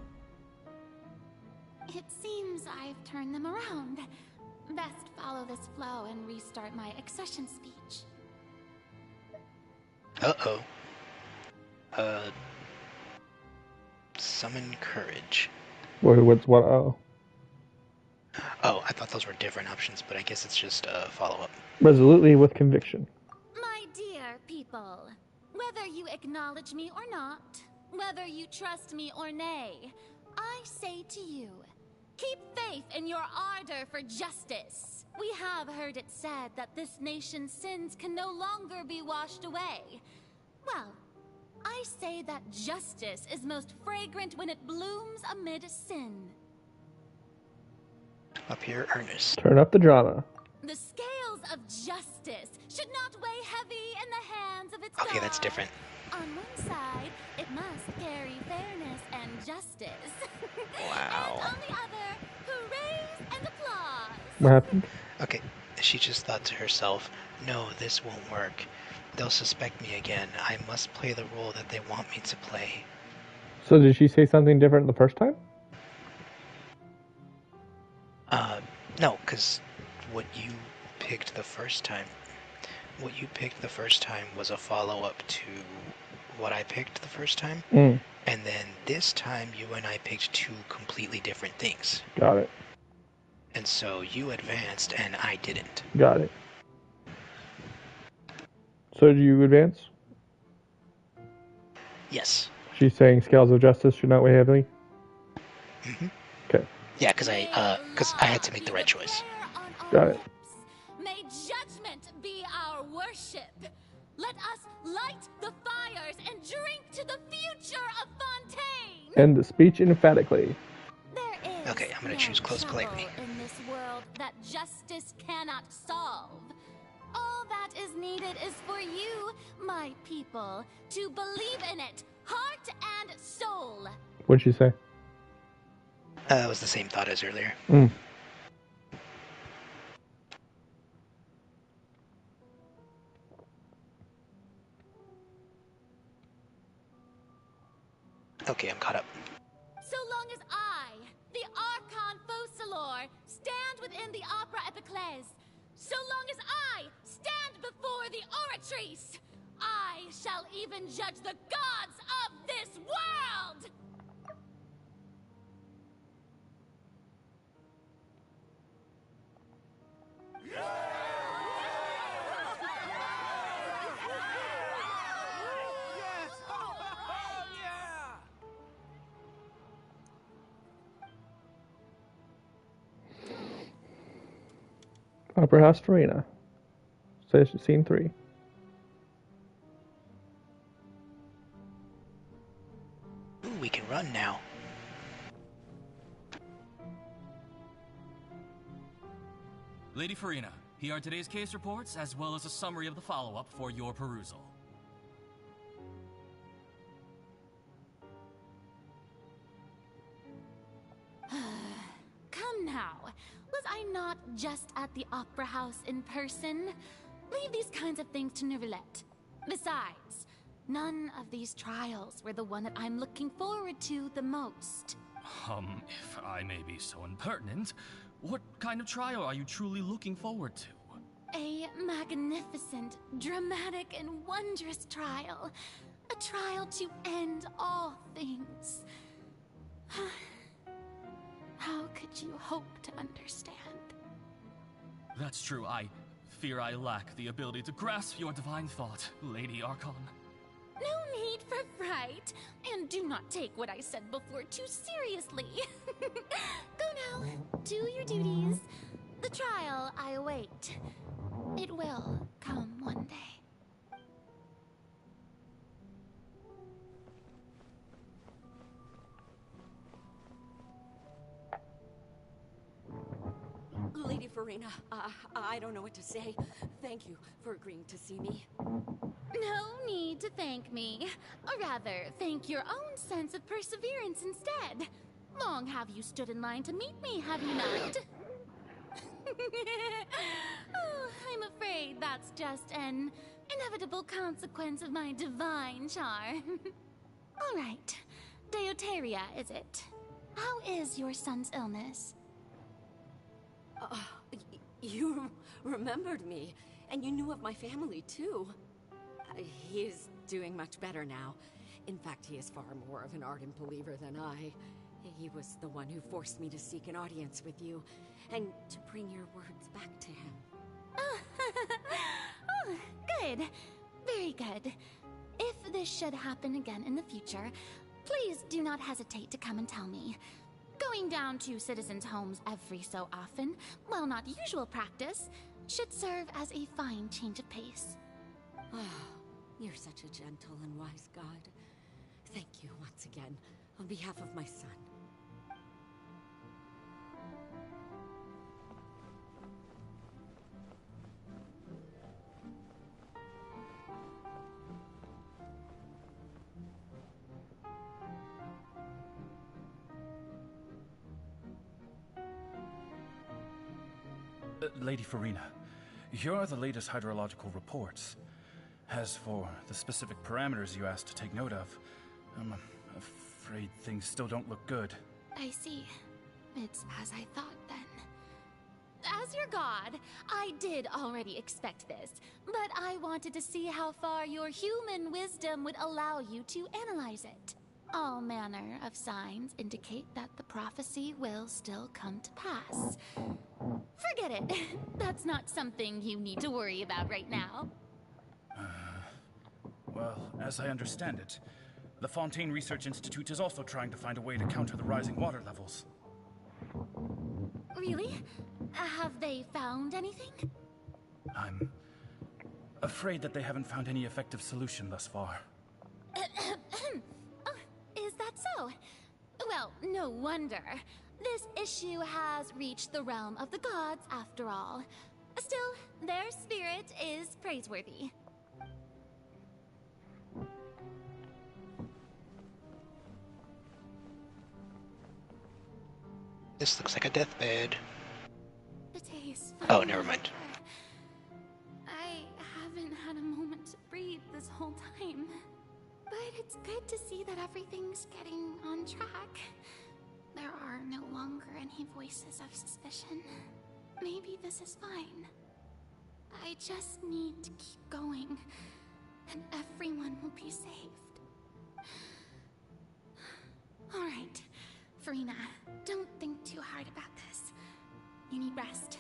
It seems I've turned them around. Best follow this flow and restart my accession speech. Uh-oh. Summon courage. What's what? Oh. Oh, I thought those were different options, but I guess it's just a follow-up. Resolutely with conviction. My dear people, whether you acknowledge me or not, whether you trust me or nay, I say to you, keep faith in your ardor for justice. We have heard it said that this nation's sins can no longer be washed away. Well, I say that justice is most fragrant when it blooms amid sin. Up here, Ernest. Turn up the drama. The scales of justice should not weigh heavy in the hands of its Okay, God. that's different. On one side, it must carry fairness and justice. Wow. And on the other, hoorays and applause. What happened? Okay, she just thought to herself, no, this won't work. They'll suspect me again. I must play the role that they want me to play. So did she say something different the first time? No, because what you picked the first time was a follow-up to what I picked the first time. Mm. And then this time, you and I picked two completely different things. Got it. And so you advanced, and I didn't. Got it. So did you advance? Yes. She's saying scales of justice should not weigh heavily. Okay. Yeah, because I had to make the right choice. Got it. May judgment be our worship. Let us light the fires and drink to the future of Fontaine. End the speech emphatically. Okay, I'm gonna choose close politely. In this world that justice cannot solve. All that is needed is for you, my people, to believe in it, heart and soul. What'd she say? It was the same thought as earlier. Okay, I'm caught up. So long as I, the Archon Focalor, stand within the Opera Epiclese, so long as I stand before the Oratrice, I shall even judge the gods of this world! Opera House Farina. Scene 3. Ooh, we can run now. Lady Farina, here are today's case reports, as well as a summary of the follow-up for your perusal. Come now, was I not just at the Opera House in person? Leave these kinds of things to Neuvillette. Besides, none of these trials were the one that I'm looking forward to the most. If I may be so impertinent, what kind of trial are you truly looking forward to? A magnificent, dramatic, and wondrous trial. A trial to end all things. How could you hope to understand? That's true. I fear I lack the ability to grasp your divine thought, Lady Archon. No need for fright, and do not take what I said before too seriously. Go now, do your duties. The trial I await. It will come one day. Lady Farina, I don't know what to say. Thank you for agreeing to see me. No need to thank me. Or rather, thank your own sense of perseverance instead. Long have you stood in line to meet me, have you not? Oh, I'm afraid that's just an inevitable consequence of my divine charm. All right. Deoteria, is it? How is your son's illness? You remembered me, and you knew of my family, too. He is doing much better now. In fact, he is far more of an ardent believer than I. He was the one who forced me to seek an audience with you, and to bring your words back to him. Oh, good. Very good. If this should happen again in the future, please do not hesitate to come and tell me. Going down to citizens' homes every so often, while not usual practice, should serve as a fine change of pace. You're such a gentle and wise God. Thank you once again, on behalf of my son. Lady Farina, here are the latest hydrological reports. As for the specific parameters you asked to take note of, I'm afraid things still don't look good. I see. It's as I thought, then. As your god, I did already expect this, but I wanted to see how far your human wisdom would allow you to analyze it. All manner of signs indicate that the prophecy will still come to pass. Forget it. That's not something you need to worry about right now. Well, as I understand it, The Fontaine Research Institute is also trying to find a way to counter the rising water levels. Really? Have they found anything? I'm afraid that they haven't found any effective solution thus far. Oh, is that so? Well, no wonder. This issue has reached the realm of the gods, after all. Still, their spirit is praiseworthy. This looks like a deathbed. The day is Oh, never mind. I haven't had a moment to breathe this whole time. But it's good to see that everything's getting on track. There are no longer any voices of suspicion. Maybe this is fine. I just need to keep going, and everyone will be saved. Alright, Farina, don't think too hard about this. You need rest.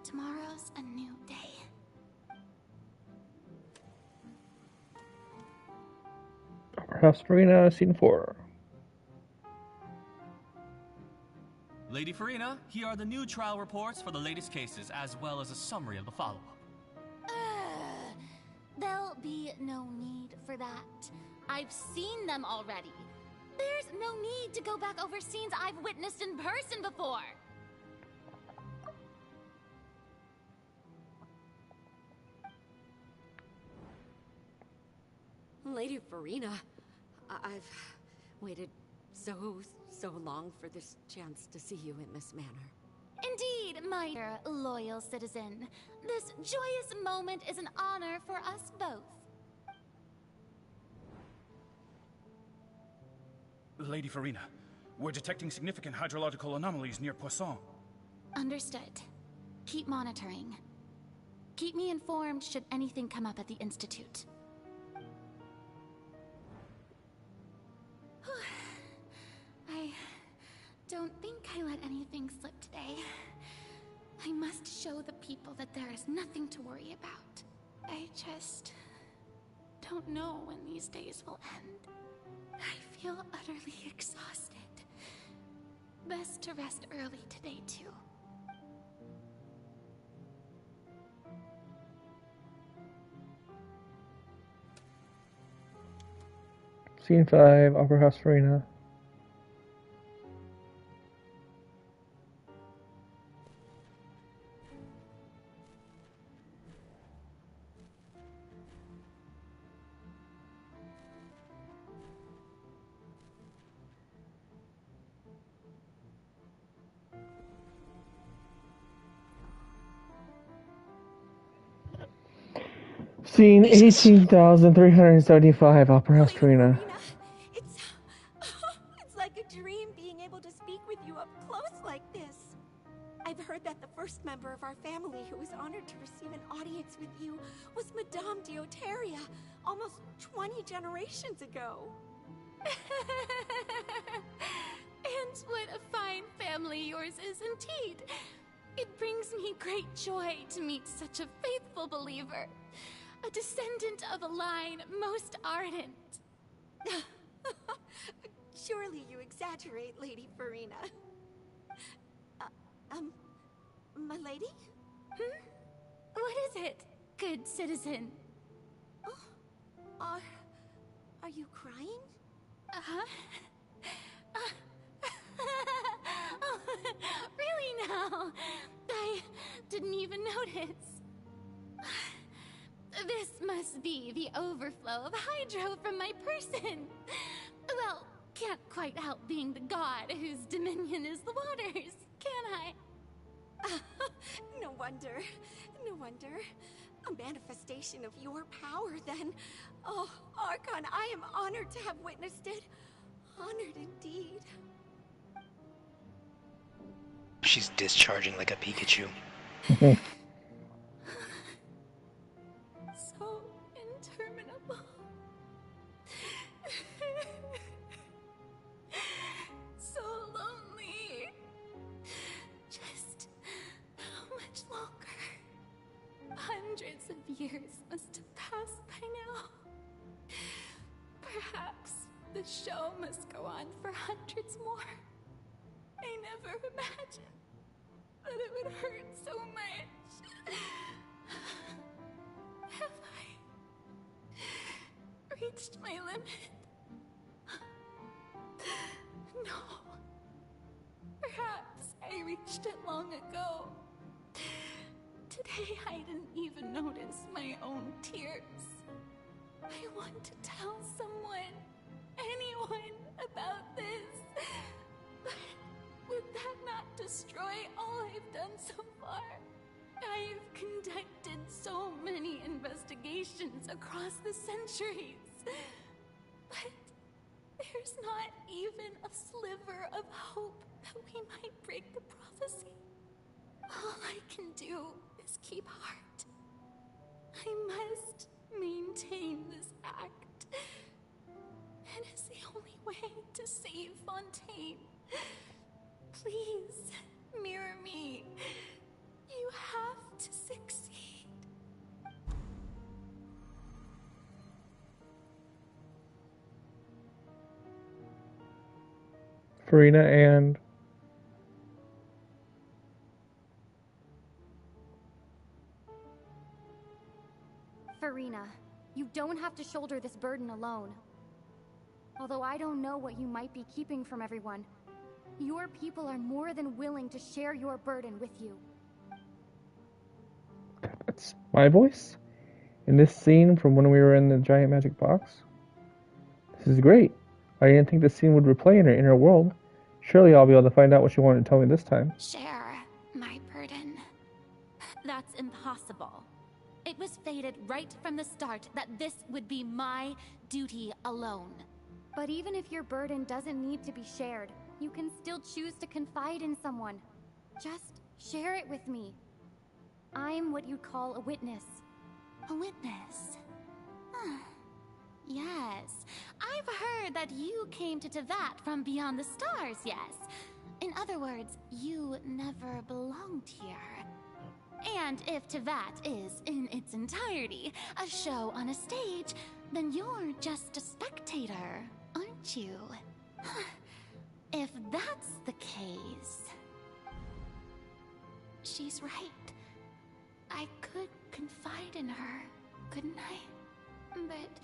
Tomorrow's a new day. Perhaps Farina, Scene 4. Lady Farina, here are the new trial reports for the latest cases, as well as a summary of the follow-up. There'll be no need for that. I've seen them already. There's no need to go back over scenes I've witnessed in person before. Lady Farina, I've waited so long for this chance to see you in this manner. Indeed, my dear loyal citizen. This joyous moment is an honor for us both. Lady Farina, we're detecting significant hydrological anomalies near Poisson. Understood. Keep monitoring. Keep me informed should anything come up at the Institute. I don't think I let anything slip today. I must show the people that there is nothing to worry about. I just don't know when these days will end. I feel utterly exhausted. Best to rest early today, too. Scene 5, Opera House Farina. Scene 18,375, Opera House Farina. It's like a dream being able to speak with you up close like this. I've heard that the first member of our family who was honored to receive an audience with you was Madame Dioteria, almost 20 generations ago. And what a fine family yours is indeed. It brings me great joy to meet such a faithful believer. A descendant of a line most ardent. Surely you exaggerate, Lady Farina. My lady? What is it, good citizen? Oh, are you crying? Uh-huh. Oh, really now? I didn't even notice. This must be the overflow of hydro from my person. Well, can't quite help being the god whose dominion is the waters, can I? No wonder. No wonder. A manifestation of your power, then. Oh, Archon, I am honored to have witnessed it. Honored indeed. She's discharging like a Pikachu. So interminable. So lonely. Just how much longer? Hundreds of years must have passed by now. Perhaps show must go on for hundreds more. I never imagined that it would hurt so much. Have I reached my limit? No. Perhaps I reached it long ago. Today I didn't even notice my own tears. I want to tell someone, anyone, about this. But would that not destroy all I've done so far? I've conducted so many investigations across the centuries. But there's not even a sliver of hope that we might break the prophecy. All I can do is keep heart. I must maintain this act. It is the only way to save Fontaine. Please, mirror me. You have to succeed. Farina and Farina, you don't have to shoulder this burden alone. Although I don't know what you might be keeping from everyone, your people are more than willing to share your burden with you. that's my voice in this scene from when we were in the giant magic box. This is great. I didn't think this scene would replay in her inner world. Surely I'll be able to find out what she wanted to tell me this time. Share my burden. That's impossible. It was fated right from the start that this would be my duty alone. But even if your burden doesn't need to be shared, you can still choose to confide in someone. Just share it with me. I'm what you'd call a witness. A witness? Yes. I've heard that you came to Tevat from beyond the stars, yes. In other words, you never belonged here. And if Tevat is, in its entirety, a show on a stage, then you're just a spectator, aren't you? If that's the case... She's right. I could confide in her, couldn't I? But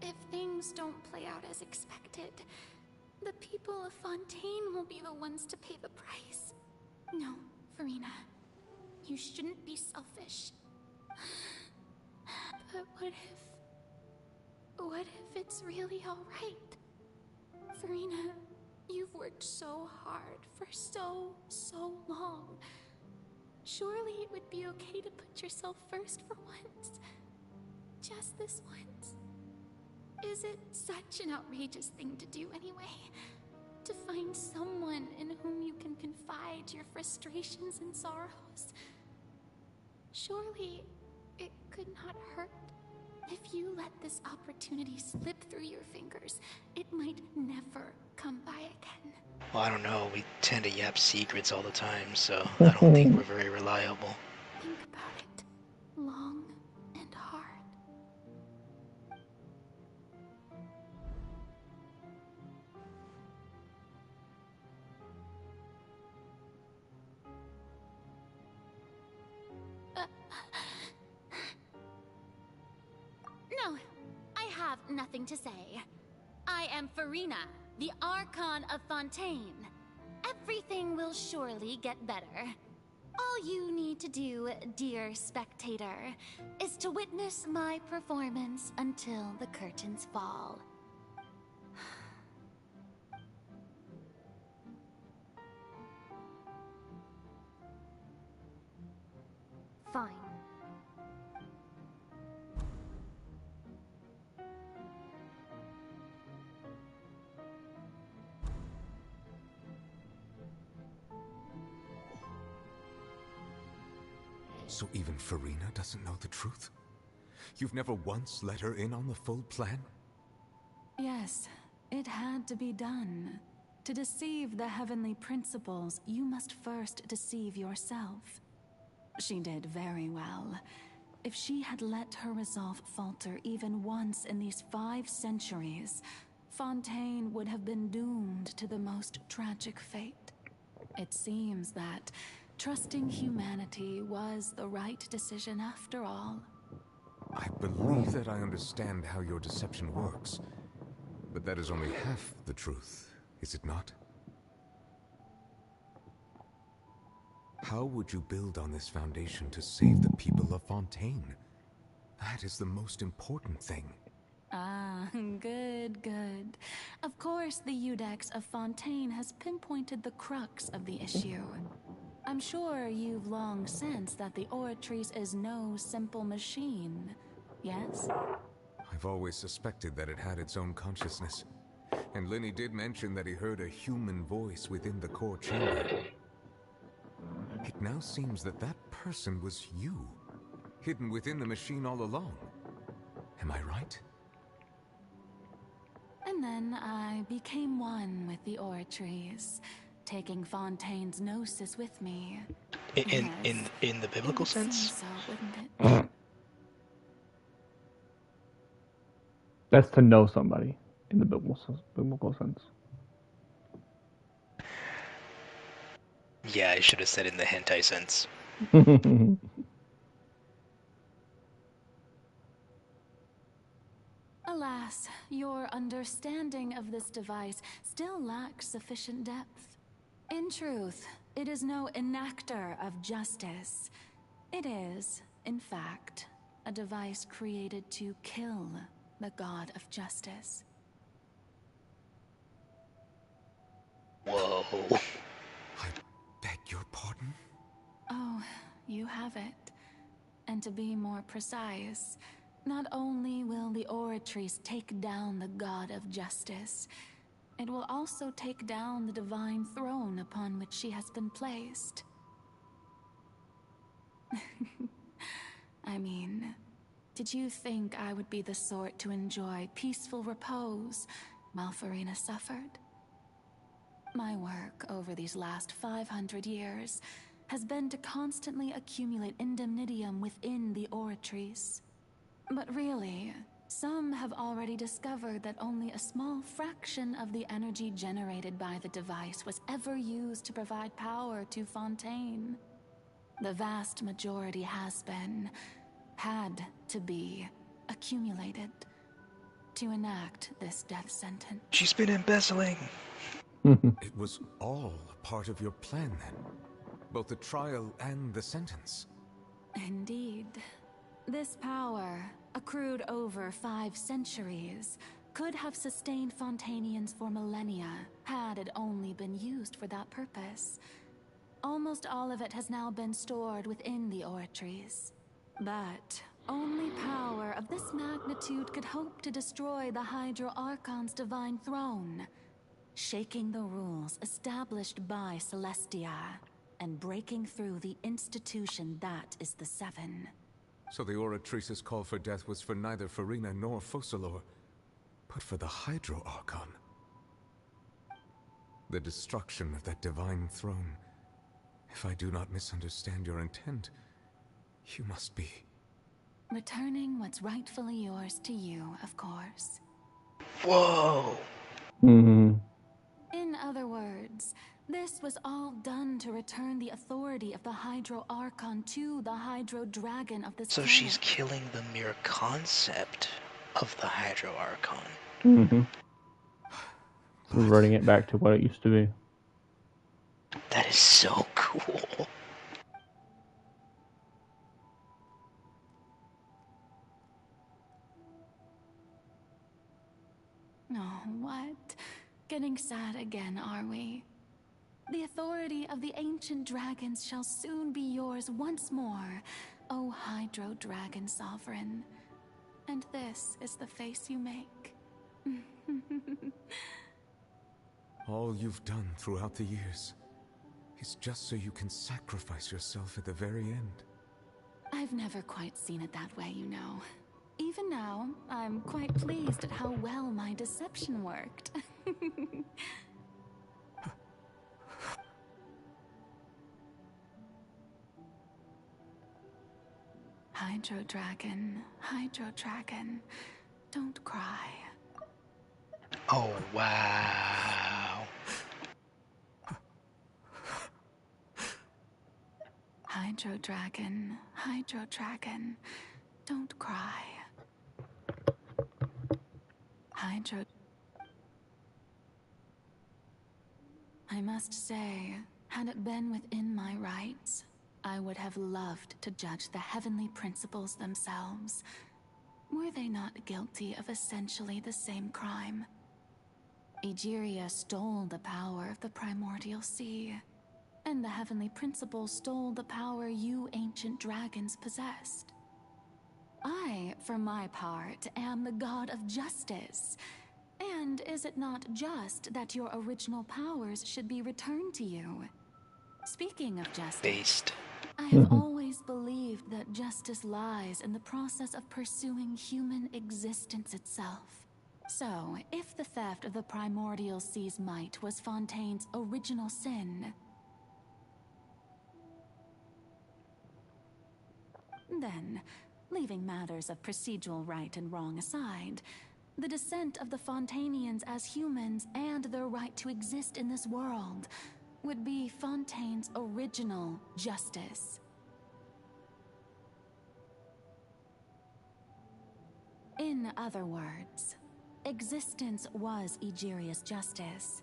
if things don't play out as expected, the people of Fontaine will be the ones to pay the price. No, Farina. You shouldn't be selfish. But what if it's really alright? Farina, you've worked so hard for so long. Surely it would be okay to put yourself first for once. Just this once. Is it such an outrageous thing to do anyway? To find someone in whom you can confide your frustrations and sorrows? Surely it could not hurt. If you let this opportunity slip through your fingers, it might never come by again. Well, I don't know. We tend to yap secrets all the time, so I don't think we're very reliable. Think about it long and hard. No, I have nothing to say. I am Farina, the Archon of Fontaine. Everything will surely get better. All you need to do, dear spectator, is to witness my performance until the curtains fall. Fine. So even Farina doesn't know the truth? You've never once let her in on the full plan? Yes, it had to be done. To deceive the heavenly principles, you must first deceive yourself. She did very well. If she had let her resolve falter even once in these 5 centuries, Fontaine would have been doomed to the most tragic fate. It seems that trusting humanity was the right decision after all. I believe that I understand how your deception works, but that is only half the truth, is it not? How would you build on this foundation to save the people of Fontaine? That is the most important thing. Ah, good, good. Of course, the Eudex of Fontaine has pinpointed the crux of the issue. I'm sure you've long sensed that the Oratrice is no simple machine, yes? I've always suspected that it had its own consciousness, and Lenny did mention that he heard a human voice within the core chamber. It now seems that that person was you, hidden within the machine all along. Am I right? And then I became one with the Oratrice, taking Fontaine's gnosis with me. In the biblical sense? So, wouldn't it? That's to know somebody in the biblical sense. Yeah, I should have said in the hentai sense. Alas, your understanding of this device still lacks sufficient depth. In truth, it is no enactor of justice. It is, in fact, a device created to kill the god of justice. Whoa. I beg your pardon? Oh, you have it. And to be more precise, not only will the Oratrice take down the god of justice, it will also take down the divine throne upon which she has been placed. I mean, did you think I would be the sort to enjoy peaceful repose while Farina suffered? My work over these last 500 years has been to constantly accumulate indemnitium within the Oratrice. But really, some have already discovered that only a small fraction of the energy generated by the device was ever used to provide power to Fontaine. The vast majority had to be accumulated to enact this death sentence. She's been embezzling. It was all part of your plan then? Both the trial and the sentence? Indeed. This power, accrued over 5 centuries, could have sustained Fontainians for millennia had it only been used for that purpose. Almost all of it has now been stored within the Oratrice. But only power of this magnitude could hope to destroy the Hydro Archon's divine throne, shaking the rules established by Celestia and breaking through the institution that is the Seven. So the Oratrice's call for death was for neither Farina nor Focalor, but for the Hydro Archon. The destruction of that divine throne. If I do not misunderstand your intent, you must be... returning what's rightfully yours to you, of course. Whoa! Mm-hmm. In other words, this was all done to return the authority of the Hydro Archon to the Hydro Dragon of the So she's killing the mere concept of the Hydro Archon. Mm-hmm. Reverting it back to what it used to be. That is so cool. Oh, what? Getting sad again, are we? The authority of the ancient dragons shall soon be yours once more, O Hydro Dragon Sovereign. And this is the face you make. All you've done throughout the years is just so you can sacrifice yourself at the very end. I've never quite seen it that way, you know. Even now, I'm quite pleased at how well my deception worked. Hydro Dragon, don't cry. Oh, wow. Hydro Dragon, don't cry. Hydro... I must say, had it been within my rights, I would have loved to judge the heavenly principles themselves. Were they not guilty of essentially the same crime? Egeria stole the power of the primordial sea, and the heavenly principles stole the power you ancient dragons possessed. I, for my part, am the god of justice. And is it not just that your original powers should be returned to you? Speaking of justice, I have always believed that justice lies in the process of pursuing human existence itself. So, if the theft of the primordial sea's might was Fontaine's original sin, then, leaving matters of procedural right and wrong aside, the descent of the Fontainians as humans and their right to exist in this world would be Fontaine's original justice. In other words, existence was Egeria's justice,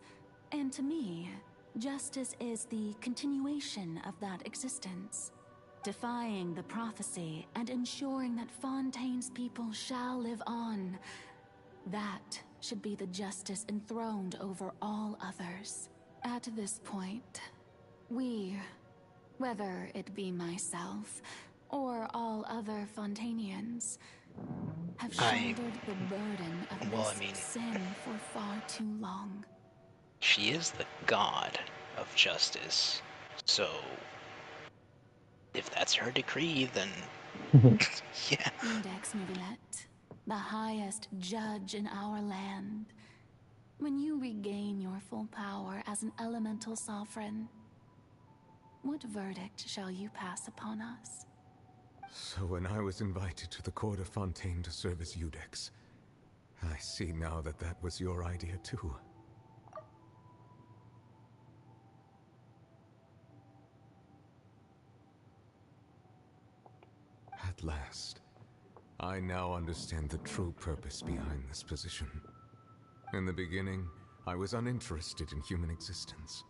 and to me, justice is the continuation of that existence, defying the prophecy and ensuring that Fontaine's people shall live on. That should be the justice enthroned over all others. At this point, we, whether it be myself or all other Fontainians, have shouldered the burden of this sin for far too long. She is the god of justice, so if that's her decree, then yeah. Index Neuvillette, the highest judge in our land. When you regain your full power as an elemental sovereign, what verdict shall you pass upon us? So when I was invited to the court of Fontaine to serve as Eudex, I see now that that was your idea too. At last, I now understand the true purpose behind this position. In the beginning, I was uninterested in human existence.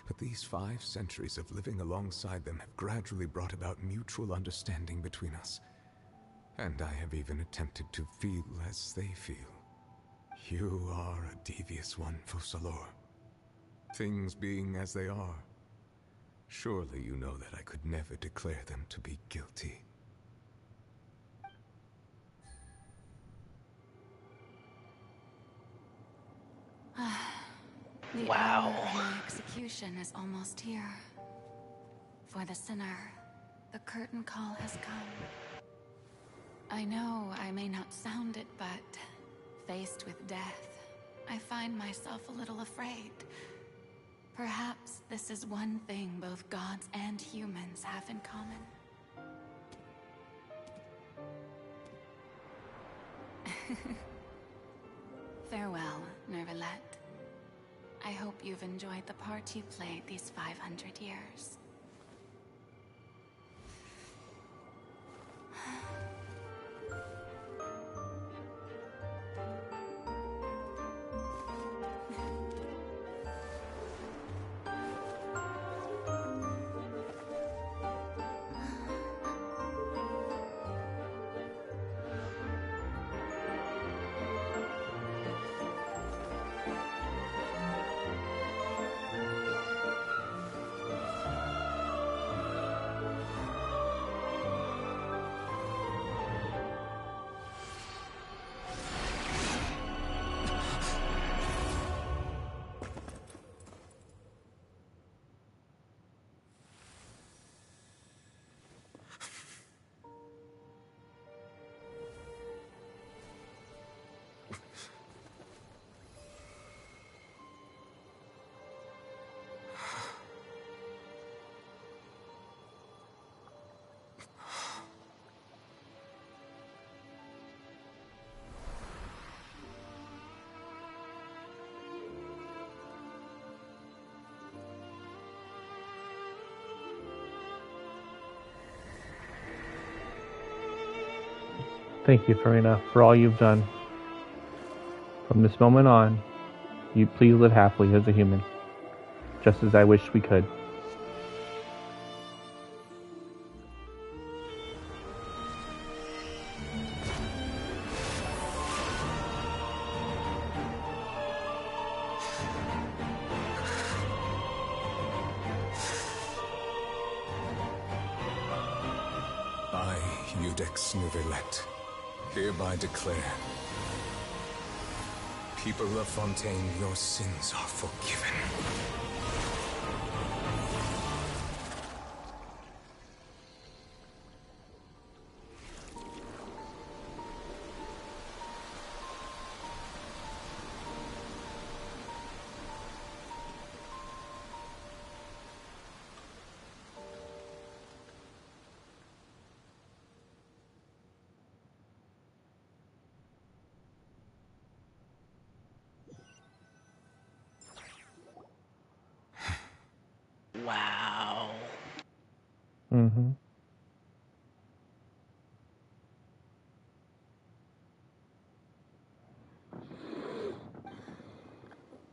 But these 5 centuries of living alongside them have gradually brought about mutual understanding between us. And I have even attempted to feel as they feel. You are a devious one, Focalors. Things being as they are, surely you know that I could never declare them to be guilty. The hour of my execution is almost here. For the sinner, the curtain call has come. I know I may not sound it, but faced with death, I find myself a little afraid. Perhaps this is one thing both gods and humans have in common. Farewell, Neuvillette. I hope you've enjoyed the part you played these 500 years. Thank you, Farina, for all you've done. From this moment on, you please live happily as a human, just as I wish we could. I, Eudex Nuvelet, hereby declare, people of Fontaine, your sins are forgiven. Wow. Mm-hmm.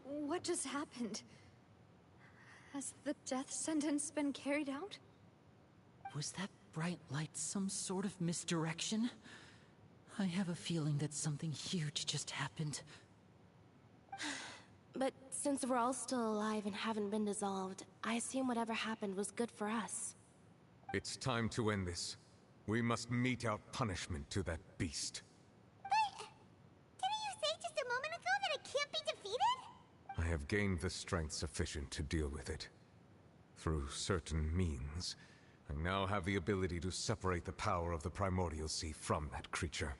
What just happened? Has the death sentence been carried out? Was that bright light some sort of misdirection? I have a feeling that something huge just happened. But since we're all still alive and haven't been dissolved, I assume whatever happened was good for us. It's time to end this. We must mete out punishment to that beast. Didn't you say just a moment ago that it can't be defeated? I have gained the strength sufficient to deal with it. Through certain means, I now have the ability to separate the power of the Primordial Sea from that creature.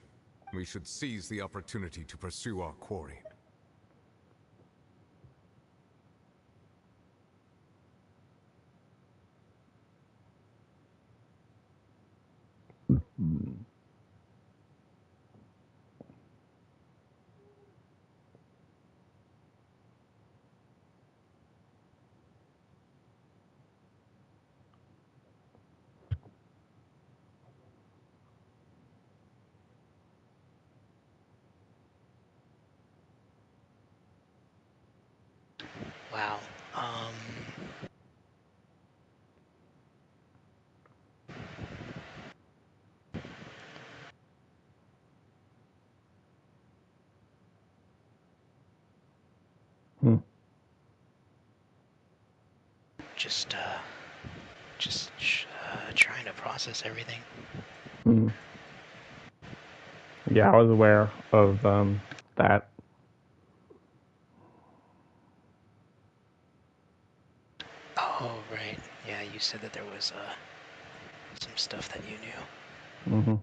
We should seize the opportunity to pursue our quarry. Wow. Just trying to process everything. Yeah, I was aware of that. Oh, right. Yeah, you said that there was some stuff that you knew. Mm-hmm.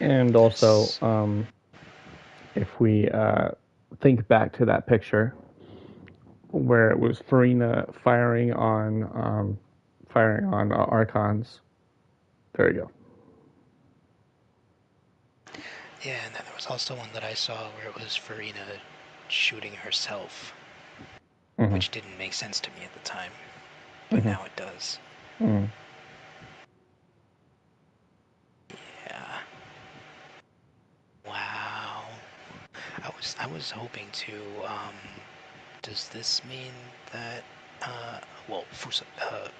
And also, if we think back to that picture where it was Farina firing on Archons. There you go. Yeah, and then there was also one that I saw where it was Farina shooting herself, which didn't make sense to me at the time, but now it does. Yeah. Wow. I was hoping to. Does this mean that? Well, Fossilor?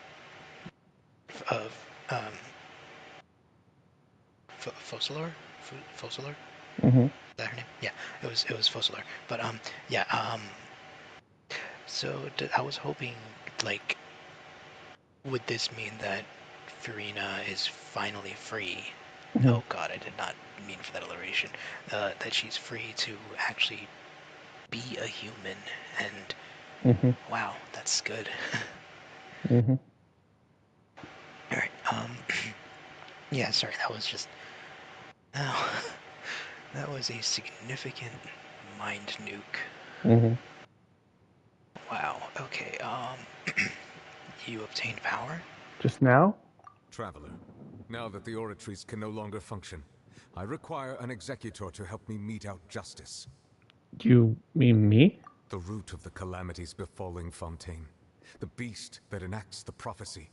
Fossilor? Is that her name? Yeah, it was Fossilor. But yeah. So I was hoping, like, would this mean that Farina is finally free? Oh God, I did not mean for that alliteration. That she's free to actually be a human, and wow, that's good. All right. Yeah. Sorry, that was just. Oh, that was a significant mind nuke. Wow. Okay. You obtained power? Just now? Traveler, now that the oratories can no longer function, I require an executor to help me mete out justice. Do you mean me? The root of the calamities befalling Fontaine. The beast that enacts the prophecy.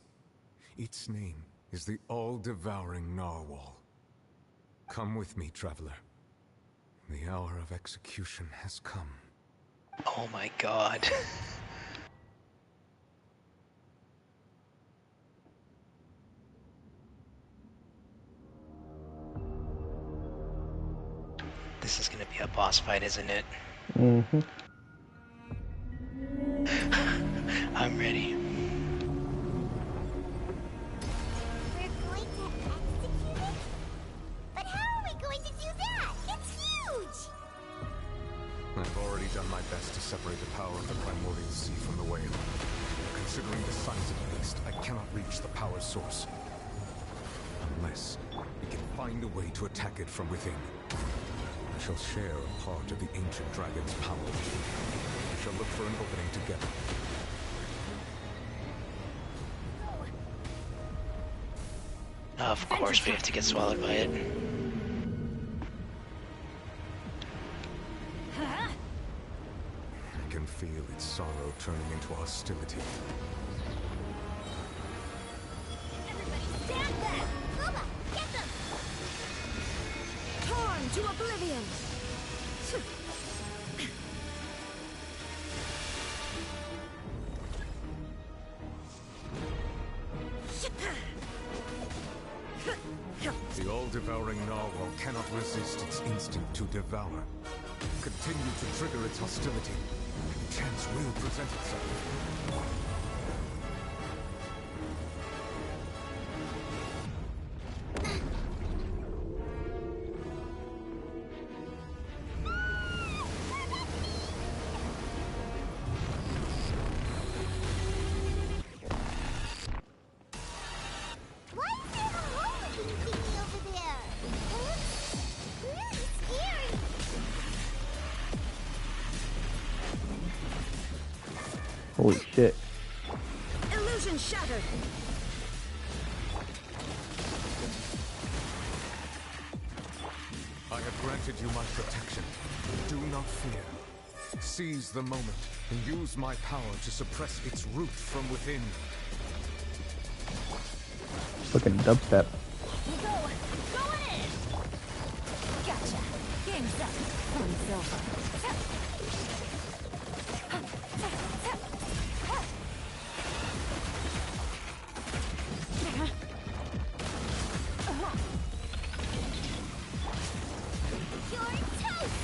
Its name is the all-devouring narwhal. Come with me, traveler. The hour of execution has come. Oh my god. This is gonna be a boss fight, isn't it? Mm-hmm. I'm ready. We're going to execute it? But how are we going to do that? It's huge! I've already done my best to separate the power of the primordial sea from the whale. Considering the size of the beast, I cannot reach the power source. Unless we can find a way to attack it from within. I shall share a part of the ancient dragon's power. We shall look for an opening together. Of course we have to get swallowed by it. I can feel its sorrow turning into hostility. Stand back! Luba, get them! Torn to oblivion! The all-devouring narwhal cannot resist its instinct to devour. Continue to trigger its hostility, and chance will present itself. Why is there a hole in the thingy over there? It looks really scary. Holy shit. Illusion shattered! I have granted you my protection. Do not fear. Seize the moment and use my power to suppress its root from within. Fucking dubstep. We go! Going in! Gotcha! Game's up! One's over. You're toast!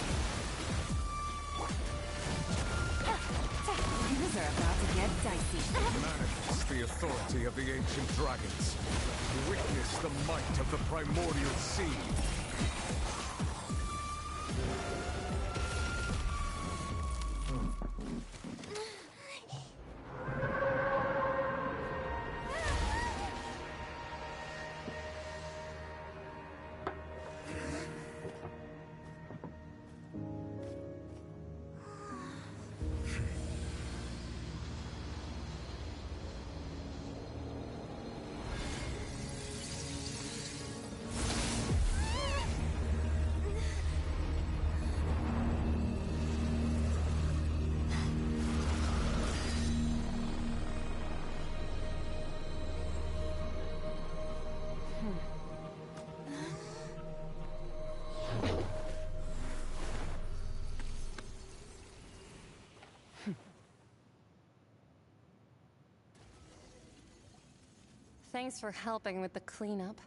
Things are about to get dicey. Manifest the authority of the ancient dragons. Witness the might of the primordial sea. Thanks for helping with the cleanup.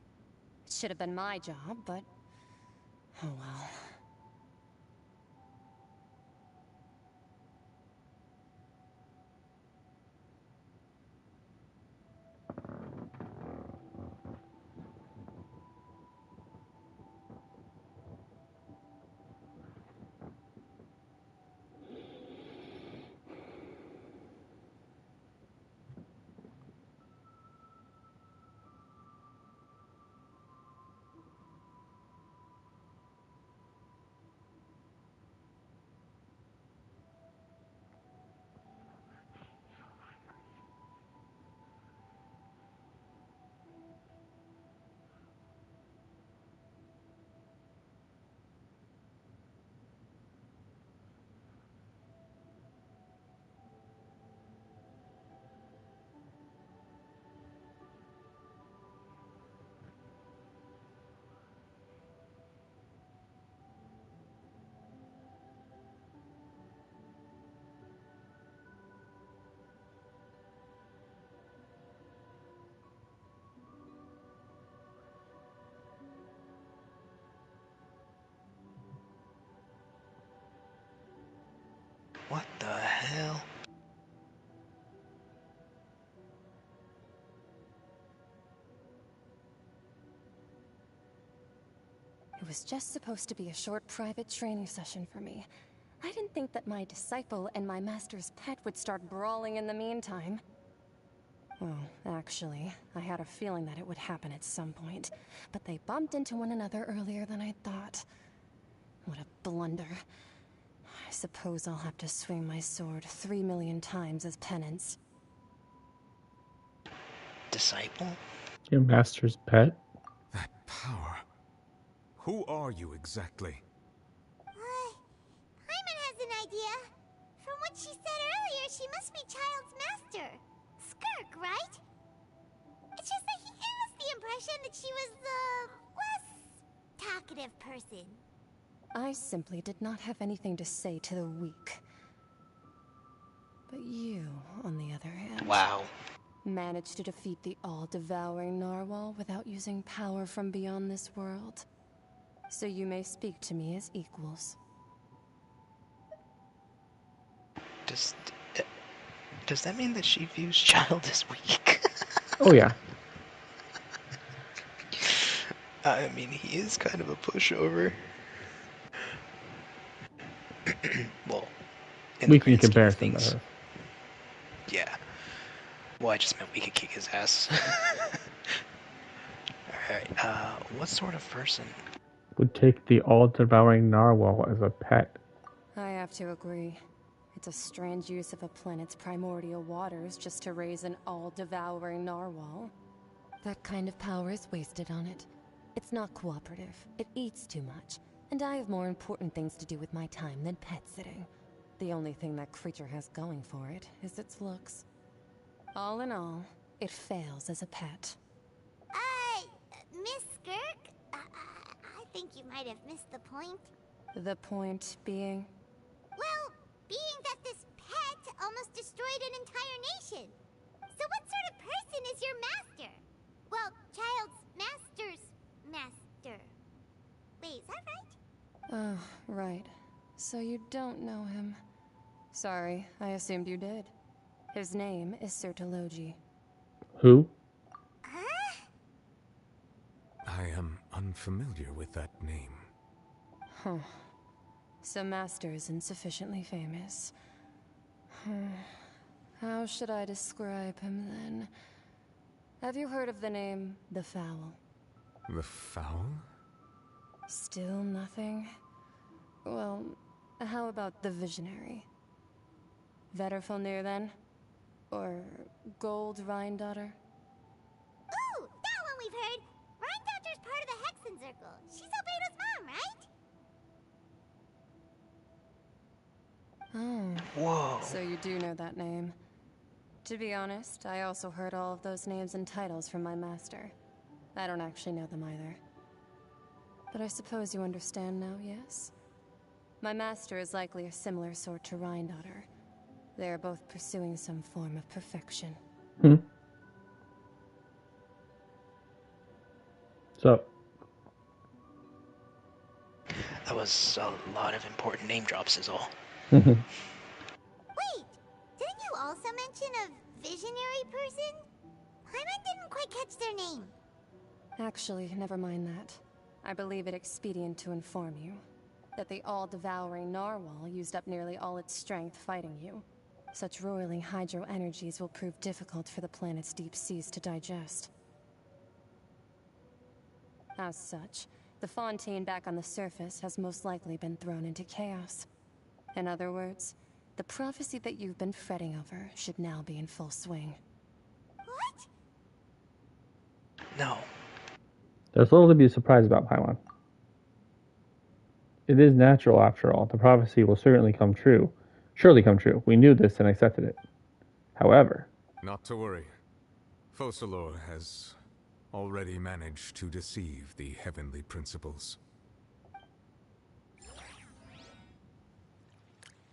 It should have been my job, but... oh well. What the hell? It was just supposed to be a short private training session for me. I didn't think that my disciple and my master's pet would start brawling in the meantime. Well, actually, I had a feeling that it would happen at some point, but they bumped into one another earlier than I thought. What a blunder. I suppose I'll have to swing my sword 3 million times as penance. Disciple? Your master's pet? That power. Who are you exactly? Paimon has an idea. From what she said earlier, she must be Child's master. Skirk, right? It's just that he gave us the impression that she was the less talkative person. I simply did not have anything to say to the weak. But you, on the other hand... Wow. Managed to defeat the all-devouring narwhal without using power from beyond this world. So you may speak to me as equals. Does that mean that she views Child as weak? Oh yeah. I mean, he is kind of a pushover. Well, weak in comparison to her. Yeah. Well, I just meant we could kick his ass. Alright, what sort of person? Would take the all-devouring narwhal as a pet. I have to agree. It's a strange use of a planet's primordial waters just to raise an all-devouring narwhal. That kind of power is wasted on it. It's not cooperative. It eats too much. And I have more important things to do with my time than pet sitting. The only thing that creature has going for it is its looks. All in all, it fails as a pet. Miss Skirk? I think you might have missed the point. The point being? Well, being that this pet almost destroyed an entire nation. So what sort of person is your master? Well, Child's master's master. Wait, is that right? Oh, right. So you don't know him. Sorry, I assumed you did. His name is Sertologi. Who? I am unfamiliar with that name. Huh. So Master isn't sufficiently famous. How should I describe him then? Have you heard of the name The Fowl? The Fowl? Still nothing? Well, how about the Visionary? Vetterfulnir then? Or Gold Rhine-daughter? Ooh, that one we've heard! Rhine-daughter's part of the Hexen Circle. She's Albedo's mom, right? Oh. Whoa. So you do know that name. To be honest, I also heard all of those names and titles from my master. I don't actually know them either. But I suppose you understand now, yes? My master is likely a similar sort to Rhine-daughter. They are both pursuing some form of perfection. So. That was a lot of important name drops is all. Wait! Didn't you also mention a visionary person? Paimon didn't quite catch their name. Actually, never mind that. I believe it expedient to inform you that the all-devouring narwhal used up nearly all its strength fighting you. Such roiling hydro energies will prove difficult for the planet's deep seas to digest. As such, the Fontaine back on the surface has most likely been thrown into chaos. In other words, the prophecy that you've been fretting over should now be in full swing. What? No. There's little to be surprised about, Paimon. It is natural, after all. The prophecy will certainly come true. Surely come true. We knew this and accepted it. However... Not to worry. Focalor has already managed to deceive the heavenly principles.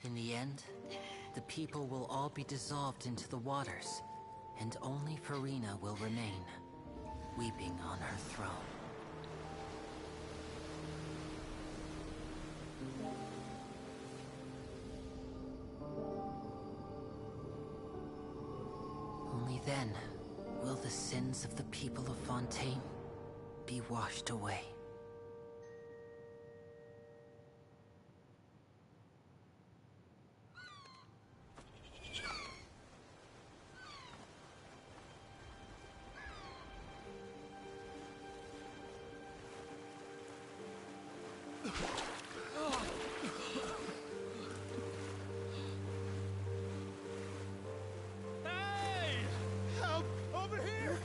In the end, the people will all be dissolved into the waters, and only Farina will remain, weeping on her throne. then will the sins of the people of Fontaine be washed away. Help! Over here!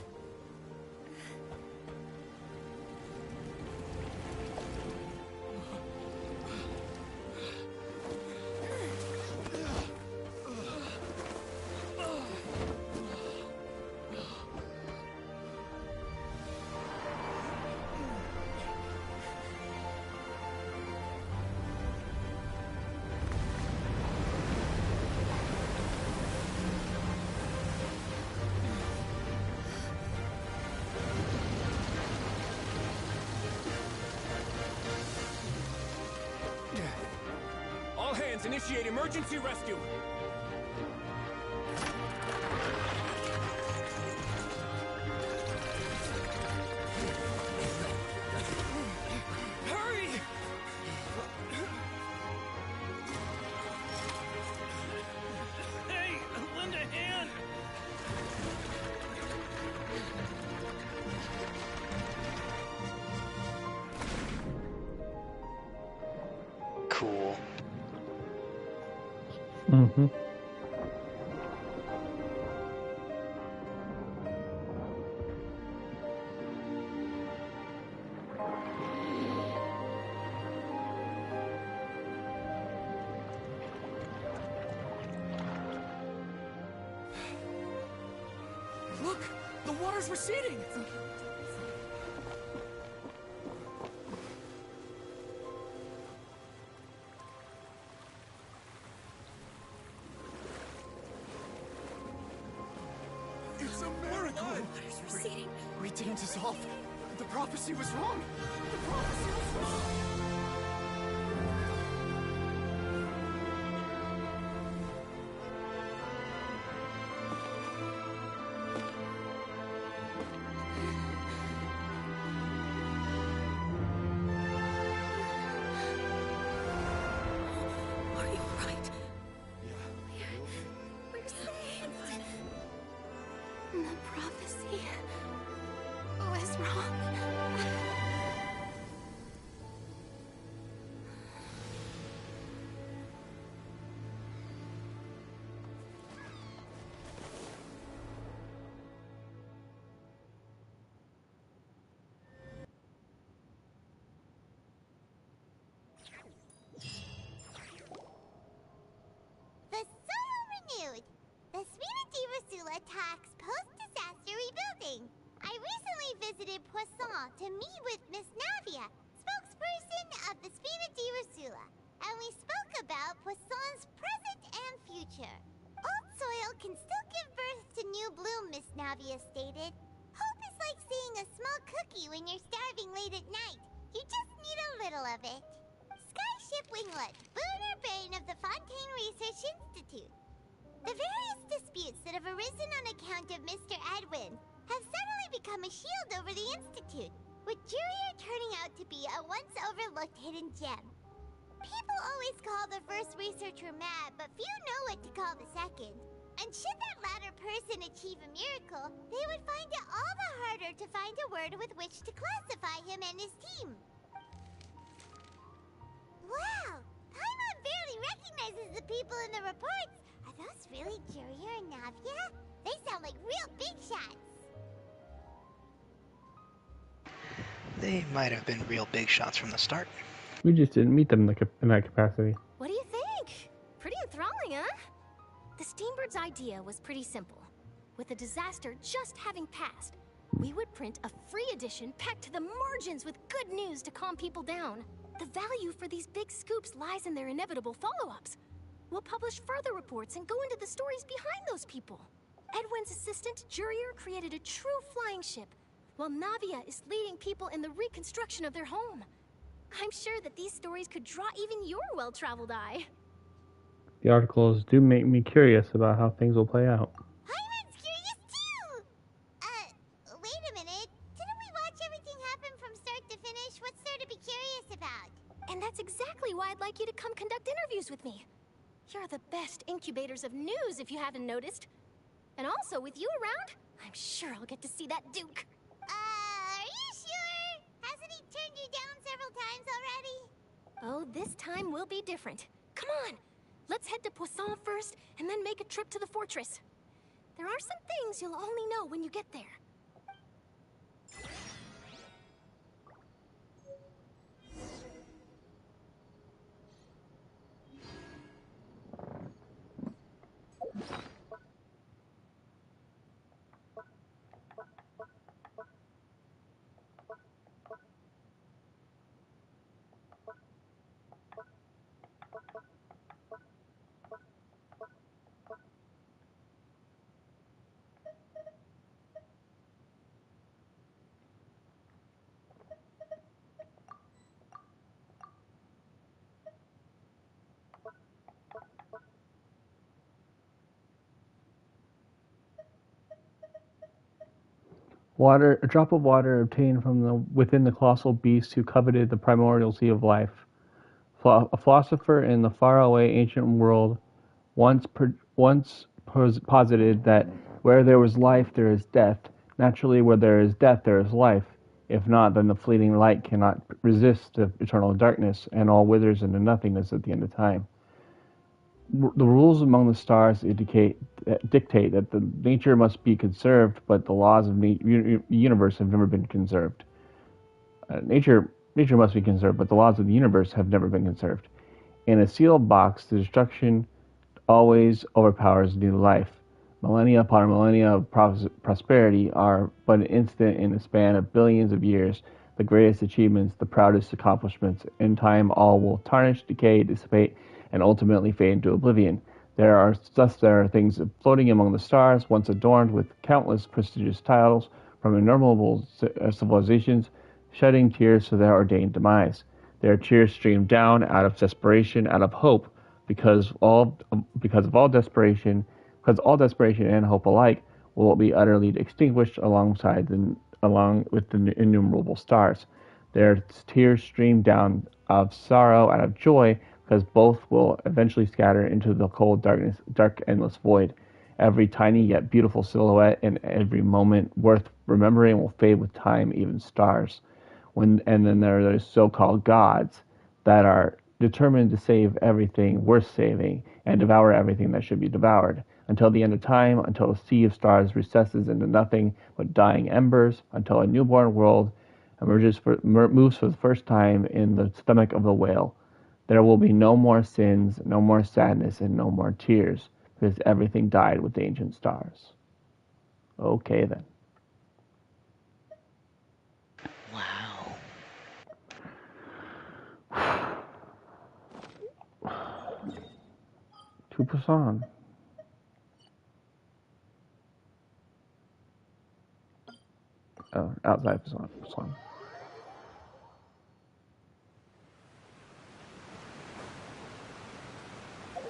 All hands, initiate emergency rescue! Hurry! Hey, lend a hand! Cool. Mm-hmm. Look! The water's receding! It's a miracle! We didn't dissolve. The prophecy was wrong. The prophecy was wrong. Are you right? Yeah. We're saved. The prophecy was wrong. The Solo renewed. The Spina di Rosula tax post-disaster rebuilding. I recently visited Poisson to meet with Miss Navia, spokesperson of the Spina di Rosula, and we spoke about Poisson's present and future. Old soil can still give birth to new bloom, Miss Navia stated. Hope is like seeing a small cookie when you're starving late at night. You just need a little of it. Skyship Winglet, boon or bane of the Fontaine Research Institute. The various disputes that have arisen on account of Mr. Edwin have suddenly become a shield over the Institute, with Jurier turning out to be a once overlooked hidden gem. People always call the first researcher mad, but few know what to call the second. And should that latter person achieve a miracle, they would find it all the harder to find a word with which to classify him and his team. Wow! Paimon barely recognizes the people in the reports. Are those really Jurier and Navia? They sound like real big shots. They might have been real big shots from the start. We just didn't meet them in that capacity. What do you think? Pretty enthralling, huh? The Steambird's idea was pretty simple. With the disaster just having passed, we would print a free edition packed to the margins with good news to calm people down. The value for these big scoops lies in their inevitable follow-ups. We'll publish further reports and go into the stories behind those people. Edwin's assistant, Jurier, created a true flying ship, while Navia is leading people in the reconstruction of their home. I'm sure that these stories could draw even your well-traveled eye. The articles do make me curious about how things will play out. Paimon's curious too! You're the best incubators of news, if you haven't noticed. And also, with you around, I'm sure I'll get to see that Duke. Are you sure? Hasn't he turned you down several times already? Oh, this time will be different. Come on! Let's head to Poisson first, and then make a trip to the fortress. There are some things you'll only know when you get there. Water, a drop of water obtained from within the colossal beast who coveted the primordial sea of life. A philosopher in the faraway ancient world once posited that where there was life there is death. Naturally, where there is death there is life. If not, then the fleeting light cannot resist the eternal darkness, and all withers into nothingness at the end of time. The rules among the stars dictate that the nature must be conserved, but the laws of the universe have never been conserved. Nature must be conserved, but the laws of the universe have never been conserved. In a sealed box, the destruction always overpowers new life. Millennia upon millennia of prosperity are but an instant in the span of billions of years. The greatest achievements, the proudest accomplishments. In time, all will tarnish, decay, dissipate, and ultimately fade into oblivion. There are things floating among the stars, once adorned with countless prestigious titles from innumerable civilizations, shedding tears for their ordained demise. Their tears stream down out of desperation, out of hope, because all desperation and hope alike will be utterly extinguished along with the innumerable stars. Their tears stream down of sorrow, out of joy, because both will eventually scatter into the cold dark endless void. Every tiny yet beautiful silhouette and every moment worth remembering will fade with time, even stars. And then there are those so-called gods that are determined to save everything worth saving and devour everything that should be devoured. Until the end of time, until a sea of stars recesses into nothing but dying embers, until a newborn world moves for the first time in the stomach of the whale. There will be no more sins, no more sadness, and no more tears, because everything died with the ancient stars. Okay, then. Wow. To Poisson. Oh, outside Poisson.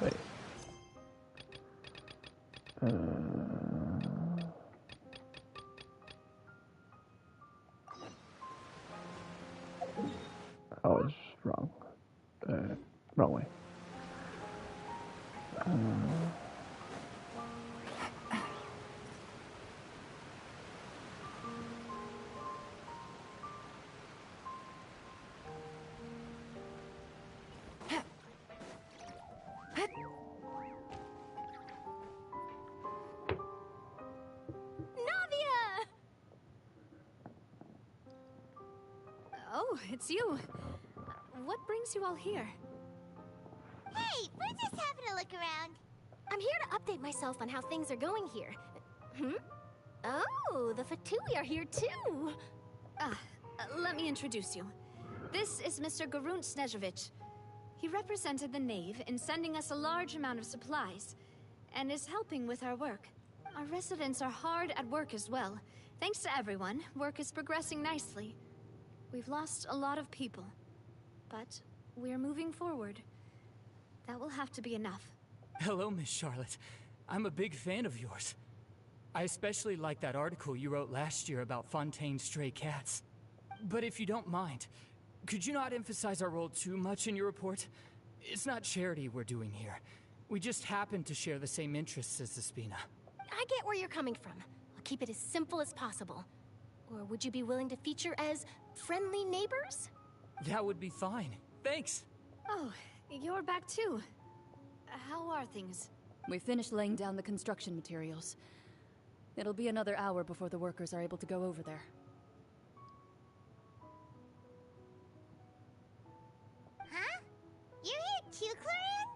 Wait. I was wrong. Wrong way. Oh, it's you. What brings you all here? Hey, we're just having a look around. I'm here to update myself on how things are going here. Oh, the Fatui are here too. Let me introduce you. This is Mr. Garunt Snezhevich. He represented the Knave in sending us a large amount of supplies, and is helping with our work. Our residents are hard at work as well. Thanks to everyone, work is progressing nicely. We've lost a lot of people, but we're moving forward. That will have to be enough. Hello, Miss Charlotte. I'm a big fan of yours. I especially like that article you wrote last year about Fontaine's stray cats. But if you don't mind, could you not emphasize our role too much in your report? It's not charity we're doing here. We just happen to share the same interests as the Spina. I get where you're coming from. I'll keep it as simple as possible. Or would you be willing to feature as friendly neighbors? That would be fine. Thanks. Oh, you're back too. How are things? We finished laying down the construction materials. It'll be another hour before the workers are able to go over there. Huh? You're here too, Clorand?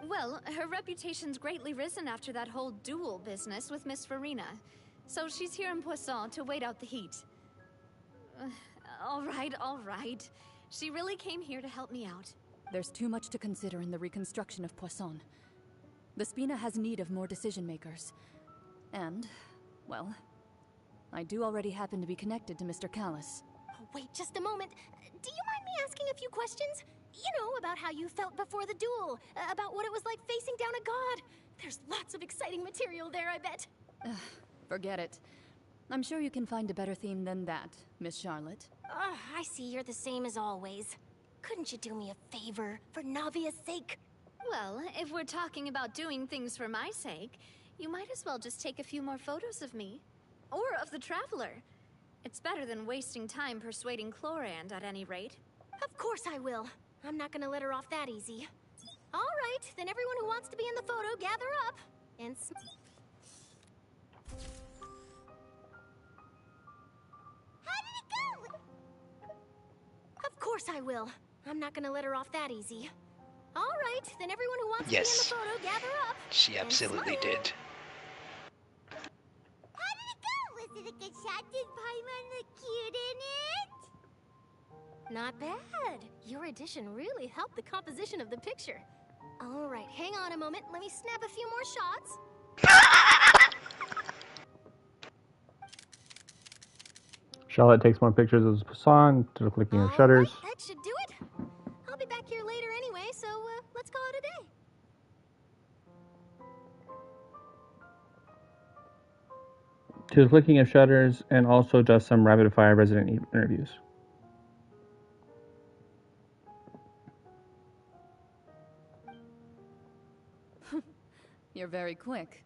Well, her reputation's greatly risen after that whole duel business with Miss Farina. So she's here in Poisson to wait out the heat. All right. She really came here to help me out. There's too much to consider in the reconstruction of Poisson. The Spina has need of more decision-makers. And, well, I do already happen to be connected to Mr. Callis. Oh, wait just a moment. Do you mind me asking a few questions? You know, about how you felt before the duel, about what it was like facing down a god. There's lots of exciting material there, I bet. Forget it. I'm sure you can find a better theme than that, Miss Charlotte. I see you're the same as always. Couldn't you do me a favor, for Navia's sake? Well, if we're talking about doing things for my sake, you might as well just take a few more photos of me. Or of the Traveler. It's better than wasting time persuading Clorand, at any rate. Of course I will. I'm not gonna let her off that easy. All right, then everyone who wants to be in the photo, gather up. And How did it go? Of course I will. I'm not gonna let her off that easy. All right, then everyone who wants to be in Yes. the photo, gather up. She absolutely smile. did. How did it go? Was it a good shot? Did Paimon look cute in it? Not bad. Your addition really helped the composition of the picture. All right, hang on a moment. Let me snap a few more shots. Charlotte takes more pictures of Poisson to clicking of shutters. Right, that should do it. I'll be back here later anyway, so let's call it a day. To the clicking of shutters, and also does some rapid-fire resident interviews. You're very quick.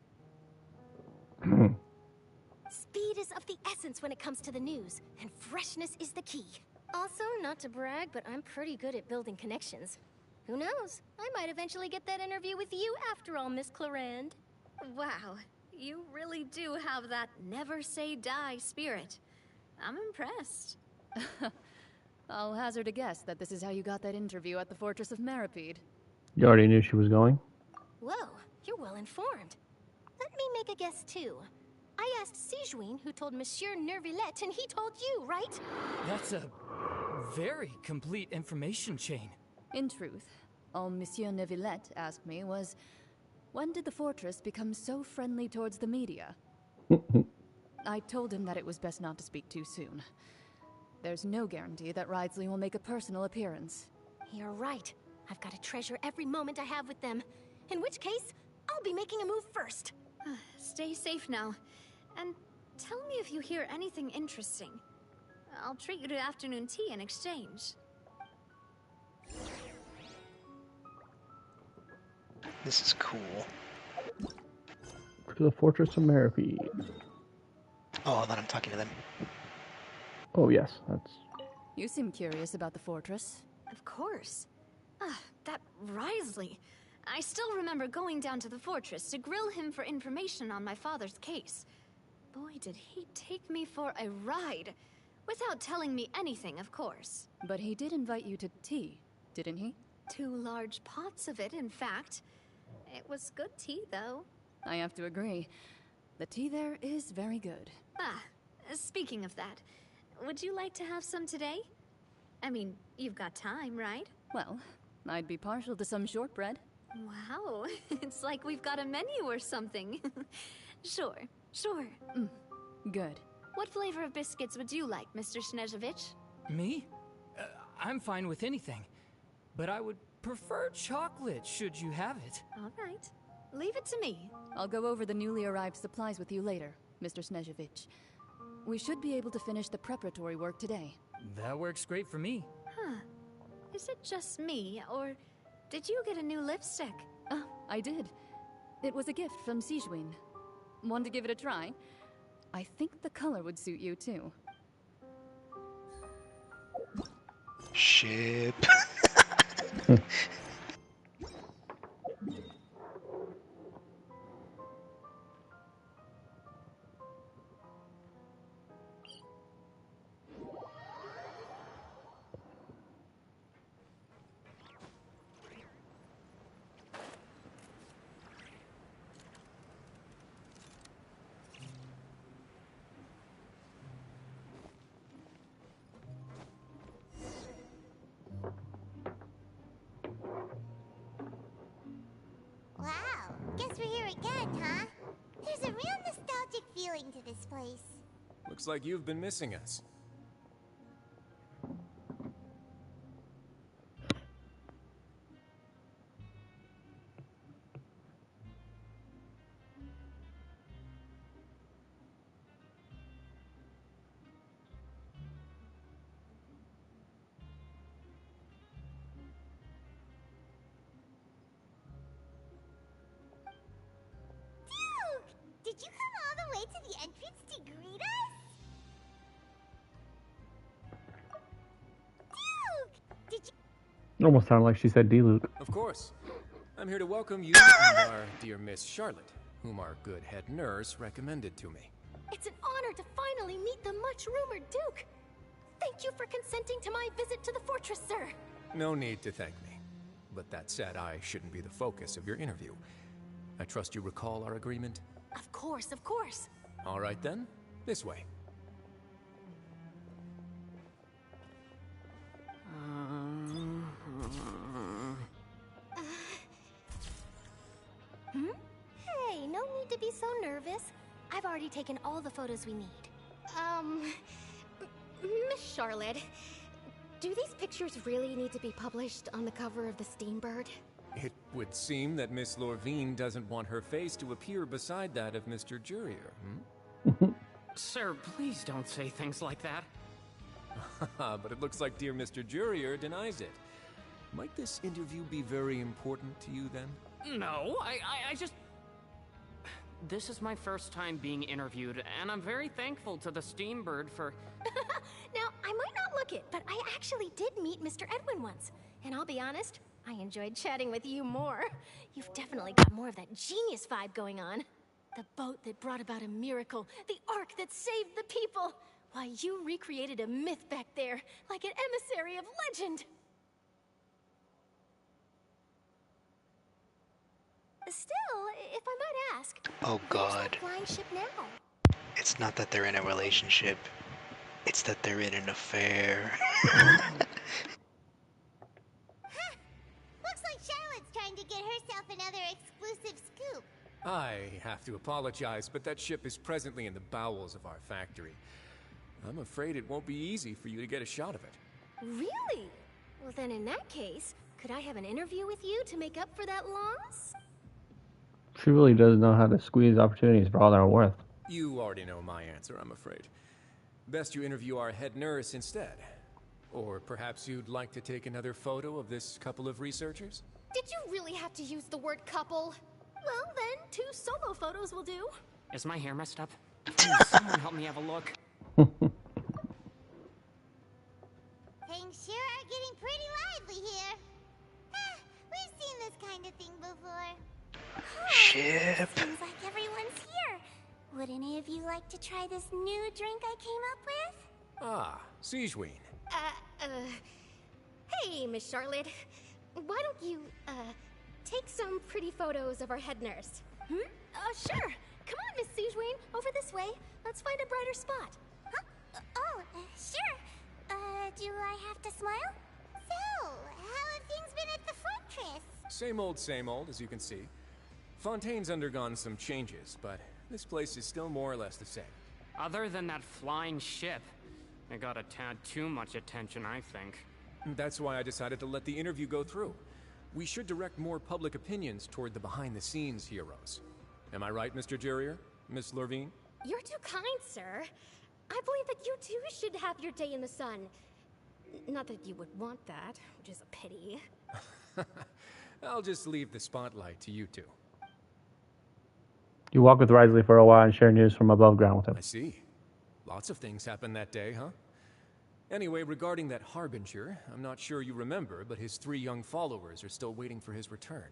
Speed is of the essence when it comes to the news, and freshness is the key. Also, not to brag, but I'm pretty good at building connections. Who knows? I might eventually get that interview with you after all, Miss Clorand. Wow, you really do have that never say die spirit. I'm impressed. I'll hazard a guess that this is how you got that interview at the Fortress of Meripede. You already knew she was going? Whoa, you're well informed. Let me make a guess too. I asked Sijuin, who told Monsieur Nervillette, and he told you, right? That's a very complete information chain. In truth, all Monsieur Neuvillette asked me was, when did the Fortress become so friendly towards the media? I told him that it was best not to speak too soon. There's no guarantee that Ridesley will make a personal appearance. You're right. I've got to treasure every moment I have with them. In which case, I'll be making a move first. Stay safe now. And tell me if you hear anything interesting. I'll treat you to afternoon tea in exchange. This is cool. To the Fortress of Meripede. Oh, hold on, I'm talking to them. Oh, yes, that's... You seem curious about the Fortress. Of course. That Ridesley. I still remember going down to the Fortress to grill him for information on my father's case. Boy, did he take me for a ride. Without telling me anything, of course. But he did invite you to tea, didn't he? 2 large pots of it, in fact. It was good tea, though. I have to agree. The tea there is very good. Speaking of that, would you like to have some today? I mean, you've got time, right? Well, I'd be partial to some shortbread. Wow, it's like we've got a menu or something. Sure. Good. What flavor of biscuits would you like, Mr. Snezhevich? Me? I'm fine with anything. But I would prefer chocolate, should you have it. All right. Leave it to me. I'll go over the newly arrived supplies with you later, Mr. Snezhevich. We should be able to finish the preparatory work today. That works great for me. Huh. Is it just me, or Did you get a new lipstick? I did. It was a gift from Sijuin. Want to give it a try? I think the color would suit you too. Ship. Wow, guess we're here again, huh? There's a real nostalgic feeling to this place. Looks like you've been missing us. Duke! Did you come all the way to the entrance to greet us? Duke! Did you... It almost sounded like she said D-Luke. Of course. I'm here to welcome you and our dear Miss Charlotte, whom our good head nurse recommended to me. It's an honor to finally meet the much-rumored Duke. Thank you for consenting to my visit to the fortress, sir. No need to thank me. But that said, I shouldn't be the focus of your interview. I trust you recall our agreement? Of course, of course. All right then, this way. Hey, no need to be so nervous. I've already taken all the photos we need. Miss Charlotte, do these pictures really need to be published on the cover of the Steambird? It would seem that Miss Lorvine doesn't want her face to appear beside that of Mr. Jurier, Sir, please don't say things like that. But it looks like dear Mr. Jurier denies it. Might this interview be very important to you then? No, I just... This is my first time being interviewed, and I'm very thankful to the Steambird for... Now, I might not look it, but I actually did meet Mr. Edwin once. And I'll be honest, I enjoyed chatting with you more. You've definitely got more of that genius vibe going on. The boat that brought about a miracle, the ark that saved the people. Why, you recreated a myth back there, like an emissary of legend. Still, if I might ask, Oh God. flying ship now? It's not that they're in a relationship. It's that they're in an affair. Looks like Charlotte's trying to get herself another exclusive scoop. I have to apologize, but that ship is presently in the bowels of our factory. I'm afraid it won't be easy for you to get a shot of it. Really? Well then in that case, could I have an interview with you to make up for that loss? She really does know how to squeeze opportunities for all they're worth. You already know my answer, I'm afraid. Best you interview our head nurse instead. Or perhaps you'd like to take another photo of this couple of researchers? Did you really have to use the word couple? Well then, 2 solo photos will do. Is my hair messed up? Please, someone help me have a look. Things sure are getting pretty lively here. We've seen this kind of thing before. Ship. Seems like everyone's here. Would any of you like to try this new drink I came up with? Ah, Sijuin. Hey, Miss Charlotte. Why don't you, take some pretty photos of our head nurse? Sure. Come on, Miss Sijuin. Over this way. Let's find a brighter spot. Huh? Sure. Do I have to smile? So, how have things been at the fortress? Same old, as you can see. Fontaine's undergone some changes, but this place is still more or less the same. Other than that flying ship, it got a tad too much attention, I think. That's why I decided to let the interview go through. We should direct more public opinions toward the behind-the-scenes heroes. Am I right, Mr. Jurier? Miss Lorvine? You're too kind, sir. I believe that you too should have your day in the sun. Not that you would want that, which is a pity. I'll just leave the spotlight to you two. You walk with Risley for a while and share news from above ground with him. I see. Lots of things happened that day, huh? Anyway, regarding that Harbinger, I'm not sure you remember, but his 3 young followers are still waiting for his return.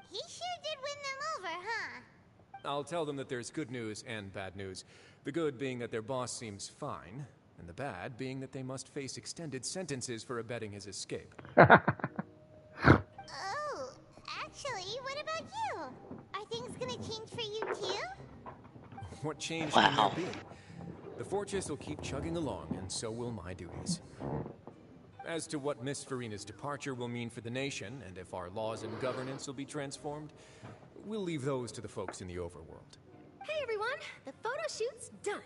He sure did win them over, huh? I'll tell them that there's good news and bad news. The good being that their boss seems fine, and the bad being that they must face extended sentences for abetting his escape. Oh, actually, what about you? Are things gonna change for you too? What change can there be? The fortress will keep chugging along, and so will my duties. As to what Miss Farina's departure will mean for the nation, and if our laws and governance will be transformed, we'll leave those to the folks in the overworld. Hey everyone, the photo shoot's done.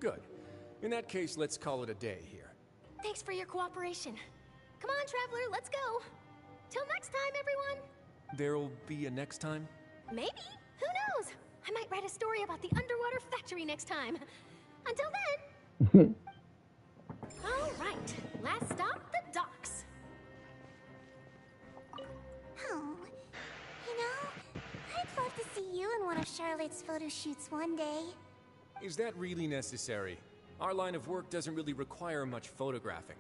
Good. In that case, let's call it a day here. Thanks for your cooperation. Come on, Traveler, let's go. Till next time, everyone. There'll be a next time? Maybe. Who knows? I might write a story about the underwater factory next time. Until then. All right, last stop, the docks. Oh, you know, I'd love to see you in one of Charlotte's photo shoots one day. Is that really necessary? Our line of work doesn't really require much photographing.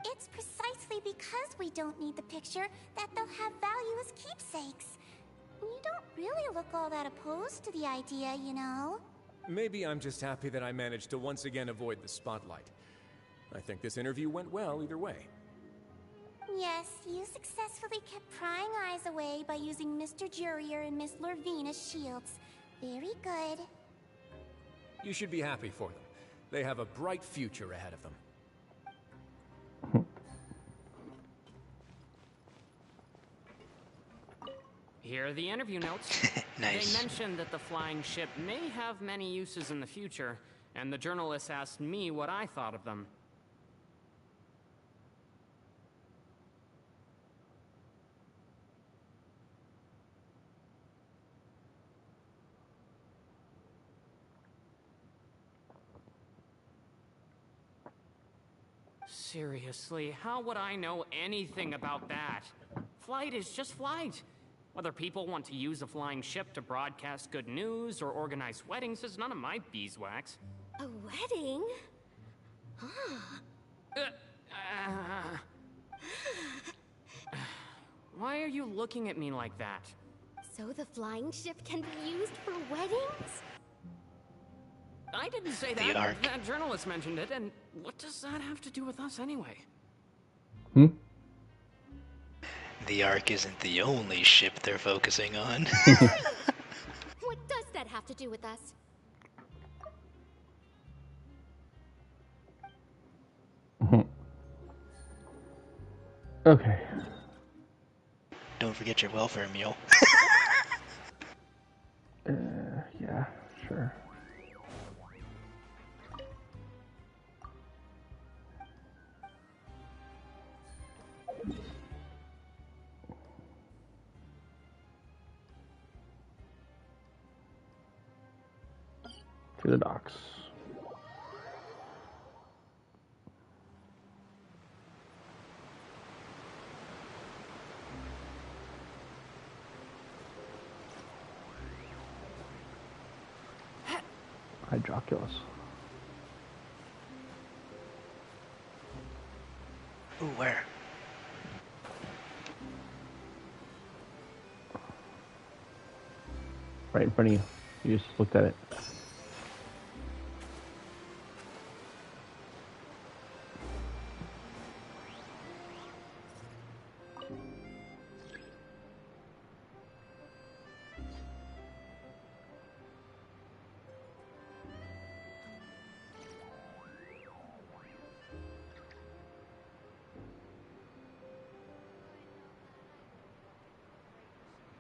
It's precisely because we don't need the picture that they'll have value as keepsakes. You don't really look all that opposed to the idea, you know. Maybe I'm just happy that I managed to once again avoid the spotlight. I think this interview went well either way. Yes, you successfully kept prying eyes away by using Mr. Jurier and Miss Lorvine as shields. Very good. You should be happy for them. They have a bright future ahead of them. Here are the interview notes. Nice. They mentioned that the flying ship may have many uses in the future, and the journalist asked me what I thought of them. Seriously, how would I know anything about that? Flight is just flight. Whether people want to use a flying ship to broadcast good news or organize weddings is none of my beeswax. A wedding? Huh. Why are you looking at me like that? So the flying ship can be used for weddings? I didn't say The that. Ark. That journalist mentioned it, and what does that have to do with us anyway? The Ark isn't the only ship they're focusing on. What does that have to do with us? Okay. Don't forget your welfare meal. Yeah, sure. To the docks. Hydroculus. Ooh, where? Right in front of you. You just looked at it.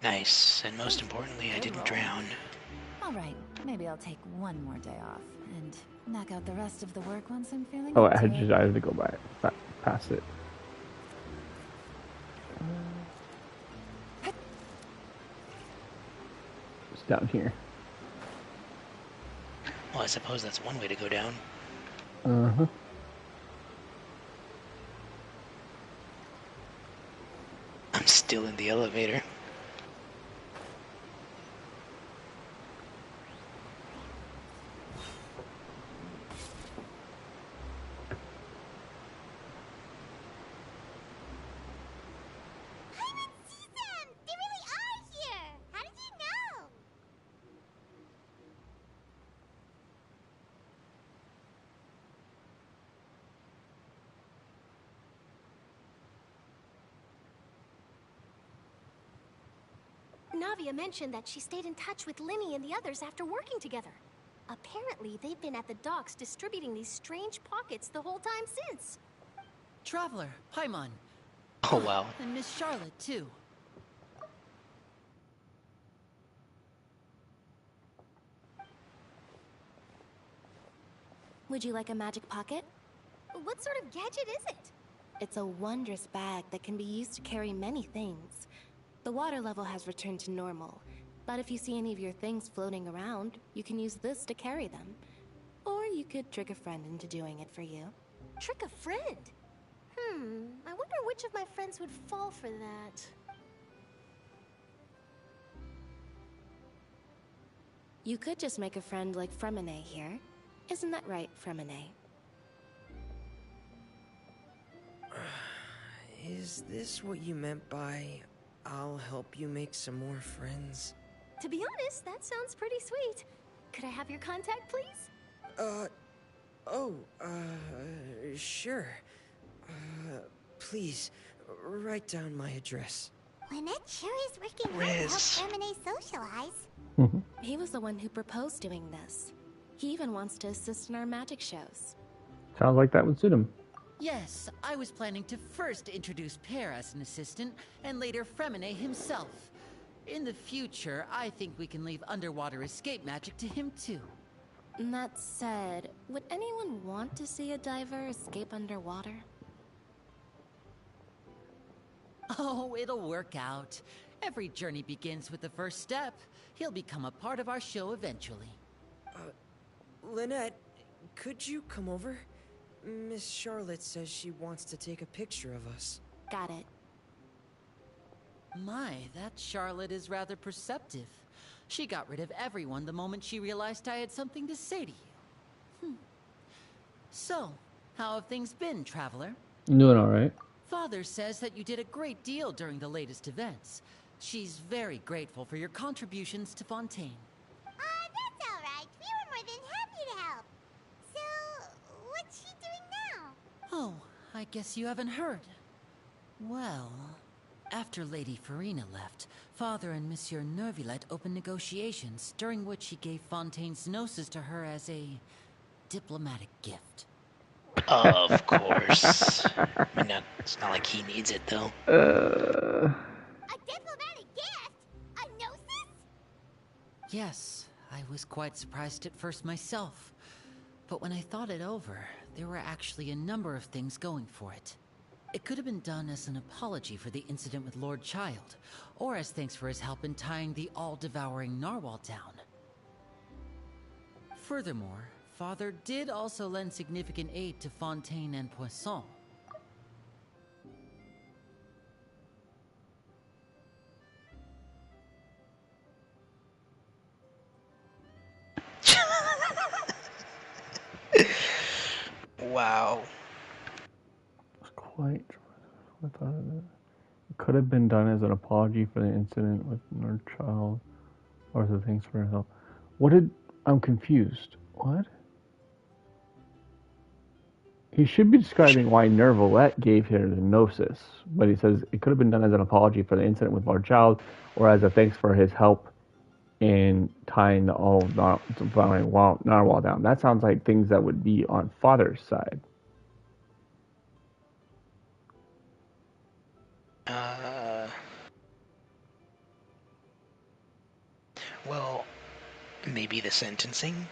Nice, and most importantly, I didn't drown. All right, maybe I'll take one more day off and knock out the rest of the work once I'm feeling Oh, up I to had it. to go by it, past it. It's down here. Well, I suppose that's one way to go down. Uh-huh. Still in the elevator. Navia mentioned that she stayed in touch with Linny and the others after working together. Apparently, they've been at the docks distributing these strange pockets the whole time since. Traveler, Paimon. Oh, wow. And Miss Charlotte, too. Would you like a magic pocket? What sort of gadget is it? It's a wondrous bag that can be used to carry many things. The water level has returned to normal, but if you see any of your things floating around, you can use this to carry them. Or you could trick a friend into doing it for you. Trick a friend? I wonder which of my friends would fall for that. You could just make a friend like Fremine here. Isn't that right, Fremine? Is this what you meant by, I'll help you make some more friends? To be honest, that sounds pretty sweet. Could I have your contact, please? Sure. Please, write down my address. Lynette sure is working hard to help Femine socialize. He was the one who proposed doing this. He even wants to assist in our magic shows. Sounds like that would suit him. Yes, I was planning to first introduce Per as an assistant, and later Fremine himself. In the future, I think we can leave underwater escape magic to him too. That said, would anyone want to see a diver escape underwater? Oh, it'll work out. Every journey begins with the first step. He'll become a part of our show eventually. Lynette, could you come over? Miss Charlotte says she wants to take a picture of us. Got it. My, that Charlotte is rather perceptive. She got rid of everyone the moment she realized I had something to say to you. So, how have things been, Traveler? Doing alright. Father says that you did a great deal during the latest events. She's very grateful for your contributions to Fontaine. That's alright. We were more than happy to help. So, what's she doing now? Oh, I guess you haven't heard. Well, after Lady Farina left, Father and Monsieur Neuvillette opened negotiations, during which he gave Fontaine's gnosis to her as a diplomatic gift. Of course. I mean, it's not like he needs it, though. A diplomatic gift? A gnosis? Yes, I was quite surprised at first myself. But when I thought it over, there were actually a number of things going for it. It could have been done as an apology for the incident with Lord Child, or as thanks for his help in tying the all-devouring narwhal down. Furthermore, Father did also lend significant aid to Fontaine and Poisson. Wow. Quite. I thought it could have been done as an apology for the incident with Lord Child, or as a thanks for his help. What did? I'm confused. What? He should be describing why Neuvillette gave her the gnosis, but he says it could have been done as an apology for the incident with Lord Child, or as a thanks for his help in tying the narwhal down. That sounds like things that would be on Father's side. Well, maybe the sentencing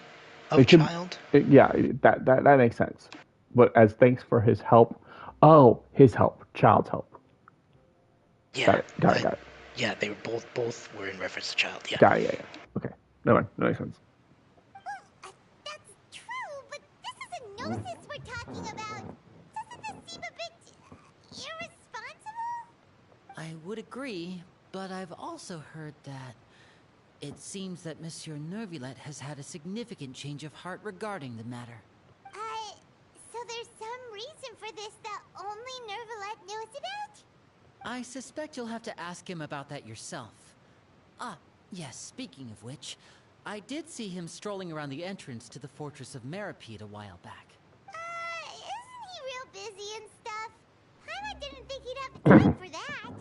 of Child? That makes sense. But as thanks for his help. Oh, his help. Child's help. Yeah. Got it. Yeah, they were both were in reference to Child, yeah. Got it, yeah. Okay. Never mind. That makes sense. That's true, but this is a gnosis we're talking about. Doesn't this seem a bit irresponsible? I would agree, but I've also heard that it seems that Monsieur Neuvillette has had a significant change of heart regarding the matter. So there's some reason for this that only Neuvillette knows about? I suspect you'll have to ask him about that yourself. Ah, yes, speaking of which, I did see him strolling around the entrance to the Fortress of Meripede a while back. Isn't he real busy and stuff? Paimon didn't think he'd have time for that.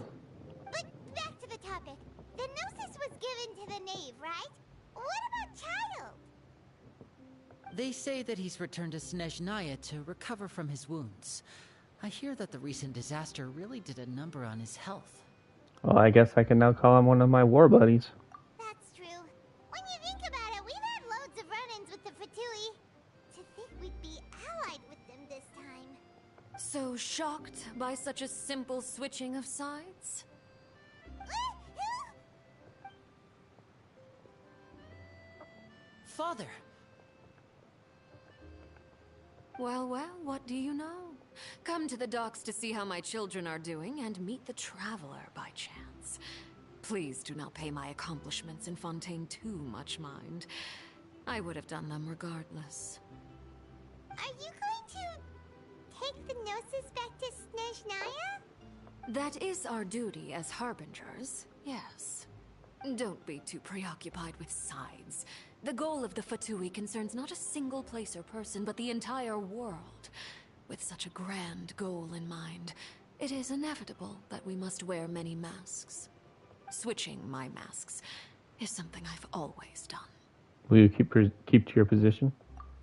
But back to the topic. The Gnosis was given to the knave, right? What about Child? They say that he's returned to Snezhnaya to recover from his wounds. I hear that the recent disaster really did a number on his health. Well, I guess I can now call him one of my war buddies. That's true. When you think about it, we've had loads of run-ins with the Fatui. To think we'd be allied with them this time. So shocked by such a simple switching of sides? Father! Well, well, what do you know? Come to the docks to see how my children are doing and meet the Traveler by chance. Please do not pay my accomplishments in Fontaine too much mind. I would have done them regardless. Are you going to take the Gnosis back to Snezhnaya? That is our duty as Harbingers, yes. Don't be too preoccupied with sides. The goal of the Fatui concerns not a single place or person, but the entire world. With such a grand goal in mind, it is inevitable that we must wear many masks. Switching my masks is something I've always done. Will you keep to your position?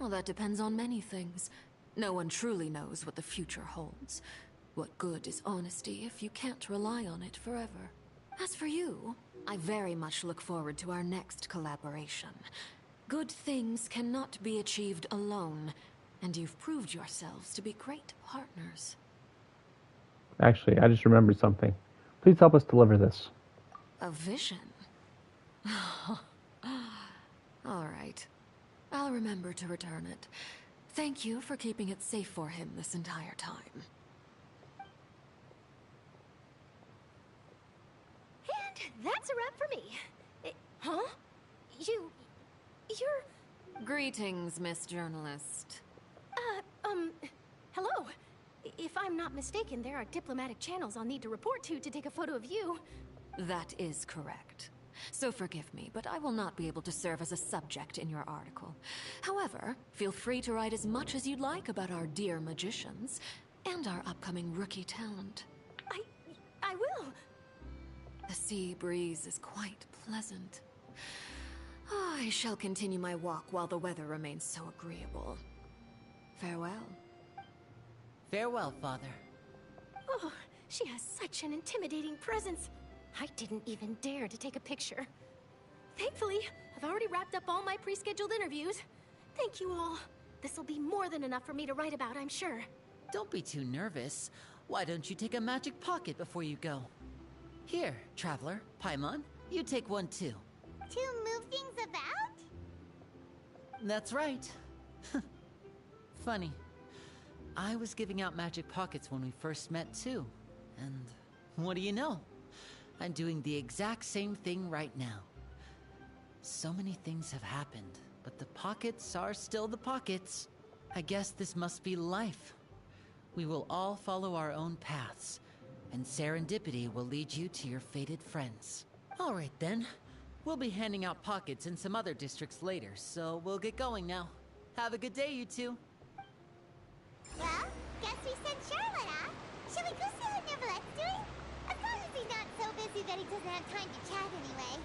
Well, that depends on many things. No one truly knows what the future holds. What good is honesty if you can't rely on it forever? As for you, I very much look forward to our next collaboration. Good things cannot be achieved alone, and you've proved yourselves to be great partners. Actually, I just remembered something. Please help us deliver this. A vision? All right. I'll remember to return it. Thank you for keeping it safe for him this entire time. And that's a wrap for me. Huh? You're... Greetings, Miss Journalist. Hello. If I'm not mistaken, there are diplomatic channels I'll need to report to take a photo of you. That is correct. So forgive me, but I will not be able to serve as a subject in your article. However, feel free to write as much as you'd like about our dear magicians and our upcoming rookie talent. I will. The sea breeze is quite pleasant. I shall continue my walk while the weather remains so agreeable. Farewell. Farewell, Father. Oh, she has such an intimidating presence. I didn't even dare to take a picture. Thankfully, I've already wrapped up all my pre-scheduled interviews. Thank you all. This'll be more than enough for me to write about, I'm sure. Don't be too nervous. Why don't you take a magic pocket before you go? Here, Traveler, Paimon, you take one too. To move things about? That's right. Funny. I was giving out magic pockets when we first met too. And what do you know? I'm doing the exact same thing right now. So many things have happened, but the pockets are still the pockets. I guess this must be life. We will all follow our own paths, and serendipity will lead you to your fated friends. All right then. We'll be handing out pockets in some other districts later, so we'll get going now. Have a good day, you two. Well, guess we sent Charlotte off. Should we go see what Neuvillette's doing? As long as he's not so busy that he doesn't have time to chat anyway.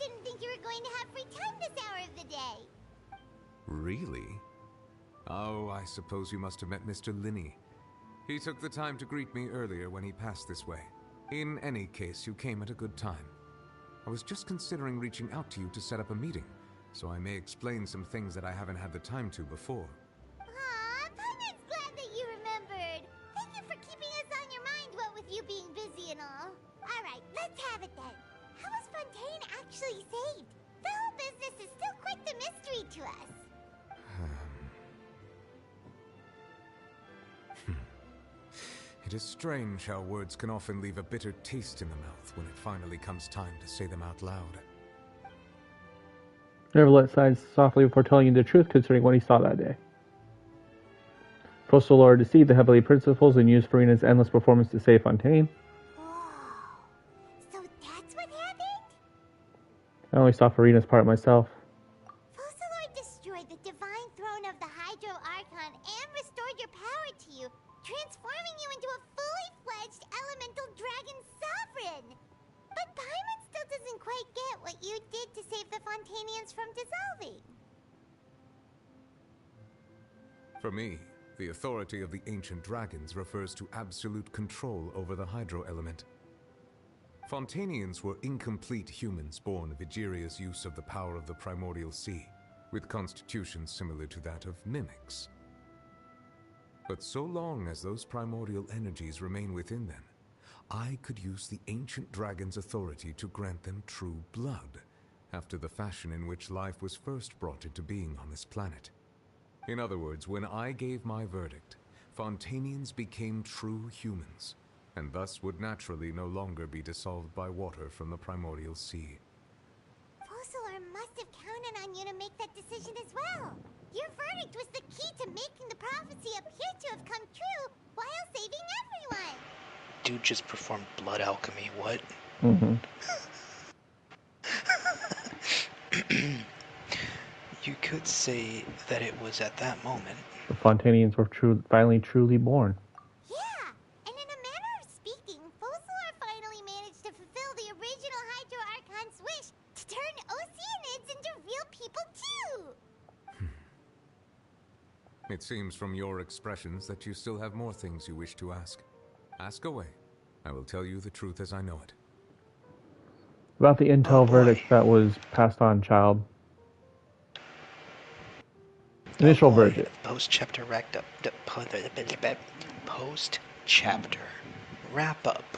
didn't think you were going to have free time this hour of the day. Really? Oh, I suppose you must have met Mr. Linney. He took the time to greet me earlier when he passed this way. In any case, you came at a good time. I was just considering reaching out to you to set up a meeting, so I may explain some things that I haven't had the time to before. Aw, Paimon's glad that you remembered. Thank you for keeping us on your mind, what with you being busy and all. Alright, let's have it then. How was Fontaine actually saved? The whole business is still quite the mystery to us. It is strange how words can often leave a bitter taste in the mouth when it finally comes time to say them out loud. Nevertheless sighed softly before telling you the truth concerning what he saw that day. Focalor deceived the Heavenly Principles and used Farina's endless performance to save Fontaine. So that's what happened? I only saw Farina's part myself. Focalor destroyed the divine throne of the Hydro Archon and restored your power to you, transforming you into a fully fledged elemental dragon sovereign. But Paimon still doesn't quite get what you did to save the Fontainians from dissolving. For me, the authority of the ancient dragons refers to absolute control over the hydro element. Fontainians were incomplete humans born of Egeria's use of the power of the primordial sea, with constitutions similar to that of mimics. But so long as those primordial energies remain within them, I could use the ancient dragon's authority to grant them true blood, after the fashion in which life was first brought into being on this planet. In other words, when I gave my verdict, Fontainians became true humans, and thus would naturally no longer be dissolved by water from the primordial sea. Focalor must have counted on you to make that decision as well. Your verdict was the key to making the prophecy appear to have come true while saving everyone. Dude just performed blood alchemy, what? Mm-hmm. You could say that it was at that moment. The Fontainians were finally truly born. Yeah, and in a manner of speaking, Focalor finally managed to fulfill the original Hydro Archon's wish to turn Oceanids into real people too! It seems from your expressions that you still have more things you wish to ask. Ask away. I will tell you the truth as I know it. About the intel verdict that was passed on, child. Initial verdict. Post-chapter wrapped up. Post-chapter wrap up.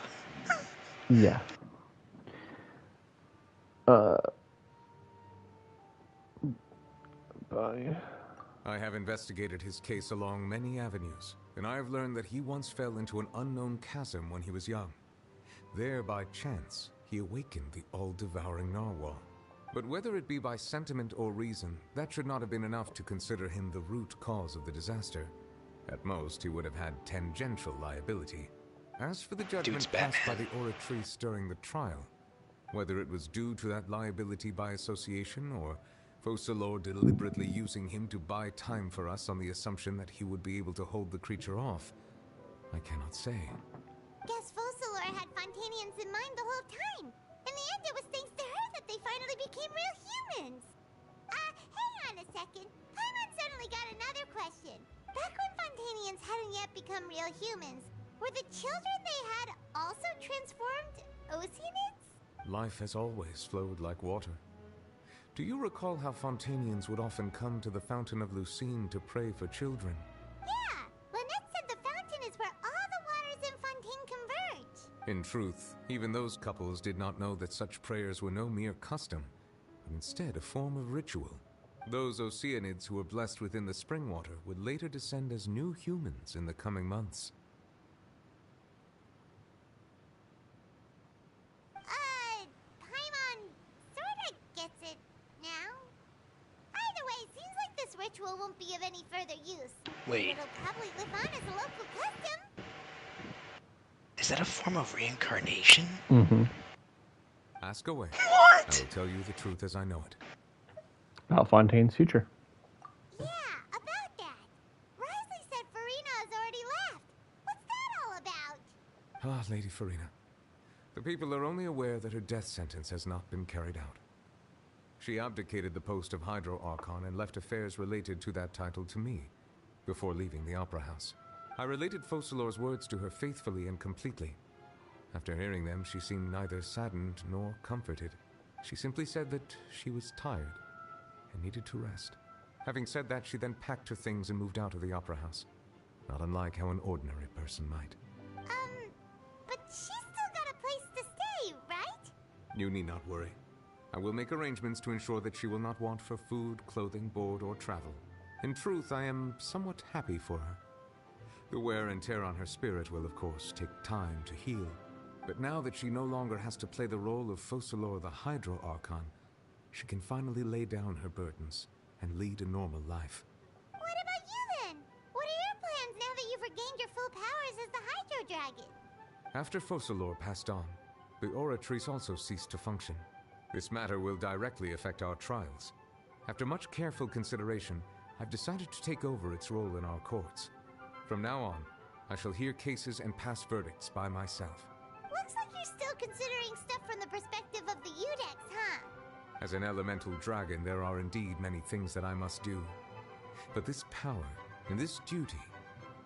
Yeah. I have investigated his case along many avenues, and I have learned that he once fell into an unknown chasm when he was young. There, by chance, he awakened the all-devouring narwhal. But whether it be by sentiment or reason, that should not have been enough to consider him the root cause of the disaster. At most, he would have had tangential liability. As for the judgment passed by the Oratrice during the trial, whether it was due to that liability by association or Focalor deliberately using him to buy time for us on the assumption that he would be able to hold the creature off, I cannot say. Guess Focalor had Fontainians in mind the whole time. In the end, it was thanks to her that they finally became real humans. Hang on a second. Paimon suddenly got another question. Back when Fontainians hadn't yet become real humans, were the children they had also transformed Oceanids? Life has always flowed like water. Do you recall how Fontainians would often come to the Fountain of Lucine to pray for children? Yeah, Lynette said the fountain is where all the waters in Fontaine converge. In truth, even those couples did not know that such prayers were no mere custom, but instead a form of ritual. Those Oceanids who were blessed within the spring water would later descend as new humans in the coming months. Paimon sorta gets it now. Either way, it seems like this ritual won't be of any further use. Wait. It'll probably live on as a local custom. Is that a form of reincarnation? Mm-hmm. Ask away. What? I will tell you the truth as I know it. About Fontaine's future. Yeah, about that. Risley said Farina has already left. What's that all about? Ah, Lady Farina. The people are only aware that her death sentence has not been carried out. She abdicated the post of Hydro Archon and left affairs related to that title to me, before leaving the Opera House. I related Focalor's words to her faithfully and completely. After hearing them, she seemed neither saddened nor comforted. She simply said that she was tired and needed to rest. Having said that, she then packed her things and moved out of the Opera House, not unlike how an ordinary person might. But she's still got a place to stay, right? You need not worry. I will make arrangements to ensure that she will not want for food, clothing, board, or travel. In truth, I am somewhat happy for her. The wear and tear on her spirit will, of course, take time to heal. But now that she no longer has to play the role of Focalor the Hydro Archon, she can finally lay down her burdens and lead a normal life. What about you then? What are your plans now that you've regained your full powers as the Hydro Dragon? After Focalor passed on, the Oratrice also ceased to function. This matter will directly affect our trials. After much careful consideration, I've decided to take over its role in our courts. From now on, I shall hear cases and pass verdicts by myself. Looks like you're still considering stuff from the perspective of the Udex, huh? As an elemental dragon, there are indeed many things that I must do. But this power and this duty,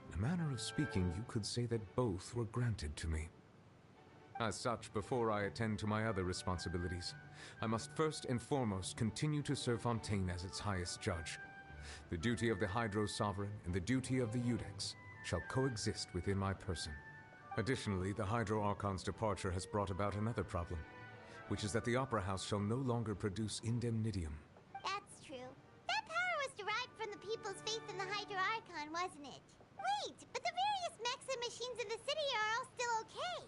in a manner of speaking, you could say that both were granted to me. As such, before I attend to my other responsibilities, I must first and foremost continue to serve Fontaine as its highest judge. The duty of the Hydro Sovereign and the duty of the Udex shall coexist within my person. Additionally, the Hydro Archon's departure has brought about another problem, which is that the Opera House shall no longer produce indemnitium. That's true. That power was derived from the people's faith in the Hydro Archon, wasn't it? Wait, but the various mechs and machines in the city are all still okay.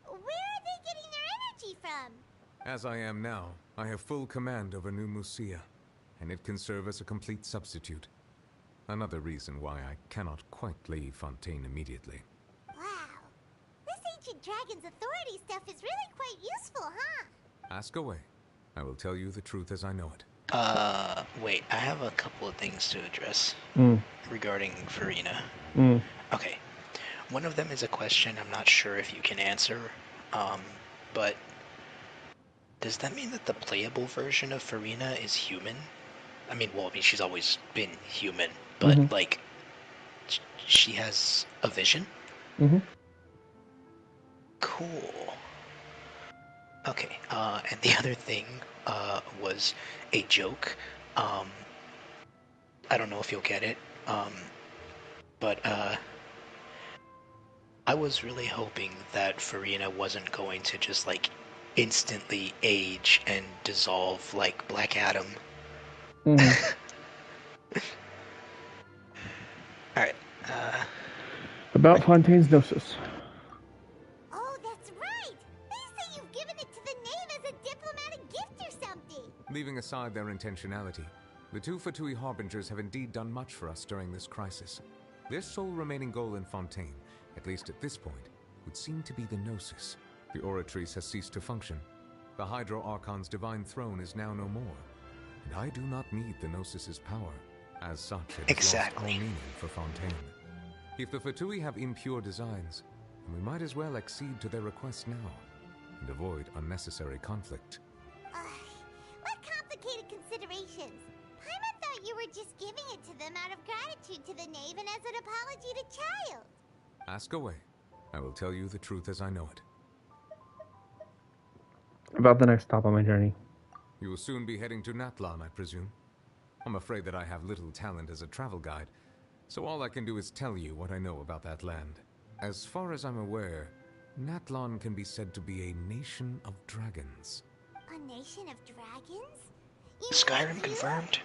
Where are they getting their energy from? As I am now, I have full command over New Musia, and it can serve as a complete substitute. Another reason why I cannot quite leave Fontaine immediately. Wow. This ancient dragon's authority stuff is really quite useful, huh? Ask away. I will tell you the truth as I know it. Wait, I have a couple of things to address regarding Farina. Okay. One of them is a question I'm not sure if you can answer, but does that mean that the playable version of Farina is human? I mean, she's always been human, but, like, she has a vision? Cool. Okay, and the other thing, was a joke. I don't know if you'll get it, but, I was really hoping that Farina wasn't going to just, like, instantly age and dissolve like Black Adam. Alright, About Fontaine's Gnosis. Oh, that's right! They say you've given it to the knave as a diplomatic gift or something! Leaving aside their intentionality, the two Fatui Harbingers have indeed done much for us during this crisis. Their sole remaining goal in Fontaine, at least at this point, would seem to be the Gnosis. The Oratrice has ceased to function. The Hydro Archon's divine throne is now no more, and I do not need the Gnosis's power. As such, it has lost all meaning for Fontaine. If the Fatui have impure designs, then we might as well accede to their request now, and avoid unnecessary conflict. What complicated considerations! Paimon thought you were just giving it to them out of gratitude to the knave and as an apology to Child. Ask away. I will tell you the truth as I know it. About the next stop on my journey. You will soon be heading to Natlan, I presume. I'm afraid that I have little talent as a travel guide, so all I can do is tell you what I know about that land. As far as I'm aware, Natlan can be said to be a nation of dragons. A nation of dragons? Skyrim confirmed?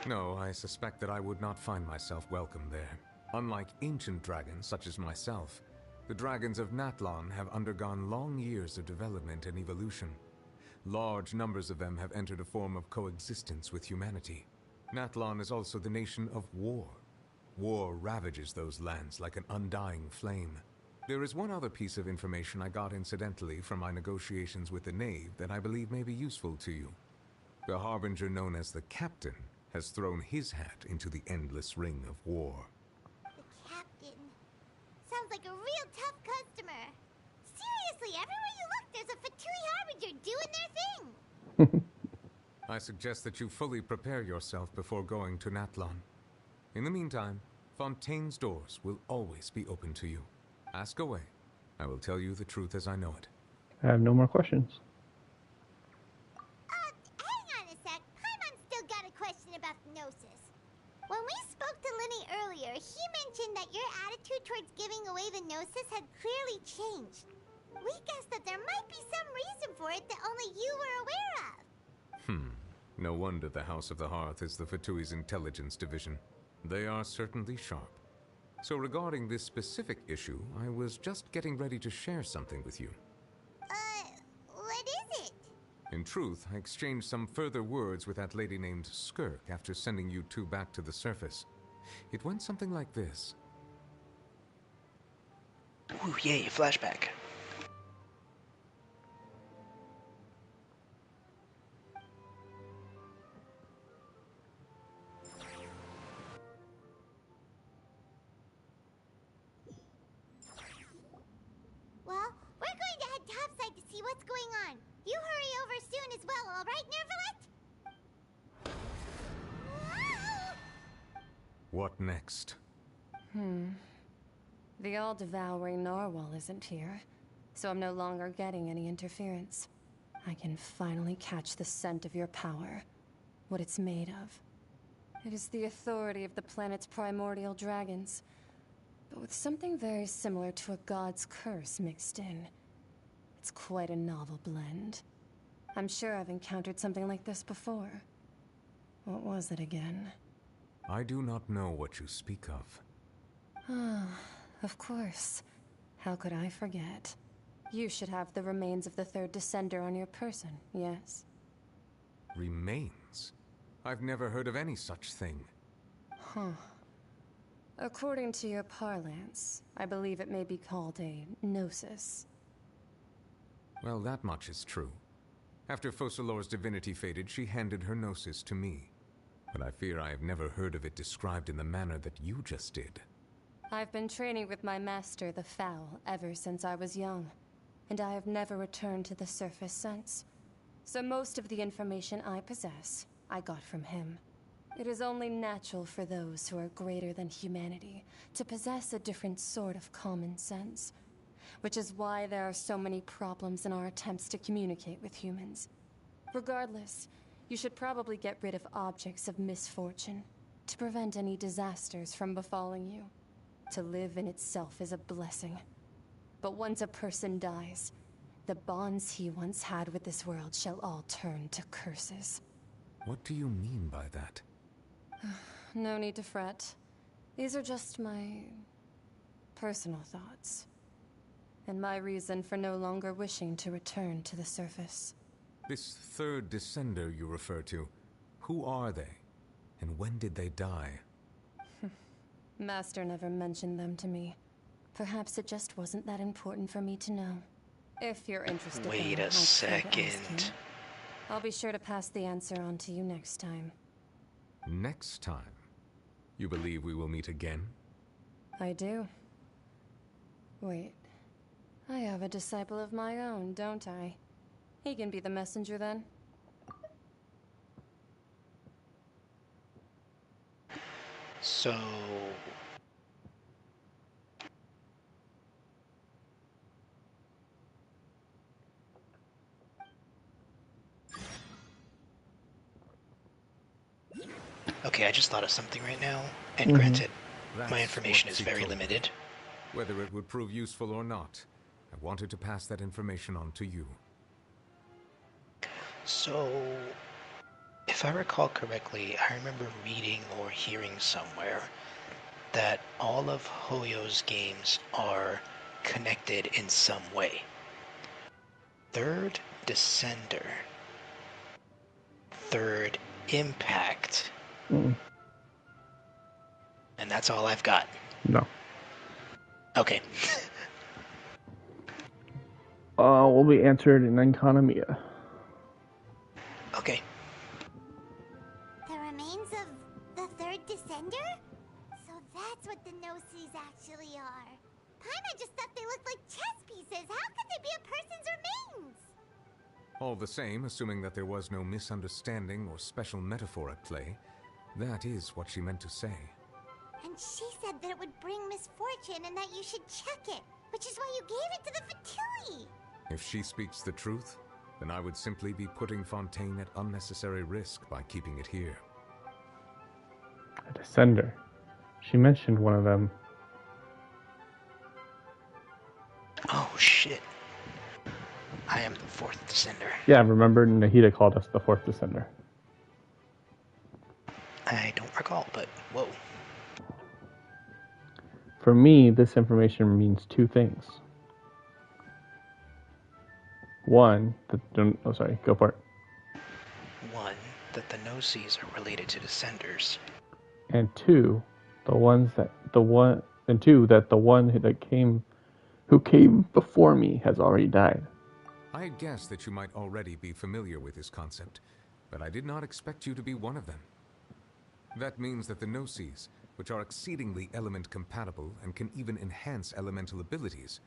No, I suspect that I would not find myself welcome there. Unlike ancient dragons such as myself, the dragons of Natlan have undergone long years of development and evolution. Large numbers of them have entered a form of coexistence with humanity. Natlan is also the nation of war. War ravages those lands like an undying flame. There is one other piece of information I got incidentally from my negotiations with the knave that I believe may be useful to you. The harbinger known as the Captain has thrown his hat into the endless ring of war. The Captain. Sounds like a real tough customer. Seriously, everywhere you look, there's a Fatui Harbinger doing their thing. I suggest that you fully prepare yourself before going to Natlan. In the meantime, Fontaine's doors will always be open to you. Ask away. I will tell you the truth as I know it. I have no more questions. Hang on a sec. Paimon's still got a question about the Gnosis. When we spoke to Linny earlier, he mentioned that your attitude towards giving away the Gnosis had clearly changed. We guessed that there might be some reason for it that only you were aware of. No wonder the House of the Hearth is the Fatui's intelligence division. They are certainly sharp. So regarding this specific issue, I was just getting ready to share something with you. What is it? In truth, I exchanged some further words with that lady named Skirk after sending you two back to the surface. It went something like this. Ooh, yay, flashback. Well, we're going to head topside to see what's going on. You hurry over soon as well, all right, Nervalet? What next? The all-devouring narwhal isn't here, so I'm no longer getting any interference. I can finally catch the scent of your power, what it's made of. It is the authority of the planet's primordial dragons, but with something very similar to a god's curse mixed in. It's quite a novel blend. I'm sure I've encountered something like this before. What was it again? I do not know what you speak of. Of course. How could I forget? You should have the remains of the third descender on your person, yes? Remains? I've never heard of any such thing. According to your parlance, I believe it may be called a gnosis. Well, that much is true. After Focalor's divinity faded, she handed her gnosis to me. But I fear I have never heard of it described in the manner that you just did. I've been training with my master, the Foul, ever since I was young, and I have never returned to the surface since. So most of the information I possess, I got from him. It is only natural for those who are greater than humanity to possess a different sort of common sense, which is why there are so many problems in our attempts to communicate with humans. Regardless, you should probably get rid of objects of misfortune to prevent any disasters from befalling you. To live in itself is a blessing. But once a person dies, the bonds he once had with this world shall all turn to curses. What do you mean by that? No need to fret. These are just my personal thoughts. And my reason for no longer wishing to return to the surface. This third descender you refer to, who are they? And when did they die? Master never mentioned them to me. Perhaps it just wasn't that important for me to know. If you're interested, Wait a second. I'll be sure to pass the answer on to you next time. Next time? You believe we will meet again? I do. Wait. I have a disciple of my own, don't I? He can be the messenger then. So... Okay, I just thought of something right now, and granted, my information is very limited. Whether it would prove useful or not, I wanted to pass that information on to you. So, if I recall correctly, I remember reading or hearing somewhere that all of Hoyo's games are connected in some way. Third Descender. Third Impact. And that's all I've got. No. Okay. Will be answered in Enconomia. Okay. The remains of the third descender? So that's what the Gnosis actually are. Paimon just thought they looked like chess pieces. How could they be a person's remains? All the same, assuming that there was no misunderstanding or special metaphor at play, that is what she meant to say. And she said that it would bring misfortune and that you should check it, which is why you gave it to the Fatui. If she speaks the truth, then I would simply be putting Fontaine at unnecessary risk by keeping it here. A descender. She mentioned one of them. Oh shit. I am the fourth descender. Yeah, remember Nahida called us the fourth descender. I don't recall, but whoa. For me, this information means two things. One, oh sorry, go for it. One, that the no-seas are related to descenders. And two, that the one who came before me has already died. I had guessed that you might already be familiar with this concept, but I did not expect you to be one of them. That means that the no-seas, which are exceedingly element-compatible and can even enhance elemental abilities,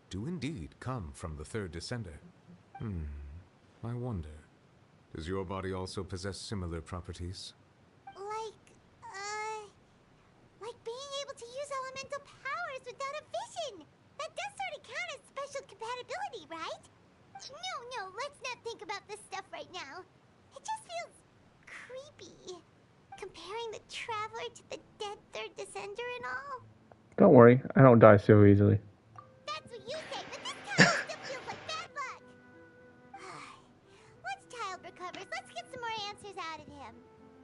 do indeed come from the third descender. I wonder, does your body also possess similar properties? Like being able to use elemental powers without a vision. That does sort of count as special compatibility, right? No, let's not think about this stuff right now. It just feels creepy. Comparing the Traveler to the dead third descender and all. Don't worry, I don't die so easily. That's what you say, but this kind of stuff feels like bad luck. Once Child recovers, let's get some more answers out of him.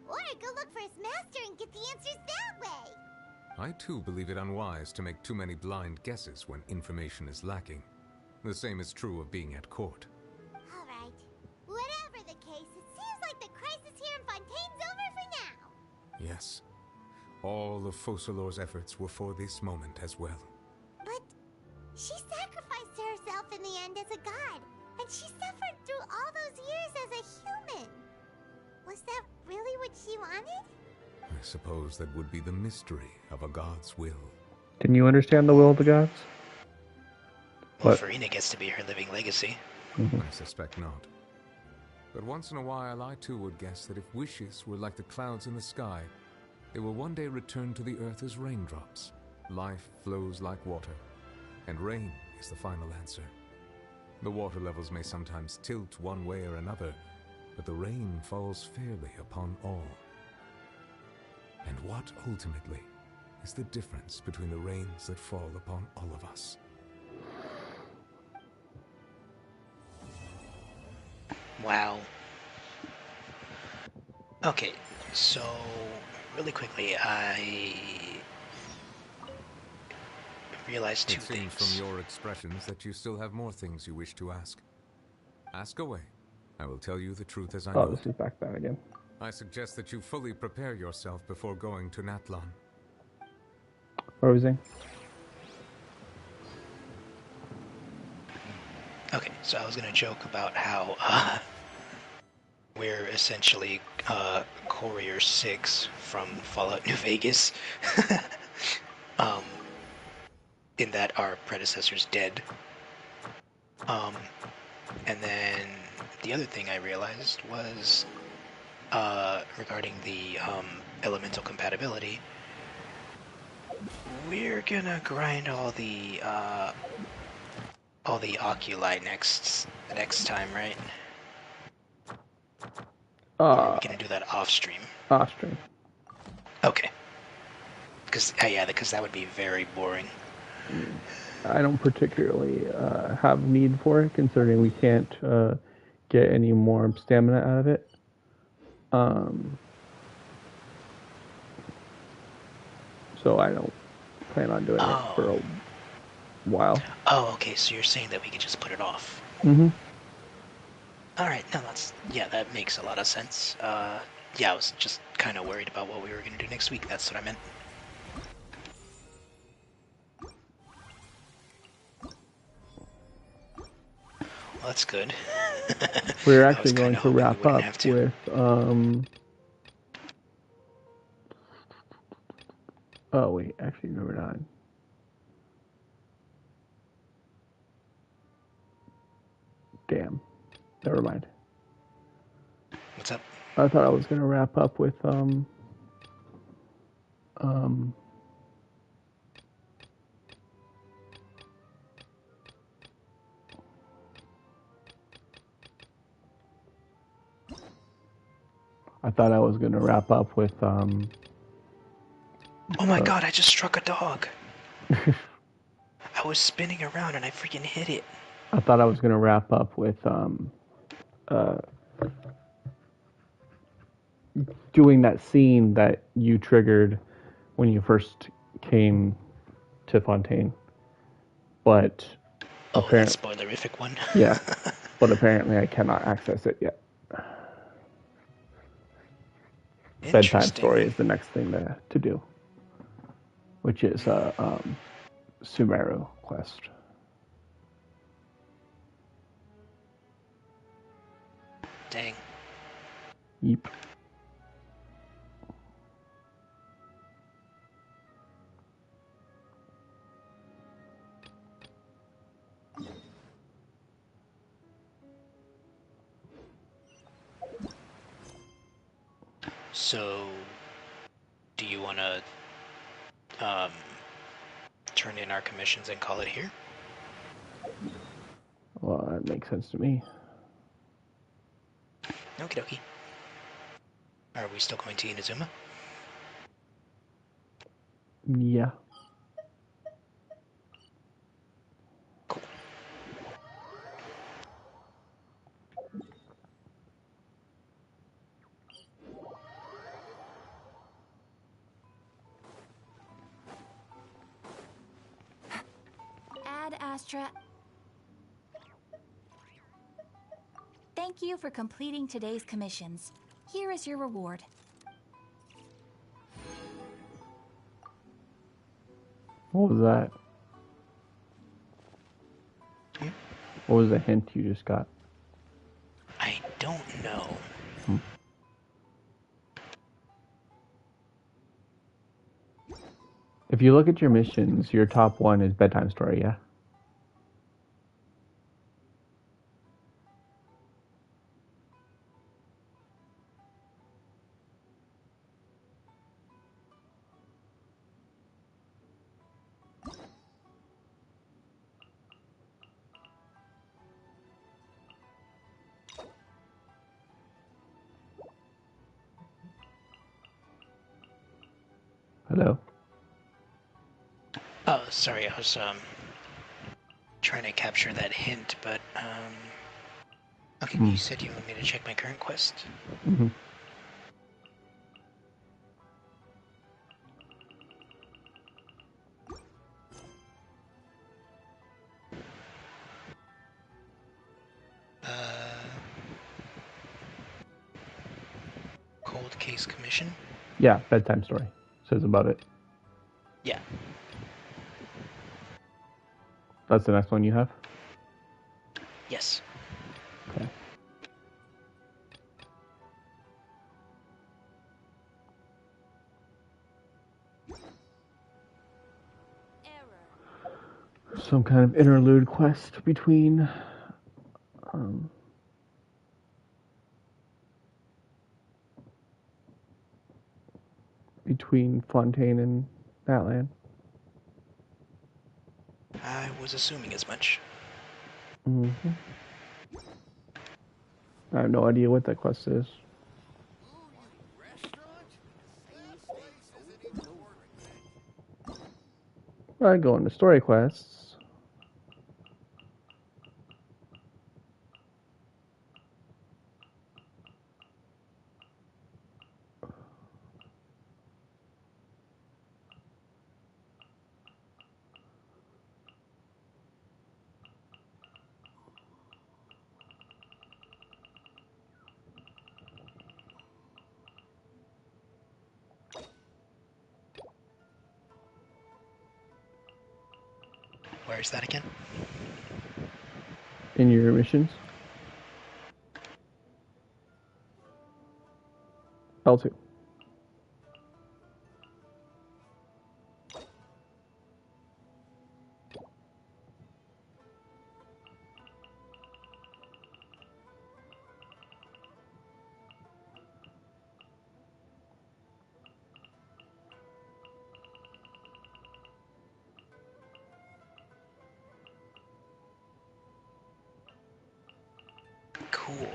Or go look for his master and get the answers that way. I too believe it unwise to make too many blind guesses when information is lacking. The same is true of being at court. Alright. Whatever the case, it seems like the crisis here in Fontaine's over for now. Yes. All of Focalor's efforts were for this moment as well. But she sacrificed herself in the end as a god, and she suffered through all those years as a human. Was that really what she wanted? I suppose that would be the mystery of a god's will. Can you understand the will of the gods? Well, Farina gets to be her living legacy. I suspect not. But once in a while, I too would guess that if wishes were like the clouds in the sky, they will one day return to the earth as raindrops. Life flows like water, and rain is the final answer. The water levels may sometimes tilt one way or another, but the rain falls fairly upon all. And what, ultimately, is the difference between the rains that fall upon all of us? Wow. Okay, so really quickly, I realized two things. It seems from your expressions that you still have more things you wish to ask. Ask away. I will tell you the truth as I know. Oh, this is back then again. I suggest that you fully prepare yourself before going to Natlan. What was he? Okay, so I was gonna joke about how we're essentially Courier 6 from Fallout New Vegas. In that our predecessor's dead. And then the other thing I realized was regarding the elemental compatibility, we're gonna grind all the oculi next time, right? Or are we gonna do that off stream? Off stream. Okay. Because that would be very boring. I don't particularly have need for it, considering we can't get any more stamina out of it. So I don't plan on doing it for a while. Oh, okay, so you're saying that we could just put it off. Mm-hmm. Alright, no, that makes a lot of sense. Yeah, I was just kind of worried about what we were going to do next week, that's what I meant. Well, that's good. We're actually going to wrap up with, oh wait, actually no we're not. Damn. never mind. What's up? I thought I was gonna wrap up with Oh my god, I just struck a dog. I was spinning around and I freaking hit it. I thought I was gonna wrap up with doing that scene that you triggered when you first came to Fontaine. But that spoilerific one. Yeah. But apparently I cannot access it yet. Bedtime story is the next thing to do, which is Sumeru quest. Dang. Yep. So, do you want to turn in our commissions and call it here? Well, that makes sense to me. Okie dokie. Are we still going to Inazuma? Yeah. Cool. Ad Astra. Thank you for completing today's commissions. Here is your reward. What was that? What was the hint you just got? I don't know. If you look at your missions, your top one is bedtime story, yeah? Hello? Oh, sorry, I was trying to capture that hint, but okay, you said you want me to check my current quest? Mm-hmm. Cold case commission? Yeah, bedtime story. Says about it. Yeah. That's the next one you have? Yes. Okay. Some kind of interlude quest between Fontaine and Natlan. I was assuming as much. Mm-hmm. I have no idea what that quest is. I go into story quests. Where is that again? In your missions? L2. cool.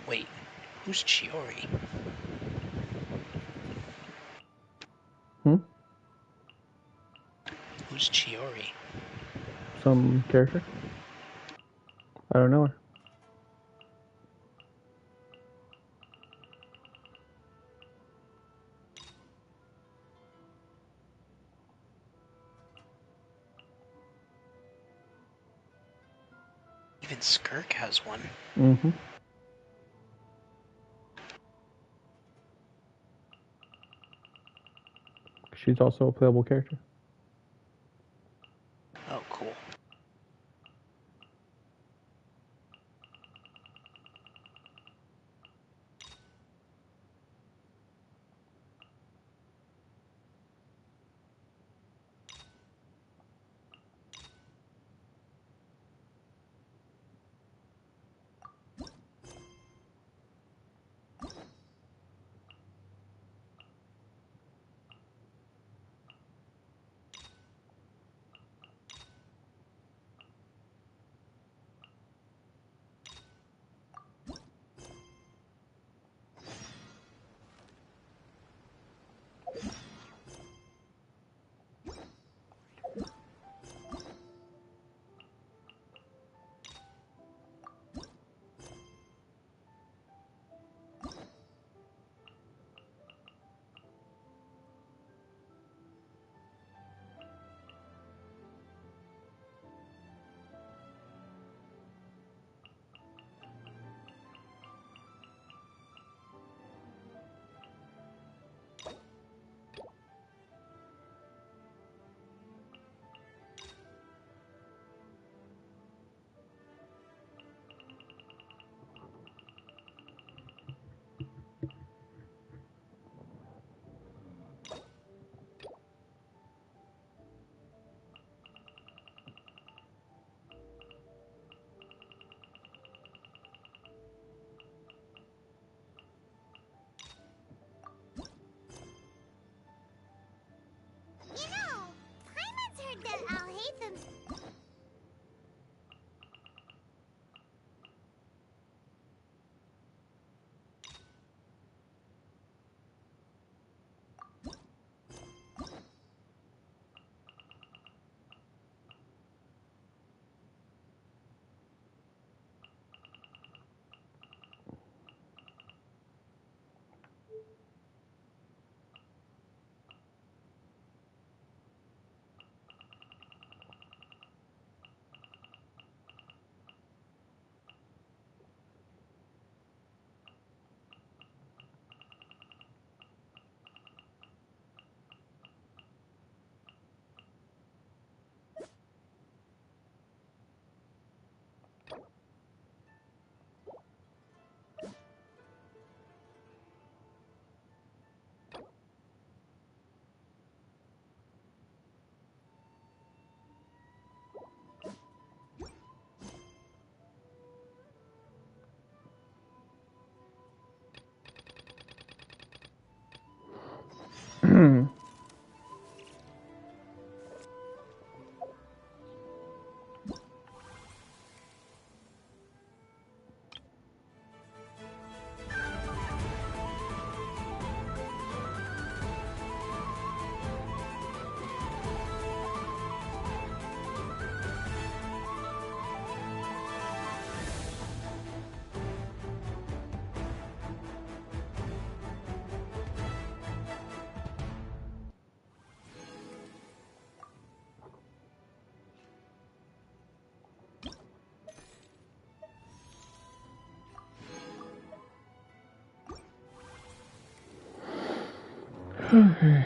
Wait, who's Chiori? Who's Chiori? Some character? I don't know her. Even Skirk has one. Mm-hmm. She's also a playable character. Oh, cool. You know, Paimon's heard that Alhaitham's... Okay.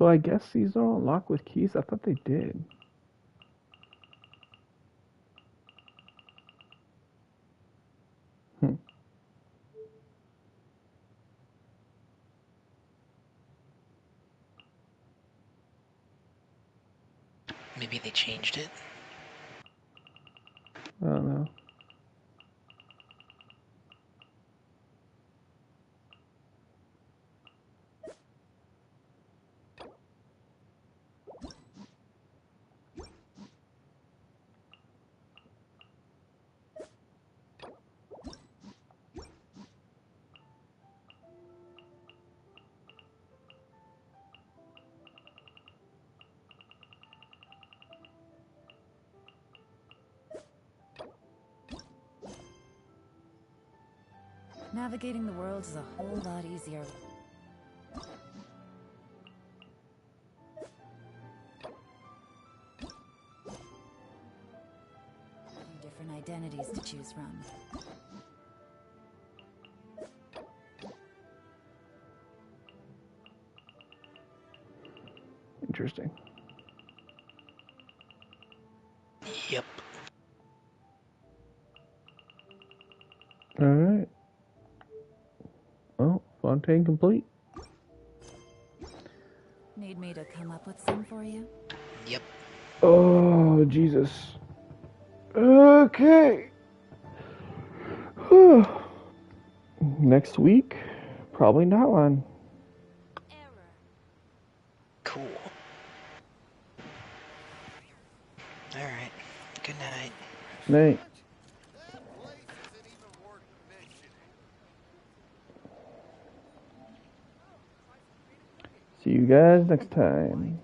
So I guess these don't unlock with keys? I thought they did. Maybe they changed it. I don't know. Navigating the world is a whole lot easier. Different identities to choose from. Interesting. Yep. Alright. Well, Fontaine complete. Need me to come up with some for you? Yep. Oh, Jesus. Okay. Next week, probably not one. Cool. Alright. Good night. Night. See you guys next time.